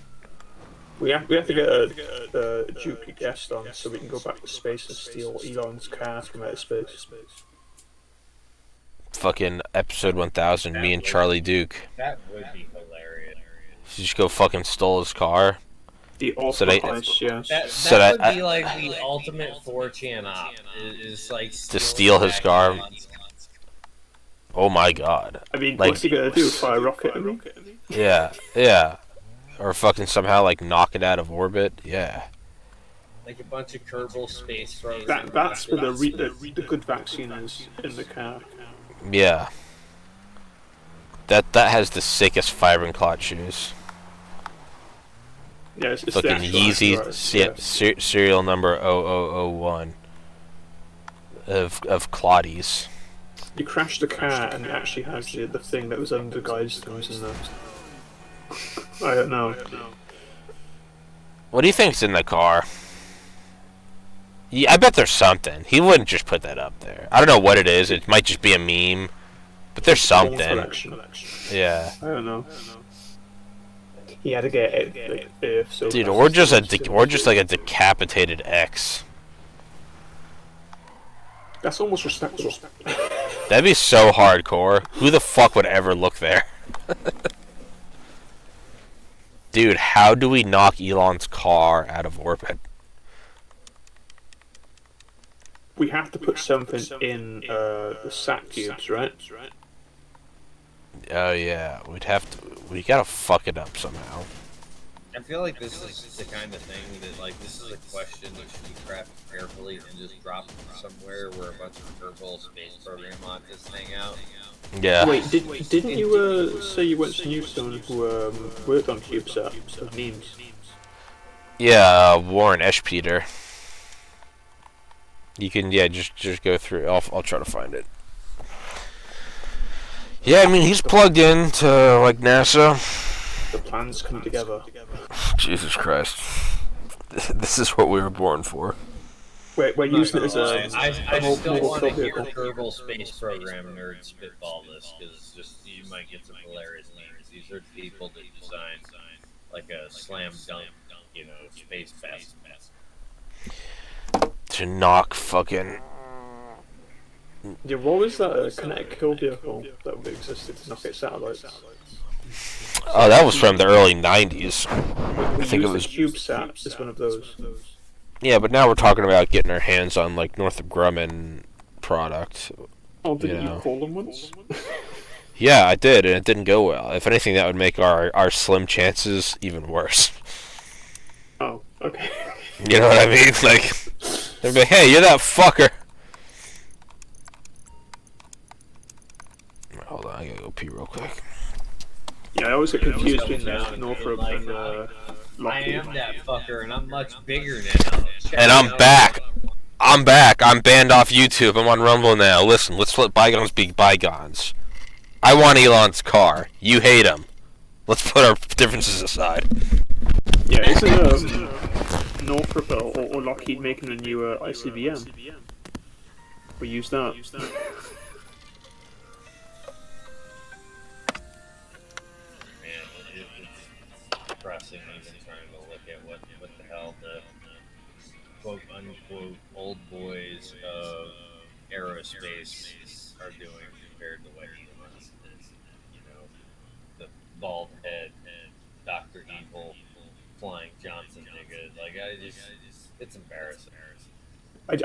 D: We have to get a Duke guest on so we can go back to space and steal Elon's car from outer space.
A: Fucking episode 1000, me and Charlie Duke.
B: That would be hilarious.
A: You just go fucking stole his car.
D: The ultimate heist, yeah.
B: That would be like the ultimate 4chan op. Is like
A: to steal his car. Oh my god.
D: I mean,
A: like,
D: what's he gonna do? Fire a rocket at me?
A: Yeah. Or fucking somehow like knock it out of orbit. Yeah.
B: Like a bunch of Kerbal space throws.
D: That's where the good vaccine is in the car.
A: Yeah. That has the sickest Fibrin Clot shoes.
D: Yeah, it's
A: fucking Yeezy serial number 0001 of Clotties.
D: You crash the car and it actually has the thing that was under the guy's thumbs in there. I don't know.
A: What do you think's in the car? Yeah, I bet there's something. He wouldn't just put that up there. I don't know what it is. It might just be a meme. But there's something. Yeah.
D: I don't know. He had to get it so
A: dude, or just like a decapitated X.
D: That's almost respectable.
A: That'd be so hardcore. Who the fuck would ever look there? Dude, how do we knock Elon's car out of orbit?
D: We have to put something in the sat cubes, right?
A: Oh yeah, we gotta fuck it up somehow.
B: I feel like this is the kind of thing that, like, this is a question that should be crafted carefully and just dropped somewhere where a bunch of Kerbal Space Program artists hang out.
A: Yeah.
D: Wait, didn't you say you went to knew someone who worked on CubeSat of memes?
A: Yeah, Warren Eschpeter. You can, yeah, just go through. I'll try to find it. Yeah, I mean, he's plugged in to, like, NASA.
D: The plans come together.
A: Jesus Christ. This is what we were born for.
D: Wait, we're using it as a
B: I still
D: mobile
B: want to hear
D: vehicle.
B: Kerbal Space Program nerds spitball this, because just you might get some hilarious memes. These are people that design like a slam dunk, space best.
A: To knock fucking...
D: Yeah, what was that kinetic kill vehicle that existed to knock at satellites?
A: Oh, that was from the early 90s.
D: We
A: I think it
D: used
A: was...
D: the CubeSat as one of those.
A: Yeah, but now we're talking about getting our hands on, like, Northrop Grumman product.
D: Oh, didn't you call them once?
A: Yeah, I did, and it didn't go well. If anything, that would make our slim chances even worse.
D: Oh, okay.
A: You know what I mean? Like, they'd be like, hey, you're that fucker. Hold on, I gotta go pee real quick.
D: Yeah, I always get confused between Northrop and
B: I
D: Lockheed.
B: am that fucker, and I'm much bigger now.
A: And I'm back. I'm back. I'm banned off YouTube. I'm on Rumble now. Listen, let's let bygones be bygones. I want Elon's car. You hate him. Let's put our differences aside.
D: Yeah, isn't Northrop or Lockheed making a new ICBM? We use that.
B: It's depressing even trying to look at what the hell the quote unquote old boys of aerospace are doing compared to what Elon is. The bald head and Dr. Evil flying Johnson nigga. Like, it's embarrassing.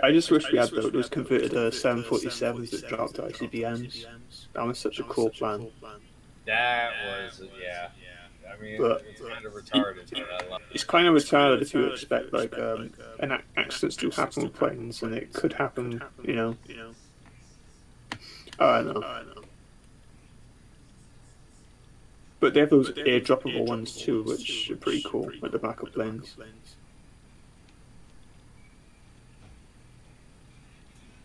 D: I just wish we had those converted 747s that dropped to ICBMs. That was such a cool plan.
B: That was, yeah. I mean,
D: But
B: it's kind of retarded, but I love it.
D: it's kind of retarded if you expect like an accidents do happen with planes, and it could happen. I don't know. But they have those airdroppable ones too, which are pretty cool, like the backup planes.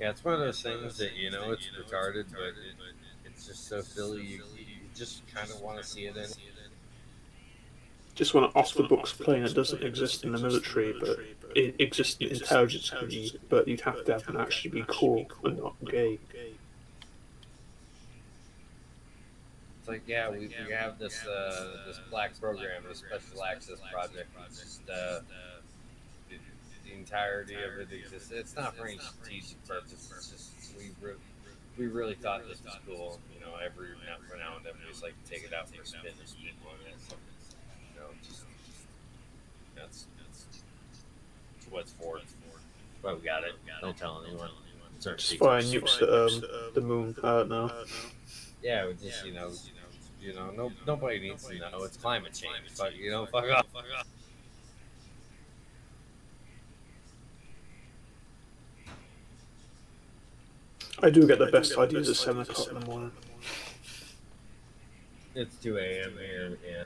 B: Yeah, it's one of those things that, it's retarded, but it's just so silly. You just kind of want to see it in.
D: Just want an off-the-books plane that doesn't exist in the military, but it exists in the intelligence community. But you'd have to have them actually be cool and not gay.
B: It's like, yeah, we have this black program, this special access project. It's just the entirety of it exists. It's not for any strategic purpose. It's just we really thought this was cool. Every now and then we just like to take it out for a spin and spin on it. Just that's what it's for. But we got it. Don't tell anyone.
D: Just fire nukes the moon. I don't know.
B: Yeah, we just nobody needs to know. It's climate change. But fuck off.
D: I do get the best ideas at 7 o'clock in the morning.
B: It's 2 a.m. here. Yeah.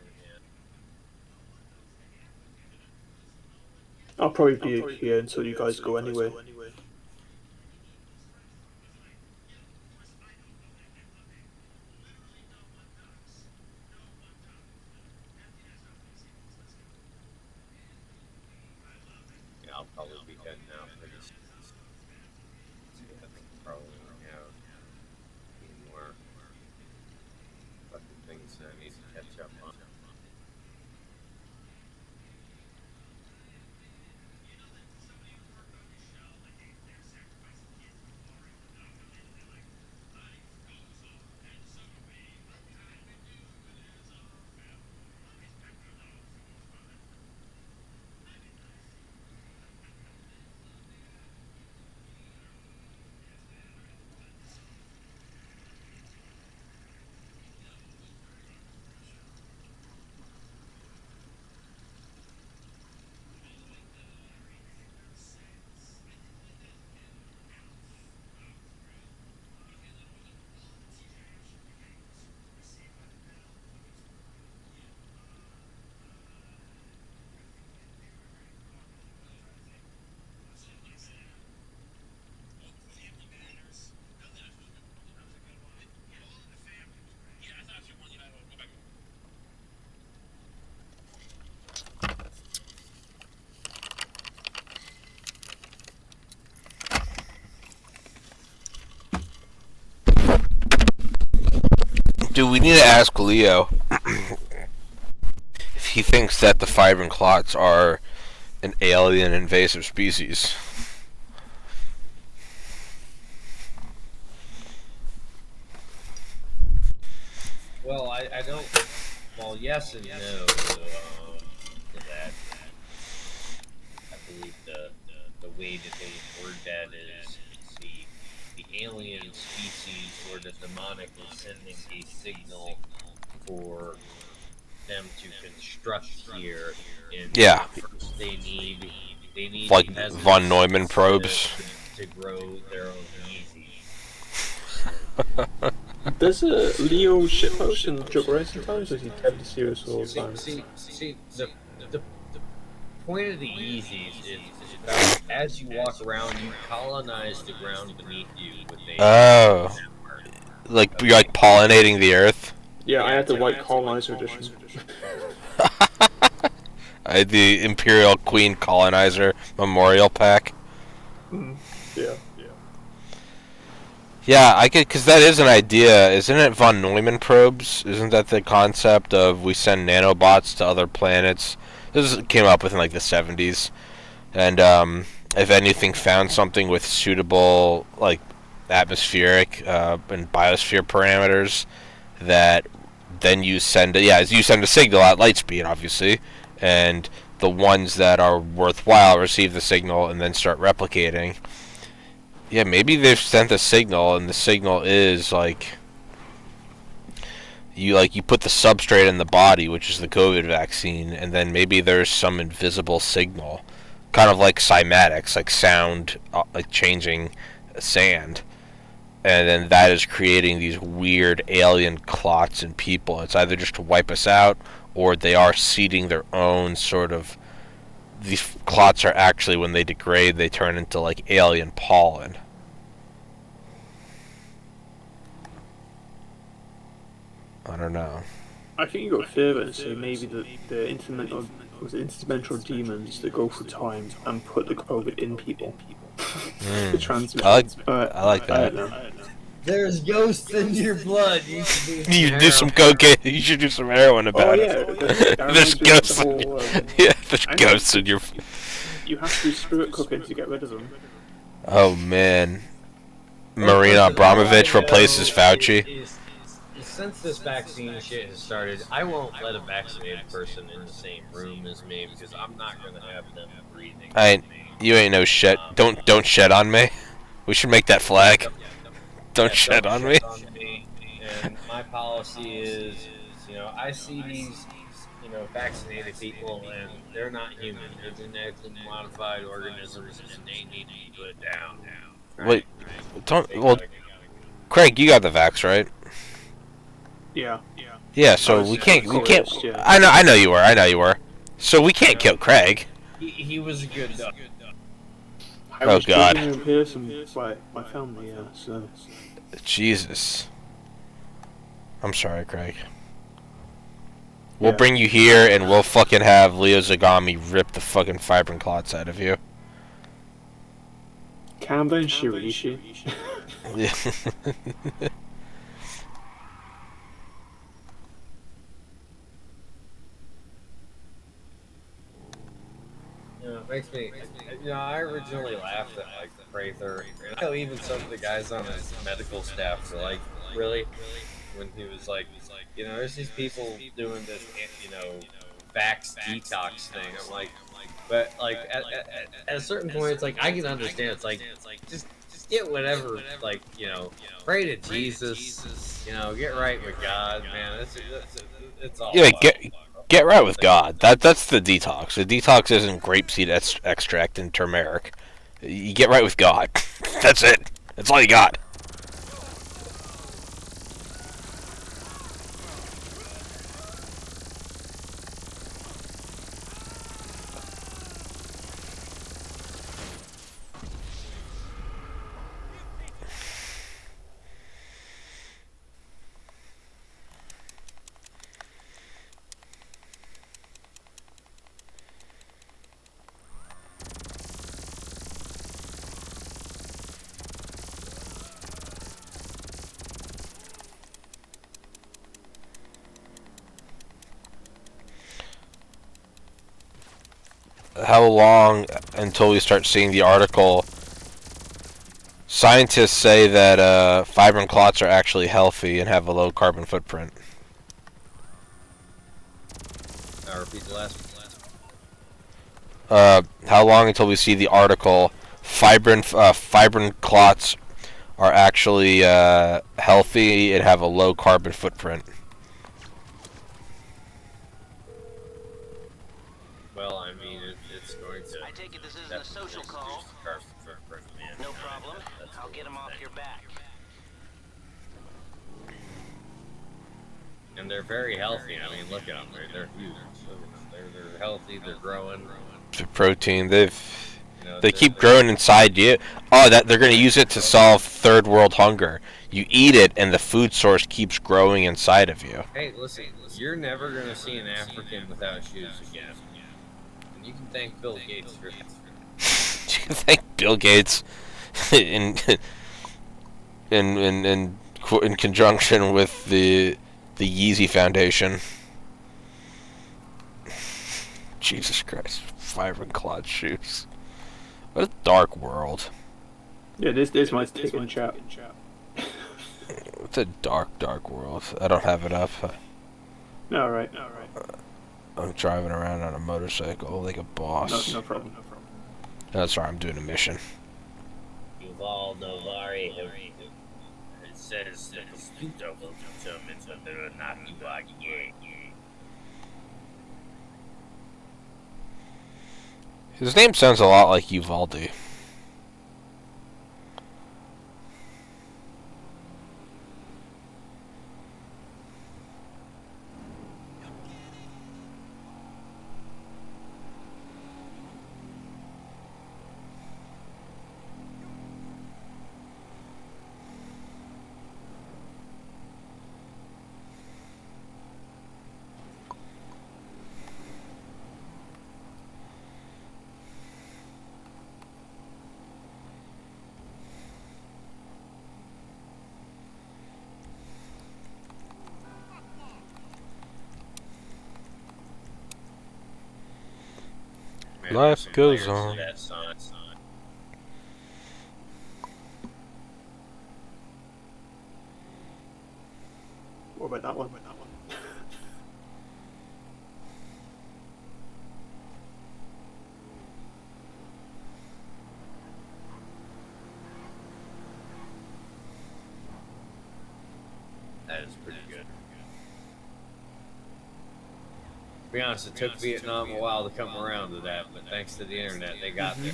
D: I'll probably be here until you guys go anyway.
B: Yeah, I'll probably be heading out for this. Probably, more fucking things that I need to catch up on.
A: Dude, we need to ask Leo if he thinks that the Fibrin clots are an alien invasive species.
B: Well, I don't. Well, yes and no to that. I believe the way that they word that is the alien species or the demonic is sending a signal for them to construct here, and
A: Yeah,
B: first they need
A: like
B: peasants
A: von Neumann probes.
B: to grow their own Yeezy.
D: Does Leo shitpost in joke around sometimes, or is he deadly serious all the time?
B: See, the point of the Yeezys is about as you walk around, you colonize the ground beneath you with a
A: Oh, like you're like pollinating the earth.
D: Yeah, I had the white colonizer edition.
A: I had the Imperial Queen Colonizer Memorial Pack.
D: Yeah.
A: Yeah, I could, because that is an idea. Isn't it von Neumann probes? Isn't that the concept of we send nanobots to other planets? This came up within like the 70s. And if anything found something with suitable like atmospheric and biosphere parameters, that then you send you send a signal at light speed, obviously, and the ones that are worthwhile receive the signal and then start replicating. Yeah, maybe they've sent a signal, and the signal is like you put the substrate in the body, which is the COVID vaccine, and then maybe there's some invisible signal, kind of like cymatics, like sound, like changing sand, and then that is creating these weird alien clots in people. It's either just to wipe us out, or they are seeding their own sort of. These clots are actually, when they degrade, they turn into like alien pollen. I don't know.
D: I think you go further and say maybe the interdimensional demons that go through time and put the COVID in people. The transmission.
A: I like that.
D: I don't know.
B: There's ghosts in your blood. You should
A: do some cocaine. You should do some heroin about it. There's ghosts. There's ghosts in your.
D: You have to do spirit cooking to get rid of them.
A: Oh man, Marina Abramovich replaces Fauci.
B: Since this vaccine shit has started, I won't let a vaccinated person in the same room as me because I'm not gonna have them breathing.
A: You ain't no shit. Don't shed on me. We should make that flag. Don't shed on me.
B: And my policy is, I see these, vaccinated people, and they're not human. They're genetically modified organisms, and they need to be put down.
A: Wait, well, Craig, you got the vax, right?
D: Yeah.
A: Yeah, so we can't.
D: Yeah.
A: I know you were. So we can't kill Craig.
B: He was a good dog.
D: I was
A: God.
D: in person by my family, yeah, so.
A: Jesus. I'm sorry, Craig. We'll bring you here, and we'll fucking have Leo Zagami rip the fucking Fibrin clots out of you.
D: Calm down, Shirishi.
B: It makes me. I originally laughed at like Prather, and I know even some of the guys on his medical staff were like, "Really?" When he was like, there's these people doing this, vax detox thing. I'm like, but like at a certain point, it's like I can understand. It's like just get whatever, like pray to Jesus, get right with God, man. It's all.
A: Yeah, get right with God. That's the detox. The detox isn't grapeseed extract and turmeric. You get right with God. That's it. That's all you got. how long until we start seeing the article? Scientists say that fibrin clots are actually healthy and have a low carbon footprint.
B: I'll repeat the last one.
A: How long until we see the article? Fibrin clots are actually healthy and have a low carbon footprint.
B: Well, I mean, it's going to.
F: I take it this isn't a social call. No problem. I'll get him off your back.
B: And they're very healthy. I mean, look at them. They're huge. They're healthy. They're growing.
A: For protein, they keep growing inside you. Oh, that they're going to use it to solve third world hunger. You eat it, and the food source keeps growing inside of you.
B: Hey, listen. You're never going to see an African without shoes again. And you can thank Bill Gates for that.
A: You can thank Bill Gates in conjunction with the Yeezy Foundation. Jesus Christ, Fibrin Clot shoes. What a dark world.
D: Yeah, this might take in chat.
A: It's a dark world. I don't have it up.
D: No, right.
A: I'm driving around on a motorcycle like a boss.
D: No problem.
A: No, sorry, I'm doing a mission.
J: Yuval Novari, it says that the future will determine whether or not you are gay.
A: His name sounds a lot like Uvalde. Life goes on.
D: What about that one?
B: That is pretty good. To be honest, it took Vietnam a while to come around to that, but thanks to the internet, they got there.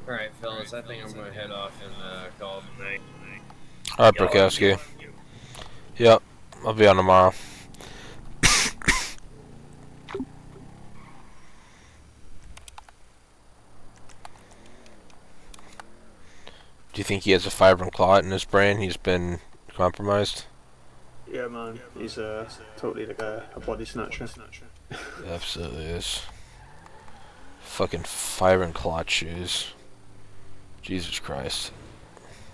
B: Alright, fellas, I think I'm going to head off and call it a night.
A: Alright, Brokowski. Yep, I'll be on tomorrow. Do you think he has a fibrin clot in his brain? He's been compromised?
D: Yeah, man. He's totally like a body snatcher.
A: Absolutely is. Fucking fibrin clot shoes. Jesus Christ.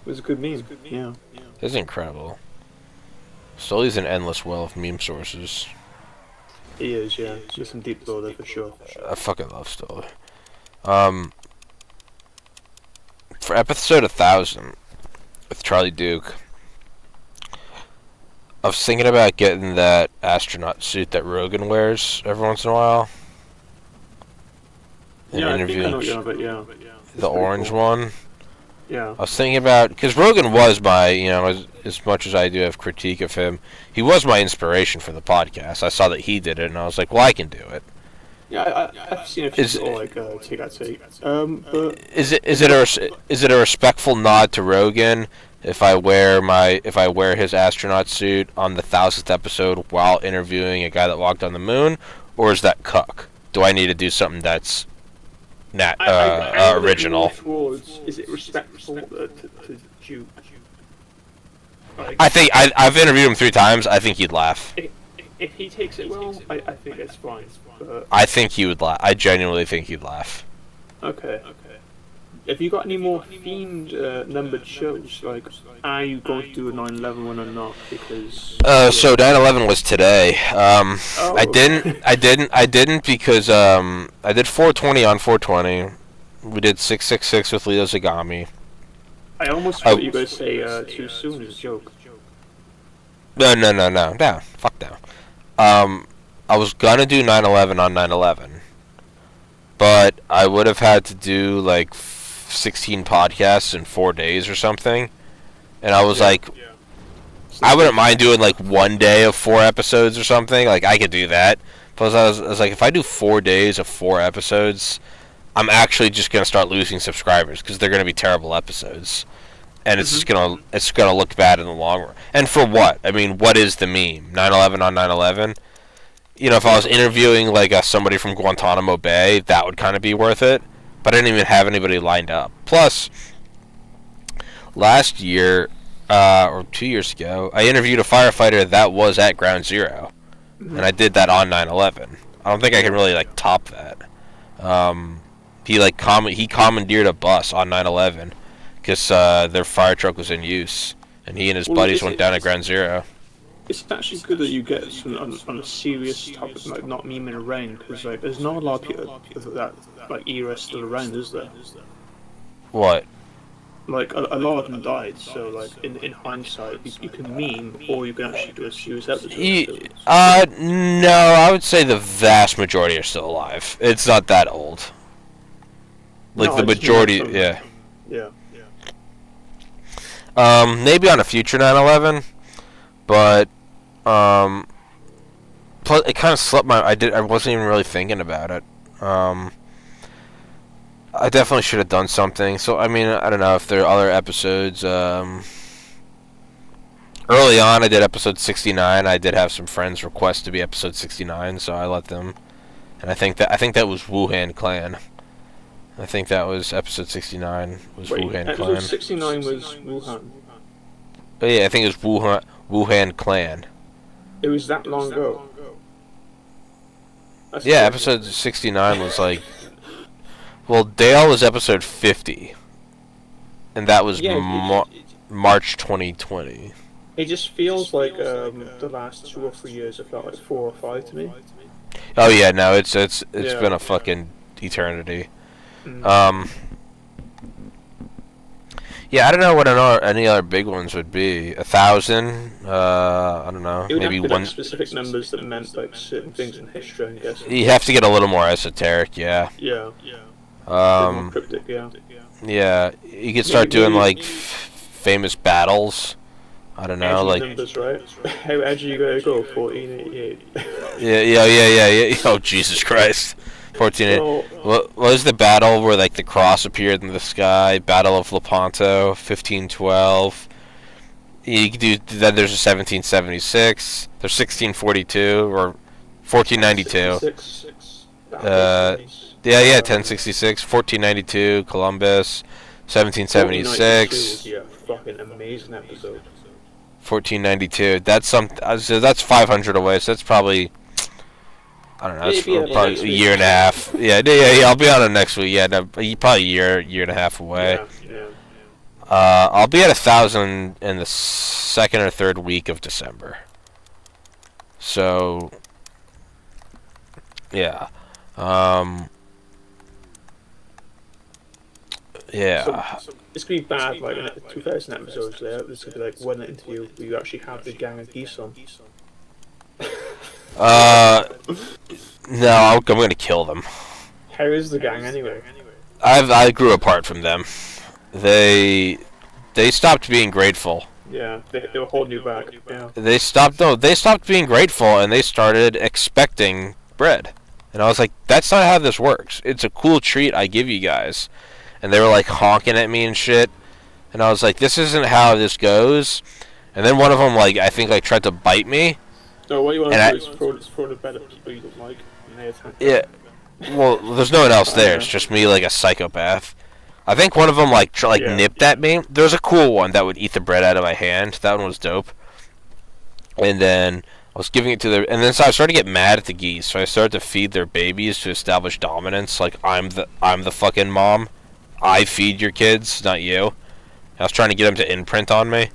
D: It was a good meme. Yeah.
A: It's incredible. Stoley's an endless well of meme sources.
D: He is, yeah. There's some deep lore there for sure.
A: I fucking love Stoley. For episode 1000 with Charlie Duke, I was thinking about getting that astronaut suit that Rogan wears every once in a while.
D: Yeah, I think I know what you're on about, yeah.
A: The orange
D: cool.
A: one.
D: Yeah.
A: I was thinking about, because Rogan was my, as much as I do have critique of him, he was my inspiration for the podcast. I saw that he did it, and I was like, well, I can do it.
D: Yeah, I've seen a few sort of like take that take. But
A: is it a respectful nod to Rogan if I wear his astronaut suit on the 1000th episode while interviewing a guy that walked on the moon, or is that cuck? Do I need to do something that's original?
D: Is it respectful to Duke? Like,
A: I think I've interviewed him 3 times. I think he'd laugh.
D: In if he takes it well, I think it's fine. But
A: I think he would laugh. I genuinely think he'd laugh.
D: okay. Have you got any more themed numbered shows? Like, are you going to do a 9/11 one or not? Because
A: So 9/11 was today.
D: Oh,
A: I didn't because I did 420 on 420. We did 666 with Leo Zagami.
D: I almost thought you were going to say too soon as a joke.
A: No. Fuck no. I was gonna do 9/11 on 9/11, but I would have had to do like 16 podcasts in 4 days or something, and I was like, I wouldn't mind doing like 1 day of 4 episodes or something. Like I could do that. Plus, I was like, if I do 4 days of 4 episodes, I'm actually just gonna start losing subscribers because they're gonna be terrible episodes, and it's just gonna look bad in the long run. And for what? I mean, what is the meme? 9/11 on 9/11. You know, if I was interviewing like somebody from Guantanamo Bay, that would kind of be worth it. But I didn't even have anybody lined up. Plus, last year, or 2 years ago, I interviewed a firefighter that was at Ground Zero. And I did that on 9/11. I don't think I can really, like, top that. He commandeered a bus on 9/11 because their fire truck was in use. And he and his buddies went down at Ground Zero.
D: It's actually good that you get some on a serious topic, like not memeing around, because like there's not a lot of people of that like era still around, is there?
A: What?
D: Like a lot of them died, so like in hindsight, you can meme or you can actually do a serious episode.
A: No, I would say the vast majority are still alive. It's not that old. Like
D: No,
A: the
D: I just mean
A: majority,
D: from-
A: yeah.
D: Yeah.
A: Maybe on a future 9/11, but plus it kind of slipped my. I wasn't even really thinking about it. I definitely should have done something. So I mean, I don't know if there are other episodes. Early on, I did episode 69. I did have some friends request to be episode 69, so I let them. And I think that was Wuhan Clan. I think that was episode 69. Was
D: Wait,
A: Wuhan
D: episode
A: Clan?
D: 69 was Wuhan.
A: Oh, yeah, I think it was Wuhan Clan.
D: It was that long ago. That's
A: Yeah,
D: crazy.
A: episode 69 was like. Well, Dale was episode 50, and that was
D: Yeah,
A: March 2020.
D: It just feels like the last 2 or 3 years. It felt like 4 or 5 to me.
A: Oh yeah, no, it's
D: Yeah.
A: been a fucking eternity.
D: Mm.
A: Yeah, I don't know what any other big ones would be. 1,000. I don't know.
D: It would
A: Maybe
D: have to be
A: one.
D: like specific numbers that meant like certain things in history, I'm guessing.
A: You have to get a little more esoteric, yeah.
D: Yeah. More cryptic, yeah.
A: Yeah, you could start doing like famous battles. I don't know,
D: Edgy
A: like.
D: numbers, right? How edgy you gotta go? 1488.
A: Yeah. Oh Jesus Christ. 14. What was the battle where like the cross appeared in the sky? Battle of Lepanto, 1512. You could do then. There's a 1776. There's 1642 or 1492.
D: 66.
A: Yeah, 1066, 1492, Columbus, 1776,
D: Yeah, fucking amazing episode.
A: 1492. That's so that's 500 away. So that's probably. I don't know. That's
D: Maybe
A: probably a year and a half. Yeah. I'll be on it next week. Yeah, no, probably a year and a half away.
D: Yeah.
A: I'll be at 1,000 in the second or third week of December. So. Yeah. Yeah.
D: So it's gonna be bad, like in 2,000 episodes there. This could be like one interview where you actually have the gang of geese on.
A: No, I'm gonna kill them.
D: How is the gang anyway?
A: I grew apart from them. They stopped being grateful.
D: Yeah, they were holding you back. Yeah.
A: They stopped being grateful and they started expecting bread. And I was like, that's not how this works. It's a cool treat I give you guys. And they were like honking at me and shit. And I was like, this isn't how this goes. And then one of them I think tried to bite me.
D: No, what you want to do is throw the bed at people you don't like, and they attack.
A: Yeah. Well, there's no one else there. It's just me, like a psychopath. I think one of them nipped at me. There was a cool one that would eat the bread out of my hand. That one was dope. And then I was giving it to their, and then so I started to get mad at the geese. So I started to feed their babies to establish dominance. Like I'm the fucking mom. I feed your kids, not you. I was trying to get them to imprint on me.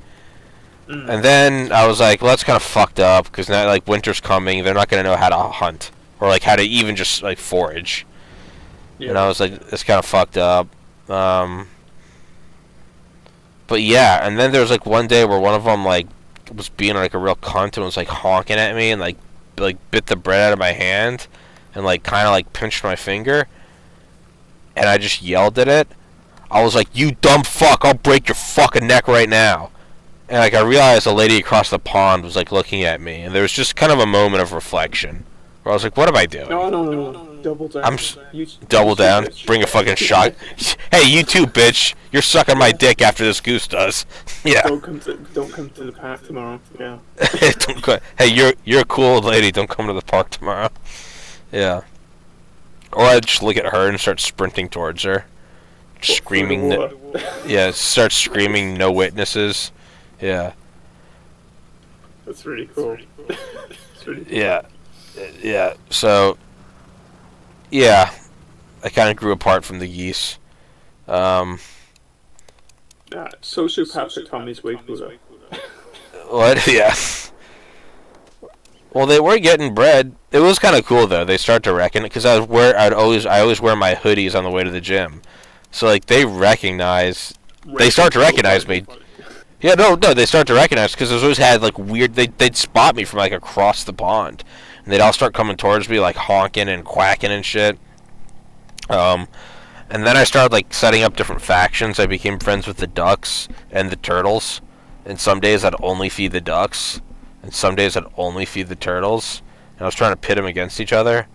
A: And then I was like, well, that's kind of fucked up because now like winter's coming. They're not gonna know how to hunt or like how to even just like forage. Yeah. And I was like, it's kind of fucked up. But yeah, and then there was like one day where one of them like was being like a real cunt and was like honking at me and like bit the bread out of my hand and like kind of like pinched my finger. And I just yelled at it. I was like, you dumb fuck, I'll break your fucking neck right now. And like I realized a lady across the pond was like looking at me, and there was just kind of a moment of reflection where I was like, what am I doing?
D: No. Double down.
A: Double down. Bring a fucking shot. Hey, you too, bitch. You're sucking my dick after this goose does. Yeah.
D: Don't come to the park tomorrow. Yeah.
A: Don't go. Hey, you're a cool old lady. Don't come to the park tomorrow. Yeah. Or I'd just look at her and start sprinting towards her, screaming. Yeah, start screaming. No witnesses. Yeah.
D: That's really cool. That's really cool.
A: Yeah. Yeah. So. Yeah, I kind of grew apart from the geese.
D: Sociopathic Tommy's way cooler.
A: What? Yeah. Well, they were getting bread. It was kind of cool though. They start to reckon because I always wear my hoodies on the way to the gym, so like they start to recognize me. Yeah, no, they start to recognize because there's always had like weird. They'd spot me from like across the pond. And they'd all start coming towards me, like honking and quacking and shit. And then I started like setting up different factions. I became friends with the ducks and the turtles. And some days I'd only feed the ducks, and some days I'd only feed the turtles. And I was trying to pit them against each other.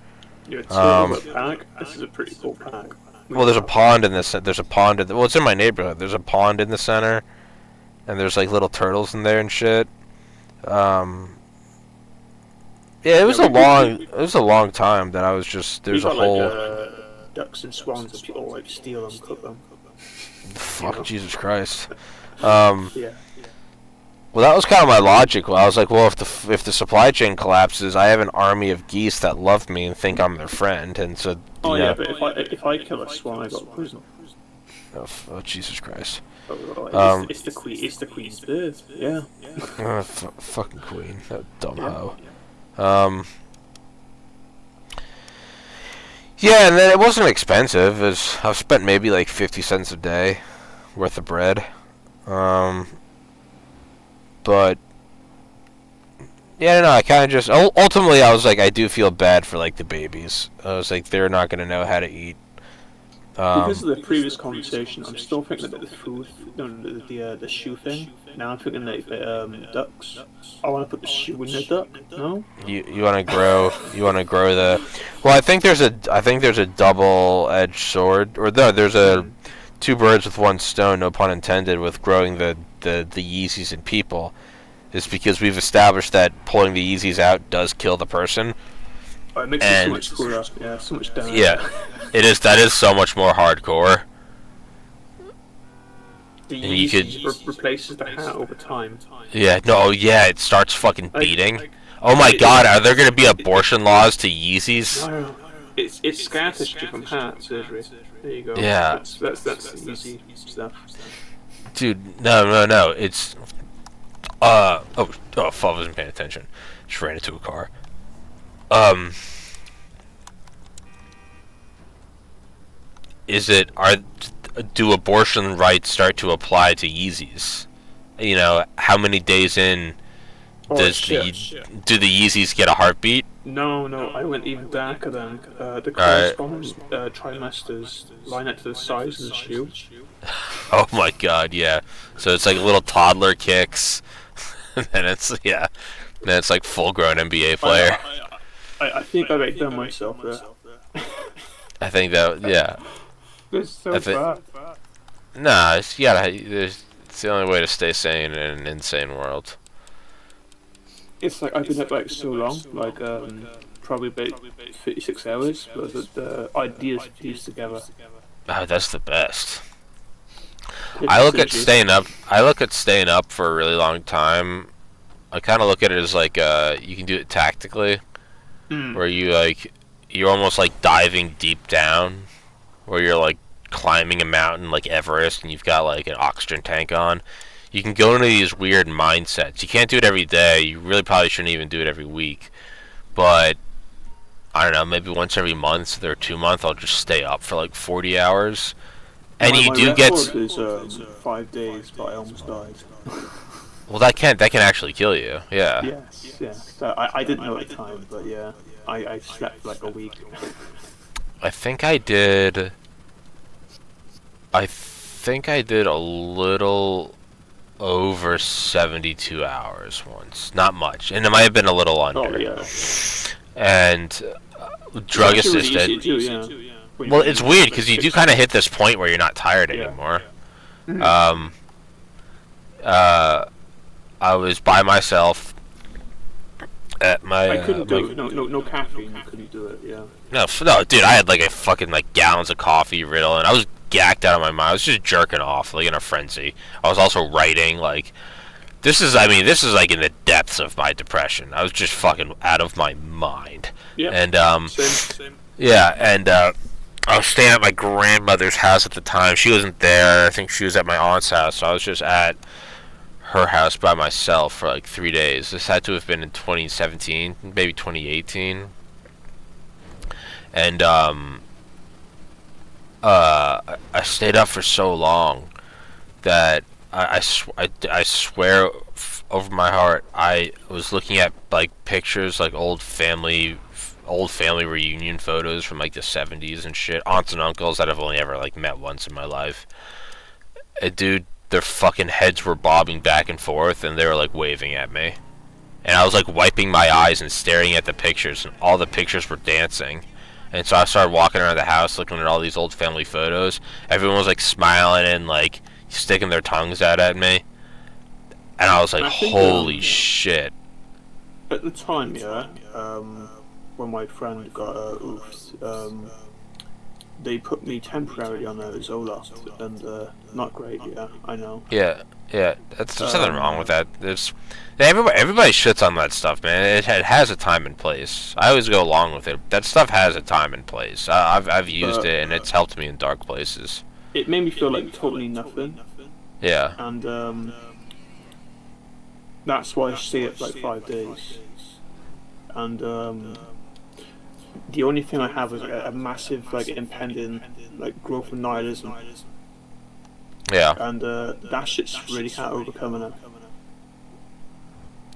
D: You're a turtle pack. This is a pretty cool pack.
A: Well, there's a pond in this. There's a pond. Well, it's in my neighborhood. There's a pond in the center, and there's like little turtles in there and shit. Yeah, it was a long time that I was just there's a whole
D: ducks and swans that people like steal them, cook them.
A: Fuck, Jesus Christ. Yeah. Well, that was kind of my logic. Well, I was like, well, if the supply chain collapses, I have an army of geese that love me and think I'm their friend, and so.
D: Oh yeah, but if I kill a swan, I go to prison.
A: Oh Jesus Christ.
D: It's the queen's bird. Yeah.
A: Fucking queen, that dumb hoe. Yeah, and then it wasn't expensive. I've spent maybe like 50 cents a day worth of bread. But yeah, no, I kind of just ultimately I was like, I do feel bad for like the babies. I was like, they're not gonna know how to eat.
D: Because of the previous conversation, I'm still thinking about the food, the shoe thing. Now I'm thinking like ducks. I want to put the shoe in the duck. No.
A: You want to grow the. Well, I think there's a double-edged sword, or no, there's a two birds with one stone, no pun intended, with growing the Yeezys in people. Is because we've established that pulling the Yeezys out does kill the person.
D: Oh, it makes it so much cooler. Yeah, so much damage.
A: Yeah. It is. That is so much more hardcore.
D: The Yeezy replaces the hat over time.
A: Yeah. No. Yeah. It starts fucking beating. Oh my God! Are there gonna be abortion laws to Yeezys?
D: No. It's scar tissue from hat surgery. There you go.
A: Yeah.
D: That's easy stuff.
A: Dude, no. It's. Oh, I wasn't paying attention. Just ran into a car. Do abortion rights start to apply to Yeezys? You know, how many days in do the Yeezys get a heartbeat?
D: No, I went even darker than the corresponding trimesters line up to the size of the shoe.
A: Oh my God, yeah. So it's like little toddler kicks, and then it's like full-grown NBA player.
D: I think I make them myself there.
A: I think that, yeah.
D: It's so bad.
A: Nah, it's the only way to stay sane in an insane world.
D: It's like I've been up like so long, like probably about 36 hours, but the ideas fused together.
A: Oh, that's the best. I look at staying up for a really long time. I kind of look at it as like you can do it tactically, where you're almost like diving deep down, where you're like climbing a mountain like Everest, and you've got like an oxygen tank on. You can go into these weird mindsets. You can't do it every day. You really probably shouldn't even do it every week. But I don't know, maybe once every month or 2 months, I'll just stay up for like 40 hours. And you do get.
D: Is 5 days, but I almost died.
A: Well, that can actually kill you. Yeah.
D: Yes, yeah. So I didn't know at the time, but yeah, I slept for like a week.
A: I think I did a little over 72 hours once. Not much, and it might have been a little under.
D: Oh yeah.
A: And drug assisted.
D: Really easy to do, yeah.
A: Well, it's weird because you do kind of hit this point where you're not tired anymore. I was by myself at my.
D: I couldn't do it. No caffeine. I couldn't do it. Yeah.
A: No, dude. I had like a fucking like gallons of coffee, Riddle, and I was gacked out of my mind. I was just jerking off, like in a frenzy. I was also writing, like. This is like in the depths of my depression. I was just fucking out of my mind.
D: Yeah.
A: And
D: Same.
A: yeah, and I was staying at my grandmother's house at the time. She wasn't there. I think she was at my aunt's house, so I was just at her house by myself for like 3 days. This had to have been in 2017, maybe 2018. And I stayed up for so long that I swear over my heart, I was looking at like pictures, like old family reunion photos from like the 70s and shit, aunts and uncles that I've only ever like met once in my life. And dude, their fucking heads were bobbing back and forth, and they were like waving at me, and I was like wiping my eyes and staring at the pictures, and all the pictures were dancing. And so I started walking around the house looking at all these old family photos. Everyone was like smiling and like sticking their tongues out at me, and I was like, holy shit.
D: At the time, yeah, when my friend got oofed, they put me temporarily on a Zoloft, and not great, yeah, I know.
A: Yeah, there's nothing wrong with that. Everybody shits on that stuff, man. It has a time and place. I always go along with it. That stuff has a time and place. I've used it, and it's helped me in dark places.
D: It made me feel like totally nothing.
A: Yeah.
D: And that's why I stay it like 5 days. And the only thing I have is like a massive like impending like growth of nihilism.
A: Yeah.
D: And that shit's really can't overcome it.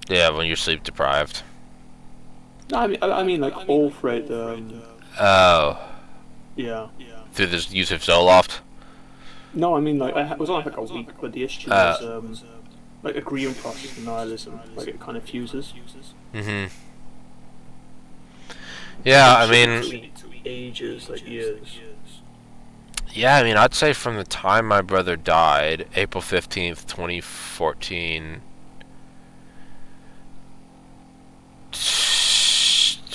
A: Yeah, when you're sleep deprived.
D: No, I mean like all throughout the.
A: Oh.
D: Yeah.
A: Through the use of Zoloft.
D: No, I mean like I was on like a week, but the issue was like a grieving process of nihilism, like it kind of fuses.
A: Mhm. Yeah, I mean.
D: Ages, like years.
A: Yeah, I mean, I'd say from the time my brother died, April 15th, 2014,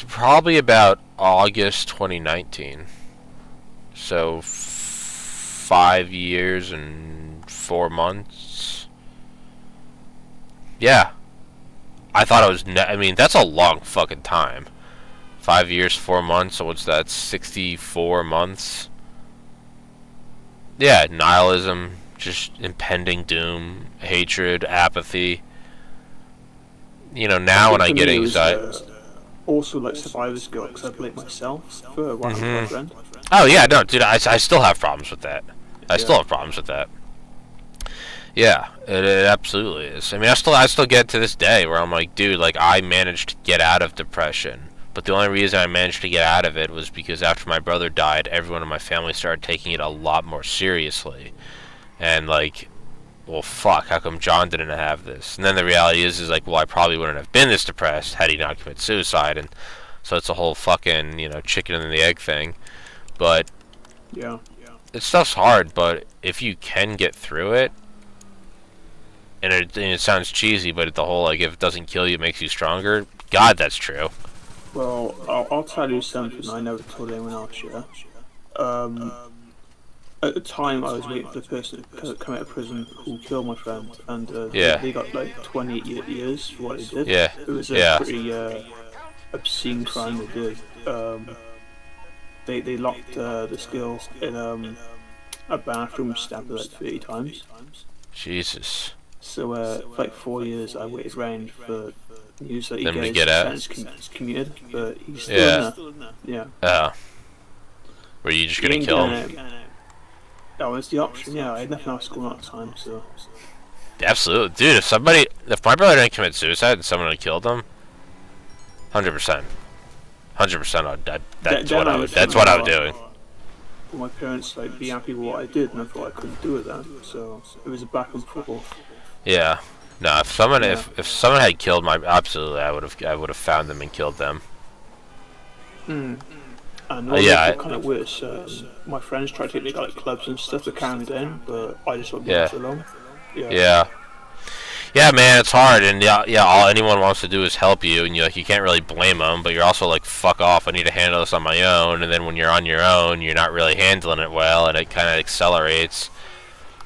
A: probably about August 2019. So 5 years and 4 months. Yeah. I thought it was, I mean, that's a long fucking time. 5 years, 4 months, so what's that, 64 months? Yeah, nihilism, just impending doom, hatred, apathy. You know, now when I get anxiety...
D: also, like, survivor's guilt, because I blame myself for what happened to my friend.
A: Oh, yeah, no, dude, I still have problems with that. I still have problems with that. Yeah, it absolutely is. I mean, I still get to this day where I'm like, dude, like, I managed to get out of depression. But the only reason I managed to get out of it was because after my brother died, everyone in my family started taking it a lot more seriously. And, like, well, fuck, how come John didn't have this? And then the reality is like, well, I probably wouldn't have been this depressed had he not committed suicide. And so it's a whole fucking, you know, chicken and the egg thing. But,
D: yeah,
A: this stuff's hard, but if you can get through it, and it sounds cheesy, but the whole, like, if it doesn't kill you, it makes you stronger, God, that's true.
D: Well, I'll tell you something I never told anyone else, yeah? at the time, I was waiting for the person to come out of prison who killed my friend, and
A: Yeah.
D: they got like 28 years for what they did.
A: Yeah.
D: It was a
A: Yeah.
D: pretty obscene crime they did. They locked this girl in a bathroom, stabbed her like 30 times.
A: Jesus.
D: So for like 4 years, I waited around for news that he
A: Them to
D: gets
A: get out?
D: sentence commuted, but he's still
A: Yeah.
D: in there. Yeah.
A: Were you just
D: He
A: gonna
D: ain't
A: kill
D: getting
A: him?
D: out. That was the option. Yeah, I had nothing else going on at the time, so.
A: Absolutely, dude. If my brother didn't commit suicide and someone had killed him, 100%, 100%, that's what I would. That's what I would do.
D: My parents like be happy with what I did, and I thought I couldn't do it then. So it was a back and forth.
A: Yeah. No, if someone had killed absolutely, I would have found them and killed them.
D: And
A: yeah,
D: kind of worse. My friends tried to take me to like clubs and stuff to calm me down, but I just wouldn't
A: Yeah.
D: go so long.
A: Yeah, man, it's hard, and all anyone wants to do is help you, and you can't really blame them, but you're also like, fuck off, I need to handle this on my own, and then when you're on your own, you're not really handling it well, and it kind of accelerates.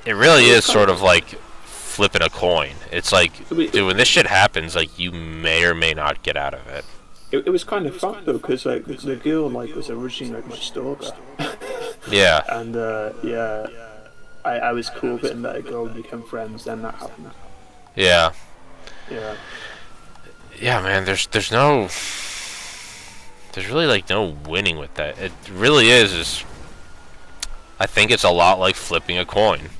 A: It really is sort of like flipping a coin. It's like, dude, when this shit happens, like, you may or may not get out of it.
D: It was kind of fucked though, because like the girl like was originally like my stalker.
A: Yeah.
D: And I was cool with it and let it go and become friends. Then that happened.
A: Yeah.
D: Yeah.
A: Yeah, man. There's really like no winning with that. It really is. I think it's a lot like flipping a coin.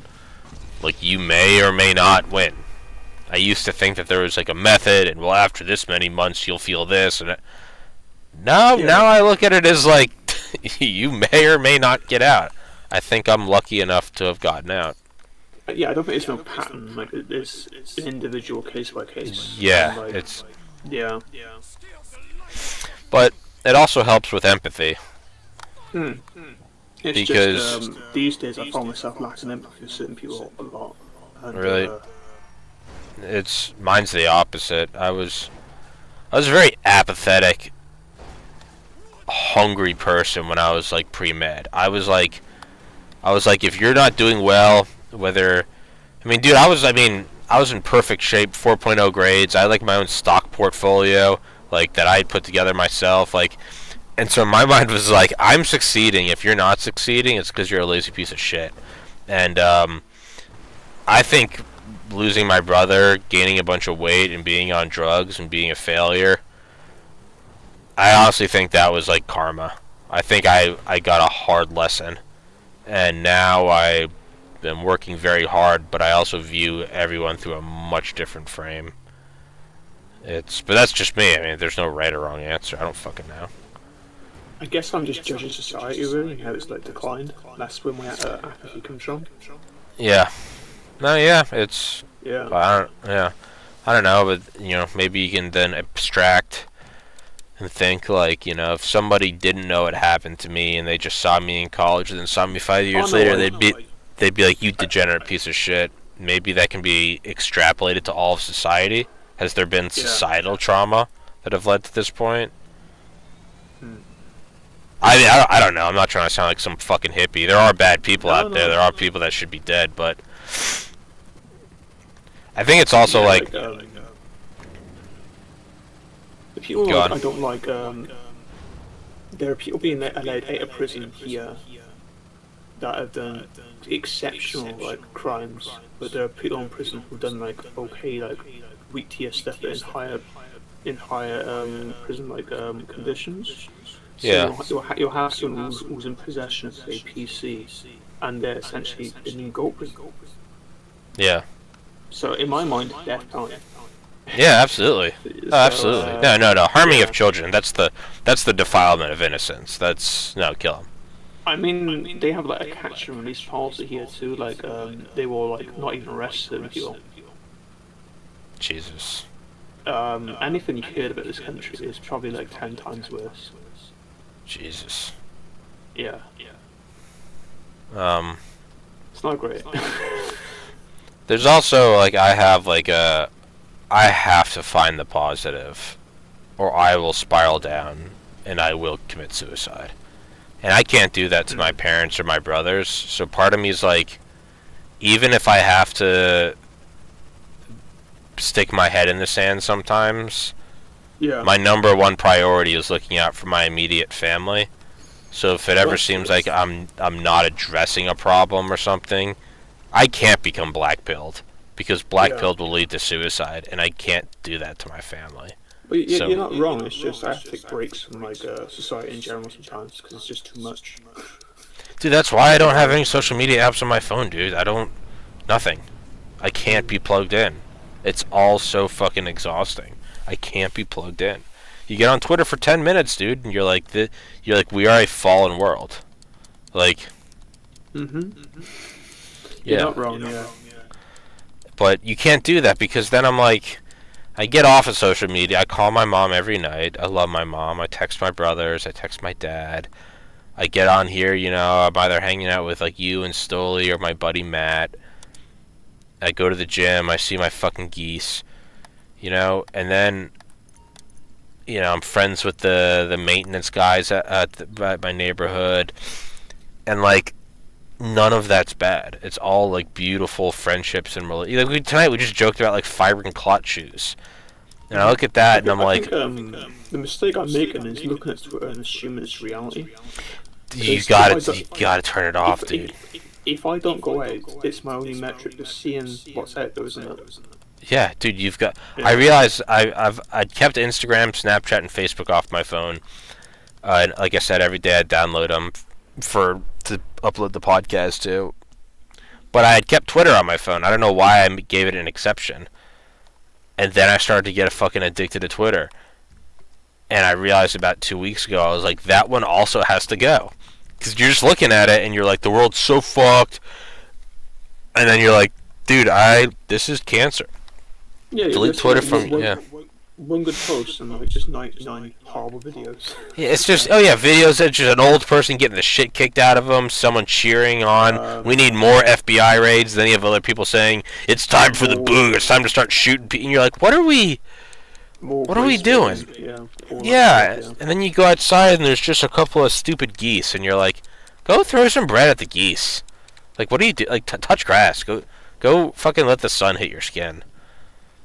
A: Like, you may or may not win. I used to think that there was like a method, and well, after this many months, you'll feel this, and now I look at it as like, you may or may not get out. I think I'm lucky enough to have gotten out.
D: Yeah, I don't think it's no pattern. Like it's an individual case by case.
A: Yeah,
D: and, like,
A: it's.
D: Yeah.
A: But it also helps with empathy.
D: It's
A: because
D: just, these days I find myself lacking empathy for certain people a lot. And,
A: really. Mine's the opposite. I was a very apathetic, hungry person when I was like pre-med. I was like, if you're not doing well, dude, I was in perfect shape, 4.0 grades. I had like my own stock portfolio, like, that I had put together myself, like, and so my mind was like, I'm succeeding. If you're not succeeding, it's because you're a lazy piece of shit. And I think losing my brother, gaining a bunch of weight, and being on drugs and being a failure, I honestly think that was like karma. I think I got a hard lesson, and now I've been working very hard, but I also view everyone through a much different frame. But that's just me. I mean, there's no right or wrong answer. I don't fucking know.
D: I guess I'm just judging society really, and how it's like declined. That's where my apathy comes from.
A: Yeah. No, yeah, it's.
D: Yeah.
A: I don't know, but maybe you can then abstract and think like, if somebody didn't know it happened to me and they just saw me in college and then saw me 5 years later, they'd be like, you degenerate piece of shit. Maybe that can be extrapolated to all of society. Has there been societal trauma that have led to this point? I don't know. I'm not trying to sound like some fucking hippie. There are bad people out there. There are people that should be dead, but I think it's also like
D: the people I don't like. There are people being allowed out of prison here that have done exceptional like crimes, but there are people in prison who've done like weak tier stuff in higher prison conditions. So you'll have someone who's in possession of say PC, and they're essentially in go prison.
A: Yeah.
D: So in my mind, death penalty.
A: Yeah, absolutely. Absolutely. No. Harming of children. That's the defilement of innocence. Kill them.
D: I mean, they have like a catch and release policy here too. Like, they will like not even arrest certain people.
A: Jesus.
D: Anything you heard about this country is probably like 10 times worse.
A: Jesus.
D: Yeah. It's not great.
A: There's also like I have to find the positive, or I will spiral down and I will commit suicide. And I can't do that to my parents or my brothers. So part of me is like, even if I have to stick my head in the sand sometimes, my number one priority is looking out for my immediate family. So if it ever seems like I'm not addressing a problem or something, I can't become black-pilled, because black-pilled will lead to suicide, and I can't do that to my family.
D: But you're not wrong. It's just I have to take breaks from like society in general sometimes because it's just too much.
A: Dude, that's why I don't have any social media apps on my phone, dude. Nothing. I can't be plugged in. It's all so fucking exhausting. I can't be plugged in. You get on Twitter for 10 minutes, dude, and you're like, we are a fallen world. Like,
D: You're not wrong, yeah.
A: But you can't do that, because then I'm like, I get off of social media. I call my mom every night. I love my mom. I text my brothers. I text my dad. I get on here, you know, I'm either hanging out with like you and Stoli or my buddy Matt. I go to the gym. I see my fucking geese, you know, and then, you know, I'm friends with the maintenance guys at my neighborhood, and like, none of that's bad. It's all like beautiful friendships and like tonight we just joked about like Fibrin Clot shoes, and I look at that and I'm like,
D: the mistake I'm making is looking at Twitter and assuming it's reality.
A: You gotta turn it off, dude.
D: If I don't go out, it's my only metric to seeing what's out there, isn't it?
A: Yeah, dude, you've got. I realize I kept Instagram, Snapchat, and Facebook off my phone. And like I said, every day I download them to upload the podcast to. But I had kept Twitter on my phone. I don't know why I gave it an exception. And then I started to get fucking addicted to Twitter. And I realized about 2 weeks ago, I was like, that one also has to go. Because you're just looking at it and you're like, the world's so fucked. And then you're like, dude, this is cancer.
D: Yeah,
A: delete Twitter from
D: one good post and like just 99 horrible videos.
A: Yeah, it's just videos that just an old person getting the shit kicked out of them, someone cheering on. We need more FBI raids. Then you have other people saying it's time for the boog. It's time to start shooting people. And you're like, what are we doing? Yeah, and then you go outside and there's just a couple of stupid geese, and you're like, go throw some bread at the geese. Like, what do you do? Like, touch grass. Go fucking let the sun hit your skin.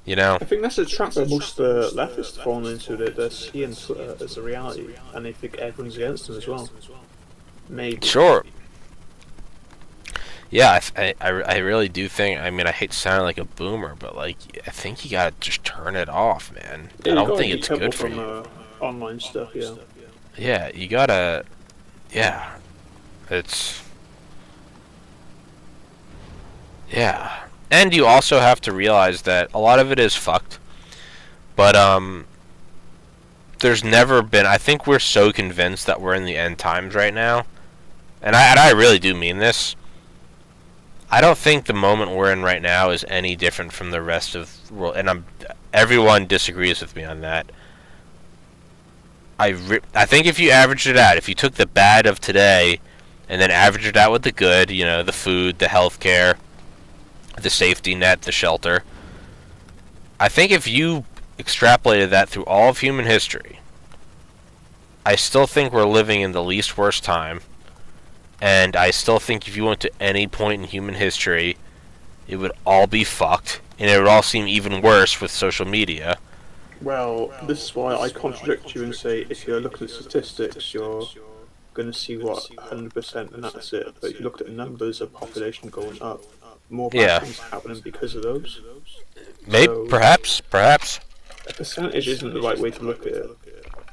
A: You know?
D: I think that's a trap that most of the leftists fall into, that they're seeing Twitter as a reality, and they think everyone's against them as well. Maybe.
A: Sure. Yeah, I really do think, I mean, I hate sounding like a boomer, but, like, I think you gotta just turn it off, man.
D: Yeah,
A: I don't think it's good for
D: from,
A: you.
D: Online stuff, yeah.
A: Yeah, you gotta... Yeah. It's... Yeah. And you also have to realize that a lot of it is fucked. But, there's never been... I think we're so convinced that we're in the end times right now. And I really do mean this. I don't think the moment we're in right now is any different from the rest of the world. And everyone disagrees with me on that. I think if you averaged it out, if you took the bad of today and then averaged it out with the good, you know, the food, the healthcare, the safety net, the shelter, I think if you extrapolated that through all of human history, I still think we're living in the least worst time. And I still think if you went to any point in human history, it would all be fucked. And it would all seem even worse with social media.
D: Well, this is why I contradict you and say if you're looking at statistics, you're going to see what 100% and that's it. But if you look at the numbers of population going up, more bad things happening because of those.
A: Maybe, so, perhaps.
D: A percentage isn't the right way to look at it.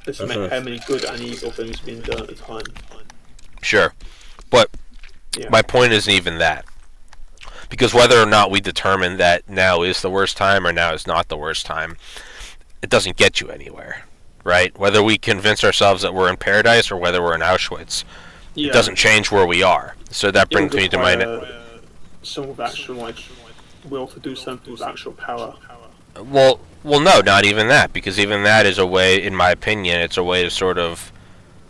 D: It's how many good and evil things being done at a time.
A: Sure. But my point isn't even that. Because whether or not we determine that now is the worst time or now is not the worst time, it doesn't get you anywhere, right? Whether we convince ourselves that we're in paradise or whether we're in Auschwitz, it doesn't change where we are. So that brings me to my...
D: Someone with actual will to do something with actual power.
A: Well, no, not even that. Because even that is a way, in my opinion, it's a way to sort of...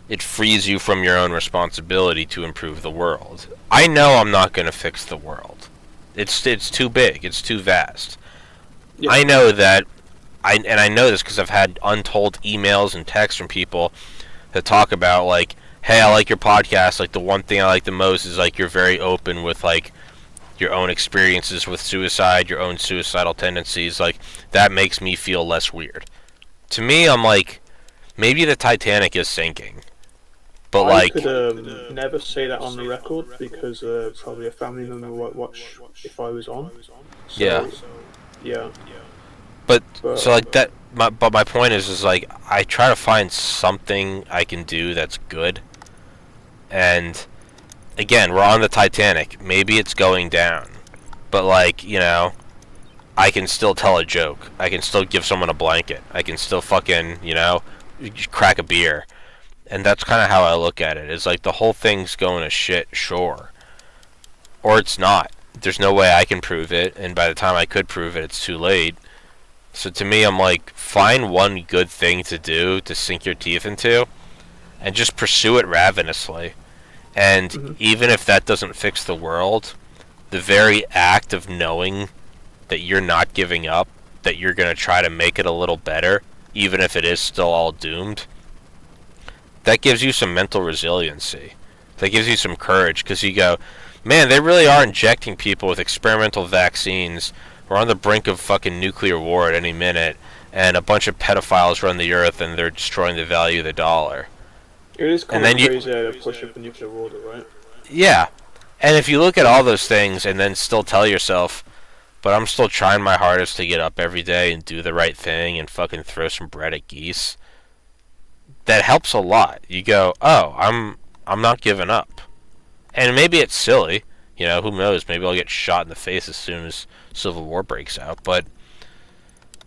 A: It frees you from your own responsibility to improve the world. I know I'm not going to fix the world. It's too big. It's too vast. Yeah. I know that, and I know this because I've had untold emails and texts from people that talk about, like, hey, I like your podcast. Like, the one thing I like the most is, like, you're very open with, like, your own experiences with suicide, your own suicidal tendencies. Like, that makes me feel less weird. To me, I'm like, maybe the Titanic is sinking. But,
D: I
A: like...
D: could never say that on the record because probably a family member might watch if I was on. So,
A: Yeah.
D: Yeah.
A: But so like that. But my point is like I try to find something I can do that's good. And again, we're on the Titanic. Maybe it's going down, but like I can still tell a joke. I can still give someone a blanket. I can still fucking crack a beer. And that's kind of how I look at it. It's like the whole thing's going to shit, sure, or it's not. There's no way I can prove it, and by the time I could prove it, it's too late. So to me, I'm like, find one good thing to do to sink your teeth into, and just pursue it ravenously. And even if that doesn't fix the world, the very act of knowing that you're not giving up, that you're going to try to make it a little better, even if it is still all doomed, that gives you some mental resiliency. That gives you some courage, because you go, man, they really are injecting people with experimental vaccines. We're on the brink of fucking nuclear war at any minute, and a bunch of pedophiles run the earth, and they're destroying the value of the dollar.
D: It is kind of crazy to push up the nuclear war, right?
A: Yeah. And if you look at all those things and then still tell yourself, but I'm still trying my hardest to get up every day and do the right thing and fucking throw some bread at geese, that helps a lot. You go, oh, I'm not giving up. And maybe it's silly, who knows, maybe I'll get shot in the face as soon as Civil War breaks out, but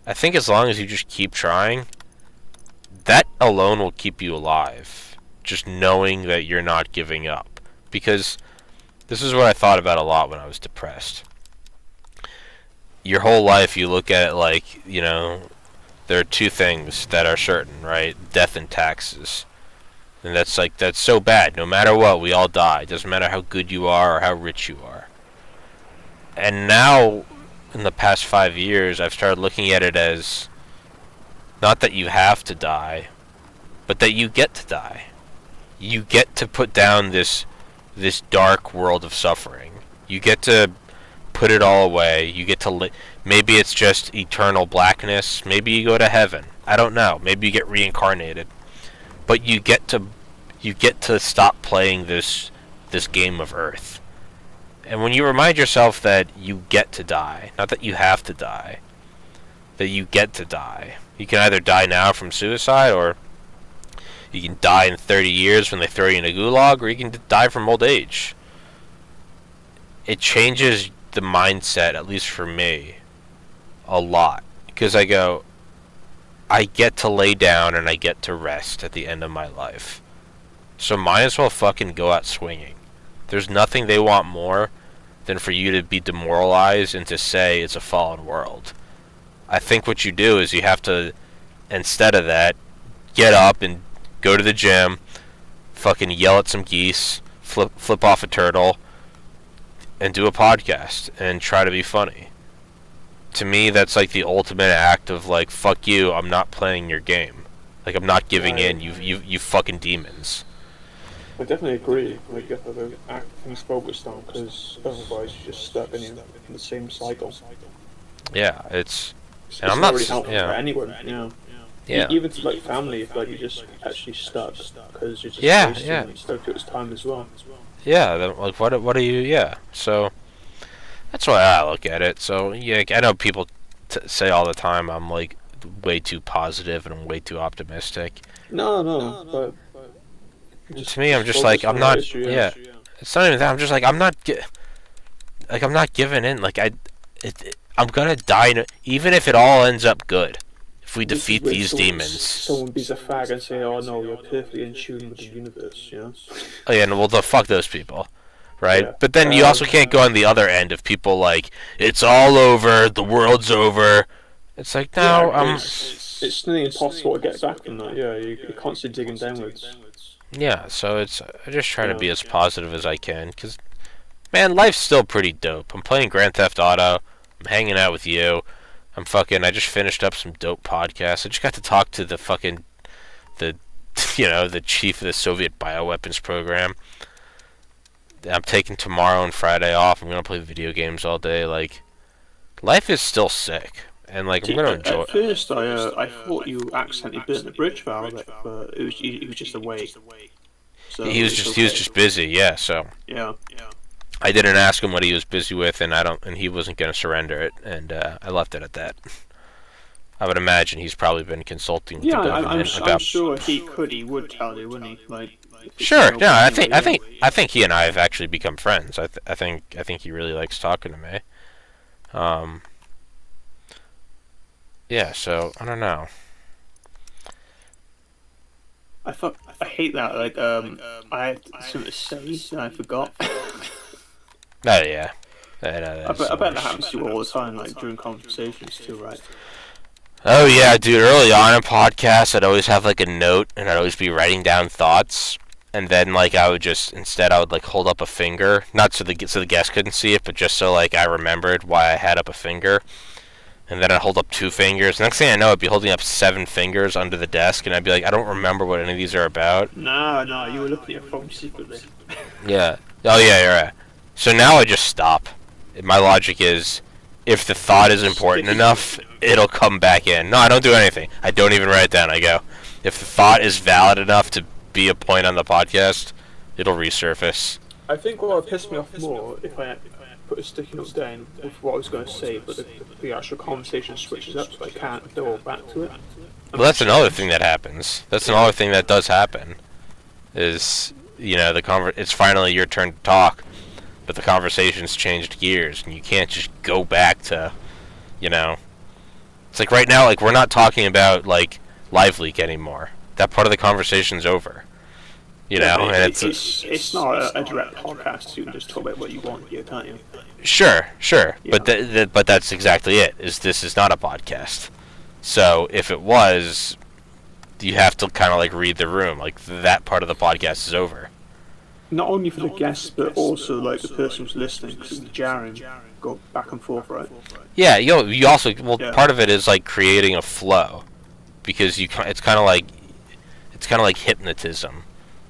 A: I think as long as you just keep trying, that alone will keep you alive. Just knowing that you're not giving up. Because this is what I thought about a lot when I was depressed. Your whole life you look at it like, there are two things that are certain, right? Death and taxes. And that's so bad. No matter what, we all die. It doesn't matter how good you are or how rich you are. And now, in the past 5 years, I've started looking at it as not that you have to die, but that you get to die. You get to put down this dark world of suffering. You get to put it all away. You get to maybe it's just eternal blackness. Maybe you go to heaven. I don't know. Maybe you get reincarnated. But you get to stop playing this game of Earth. And when you remind yourself that you get to die, not that you have to die, that you get to die. You can either die now from suicide, or you can die in 30 years when they throw you in a gulag, or you can die from old age. It changes the mindset, at least for me, a lot. Because I go, I get to lay down and I get to rest at the end of my life. So might as well fucking go out swinging. There's nothing they want more than for you to be demoralized and to say it's a fallen world. I think what you do is you have to, instead of that, get up and go to the gym, fucking yell at some geese, flip off a turtle, and do a podcast and try to be funny. To me, that's like the ultimate act of like, fuck you, I'm not playing your game. Like, I'm not giving in, you fucking demons.
D: I definitely agree. Like, you have to act things focused on, because otherwise you're just stuck in the same cycle.
A: Yeah, it's
D: and I'm not really helpful
A: for
D: anyone.
A: Yeah.
D: Even to like family, if like you're just actually stuck because you're just stuck to its time as well.
A: Yeah, like what are you? Yeah, so that's why I look at it. So yeah, I know people say all the time I'm like way too positive and I'm way too optimistic.
D: No, but
A: to me, I'm just like I'm not. Yeah, it's not even that. I'm just like I'm not. I'm not giving in. Like I'm gonna die, even if it all ends up good. If we defeat these demons.
D: Someone beats a fag and say, "Oh no, you're perfectly in tune with the universe,"
A: Oh yeah, well, fuck those people, right?
D: Yeah.
A: But then you also can't go on the other end of people like, it's all over, the world's over. It's like, no,
D: it's nearly impossible to get back from that. Yeah, you're constantly digging downwards.
A: Yeah, so I just try to be as positive as I can, because, man, life's still pretty dope. I'm playing Grand Theft Auto, I'm hanging out with you, I just finished up some dope podcasts. I just got to talk to the the chief of the Soviet bioweapons program. I'm taking tomorrow and Friday off. I'm gonna play video games all day. Like, life is still sick, and like I'm gonna enjoy.
D: At first, I thought you accidentally burnt the bridge valve, but he was just awake. So
A: he was just busy. Yeah. So
D: yeah.
A: I didn't ask him what he was busy with, and he wasn't gonna surrender it, and I left it at that. I would imagine he's probably been consulting with the government about.
D: I'm sure he would tell you, wouldn't he? Like.
A: Sure. No, I think he and I have actually become friends. I think he really likes talking to me. Yeah. So I don't know.
D: I hate that. Like I had something to say and I forgot.
A: Oh yeah.
D: I bet that happens to you all the time, like during conversations too, right?
A: Oh yeah, dude. Early on in podcasts, I'd always have like a note, and I'd always be writing down thoughts. And then, like, I would like hold up a finger, not so the guest couldn't see it, but just so like I remembered why I had up a finger. And then I'd hold up 2 fingers. Next thing I know, I'd be holding up 7 fingers under the desk, and I'd be like, I don't remember what any of these are about.
D: No, you were looking at your phone secretly.
A: Yeah. Oh yeah, you're right. So now I just stop. My logic is, if the thought is important enough, it'll come back in. No, I don't do anything. I don't even write it down. I go, if the thought is valid enough to be a point on the podcast, it'll resurface.
D: I think what would piss me off more if I put a sticky note down with what I was going to say, but the actual conversation switches up, so I can't go back to it.
A: Well, that's another thing that happens. That's another thing that does happen. Is it's finally your turn to talk, but the conversation's changed gears, and you can't just go back to, It's like right now, like we're not talking about like Live Leak anymore. That part of the conversation's over. And
D: it's not a direct podcast. You can just talk about what you want here, can't you?
A: Sure.
D: Yeah.
A: But that's exactly it. This is not a podcast. So if it was, you have to kind of like read the room. Like that part of the podcast is over.
D: Not only for the guests, but also like the person who's listening, because the jarring go back and forth, right?
A: Yeah. You also part of it is like creating a flow, because it's kind of like hypnotism.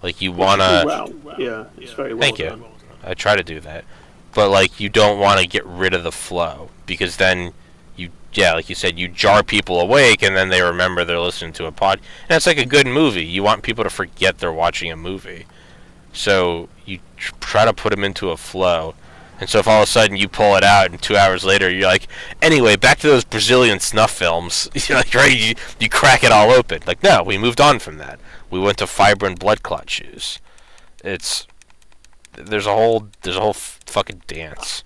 A: Like you wanna.
D: Yeah, it's very well.
A: Thank you.
D: Done.
A: I try to do that, but like you don't want to get rid of the flow, because then like you said, you jar people awake, and then they remember they're listening to a pod. And it's like a good movie. You want people to forget they're watching a movie, so you try to put them into a flow. And so if all of a sudden you pull it out, and 2 hours later you're like, anyway, back to those Brazilian snuff films. You're like, right? You crack it all open. Like, no, we moved on from that. We went to Fibrin blood clot shoes. There's a whole fucking dance.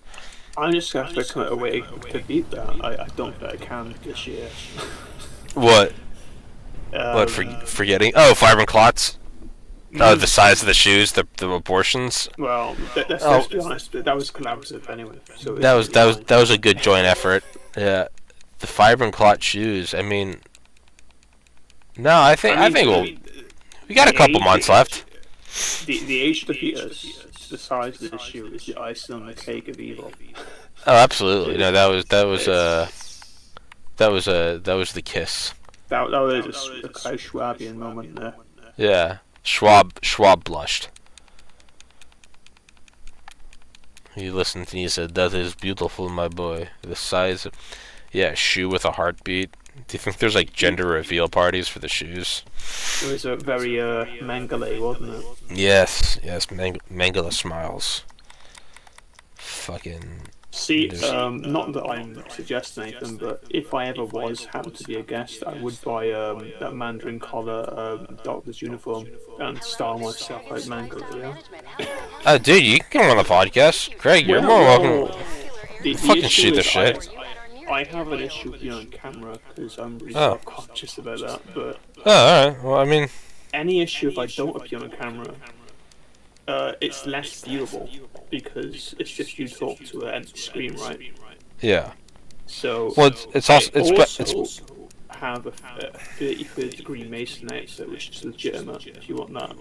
D: I'm just gonna have to come away to beat that. I don't think I can this year.
A: What? What forgetting? Oh, Fibrin clots. Oh, the size of the shoes, the abortions.
D: Well, let's be honest. That was collaborative anyway. So
A: that was a good joint effort. Yeah, the Fibrin clot shoes. I mean, no, I think we got a couple months left.
D: The age of the fetus, the size of the shoe is the icing on the cake of evil.
A: Oh, absolutely. No, that was the kiss.
D: That was a Klaus Schwabian moment there.
A: Yeah, Schwab blushed. He listened and he said, "That is beautiful, my boy." The size of, shoe with a heartbeat. Do you think there's like gender reveal parties for the shoes?
D: It was a very Mengele, wasn't it?
A: Yes, Mengele smiles. Fucking.
D: See, not that I'm suggesting anything, but if I ever happen to be a guest, I would buy that Mandarin collar doctor's uniform and style myself like Mengele, yeah?
A: Oh, dude, you can come on the podcast. Craig, you're more welcome. Fucking shoot the shit.
D: I have an issue with being on camera because I'm really self-conscious about that, but...
A: Oh, alright. Well, I mean...
D: Any issue if I don't appear on camera, it's less viewable because it's just you talk to an empty screen, right?
A: Yeah.
D: So...
A: Well, it's also...
D: It's have a 33rd degree Masonite, so which is legitimate if you want that.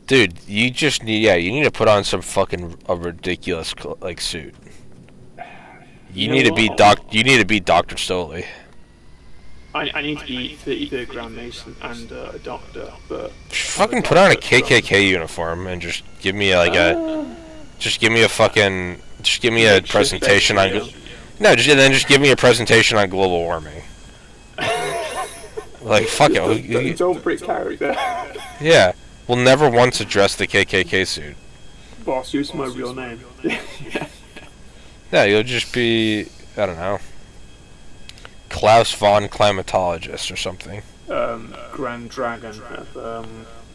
A: Dude, you just need... Yeah, you need to put on some fucking ridiculous, like, suit. You need to be Dr. Stoley.
D: I need to be 33rd Grand Mason and a doctor, but
A: Fucking put on a KKK uniform and just give me like just give me a fucking, just give me a presentation on, no, just give me a presentation on global warming. Like, fuck it.
D: Don't break character.
A: Yeah, we'll never once address the KKK suit.
D: Boss, use my real name.
A: Yeah, you'll just be, I don't know, Klaus von Climatologist or something.
D: Grand Dragon of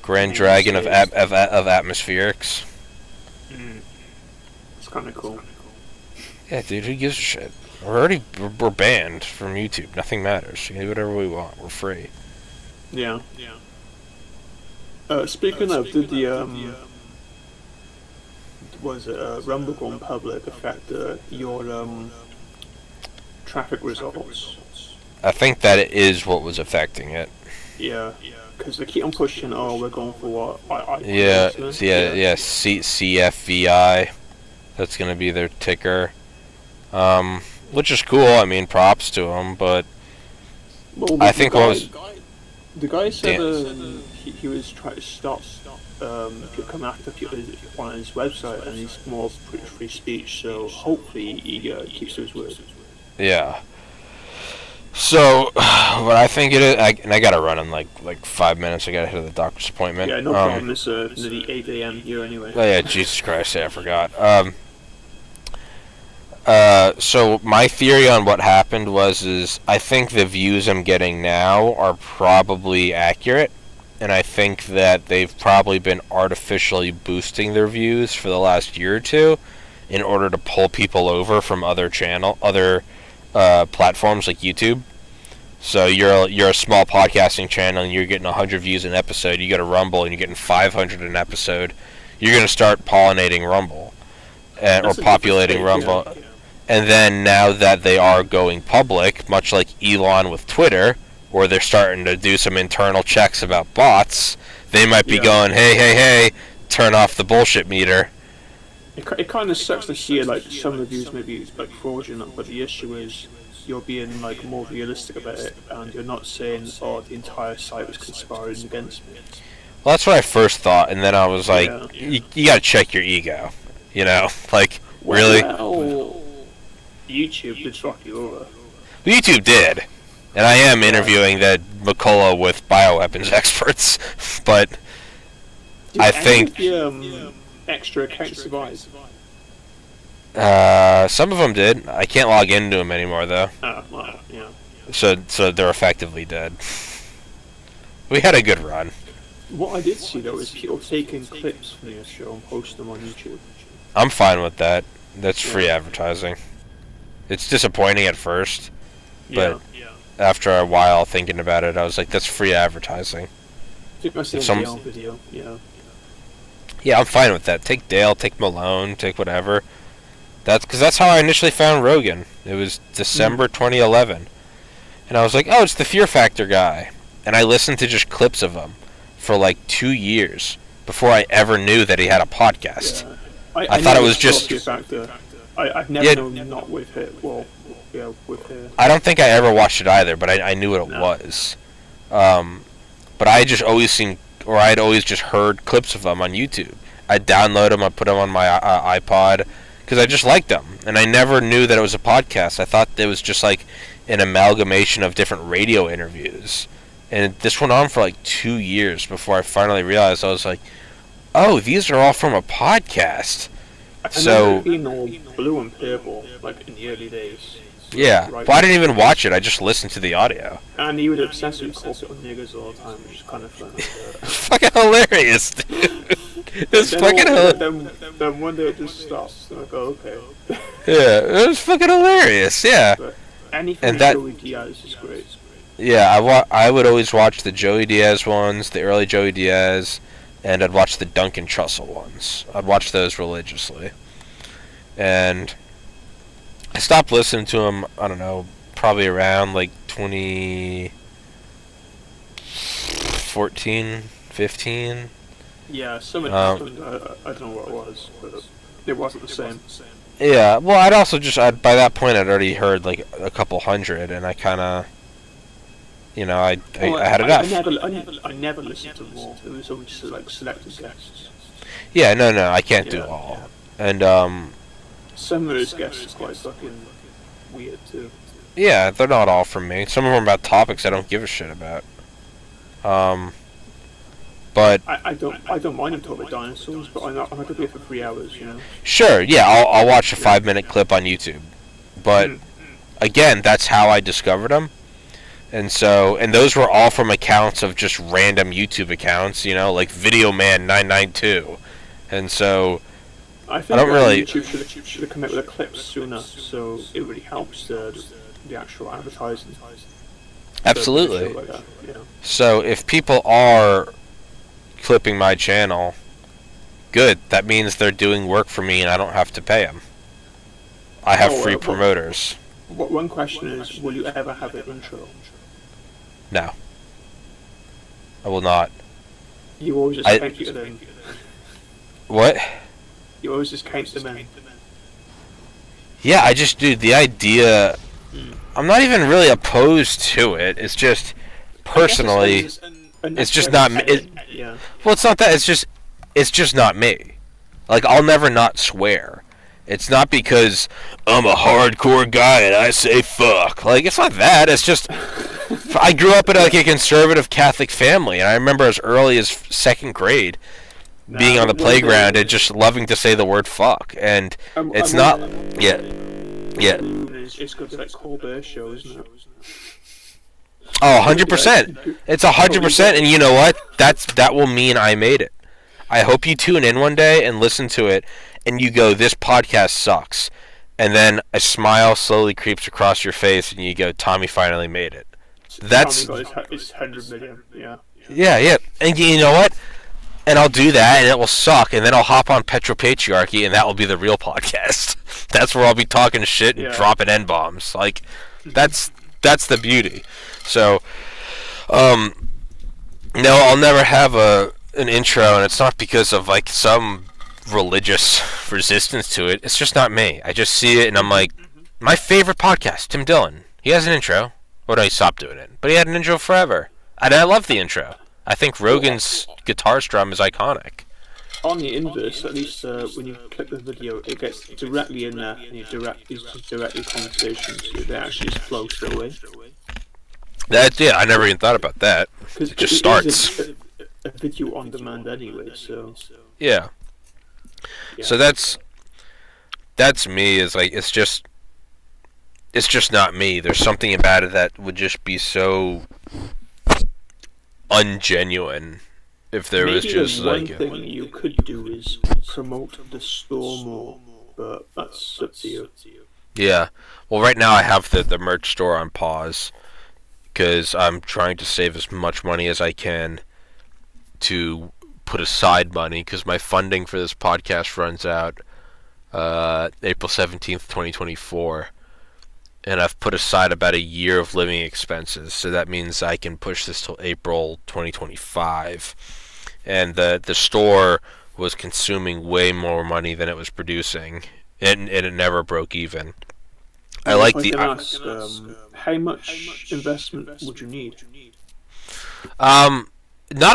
A: Grand Dragon of atmospherics.
D: It's kind of cool.
A: Yeah, dude, who gives a shit? We're banned from YouTube. Nothing matters. We can do whatever we want. We're free.
D: Yeah. Speaking of, did the was it Rumble going public affect your traffic results?
A: I think that it is what was affecting it.
D: Yeah, because they keep on pushing. Oh, we're going for what?
A: Yeah, CFVI. That's gonna be their ticker. Which is cool. I mean, props to them, but
D: well,
A: I think
D: the guy said he was trying to stop people coming after people on his website, and he's more free speech. So hopefully he keeps to his word.
A: Yeah. So, what I think it is, I gotta run in like 5 minutes. I gotta hit the doctor's appointment.
D: Yeah, no problem. It's nearly 8 a.m. here anyway.
A: Oh yeah, Jesus Christ, I forgot. So my theory on what happened is I think the views I'm getting now are probably accurate, and I think that they've probably been artificially boosting their views for the last year or two in order to pull people over from other platforms like YouTube. So you're a small podcasting channel and you're getting 100 views an episode. You get a Rumble and you're getting 500 an episode. You're gonna start pollinating Rumble, or populating Rumble. Yeah. And then now that they are going public, much like Elon with Twitter, where they're starting to do some internal checks about bots, they might be going, hey, turn off the bullshit meter.
D: It kind of sucks to hear like some of the views maybe like fraudulent, but the issue is you're being like more realistic about it, and you're not saying, oh, the entire site was conspiring against me.
A: Well, that's what I first thought, and then I was like, you gotta check your ego, you know, like, really?
D: YouTube did fuck you over.
A: YouTube did, and I am interviewing that McCullough with bioweapons experts, but
D: did
A: I think
D: the extra accounts survive?
A: Some of them did. I can't log into them anymore though.
D: Oh, well, yeah.
A: So they're effectively dead. We had a good run.
D: What I did see though is people taking clips from your show and posting them on YouTube.
A: I'm fine with that. That's free advertising. It's disappointing at first, but after a while thinking about it, I was like, that's free advertising.
D: I think I saw a Dale video,
A: Yeah, I'm fine with that. Take Dale, take Malone, take whatever. Because that's how I initially found Rogan. It was December 2011. And I was like, oh, it's the Fear Factor guy. And I listened to just clips of him for like 2 years before I ever knew that he had a podcast.
D: Yeah.
A: I thought it was just...
D: Fear Factor. I've never known not with it. Well, yeah, with it.
A: I don't think I ever watched it either, but I knew what it was. But I just always seen, or I'd always just heard clips of them on YouTube. I'd download them, I'd put them on my iPod, because I just liked them. And I never knew that it was a podcast. I thought it was just like an amalgamation of different radio interviews. And this went on for like 2 years before I finally realized. I was like, oh, these are all from a podcast.
D: So being all blue and purple, like in the early days.
A: Yeah, right. Well, I didn't even watch it. I just listened to the audio.
D: And he would obsess with corporate niggers all the time, which is kind of fun.
A: Fucking hilarious, dude. It's fucking hilarious.
D: Then one day it just stops. And I go, okay.
A: Yeah, it was fucking hilarious. Yeah.
D: But anything Joey Diaz is great.
A: Yeah, I would always watch the Joey Diaz ones, the early Joey Diaz, and I'd watch the Duncan Trussell ones. I'd watch those religiously. And I stopped listening to him, I don't know, probably around like 2014, 15.
D: Yeah, something happened. I don't know what it was, but it wasn't the same.
A: Yeah, well, I'd also by that point I'd already heard like a couple hundred, and I kind of You know, I had enough.
D: I never listened to them all. It was always like selected guests.
A: Yeah, no, I can't do all.
D: Yeah.
A: And
D: some of those guests are quite fucking weird too.
A: yeah, they're not all from me. Some of them are about topics I don't give a shit about. But
D: I don't mind them talking about dinosaurs, but I'm not gonna be here for 3 hours, you know.
A: sure, yeah, I'll watch a 5-minute clip on YouTube. But again, that's how I discovered them. And those were all from accounts of just random YouTube accounts, you know, like Video Man 992. And so
D: I think
A: don't really.
D: YouTube should have come out with a clip sooner, so it really helps the actual advertising.
A: Absolutely.
D: Like that, yeah.
A: So if people are clipping my channel, good. That means they're doing work for me, and I don't have to pay them. I have free promoters.
D: One question is, will you ever have an intro?
A: No, I will not.
D: You always just count them in.
A: What?
D: You always just count them in.
A: Yeah, I just, dude, the idea. I'm not even really opposed to it. It's just personally, it's just not me.
D: Yeah.
A: Well, it's not that. It's just not me. Like, I'll never not swear. It's not because I'm a hardcore guy and I say fuck. Like, it's not that. It's just I grew up in like a conservative Catholic family, and I remember as early as 2nd grade being on the playground and just loving to say the word fuck. And it's not. Yeah.
D: It's got that Colbert show, isn't it?
A: Oh, 100%. It's 100%, and you know what? That will mean I made it. I hope you tune in one day and listen to it, and you go, this podcast sucks. And then a smile slowly creeps across your face, and you go, Tommy finally made it. That's...
D: It's 100 million, yeah.
A: Yeah. And you know what? And I'll do that, and it will suck, and then I'll hop on Petropatriarchy, and that will be the real podcast. That's where I'll be talking shit and dropping N-bombs. Like, that's the beauty. So, no, I'll never have an intro, and it's not because of, like, some religious resistance to it. It's just not me. I just see it, and I'm like, my favorite podcast, Tim Dillon. He has an intro. Well, no, he stopped doing it. But he had an intro forever. And I love the intro. I think Rogan's guitar strum is iconic.
D: On the inverse, at least when you click the video, it gets directly in there, and you directly conversations. So they actually just flow straight away.
A: Yeah, I never even thought about that. It just starts.
D: A video on demand anyway, so.
A: Yeah. So that's me. Is like it's just not me. There's something about it that would just be so ungenuine if there was just like.
D: One thing you could do is promote the store more, but that's up to you.
A: Yeah. Well, right now I have the merch store on pause because I'm trying to save as much money as I can to put aside money because my funding for this podcast runs out April 17th, 2024. And I've put aside about a year of living expenses, so that means I can push this till April 2025. And the store was consuming way more money than it was producing, and it never broke even. I like the.
D: How much investment would you need?
A: Not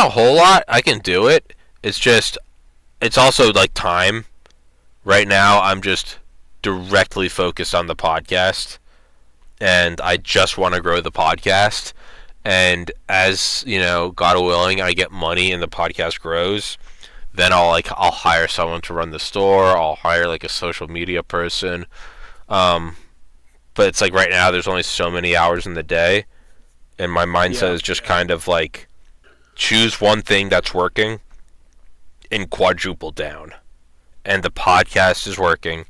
A: a whole lot. I can do it. It's also like time. Right now, I'm just directly focused on the podcast. And I just want to grow the podcast. And as, you know, God willing, I get money and the podcast grows, then I'll hire someone to run the store. I'll hire like a social media person. But it's like right now there's only so many hours in the day. And my mindset is just kind of like choose one thing that's working and quadruple down. And the podcast is working.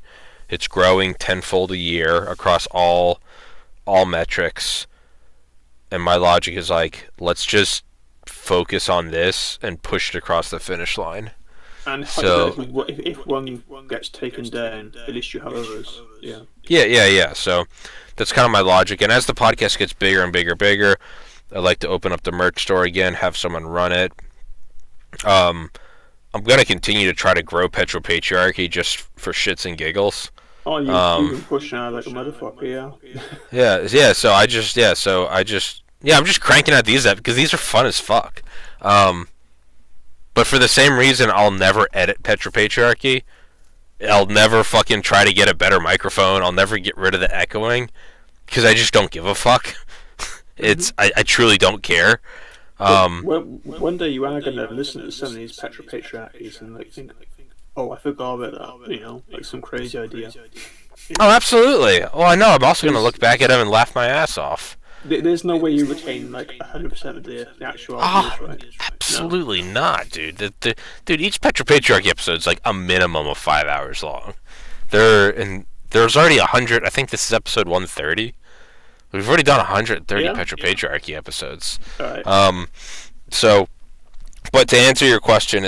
A: It's growing tenfold a year across all metrics, and my logic is like, let's just focus on this and push it across the finish line.
D: And so if one gets taken down, at least you have others.
A: Yeah. So that's kind of my logic. And as the podcast gets bigger and bigger, I'd like to open up the merch store again, have someone run it. I'm gonna continue to try to grow Petropatriarchy just for shits and giggles.
D: Oh, you've been pushing out like a motherfucker, yeah.
A: Yeah. So I just Yeah, I'm just cranking out these because these are fun as fuck. But for the same reason, I'll never edit Petropatriarchy. I'll never fucking try to get a better microphone. I'll never get rid of the echoing because I just don't give a fuck. I truly don't care.
D: One day you are gonna listen to some of these Petropatriarchies and like think, oh, I forgot about that. You know, like some crazy idea.
A: Oh, absolutely. Well, I know. I'm also gonna look back at them and laugh my ass off.
D: There's no way you retain like 100% of the actual ideas, right?
A: Absolutely not, dude. Dude, each Petropatriarchy episode is like a minimum of 5 hours long. There's already 100. I think this is episode 130. We've already done 130 Petropatriarchy episodes.
D: All right.
A: So, but to answer your question,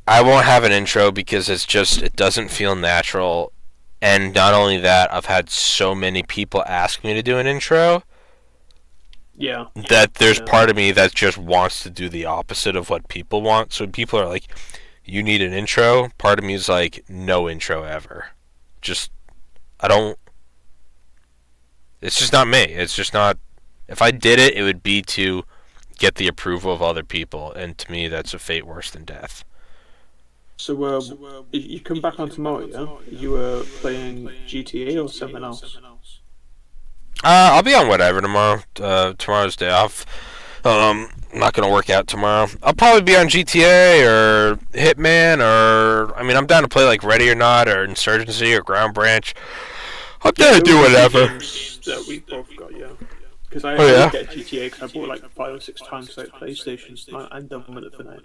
A: I won't have an intro because it doesn't feel natural. And not only that, I've had so many people ask me to do an intro.
D: Yeah.
A: That there's part of me that just wants to do the opposite of what people want. So when people are like, you need an intro, part of me is like, no intro ever. It's just not me. It's just not. If I did it, it would be to get the approval of other people. And to me, that's a fate worse than death.
D: So, you come back on tomorrow, yeah? You were playing GTA or something else?
A: I'll be on whatever tomorrow. Tomorrow's day off. I'm not gonna work out tomorrow. I'll probably be on GTA or Hitman or I'm down to play like Ready or Not or Insurgency or Ground Branch. I'm down to do whatever.
D: That we both got, yeah. Because I get GTA because I bought like 5 or 6 times like PlayStations. I'm done with it for now.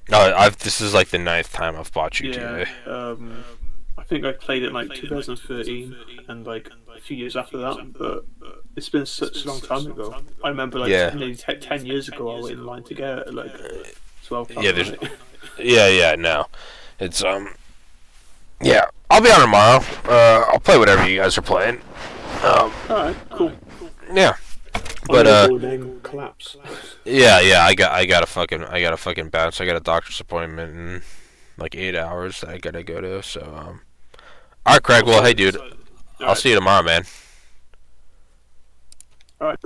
A: No, this is like the 9th time I've bought GTA.
D: Yeah, I think I played it in like 2013 and like a few years after that, but it's been such a long time ago. I remember like nearly 10 years ago I waited in line to get it at like 12 times.
A: No. It's yeah, I'll be on tomorrow. I'll play whatever you guys are playing.
D: Alright, cool.
A: Yeah. But
D: collapse.
A: Yeah, I gotta fucking bounce. I got a doctor's appointment in like 8 hours that I gotta go to. So alright, Craig. Well, hey, dude, I'll see you tomorrow, man.
D: Alright.